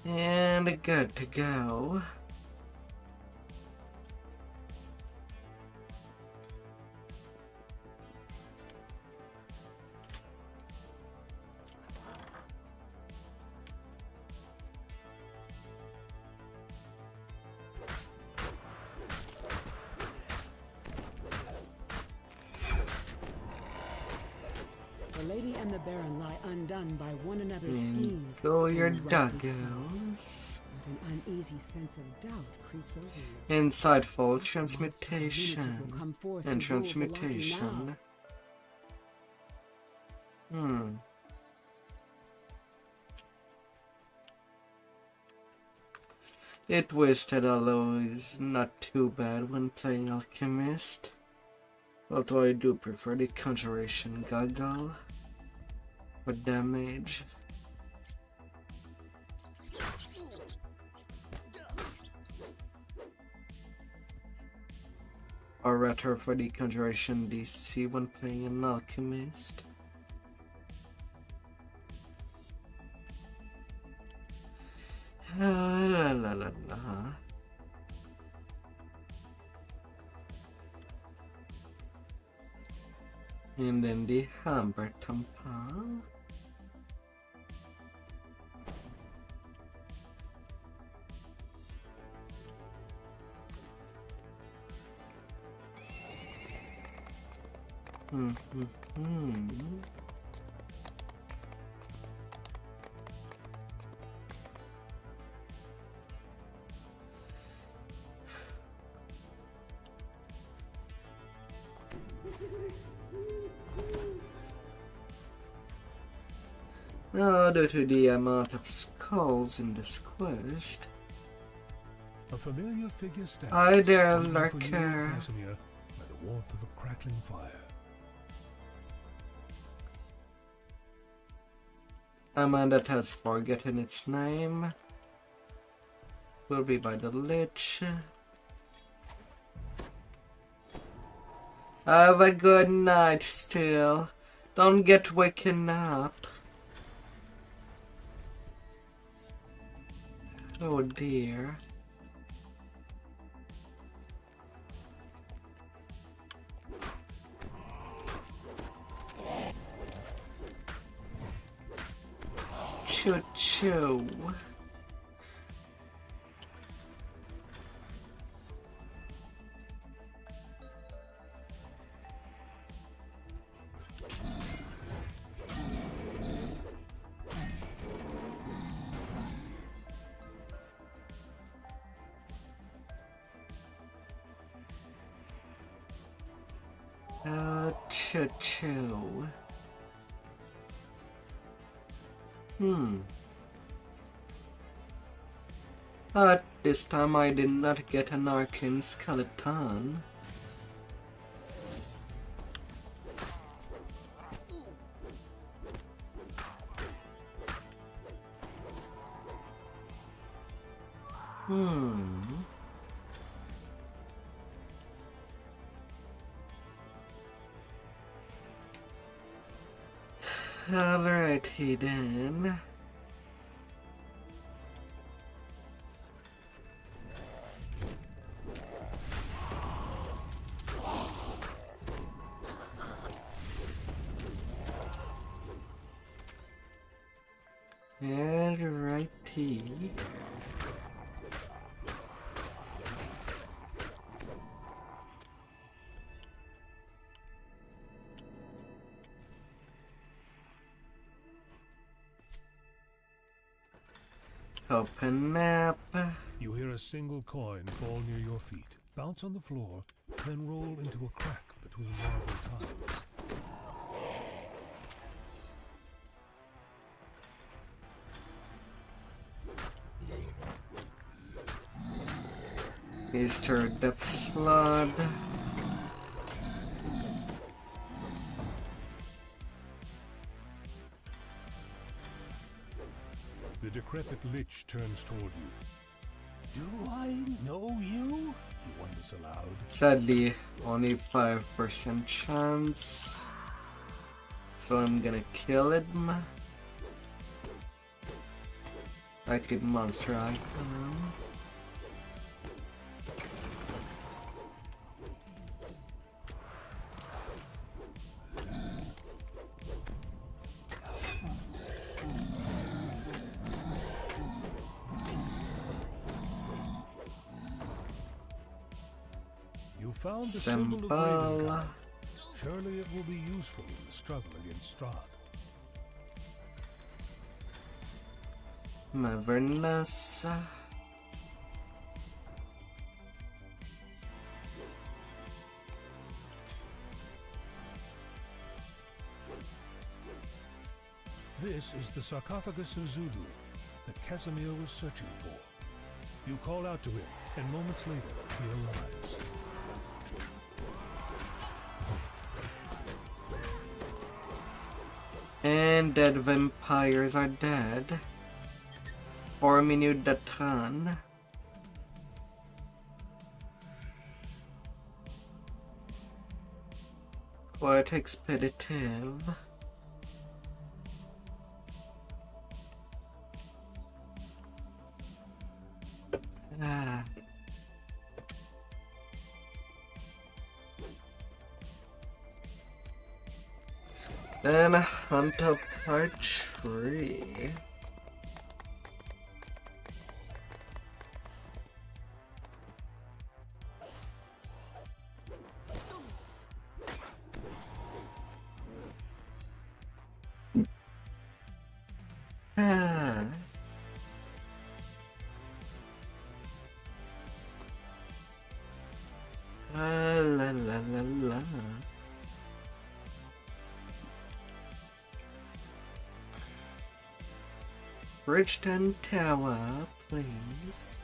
And good to go. and the Baron lie undone by one another's schemes. Go your and rightly so. doggos. But an uneasy sense of doubt creeps over you. Insightful Lunatic transmutation will come forth and to rule Vallaki transmutation. now. It wasted alloys not too bad when playing Alchemist, although I do prefer the Conjuration Goggle for damage. Or rather for the Conjuration DC when playing an Alchemist. La la la la. And then the Hamber Tampa. Now, due to the amount of skulls in this quest, A familiar figure stands. Hi there, waiting for you, Austrakear. Casimir, by the warmth of a crackling fire. a man that has forgotten its name will be by the Lich. Have a good night still. Don't get waken up. Oh dear. Choo-choo. Choo-choo. But this time I did not get an arcane skeleton. Alrighty then. Alrighty. Open up. You hear a single coin fall near your feet, bounce on the floor, then roll into a crack between marble tiles. Easter Death Slot. The decrepit lich turns toward you. Do I know you? You wonders aloud. Sadly, only 5% chance. So I'm gonna kill him. Like the monster icon. You found the symbol of Symbol. Raven. Surely it will be useful in the struggle against Strahd. Mavernus. This is the sarcophagus of Zulu that Casimir was searching for. You call out to him, and moments later, he arrives. And dead vampires are dead. 4 minutes de ton. Quite expeditive. Ah. Then hunt up our tree. Ah. La la la la. Bridgeton Tower, please.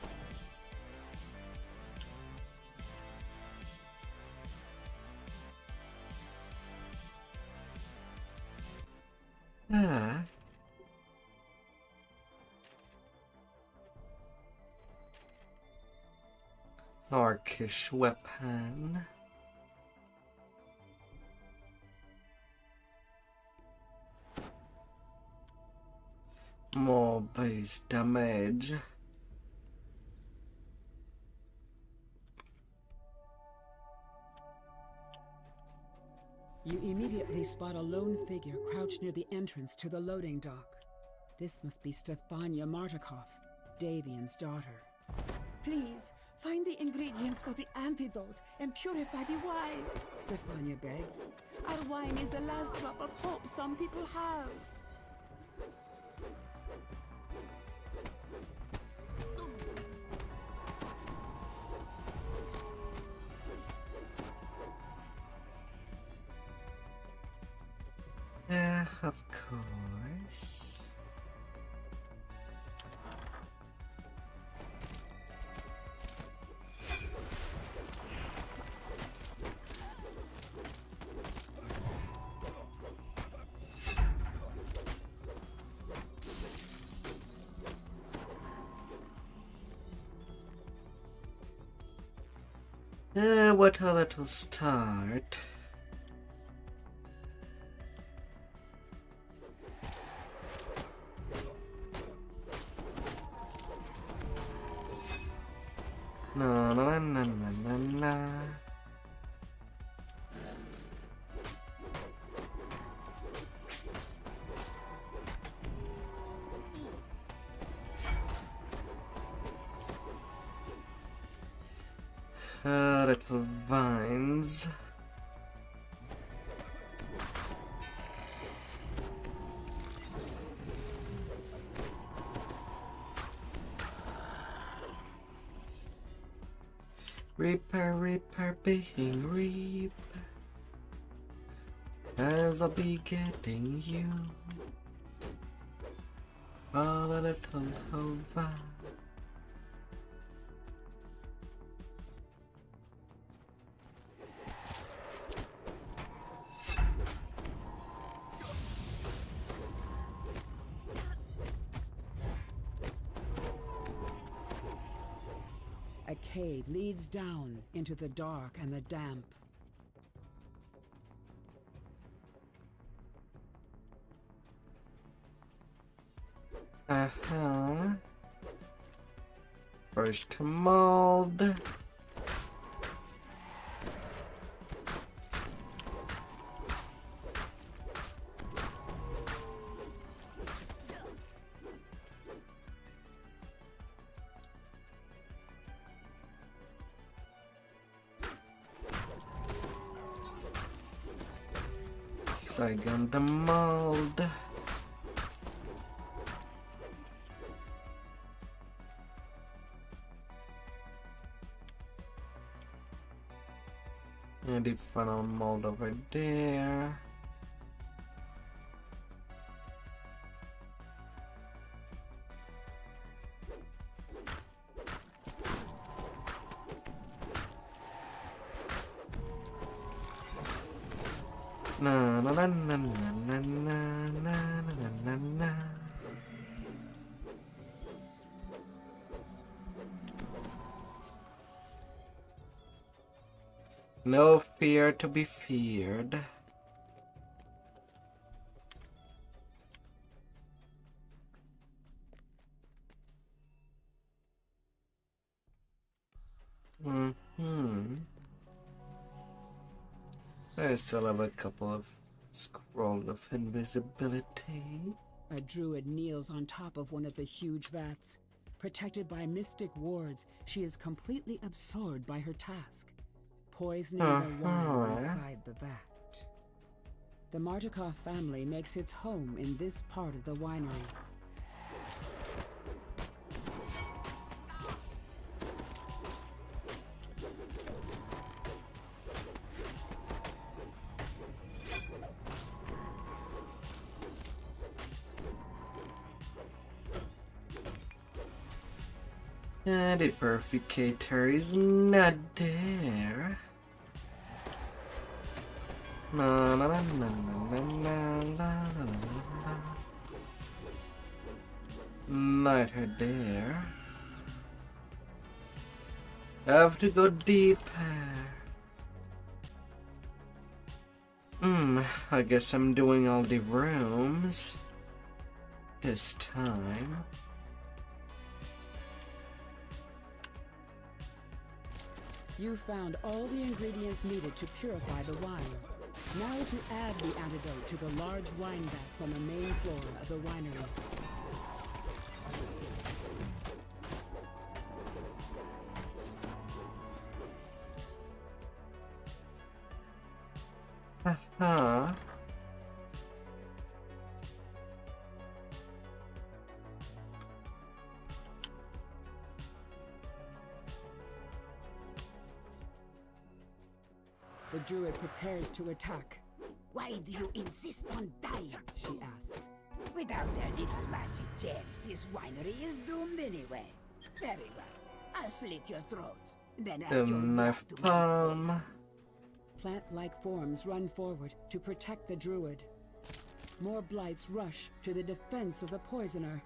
Ah. Orcish weapon. More base damage. You immediately spot a lone figure crouched near the entrance to the loading dock. This must be Stefania Martikov, Davian's daughter. Please, find the ingredients for the antidote and purify the wine. Stefania begs. Our wine is the last drop of hope some people have. Of course. What a little start. No, no, no, no, no, no. Little vines. Reaper, reaper, being reap. As I'll be getting you. All a little over. A cave leads down into the dark and the damp. First to mold. Second mold. And the funnel mold over there. Na na na na na na na na na na. No fear to be feared. I still have a couple of scroll of invisibility. A druid kneels on top of one of the huge vats. Protected by mystic wards, she is completely absorbed by her task, poisoning the wine inside the vat. The Martikov family makes its home in this part of the winery. And the purificator is not there. Na na na na na na na na. Not her there. Have to go deeper. I guess I'm doing all the rooms this time. You found all the ingredients needed to purify the wine. Now to add the antidote to the large wine vats on the main floor of the winery. The druid prepares to attack. Why do you insist on dying? She asks. Without their little magic gems, this winery is doomed anyway. Very well. I'll slit your throat. Then add your knife blood to palm. Plant-like forms run forward to protect the druid. More blights rush to the defense of the poisoner.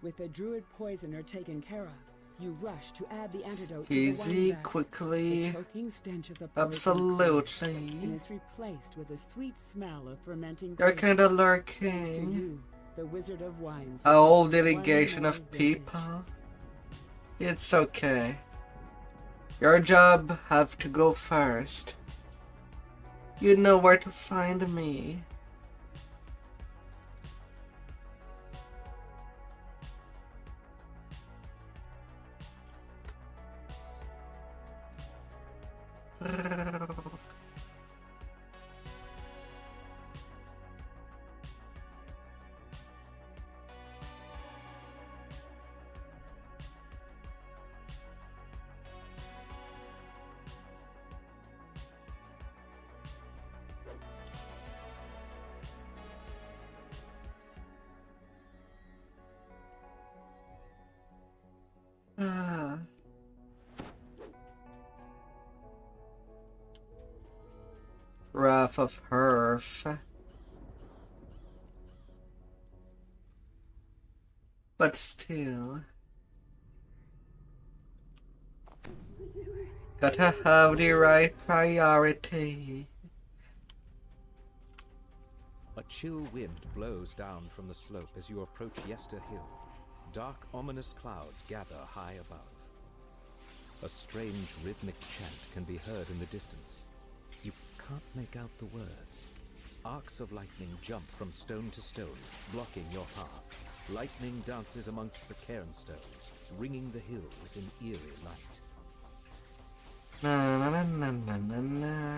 With the druid poisoner taken care of, you rush to add the antidote Easy, to the wine vats. quickly. The choking stench of the poison Absolutely. and is replaced with a sweet smell of fermenting They're grapes. kind of Thanks to lurking. you, the Wizard of Wines. A whole will produce delegation one of more vintage. people. It's okay. Your job have to go first. You know where to find me. Wrath of Hearth. But still. Gotta have the right priority. A chill wind blows down from the slope as you approach Yester Hill. Dark, ominous clouds gather high above. A strange rhythmic chant can be heard in the distance. You can't make out the words. Arcs of lightning jump from stone to stone, blocking your path. Lightning dances amongst the cairnstones, ringing the hill with an eerie light. Na na na na na na na.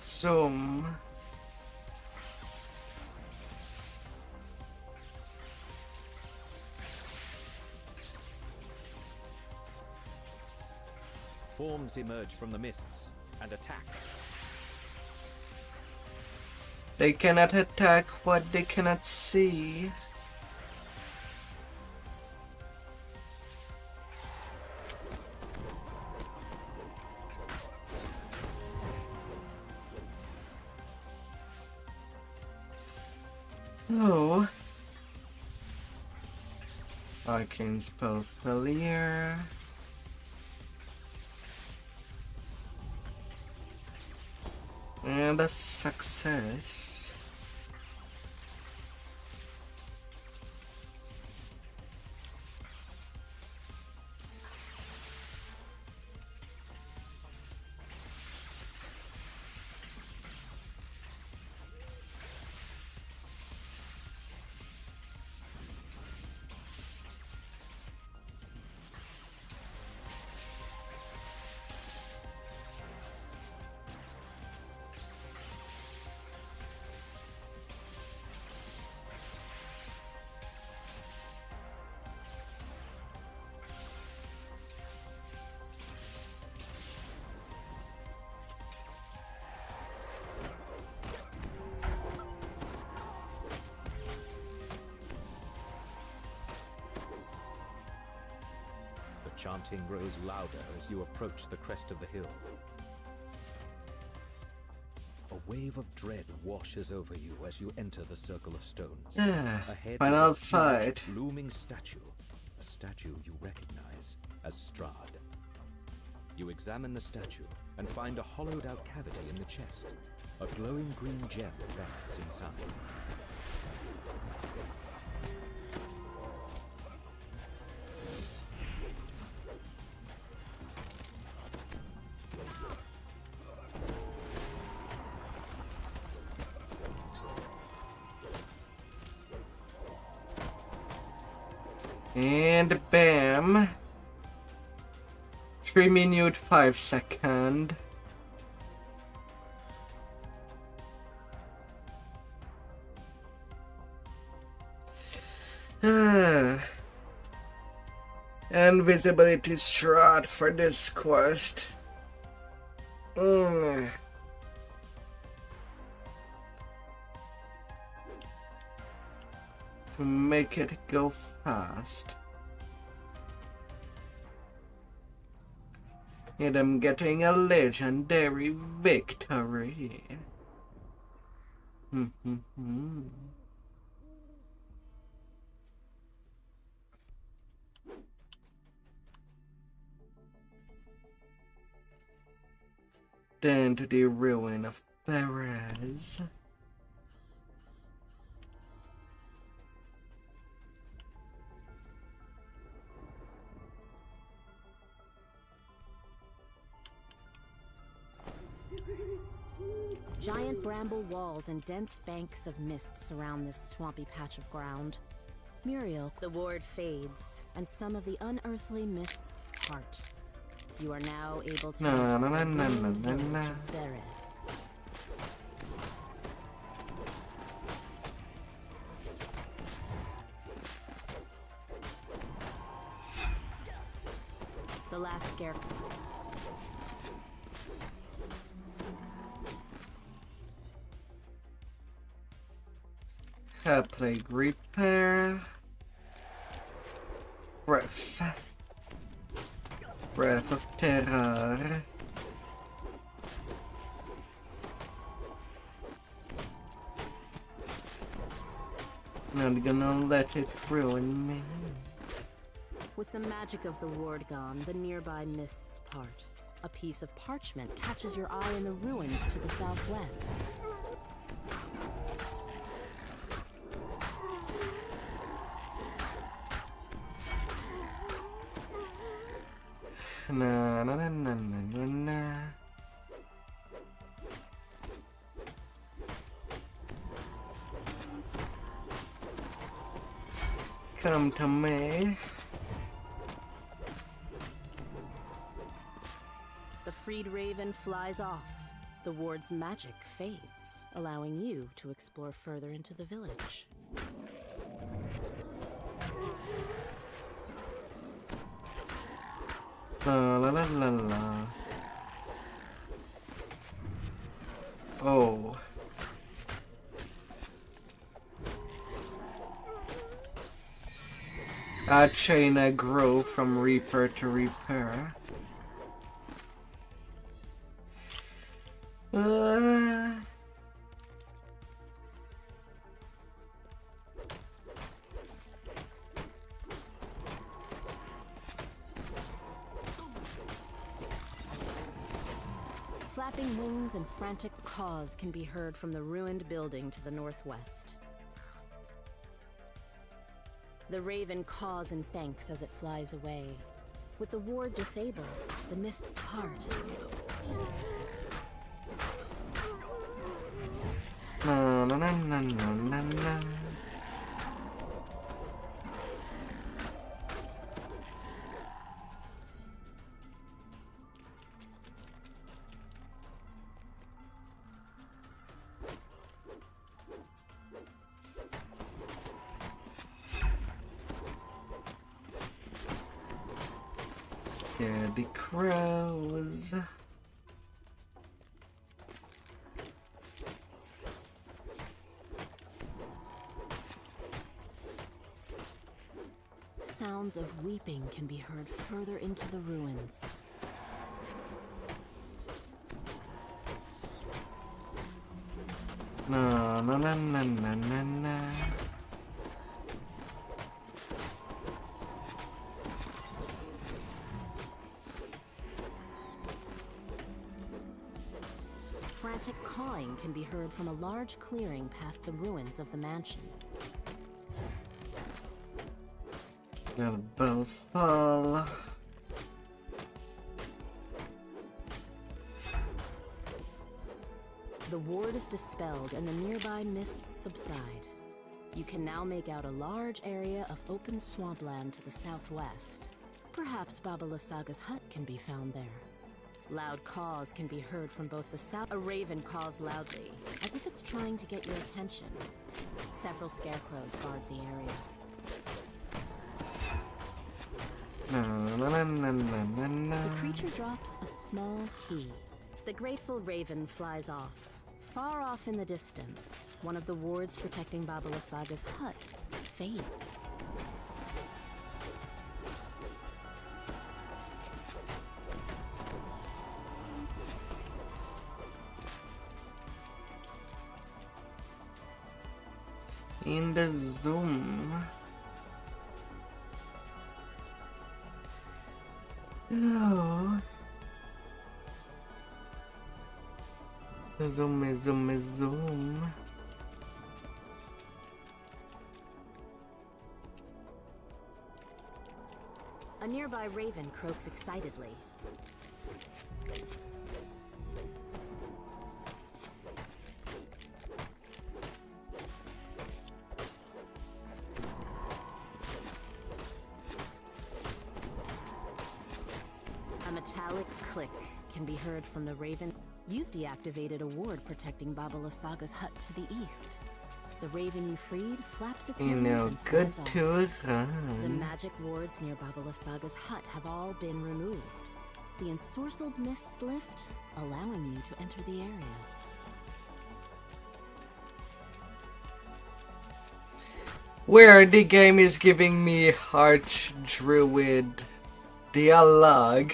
Zoom. Forms emerge from the mists and attack. They cannot attack what they cannot see. Oh. Arcane spell failure. And a success. Chanting grows louder as you approach the crest of the hill. A wave of dread washes over you as you enter the circle of stones. Ahead final is a fight. huge, looming statue, a statue you recognize as Strahd. You examine the statue and find a hollowed-out cavity in the chest. A glowing green gem rests inside. And bam. 3 minute 5 second. Invisibility strat for this quest. To make it go fast. And I'm getting a legendary victory. Then to the ruin of Perez. Giant bramble walls and dense banks of mist surround this swampy patch of ground. Muriel, the ward fades, and some of the unearthly mists part. You are now able to enter the village of Beres. The last scare. Plague repair. Breath of terror. Not gonna let it ruin me. With the magic of the ward gone, the nearby mists part. A piece of parchment catches your eye in the ruins to the southwest. Na na na na na na. Come to me. The freed raven flies off. The ward's magic fades, allowing you to explore further into the village. La la la la la. Oh. A chain I grow from reaper to reaper. Flapping wings and frantic caws can be heard from the ruined building to the northwest. The raven caws in thanks as it flies away. With the ward disabled, the mists part. Na na na na na na na. Scaredy crows. Sounds of weeping can be heard further into the ruins. Na na na na na na na. Frantic cawing can be heard from a large clearing past the ruins of the mansion. They'll both fall. The ward is dispelled and the nearby mists subside. You can now make out a large area of open swampland to the southwest. Perhaps Baba Lysaga's hut can be found there. Loud caws can be heard from both the south. A raven caws loudly, as if it's trying to get your attention. Several scarecrows guard the area. The creature drops a small key. The grateful raven flies off. Far off in the distance, one of the wards protecting Baba Lysaga's hut fades. In the zoom. Oh. Zoom, zoom, zoom. A nearby raven croaks excitedly. A metallic click can be heard from the raven. You've deactivated a ward protecting Baba Lysaga's hut to the east. The raven you freed flaps its wings and good flies off. to The run. magic wards near Baba Lysaga's hut have all been removed. The ensorcelled mists lift, allowing you to enter the area. Where the game is giving me Archdruid dialogue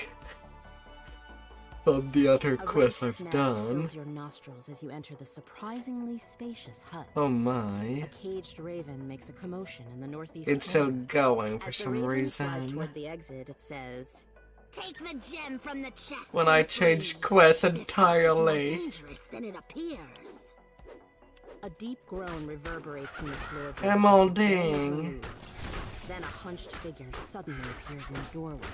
of the other quests I've done. Fills your nostrils as you enter the surprisingly spacious hut. Oh my. A caged raven makes a commotion in the northeast It's still corner. going for As the some raven flies reason. toward the exit, it says, "Take the gem from the chest." When I and changed flee. quests This hut is more entirely. dangerous than it appears. A deep groan reverberates from the floorboards. Emerald as the gem is ding. removed. Then a hunched figure suddenly appears in the doorway.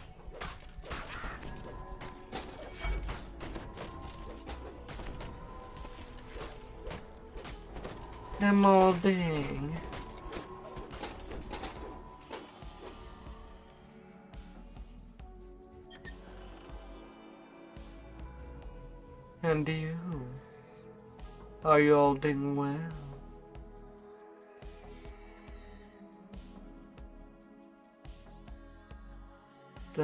Emeralding. And you? Are you all doing well? Da,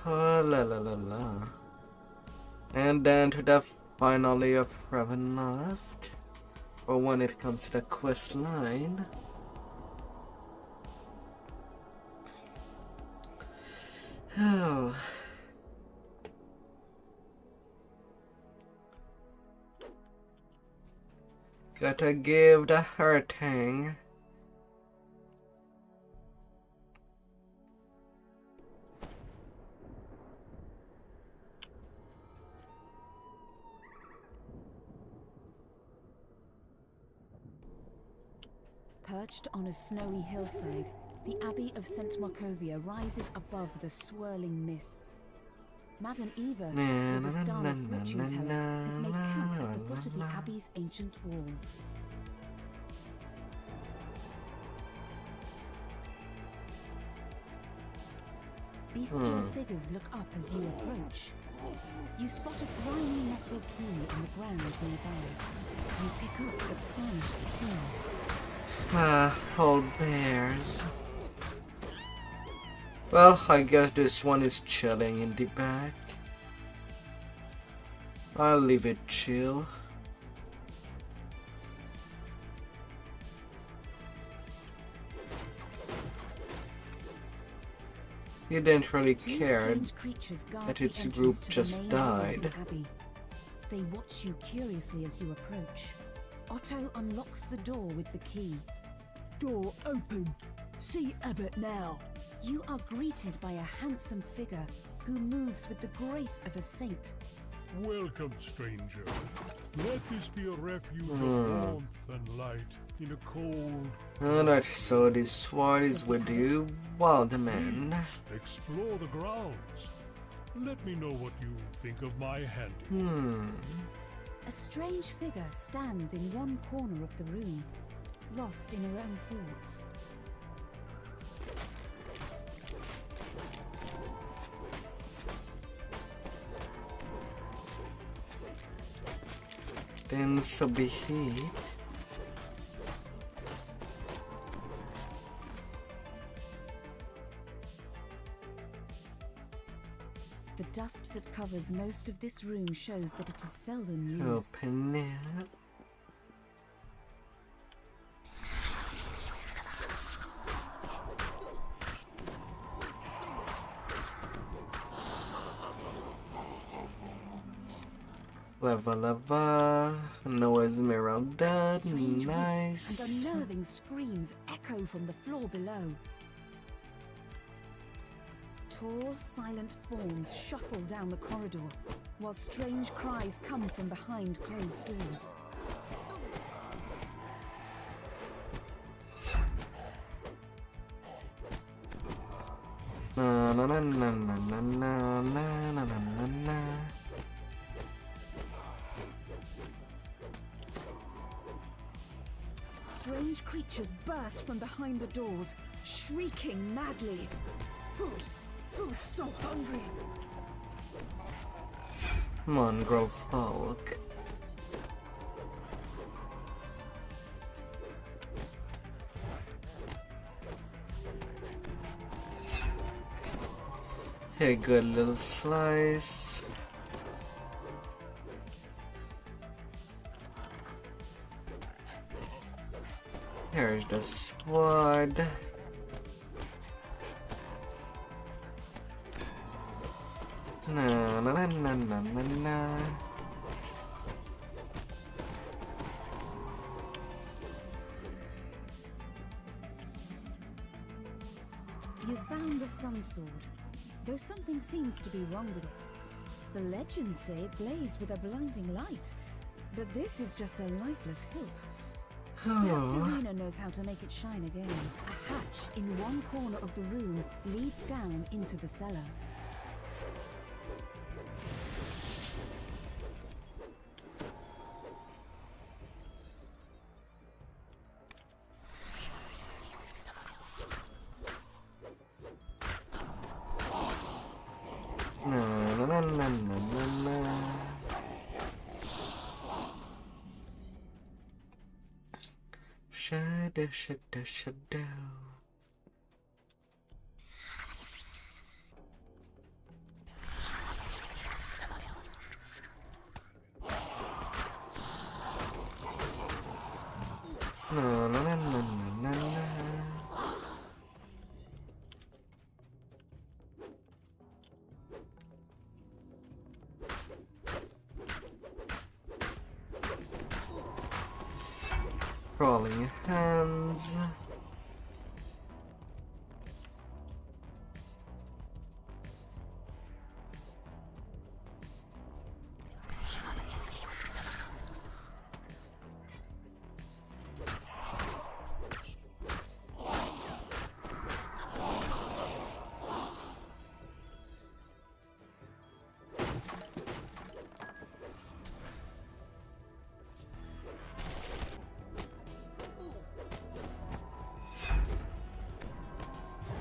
Oh, la la la la. And then to the finale of Ravenloft. Or when it comes to the quest line. Oh. Gotta give the hurting. Perched on a snowy hillside, the Abbey of St. Markovia rises above the swirling mists. Madame Eva, with the star of fortune teller, has made camp at the foot of the Abbey's ancient walls. Bestial figures look up as you approach. You spot a grimy metal key on the ground nearby. You pick up the tarnished key. Old bears. Well, I guess this one is chilling in the back. I'll leave it chill. He didn't really care that its group just died. They watch you curiously as you approach. Otto unlocks the door with the key. Door open. See Abbott now. You are greeted by a handsome figure who moves with the grace of a saint. Welcome, stranger. Let this be a refuge of warmth and light in a cold... Alright, so this sword is with you, wild man. Explore the grounds. Let me know what you think of my handiwork. A strange figure stands in one corner of the room, lost in her own thoughts. Then so be it. The dust that covers most of this room shows that it is seldom used. Open it. Lava, no Esmeralda, nice. And unnerving screams echo from the floor below. Tall, silent forms shuffle down the corridor, while strange cries come from behind closed doors. Na na na na na na na na na na. Strange creatures burst from behind the doors, shrieking madly. Food! Food, so hungry! Come on, grow folk. Hey, good little slice. Here's the sword. Na na na na na na na. You found the sun sword, though something seems to be wrong with it. The legends say it blazed with a blinding light, but this is just a lifeless hilt. Perhaps Serena knows how to make it shine again. A hatch in one corner of the room leads down into the cellar. Na na na na na na. Shadow, shadow, shadow. No, no, no, no, no, no, no. Crawling hands.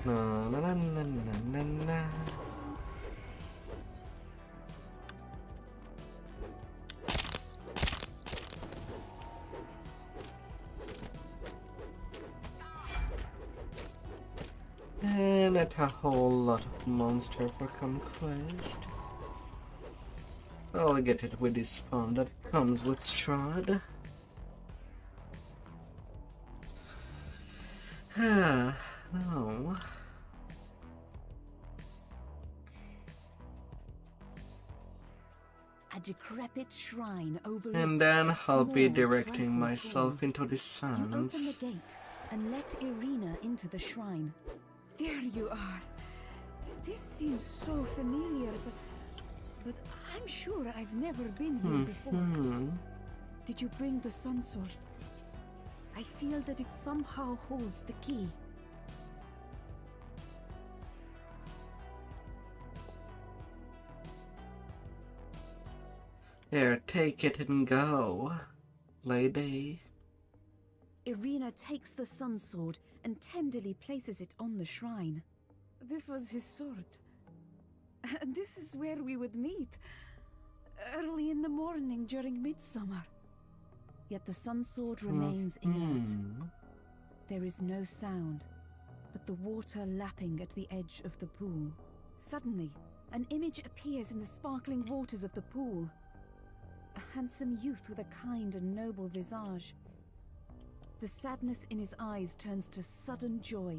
No, no, no, no, no, no, no. And that's a whole lot of monster for conquest. I'll get it with this spawn that comes with Strahd. Ah, oh. A decrepit shrine overlooks And then a I'll be small, directing tranquil myself pool. into the You open the sands. gate and let Irina into the shrine. There you are. This seems so familiar, but I'm sure I've never been here before. Did you bring the sun sword? I feel that it somehow holds the key. Here, take it and go, lady. Irina takes the sun sword and tenderly places it on the shrine. This was his sword. And this is where we would meet. Early in the morning during midsummer. Yet the sun sword remains inert. There is no sound, but the water lapping at the edge of the pool. Suddenly, an image appears in the sparkling waters of the pool. A handsome youth with a kind and noble visage. The sadness in his eyes turns to sudden joy.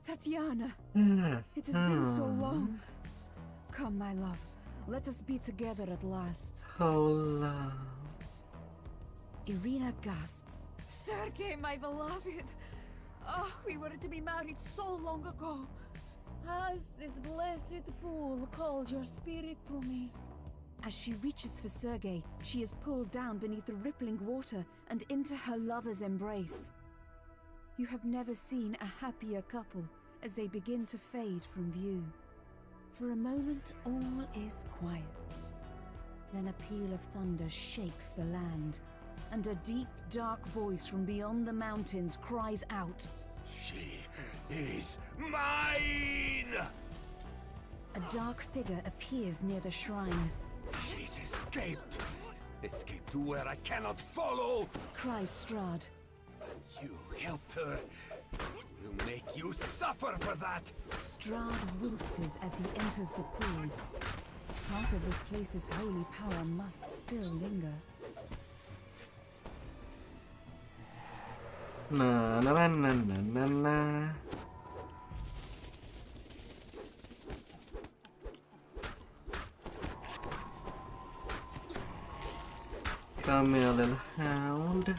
Tatiana! It has been so long. Come, my love. Let us be together at last. Oh, love. Irina gasps. Sergei, my beloved! Oh, we were to be married so long ago. Has this blessed pool called your spirit to me? As she reaches for Sergei, she is pulled down beneath the rippling water and into her lover's embrace. You have never seen a happier couple as they begin to fade from view. For a moment, all is quiet. Then a peal of thunder shakes the land, and a deep, dark voice from beyond the mountains cries out, She is mine! A dark figure appears near the shrine. She's escaped! Escaped to where I cannot follow! Cries Strahd. You helped her! We'll make you suffer for that! Strahd winces as he enters the pool. Part of this place's holy power must still linger. Na na na na na na na. Come here, little hound.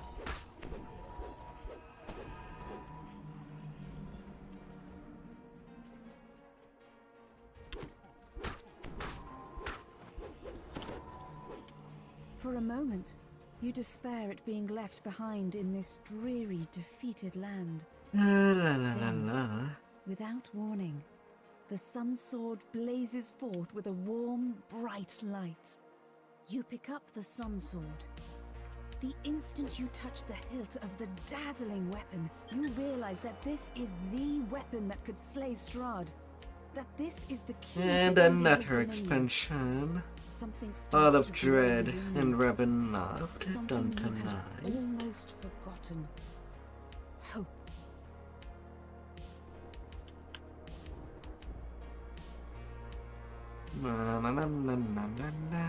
For a moment, you despair at being left behind in this dreary, defeated land. La la la la Then, la. without warning, the sun sword blazes forth with a warm, bright light. You pick up the sun sword. The instant you touch the hilt of the dazzling weapon, you realize that this is the weapon that could slay Strahd. That this is the key And to another Dominion. expansion. Something Out starts of to dread grow within and you. Ravenloft, Something don't you had deny. almost forgotten. Hope. Na na na na na na na.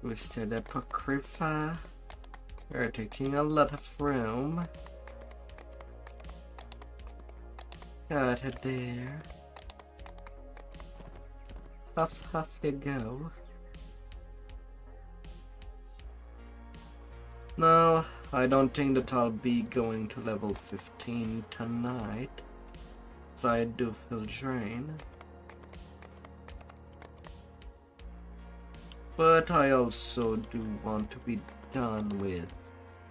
Listed Apocrypha. We're taking a lot of room. Got it there. Huff you go. No, I don't think that I'll be going to level 15 tonight, so I do feel drained. But I also do want to be done with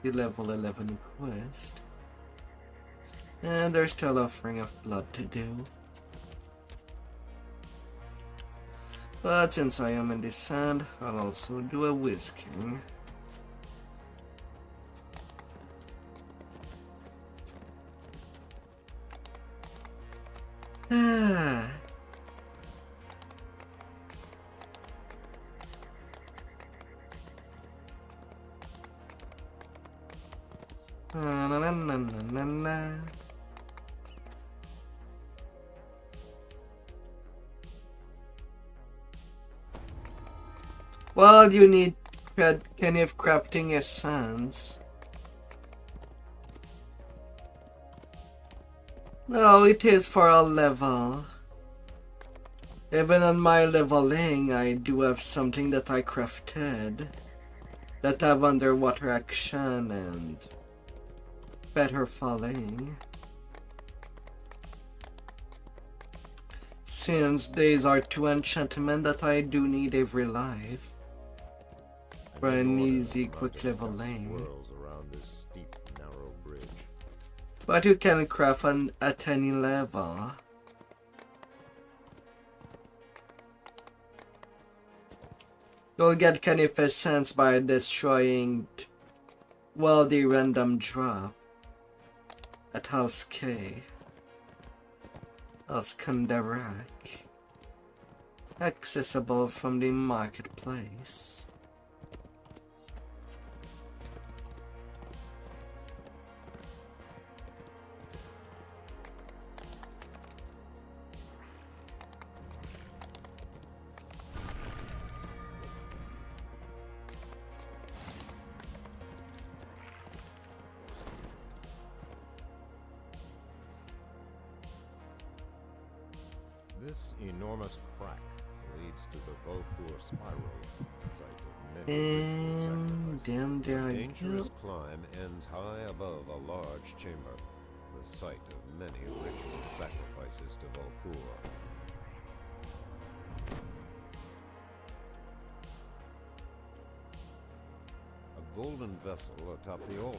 the level 11 quest. And there's still Offering of Blood to do. But since I am in the sand, I'll also do a whisking. Well, you need kind of crafting essence. No, it is for a level. Even on my leveling, I do have something that I crafted that have underwater action and better falling. Since these are two enchantments that I do need every life for an easy, quick leveling. But you can craft at any level. You'll get kind of a sense by destroying, well, the random drop at House K. Skandarak. Accessible from the marketplace. This enormous crack leads to the Vtuber spiral, site of many ritual sacrifices. The dangerous climb ends high above a large chamber, the site of many ritual sacrifices to Vtuber. A golden vessel atop the altar.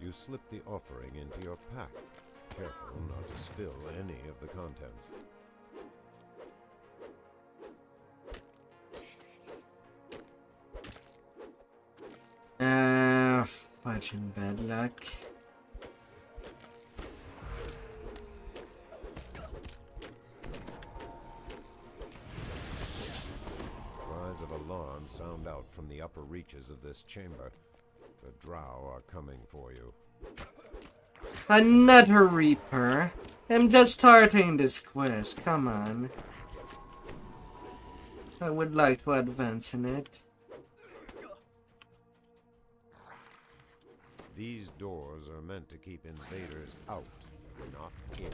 You slip the offering into your pack. Careful not to spill any of the contents. Fudging bad luck. Cries of alarm sound out from the upper reaches of this chamber. The drow are coming for you. Another Reaper? I'm just starting this quest, come on. I would like to advance in it. These doors are meant to keep invaders out, not in.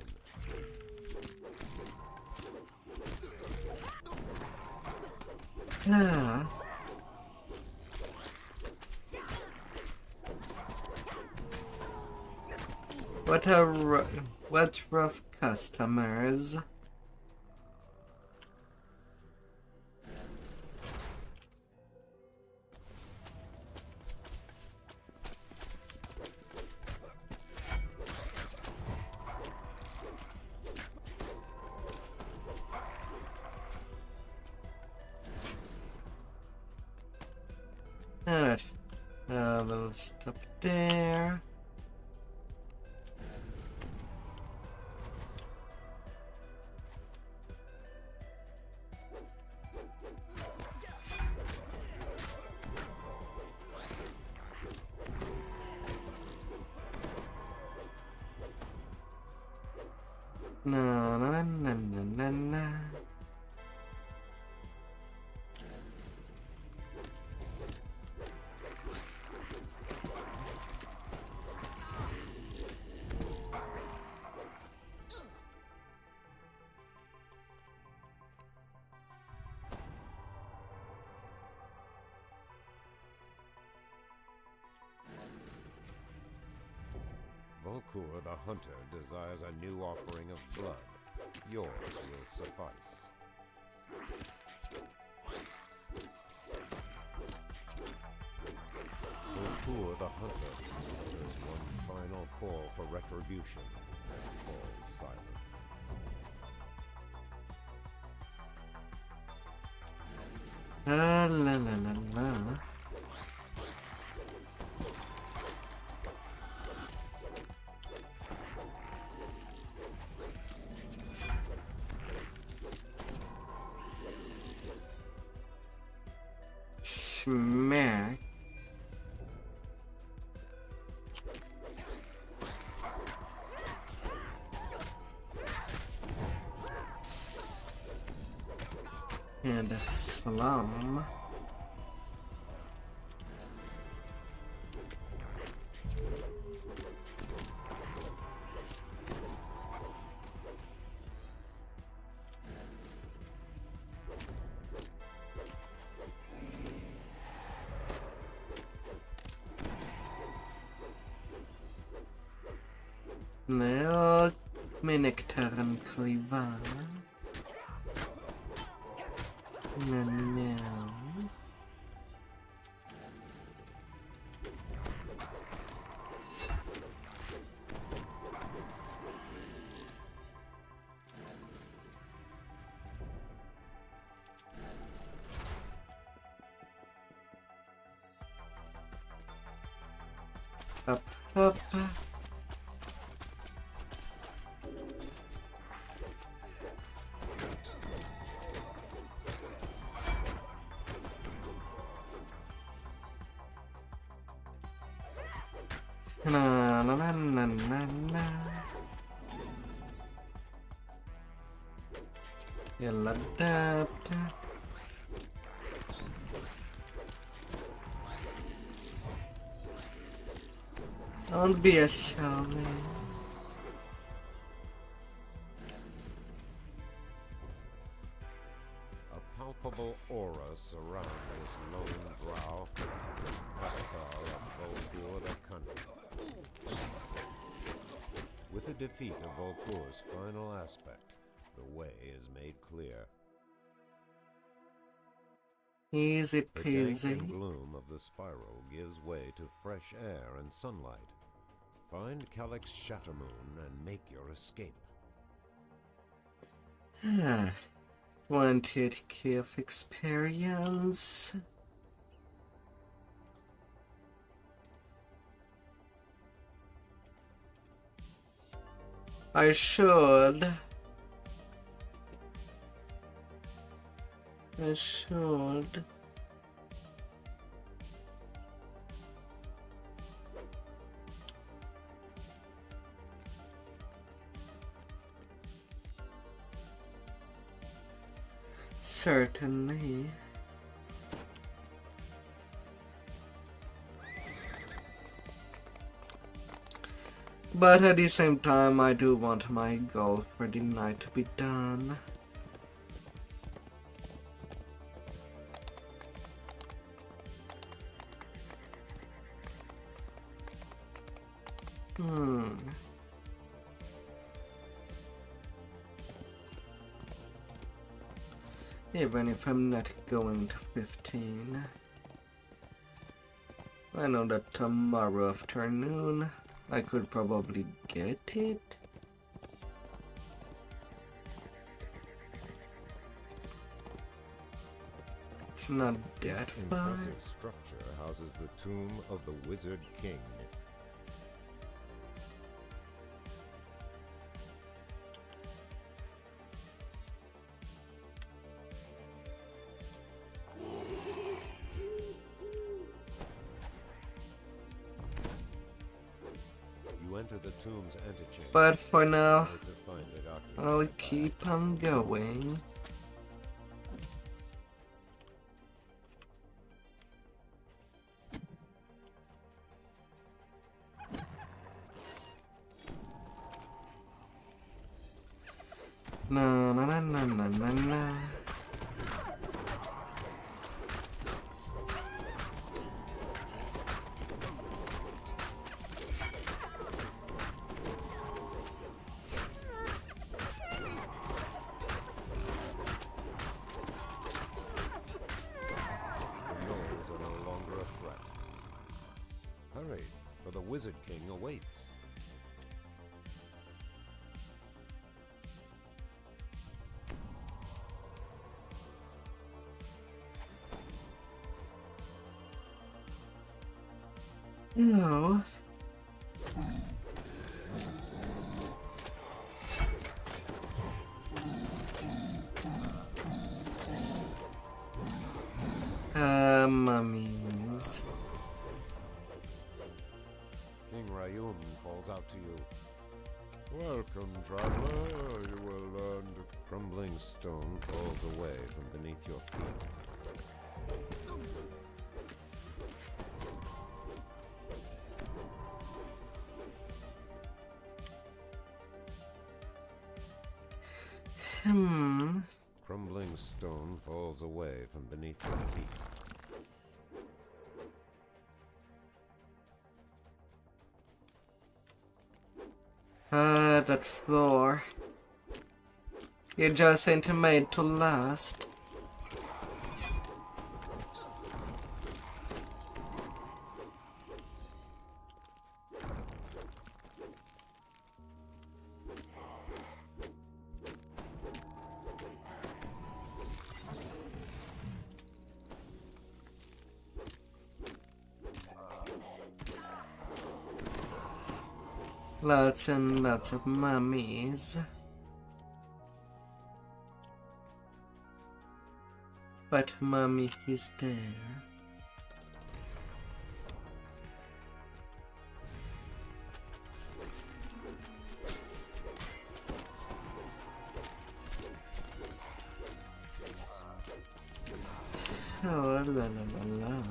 Ah. What rough customers. Alright. We'll stop there. Na na na na na na. Volkur the Hunter desires a new offering of blood. Yours will suffice. Volkur the Hunter utters one final call for retribution and falls silent. La la la la. Smack. And a slum. No, Miniktaran Kliva. No. Up. Na. You'll adapt. Don't be a shaman. A palpable aura surrounds this lone drow, avatar of Volkur the Cunning. With the defeat of Volkur's final aspect, the way is made clear. Easy The dank peasy. and gloom of the spiral gives way to fresh air and sunlight. Find Calyx Shattermoon and make your escape. 28k of experience. I should. Certainly. But at the same time, I do want my goal for the night to be done. Even if I'm not going to 15. I know that tomorrow afternoon I could probably get it. It's not This that far. impressive structure houses the tomb of the Wizard King. You enter the tomb's antechamber. But for now, to find it occupied. I'll keep on going. Na na na na na na na. The gnolls are no longer a threat. Hurry, for the Wizard King awaits. No. Mummies. King Rayum calls out to you. Welcome, traveler. You will learn to... Crumbling stone falls away from beneath your feet. Crumbling stone falls away from beneath your feet. That floor. It just ain't made to last. Lots and lots of mummies. But mummy is there. Oh, la la la la.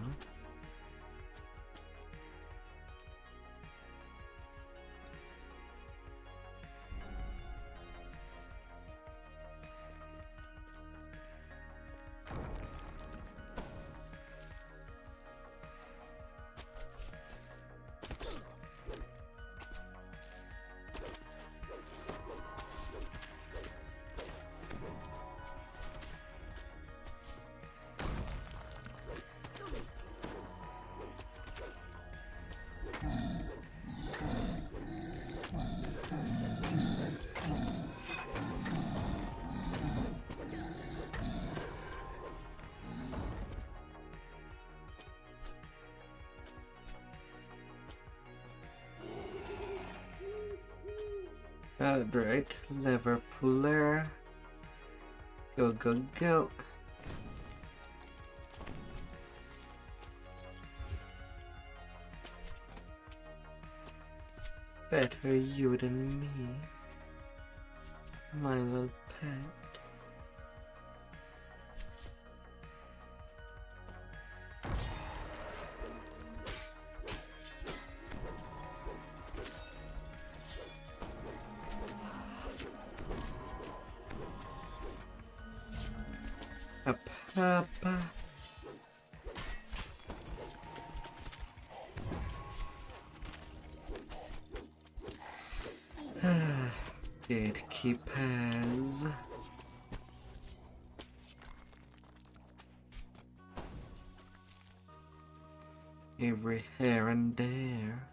Alright, lever puller. Go, go, go. Better you than me, my little pet. Papa. Gatekeepers. Every here and there.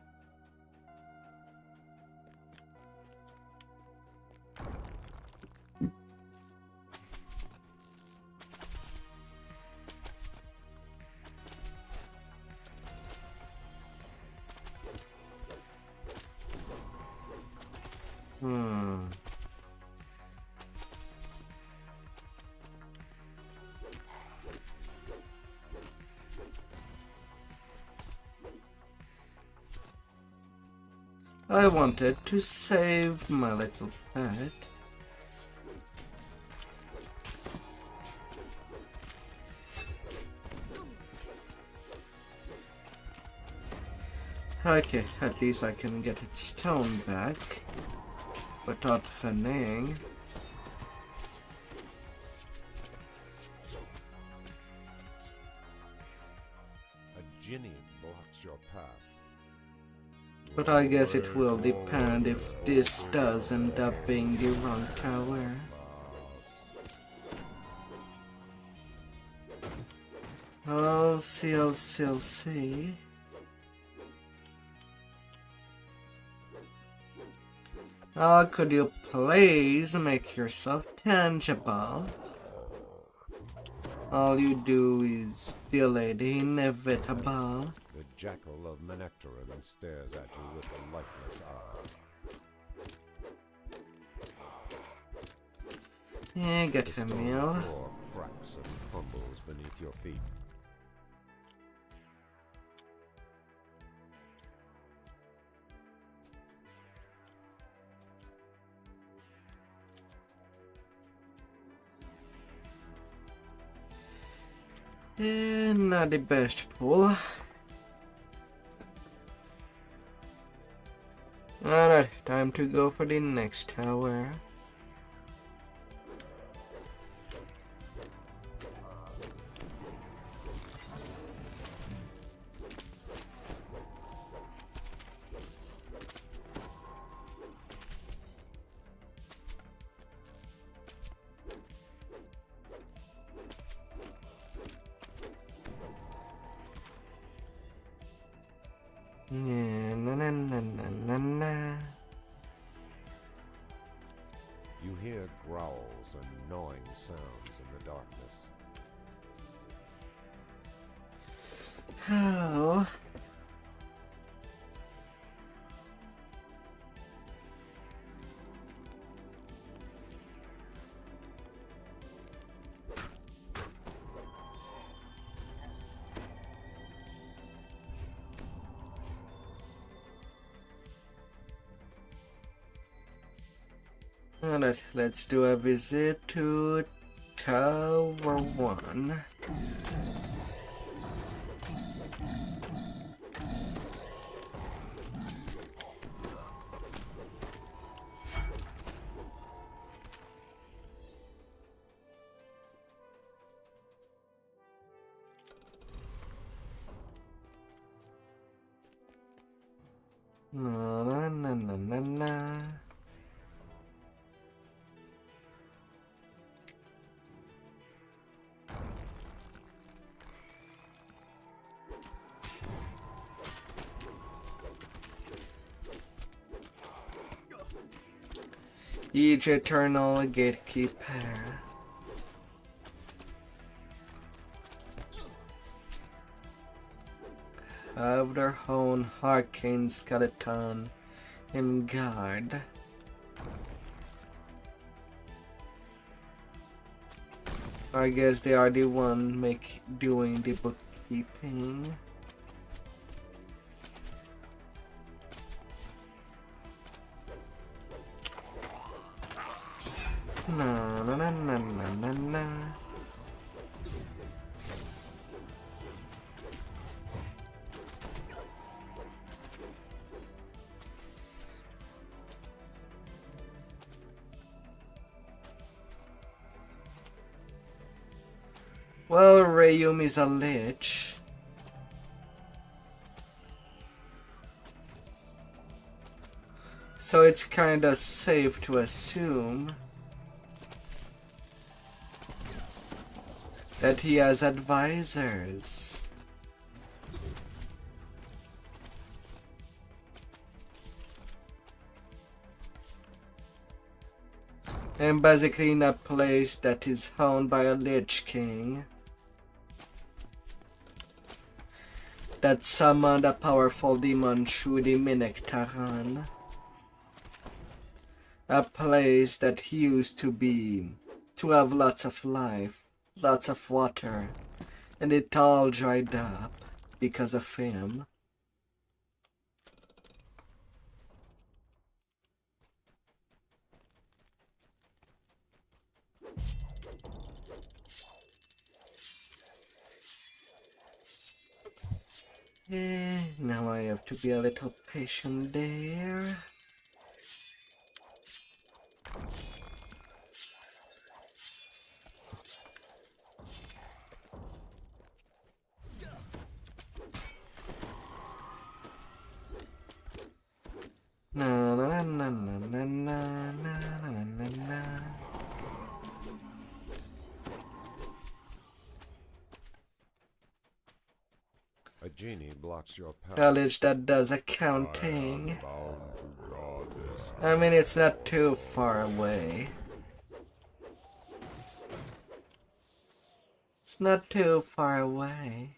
I wanted to save my little pet. Okay, at least I can get its stone back without fanning. A Jinny blocks your path. But I guess it will depend if this does end up being the wrong tower. I'll see. Oh, could you please make yourself tangible? All you do is delay the inevitable. The jackal of Manectorin stares at you with a lifeless eye. Yeah, get a meal. The floor cracks and crumbles beneath your feet. Not the best pull. Alright, time to go for the next tower. You hear growls and gnawing sounds in the darkness. Oh. Alright, let's do a visit to Tower 1. Na. Each eternal gatekeeper. Have their own arcane skeleton in guard. I guess they are the one doing the bookkeeping. Na. Well, Rayum is a lich. So it's kinda safe to assume that he has advisors. And basically in a place that is owned by a Lich King that summoned a powerful demon through the Minectaran. a place that used to have lots of life, lots of water, and it all dried up because of him. Now I have to be a little patient there. Na na na na na na na na na na. A genie blocks your path. College that does accounting. I mean, it's not too far away. It's not too far away.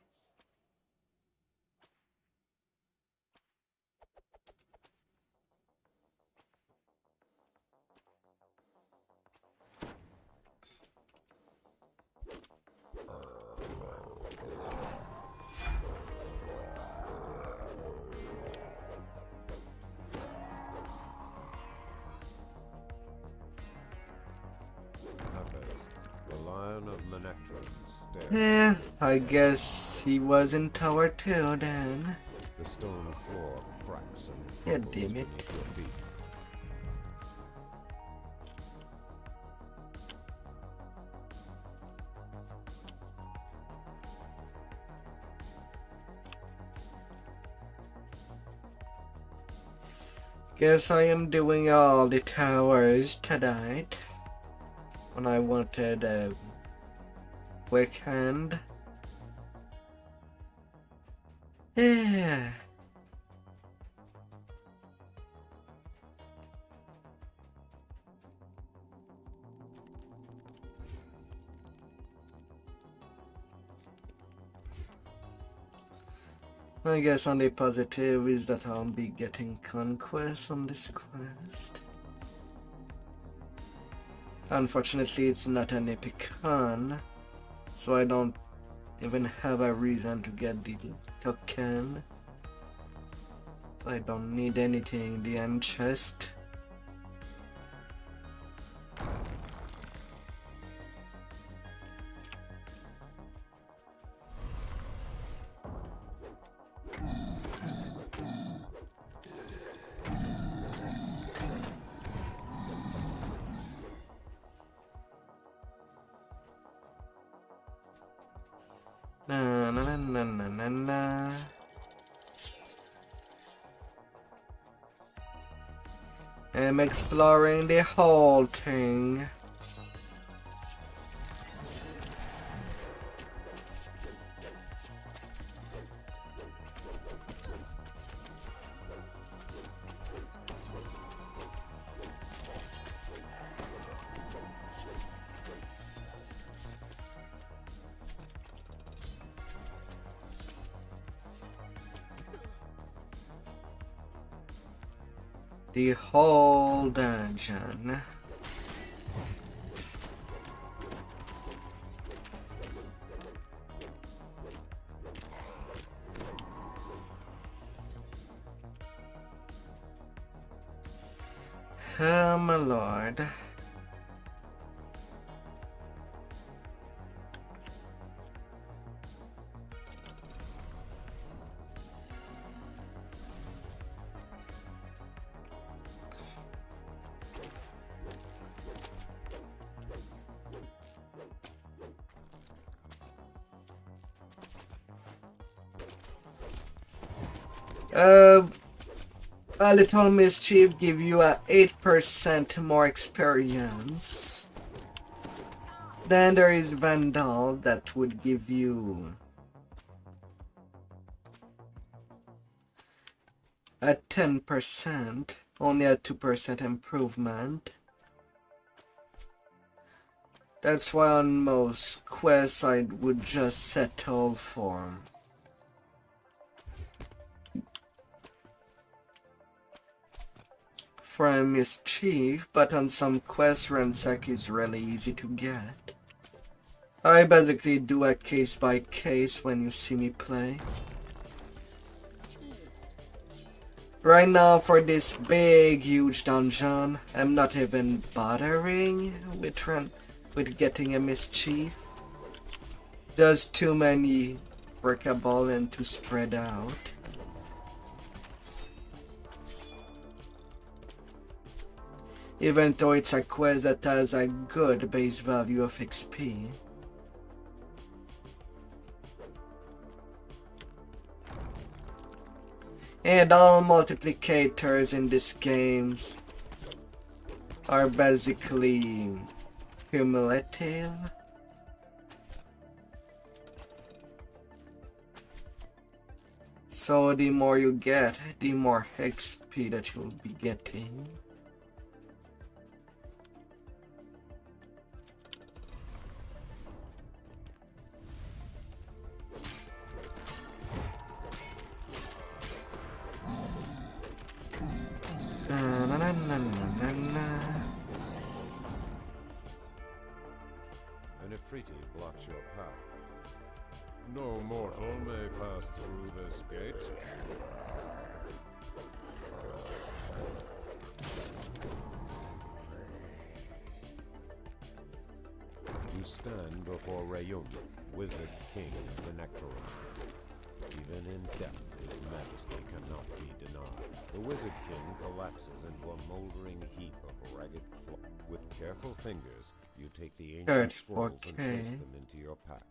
Yeah, I guess he was in tower 2 then. The stone floor cracks and Yeah, damn it. your feet. Guess I am doing all the towers tonight. When I wanted a quick hand. Yeah. I guess on the positive is that I'll be getting conquest on this quest. Unfortunately, it's not an epic con, so I don't even have a reason to get the token. So I don't need anything in the end chest. Na na na na na na. I'm exploring the whole thing. The whole dungeon. Oh my lord. A little mischief give you a 8% more experience. Then there is Vandal that would give you a 10%, only a 2% improvement. That's why on most quests I would just settle for for a mischief, but on some quests ransack is really easy to get. I basically do a case by case when you see me play. Right now for this big huge dungeon, I'm not even bothering with getting a mischief. Just too many breakable and to spread out. Even though it's a quest that has a good base value of XP. And all multiplicators in these games are basically cumulative. So the more you get, the more XP that you'll be getting. An Ifriti blocks your path. No mortal may pass through this gate. You stand before Rayum, Wizard King of the Nectaron. Even in death, his majesty cannot be denied. The Wizard King collapses into a moldering heap of ragged cloth. With careful fingers, you take the ancient scrolls and place them into your pack.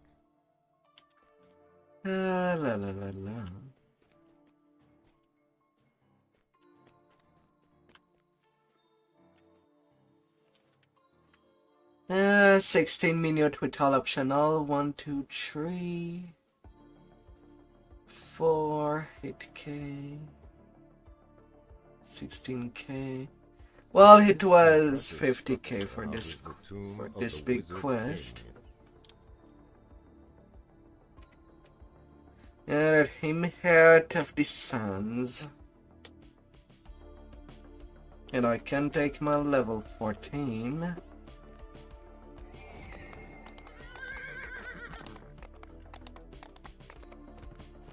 La la la la. 16 minutes with all optional. 1, 2, 3, 4, 8k, 16k. Well, it was 50k for this big quest. And let him Heart of the Suns. And I can take my level 14.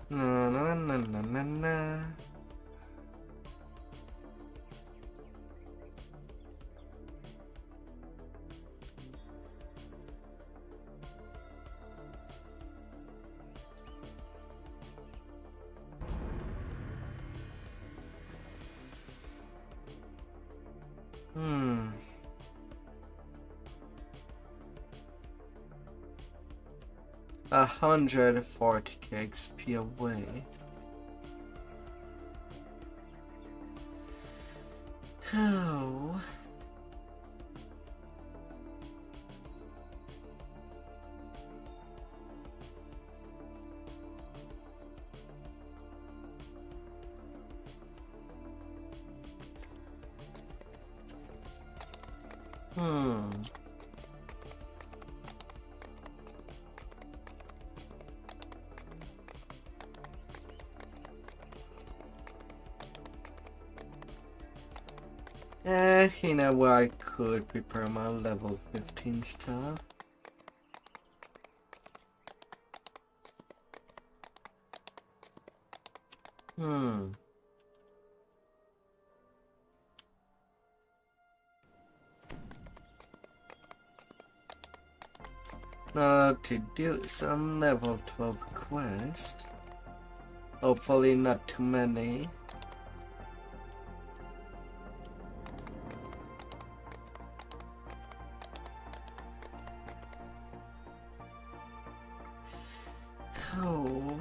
Na na na na na na. Hmm. A 140k XP away. Oh. Hmm. You know where I could prepare my level 15 stuff. Hmm. Now to do some level 12 quest. Hopefully not too many. Oh.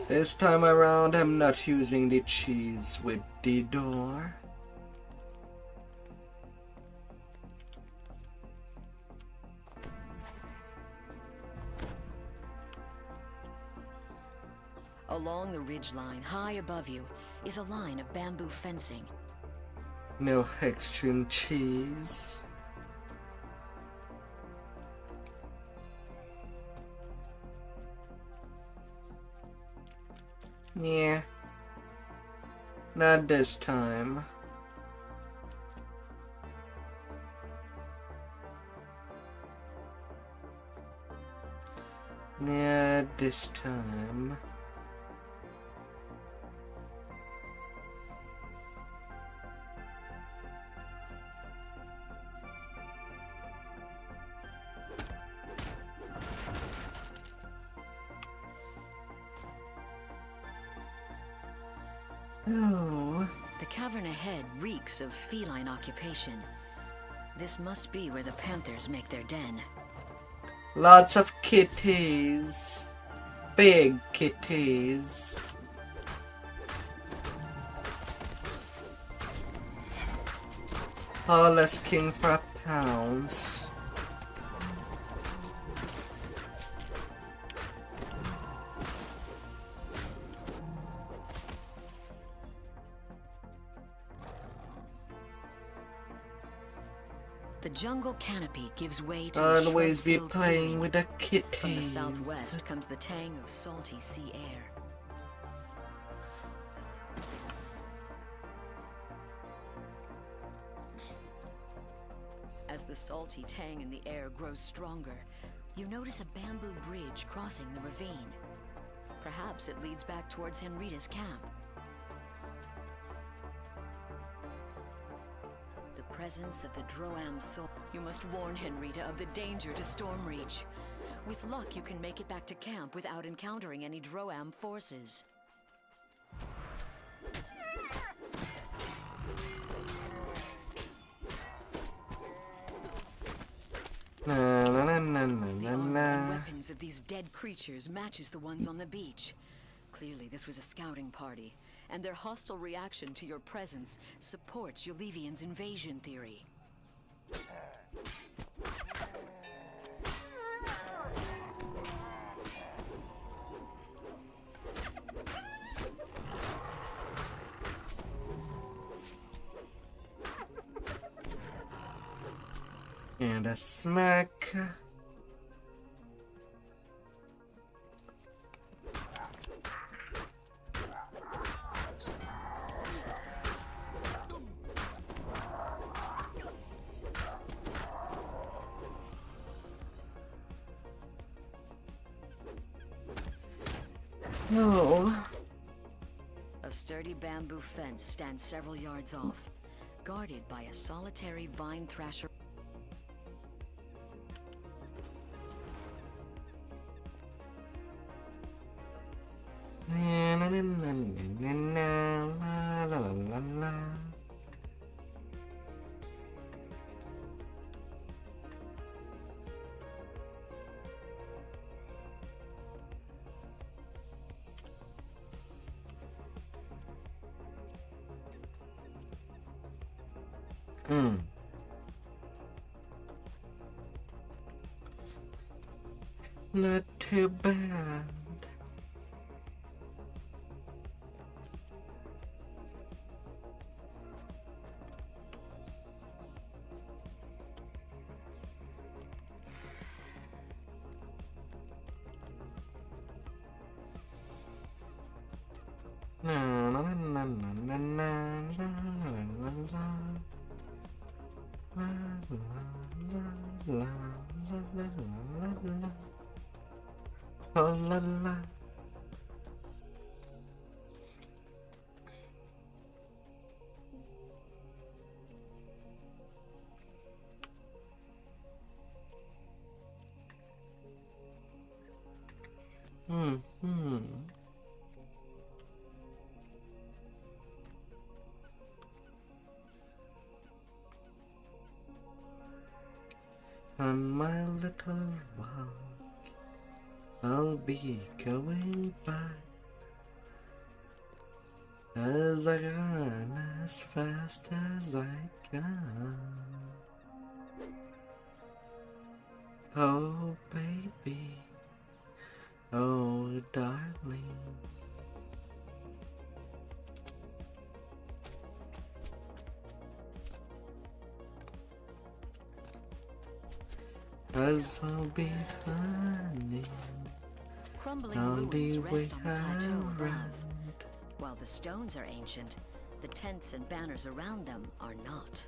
This time around, I'm not using the cheese with the door. Along the ridgeline, high above you, is a line of bamboo fencing. No extreme cheese. Yeah. Not this time. Not this time. Oh. The cavern ahead reeks of feline occupation. This must be where the panthers make their den. Lots of kitties. Big kitties. All asking for a pounce. The jungle canopy gives way to a Always be shrub-filled playing plain. with the From the kitties. southwest comes the tang of salty sea air. As the salty tang in the air grows stronger, you notice a bamboo bridge crossing the ravine. Perhaps it leads back towards Henrita's camp. The presence of the Droam soul. You must warn Henrita of the danger to Stormreach. With luck, you can make it back to camp without encountering any Droam forces. Na, na, na, na, na, The na, armor and na. weapons of these dead creatures matches the ones on the beach. Clearly, this was a scouting party, and their hostile reaction to your presence supports Yulivian's invasion theory. And a smack. No. A sturdy bamboo fence stands several yards off, guarded by a solitary vine thrasher. Na, na, na, na, na, na, la, la, la, la, la. Not too bad. Na, na, na, na, na, na, la, la, la, la. La, la, la, la, la, la, la, la. Oh, la, la. On my little walk, I'll be going by as I run as fast as I can. Oh baby, oh darling, As I'll be funny. Crumbling On ruins the rest on the plateau above. around. While the stones are ancient, the tents and banners around them are not.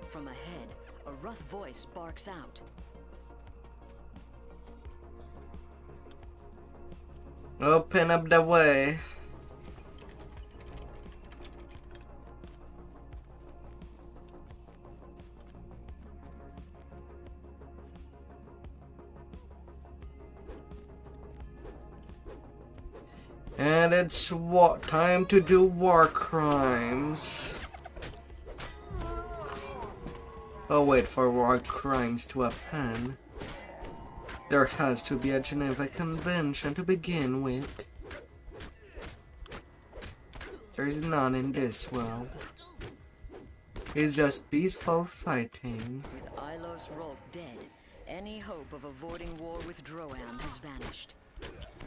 From ahead, a rough voice barks out. Open up the way. And it's time to do war crimes. Oh, wait for war crimes to happen. There has to be a Geneva Convention to begin with. There's none in this world. It's just peaceful fighting. With Ilos Rolk dead, any hope of avoiding war with Droam has vanished.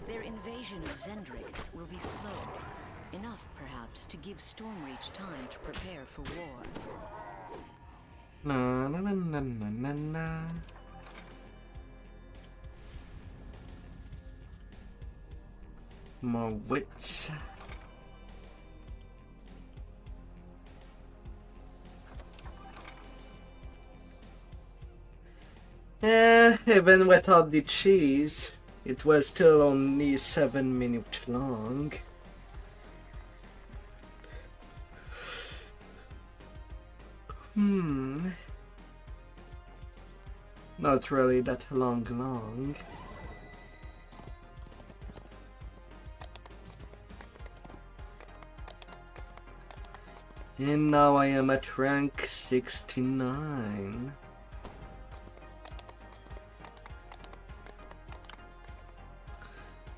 Their invasion of Zendrik will be slow. Enough, perhaps, to give Stormreach time to prepare for war. Na na na na na na na. More wits. Even without the cheese, it was still only 7 minutes long. Not really that long. And now I am at rank 69.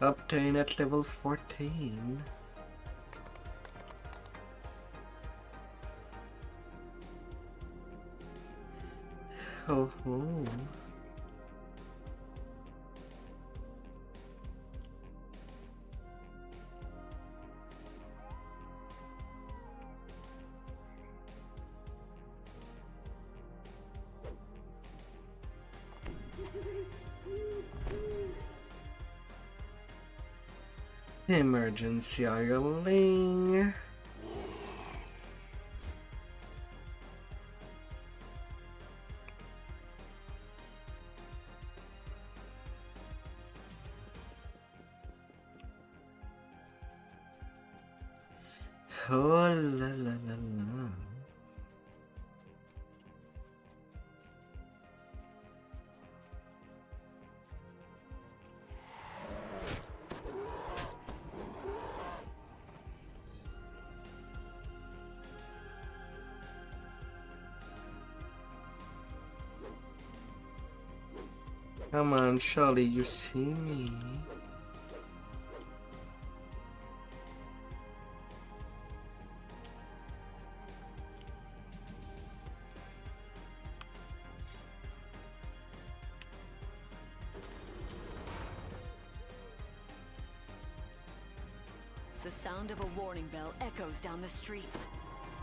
Obtain at level 14. Oh, oh. Emergency idling. Oh la la la la. Come on, surely you see me. The sound of a warning bell echoes down the streets.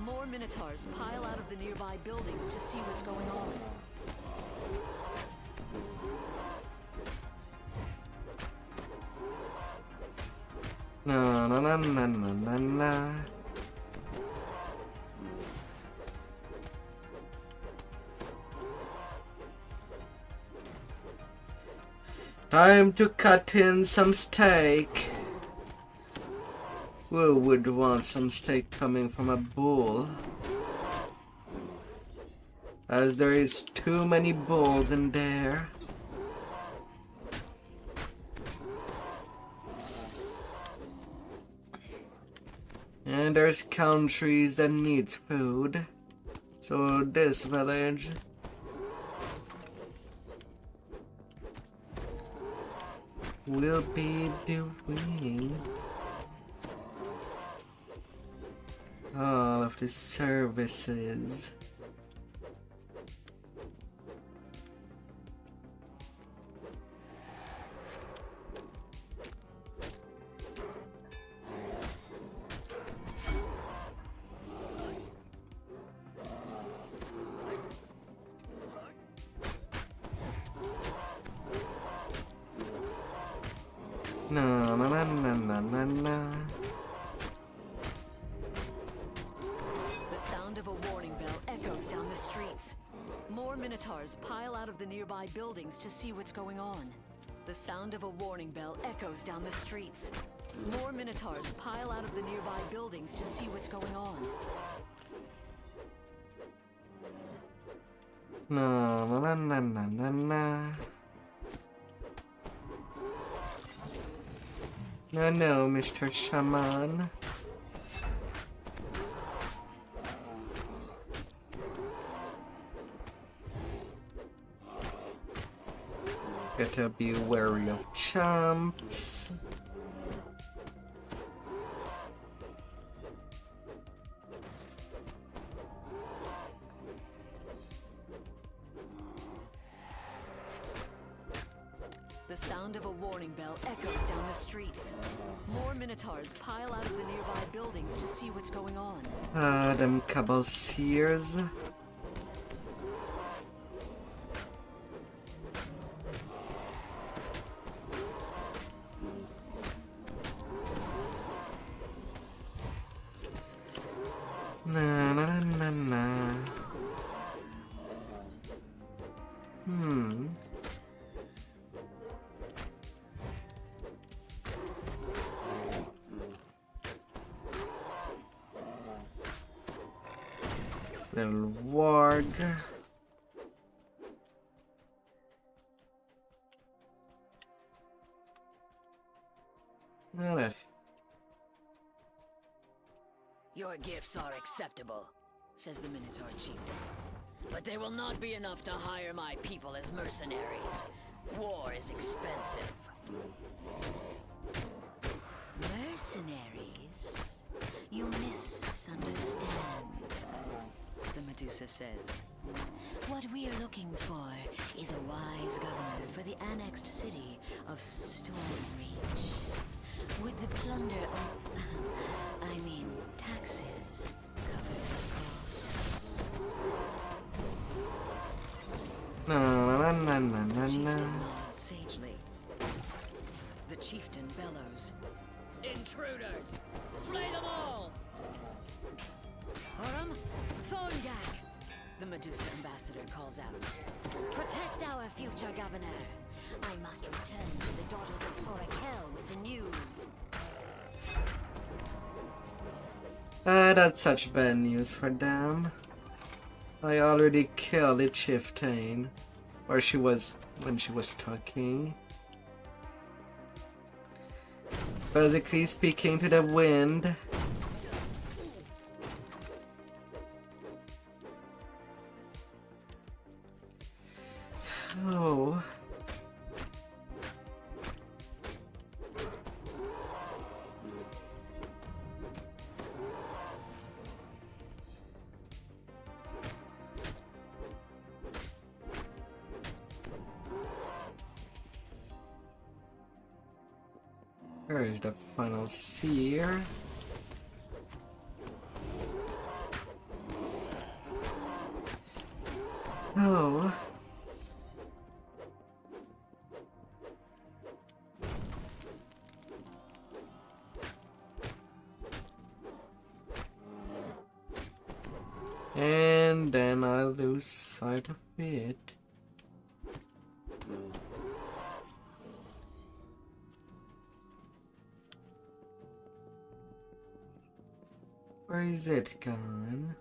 More Minotaurs pile out of the nearby buildings to see what's going on. Na na na na na na na. Time to cut in some steak. Who would want some steak coming from a bull? As there is too many bulls in there. And there's countries that need food. So this village will be doing all of the services. No, no, no, no, no, no, no. The sound of a warning bell echoes down the streets. More minotaurs pile out of the nearby buildings to see what's going on. The sound of a warning bell echoes down the streets. More minotaurs pile out of the nearby buildings to see what's going on. No, no, no, no, no, no, no. No, no, Mr. Shaman. Gotta be wary of chumps. The sound of a warning bell echoes down the streets. More minotaurs pile out of the nearby buildings to see what's going on. Them couple seers. Na na na na. Little warg. Alright. Your gifts are acceptable, says the Minotaur chieftain. But they will not be enough to hire my people as mercenaries. War is expensive. Mercenaries? You misunderstand, the Medusa says. What we are looking for is a wise governor for the annexed city of Stormreach. Would the plunder of... I mean, taxes cover the costs? Na na na na na. Nods sagely. The chieftain bellows. Intruders! Slay them all! Horum, Thorngak! The Medusa ambassador calls out. Protect our future governor! I must return to the daughters of Austrakear with the news. That's such bad news for them. I already killed the chieftain. Or she was, when she was talking. Basically speaking to the wind. Oh. Where is the final seer? Oh. And then I lose sight of it. Where is it gone?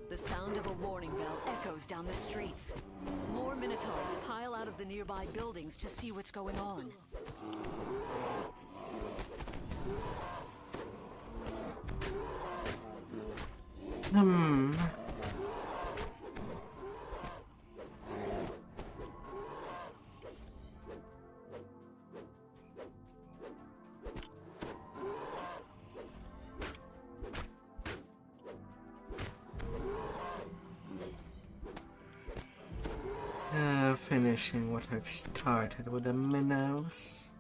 The sound of a warning bell echoes down the streets. More minotaurs pile out of the nearby buildings to see what's going on. Finishing what I've started with the minnows.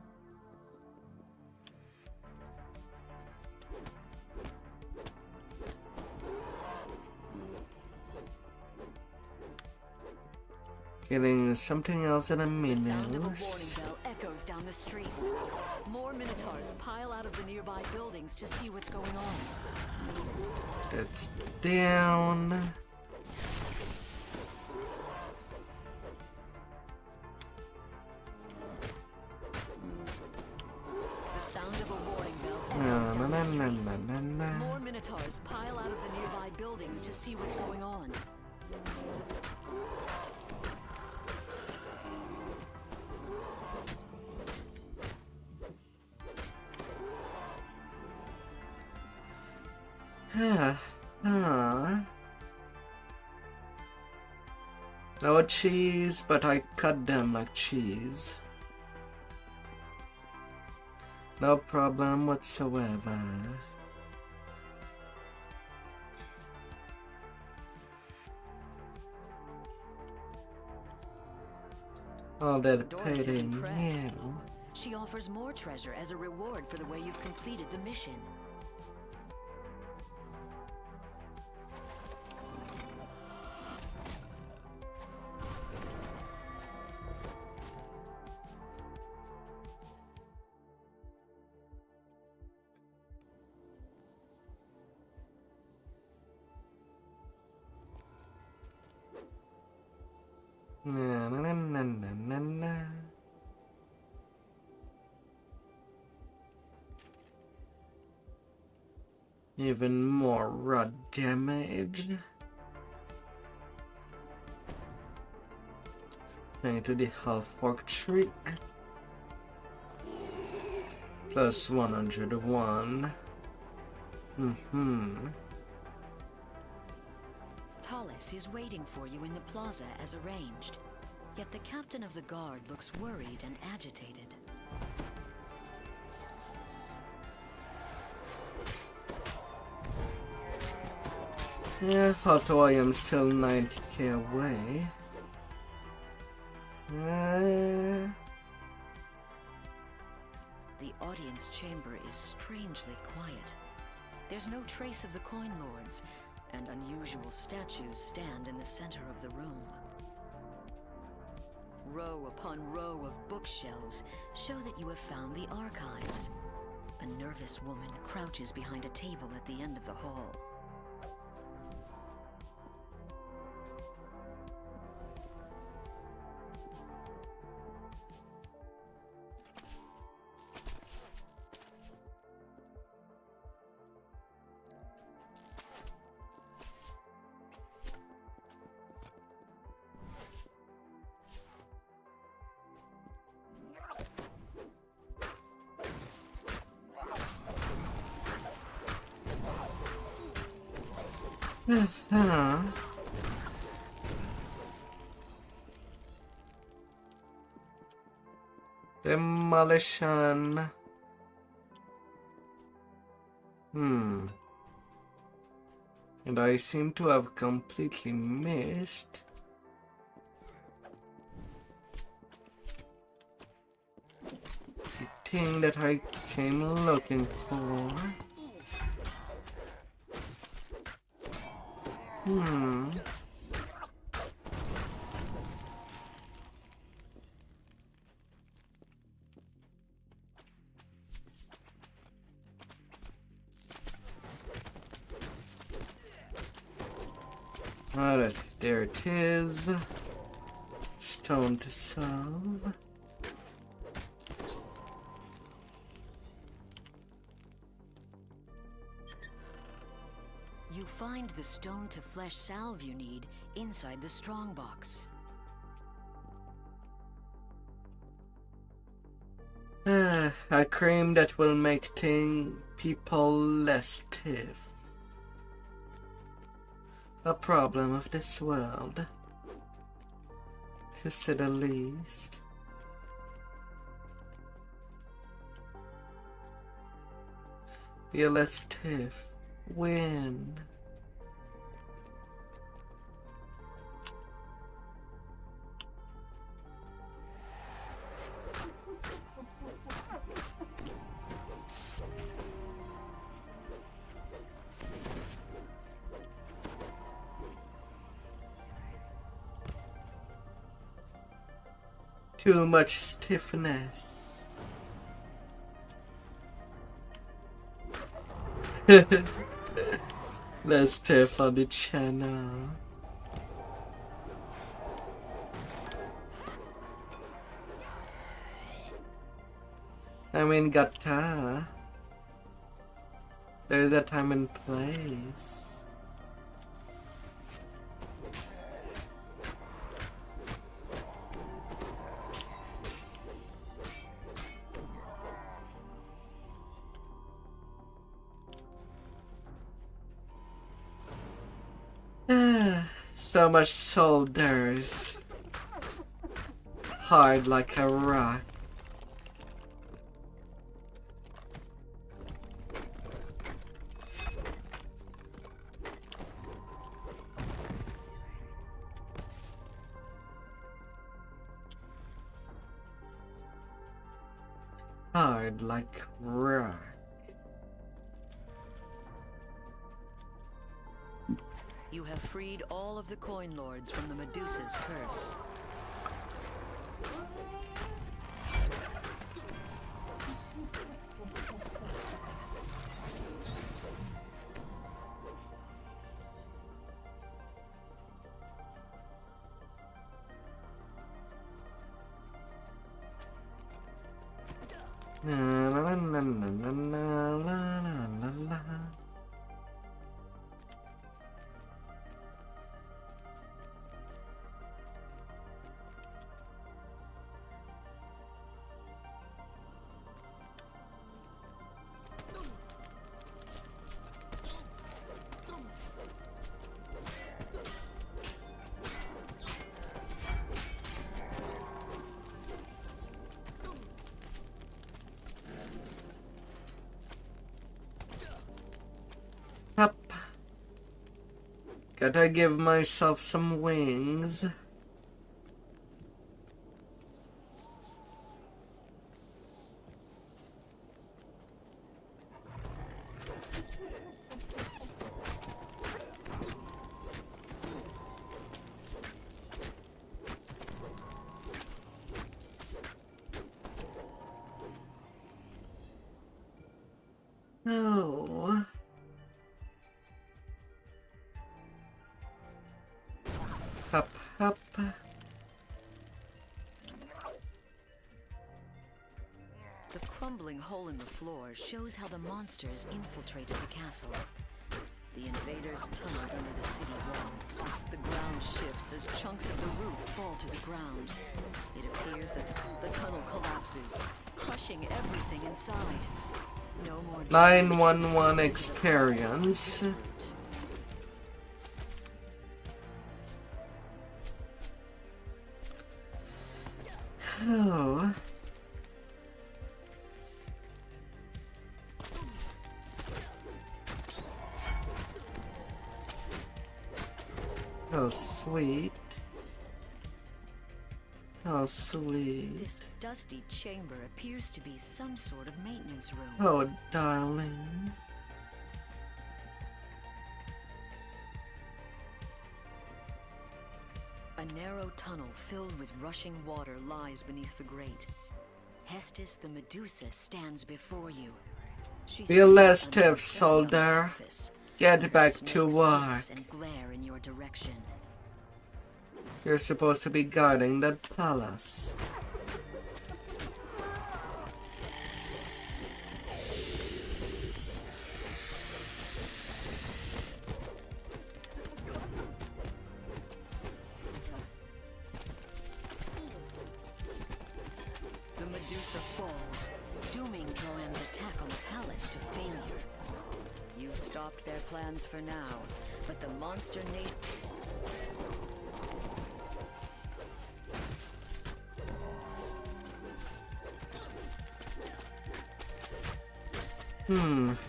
Getting something else in a The sound of a warning minute. bell echoes down the streets. More minotaurs pile out of the nearby buildings to see what's going on. That's down. The sound of a warning bell echoes down the streets. More minotaurs pile out of the nearby buildings to see what's going on. No cheese, but I cut them like cheese. No problem whatsoever. All that Doris is painting, impressed. yeah. She offers more treasure as a reward for the way you've completed the mission. Na, na, na, na, na, na, na. Even more rod damage. Going to the Half-orc tree. Plus 101. Tallis is waiting for you in the plaza as arranged. Yet the captain of the guard looks worried and agitated. Yeah, although I am still 90k away. The audience chamber is strangely quiet. There's no trace of the coin lords, and unusual statues stand in the center of the room. Row upon row of bookshelves show that you have found the archives. A nervous woman crouches behind a table at the end of the hall. Demolition. And I seem to have completely missed. The thing that I came looking for. Alright, there it is. Stone to solve. You find the stone to flesh salve you need inside the strongbox. A cream that will make people less stiff. A problem of this world, to say the least. Be less stiff. Win. Too much stiffness. Less stiff on the channel. I mean, gata. There's a time and place. So much shoulders. Hard like a rock. Hard like rock. You have freed all of the coin lords from the Medusa's curse. La la la la la la la la. Up. Gotta give myself some wings. Oh. Up, up. The crumbling hole in the floor shows how the monsters infiltrated the castle. The invaders tunneled under the city walls. The ground shifts as chunks of the roof fall to the ground. It appears that the tunnel collapses, crushing everything inside. No more 911 experience. Oh. Oh, sweet. Oh, sweet. This dusty chamber appears to be some sort of maintenance room. Oh, darling. A narrow tunnel filled with rushing water lies beneath the grate. Hestis the Medusa stands before you. She Be less stiff, soldier. Get back to work. And glare in your direction. You're supposed to be guarding the palace. The Medusa falls, dooming Troan's attack on the palace to failure. You've stopped their plans for now, but the monster nation...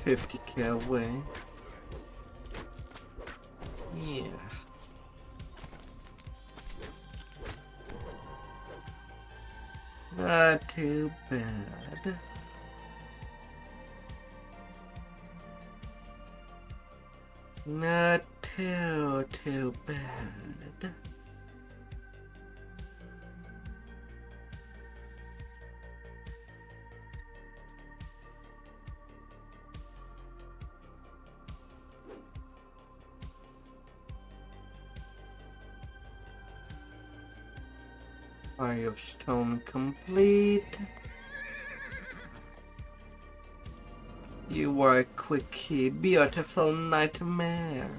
50k away. Yeah. Not too bad. Not too bad. Eye of Stone complete. You are a quickie, beautiful nightmare.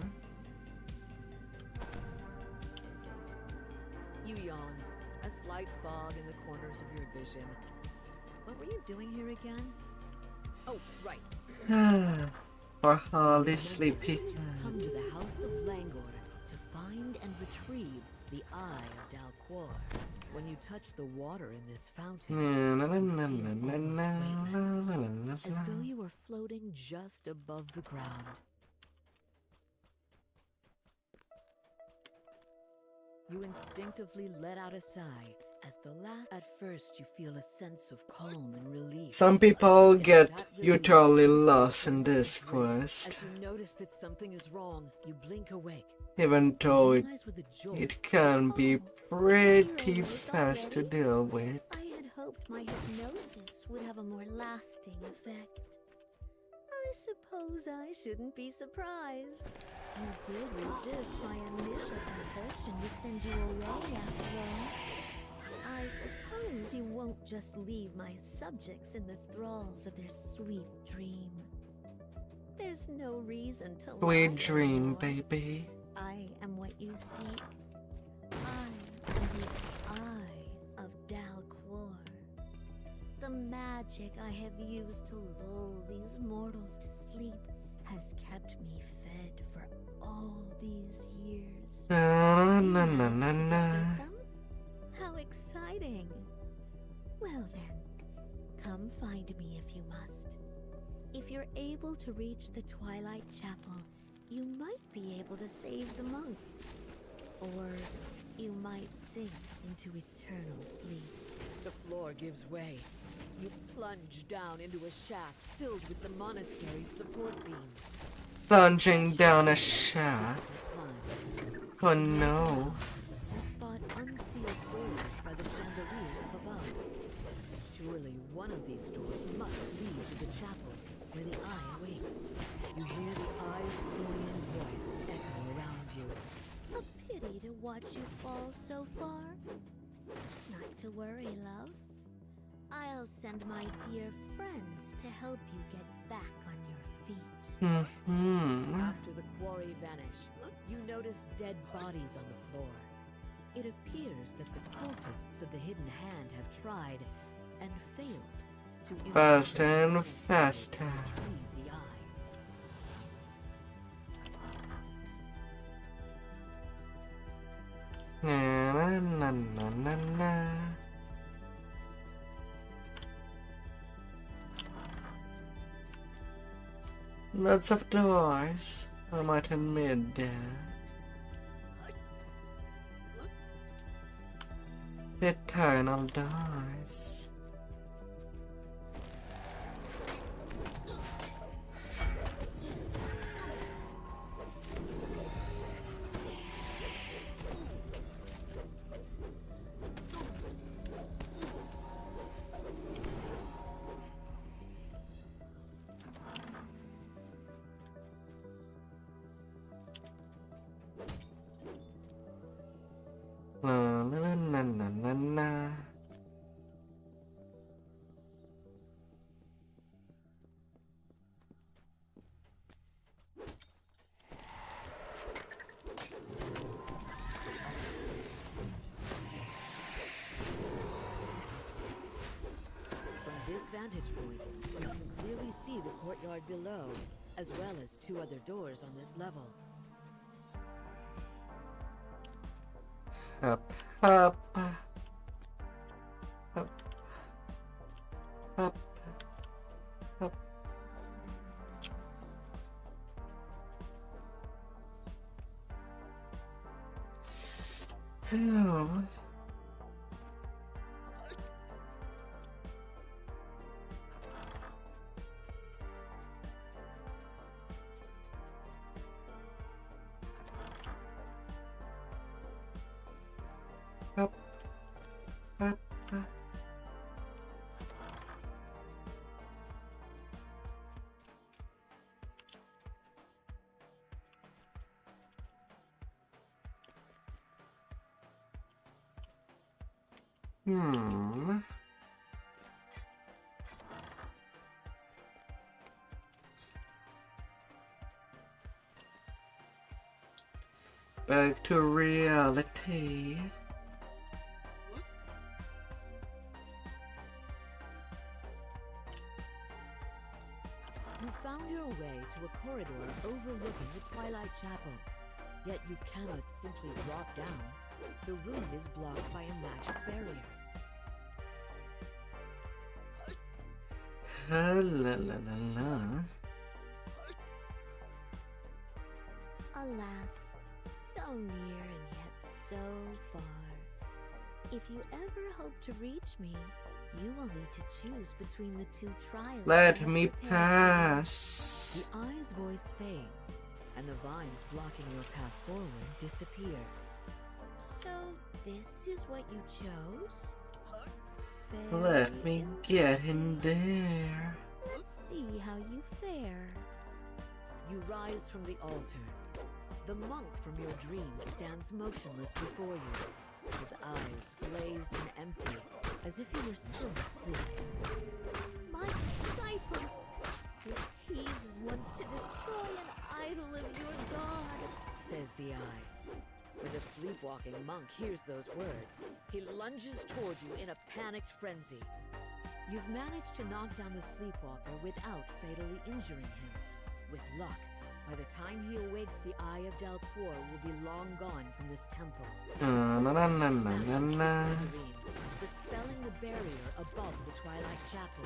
You yawn, a slight fog in the corners of your vision. What were you doing here again? Oh, right. Or hardly sleepy. Come to the House of Langor to find and retrieve the Eye of Dalquor. When you touch the water in this fountain, you feel almost weightless, as though you were floating just above the ground. You instinctively let out a sigh as the last. At first, you feel a sense of calm and relief. Some people get utterly lost in this quest. As you notice that something is wrong, you blink awake. Even though it can be pretty fast to deal with. I had hoped my hypnosis would have a more lasting effect. I suppose I shouldn't be surprised. You did resist my initial compulsion to send you away after all. I suppose you won't just leave my subjects in the thralls of their sweet dream. There's no reason to Sweet dream, baby. I am what you seek. I am the Eye of Dalquor. The magic I have used to lull these mortals to sleep has kept me fed for all these years. Na na na na na. How exciting! Well then, come find me if you must. If you're able to reach the Twilight Chapel, you might be able to save the monks. Or you might sink into eternal sleep. The floor gives way. You plunge down into a shaft filled with the monastery's support beams. Plunging down a shaft. Oh no. You spot unsealed doors by the chandeliers up above. Surely one of these doors must lead to the chapel, where the Eye awaits. You hear the Eye's glorious voice echo around you. A pity to watch you fall so far. Not to worry, love. I'll send my dear friends to help you get back on your feet. After the quarry vanish, you notice dead bodies on the floor. It appears that the cultists of the Hidden Hand have tried and failed to Fast and faster. retrieve the Eye. Na na na na na. Lots of doors, I might admit that. Eternal doors. La la la la la la. From this vantage point, you can clearly see the courtyard below, as well as two other doors on this level. Up, up, up, up, up. Oh. Up, up, up. Back to reality. You found your way to a corridor overlooking the Twilight Chapel. Yet you cannot simply drop down. The room is blocked by a magic barrier. La la la la. Alas, so near and yet so far. If you ever hope to reach me, you will need to choose between the two trials. Let me pass. The eye's voice fades, and the vines blocking your path forward disappear. So, this is what you chose? Let me get in there. Let's see how you fare. You rise from the altar. The monk from your dream stands motionless before you, his eyes glazed and empty, as if he were still asleep. My disciple! This heathen wants to destroy an idol of your god, says the eye. When the sleepwalking monk hears those words, he lunges toward you in a panicked frenzy. You've managed to knock down the sleepwalker without fatally injuring him. With luck, by the time he awakes, the Eye of Dalquor will be long gone from this temple. Dispelling the barrier above the Twilight Chapel,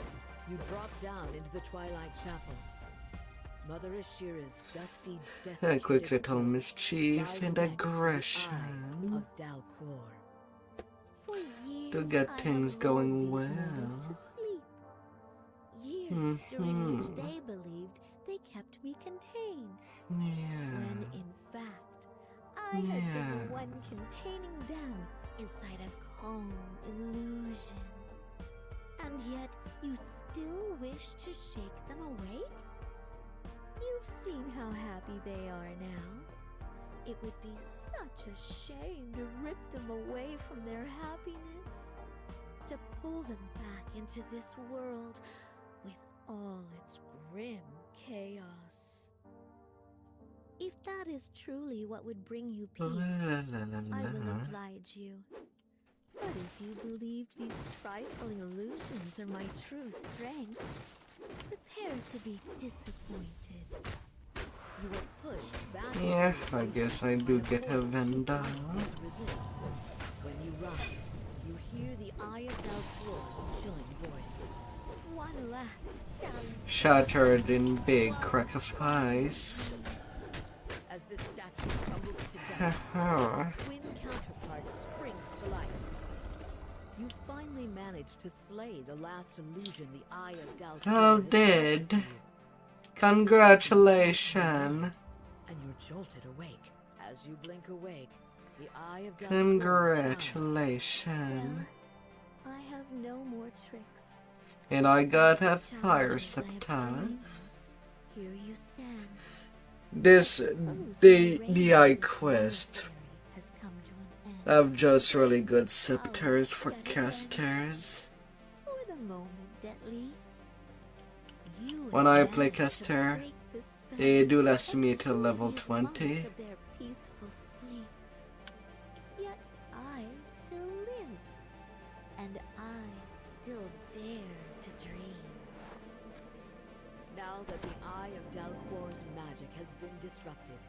you drop down into the Twilight Chapel. Mother Ashira's dusty, A quick little mischief and aggression to get things going well. Years during which they believed they kept me contained. When in fact, I had been the one containing them inside a calm illusion. And yet, you still wish to shake them awake? You've seen how happy they are now. It would be such a shame to rip them away from their happiness. To pull them back into this world with all its grim chaos. If that is truly what would bring you peace, I will oblige you. But if you believed these trifling illusions are my true strength, prepare to be disappointed. You were pushed back. Yeah, I guess I do get a vendor. When you rise, you hear the Eye of Dalquor's chilling voice. One last challenge. Shattered in big crack of ice. As the statue crumbles to dust, its twin counterpart springs to life. You finally manage to slay the last illusion the Eye of Dalquor All dead. Congratulations. And you're jolted awake. As you blink awake, the Eye of Dalquor Congratulations. I have no more tricks. And I got a fire scepter. Here you stand. The eye quest have just really good scepters for casters. For the moment, at least. When I play caster, they do last me till level 20. Peaceful sleep. Yet I still live, and I still dare to dream. Now that the Eye of Dalquor's magic has been disrupted,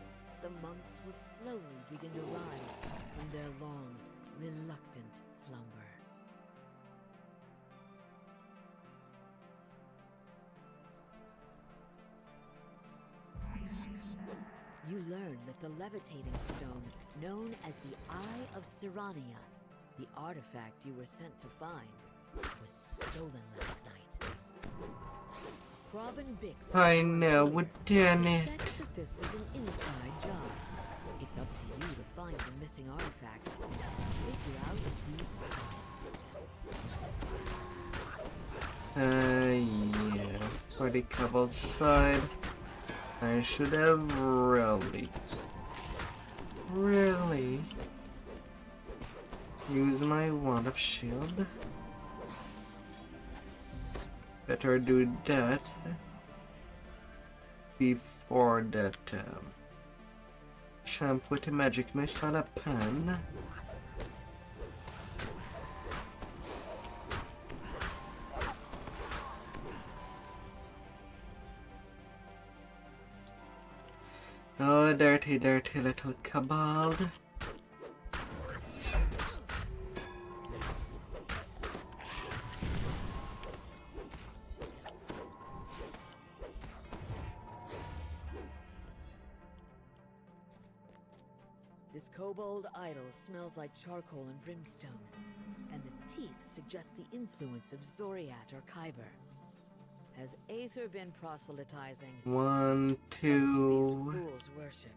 the monks will slowly begin to rise from their long, reluctant slumber. You learn that the levitating stone, known as the Eye of Sirania, the artifact you were sent to find, was stolen last night. I know, damn it. That this is an inside job. It's up to you to find the missing artifact and figure out who's hiding it. Yeah. For the cobbled side, I should have really use my wand of shield. Better do that before that champ with a magic missile upon. Oh, dirty, dirty little kobold. This kobold idol smells like charcoal and brimstone, and the teeth suggest the influence of Zoriat or Kyber. Has Aether been proselytizing? 1, 2. These fools worship.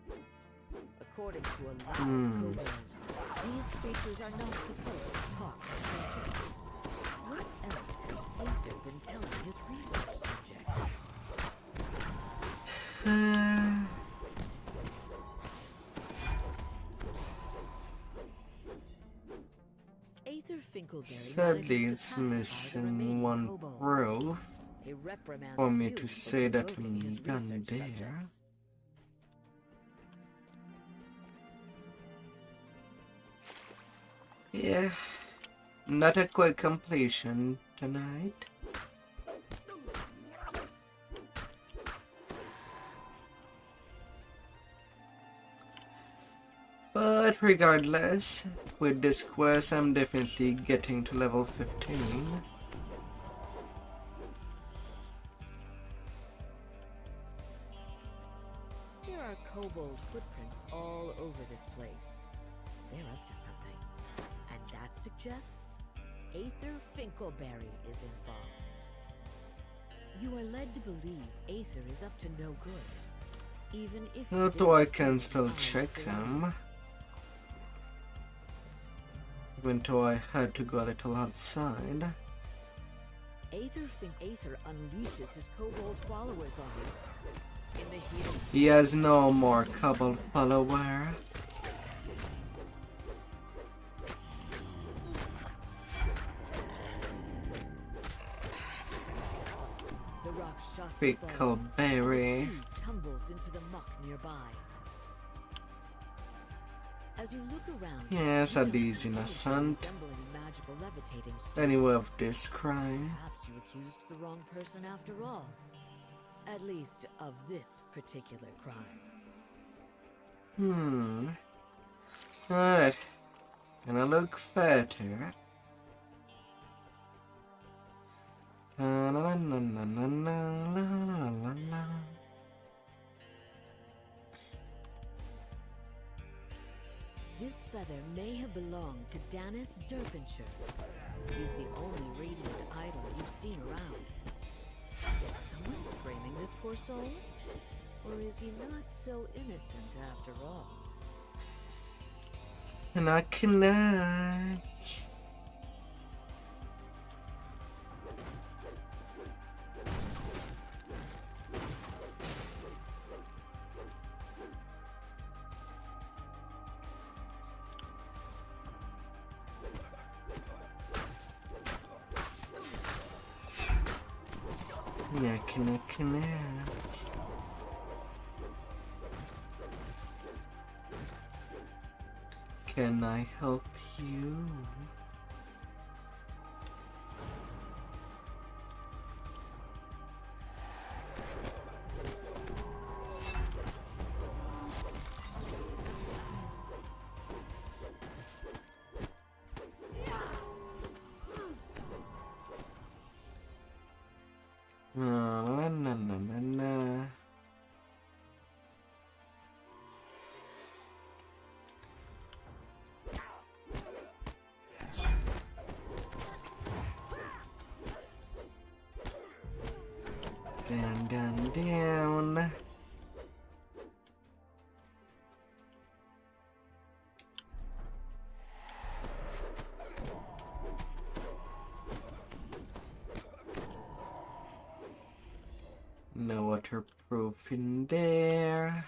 According to a loud kobold, these creatures are not supposed to talk to strangers. What else has Aether been telling his research subjects? Sadly, it's missing one proof for me to say that I'm done there. Yeah, not a quick completion tonight. But regardless, with this quest I'm definitely getting to level 15. There are kobold footprints all over this place. They're up to something. And that suggests Aether Finkelberry is involved. You are led to believe Aether is up to no good. Even if Although I can still check him. Even though I had to go a little outside. Aether unleashes his kobold followers on you. In the heat of He has no more kobold follower. Fickleberry tumbles into the muck nearby. As you look around, yes, a these innocent. Anyway of this crime. Perhaps you accused the wrong person after all. At least of this particular crime. Alright. Gonna look fatter. This feather may have belonged to Danis Derpensher. He's the only radiant idol you've seen around. Is someone framing this poor soul? Or is he not so innocent after all? Knock. Knock. Can I help you? Down. No waterproof in there.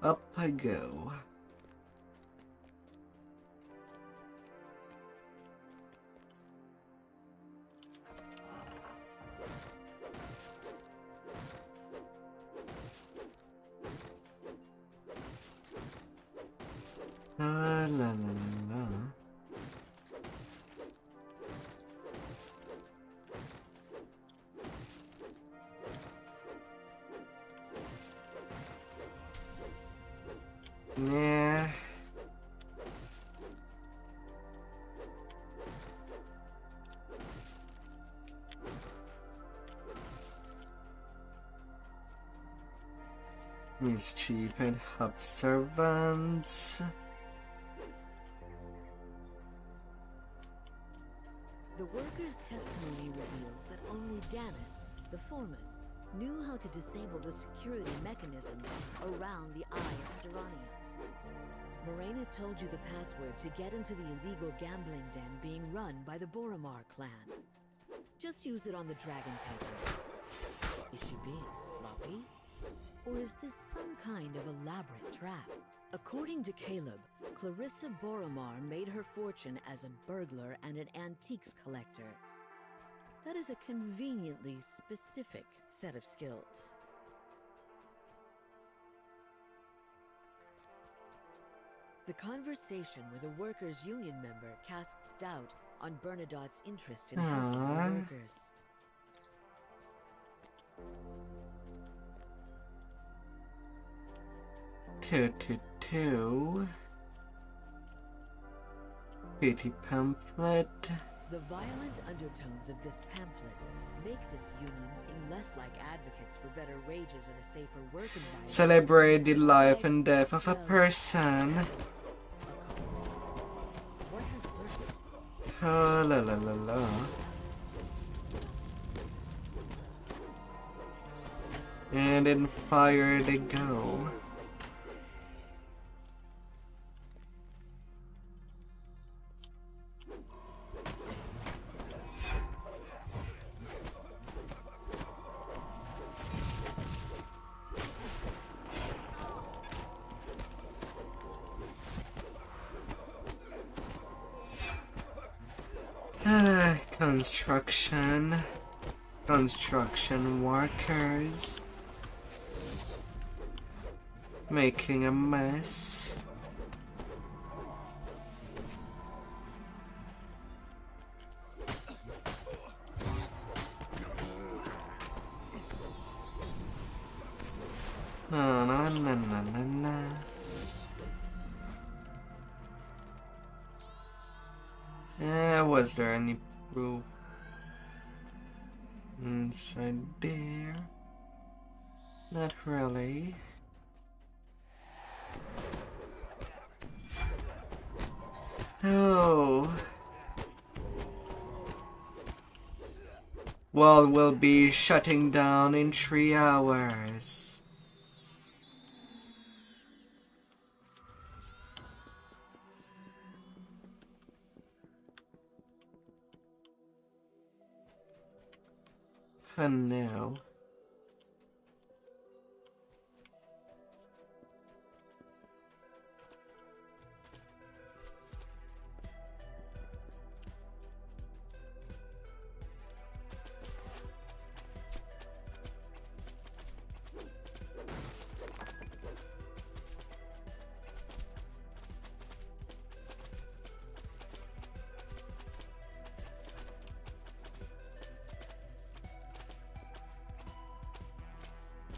up I go. La la la. Yeah. Mischief and observance. The worker's testimony reveals that only Danis, the foreman, knew how to disable the security mechanisms around the Eye of Serania. Morena told you the password to get into the illegal gambling den being run by the Boromar clan. Just use it on the dragon painting. Is she being sloppy? Or is this some kind of elaborate trap? According to Caleb, Clarissa Boromar made her fortune as a burglar and an antiques collector. That is a conveniently specific set of skills. The conversation with a workers' union member casts doubt on Bernadotte's interest in helping the workers. Two. Pity pamphlet. The violent undertones of this pamphlet make this union seem less like advocates for better wages and a safer work environment. Celebrate the life and death of a person. Oh, la la la la. And then fire they go. Construction workers making a mess. Na na na na na na. Was there any proof inside there? Not really. Oh. Well, we'll be shutting down in 3 hours. And now.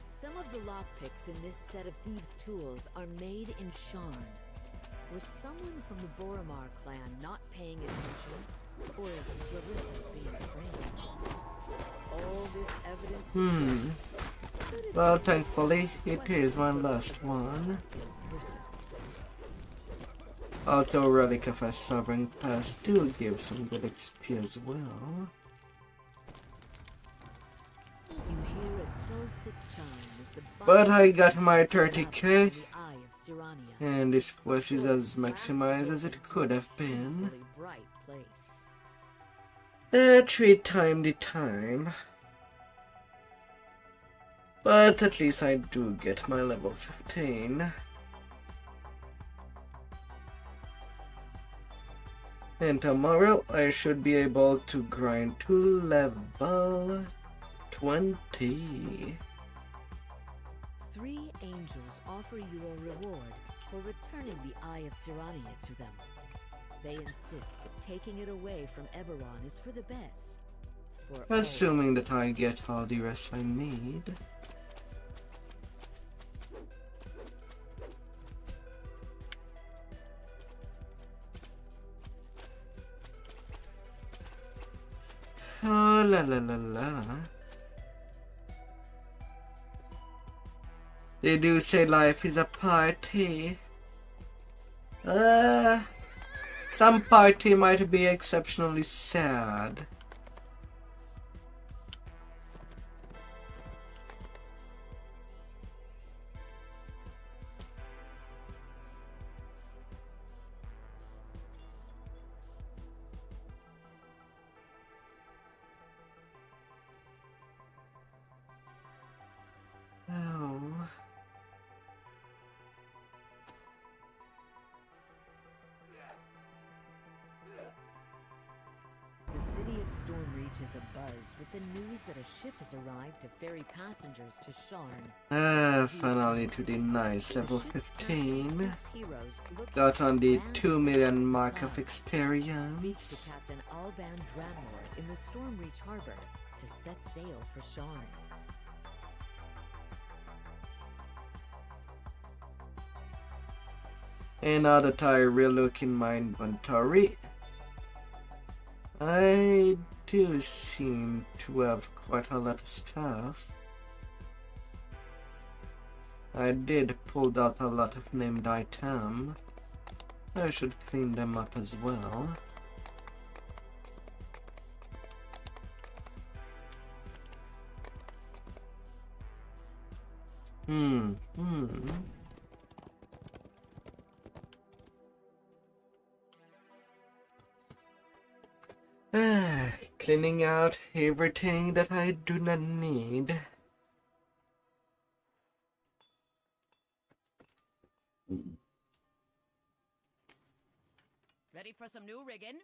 Some of the lockpicks in this set of thieves' tools are made in Sharn. Was someone from the Boromar clan not paying attention? Or is Clarissa being framed? All this evidence Well, thankfully, it is my last one. Although Relic of a Sovereign Past do give some good XP as well. But I got my 30k, and this quest is as maximized as it could have been. 3 times the time. But at least I do get my level 15. And tomorrow I should be able to grind to level 20. 3 angels offer you a reward for returning the Eye of Sirania to them. They insist that taking it away from Eberron is for the best. For Assuming that I get all the rest I need. Oh la la la la. They do say life is a party. Some party might be exceptionally sad. Oh. The city of Stormreach is abuzz with the news that a ship has arrived to ferry passengers to Sharn. Finally to the nice level 15. Got on the 2 million mark of experience. To Captain Alban Dranmore in the Stormreach harbor to set sail for Sharn. And now that I relook in my inventory, I do seem to have quite a lot of stuff. I did pull out a lot of named items. I should clean them up as well. Cleaning out everything that I do not need. Ready for some new rigging?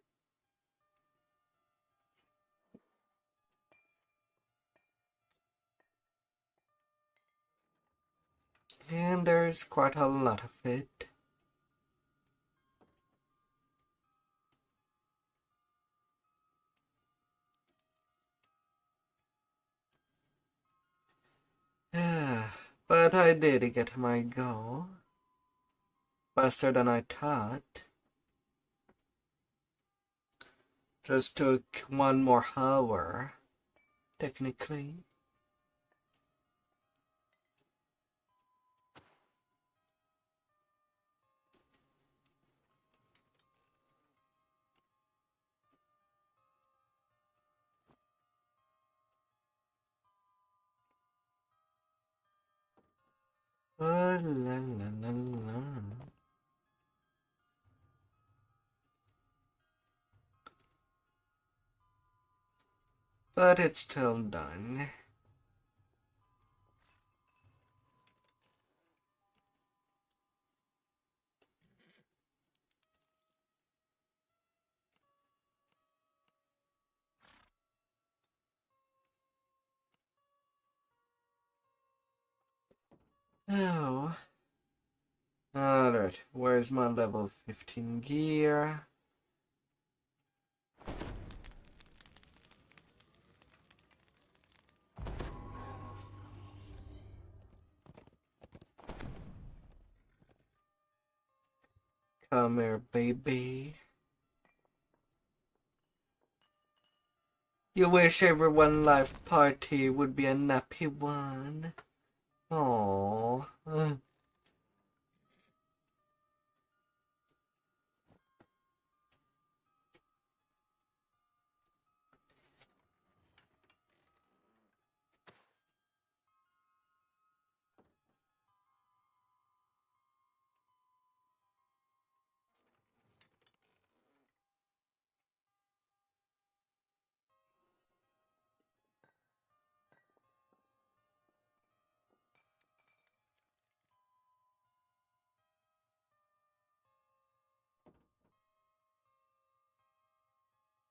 And there's quite a lot of it. But I did get my goal. Faster than I thought. Just took 1 more hour, technically. Oh, la la la la. But it's still done. Oh. Alright, where's my level 15 gear? Come here, baby. You wish every one life party would be a nappy one. Aww.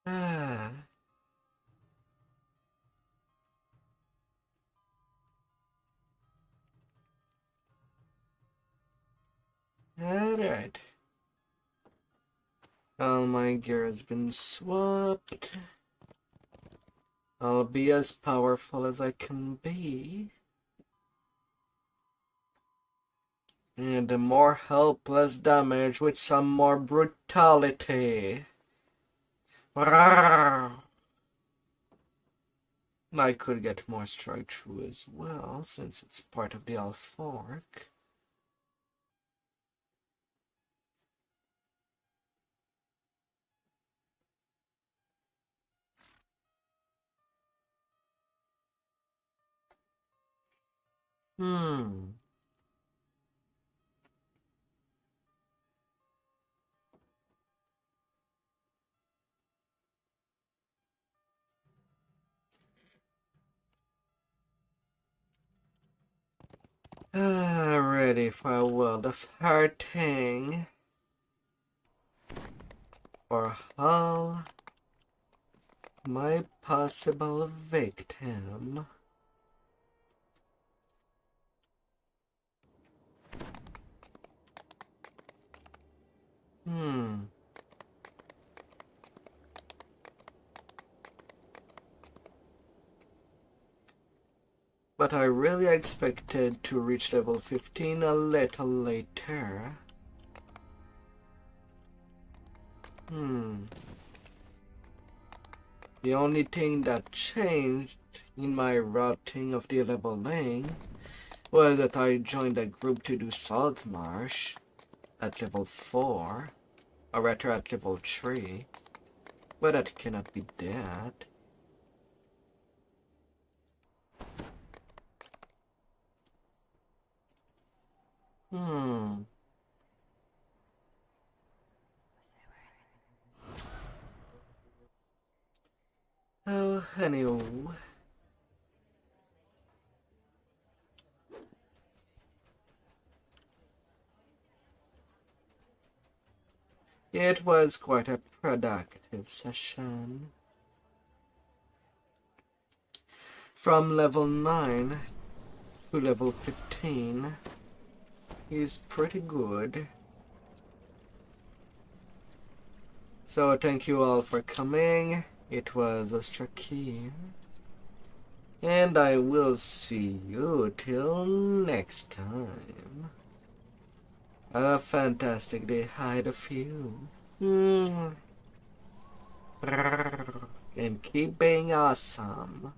Ah. Alright. All my gear has been swapped. I'll be as powerful as I can be. And the more helpless damage with some more brutality. I could get more strike through as well, since it's part of the Half-orc. Ready for a world of hurting. For all my possible victim. But I really expected to reach level 15 a little later. The only thing that changed in my routing of the leveling was that I joined a group to do Salt Marsh at level 4, or rather at level 3, but that cannot be that. Oh, anyway. It was quite a productive session. From level 9 to level 15 is pretty good. So thank you all for coming. It was Austrakear. And I will see you till next time. A fantastic day ahead of you. And keep being awesome.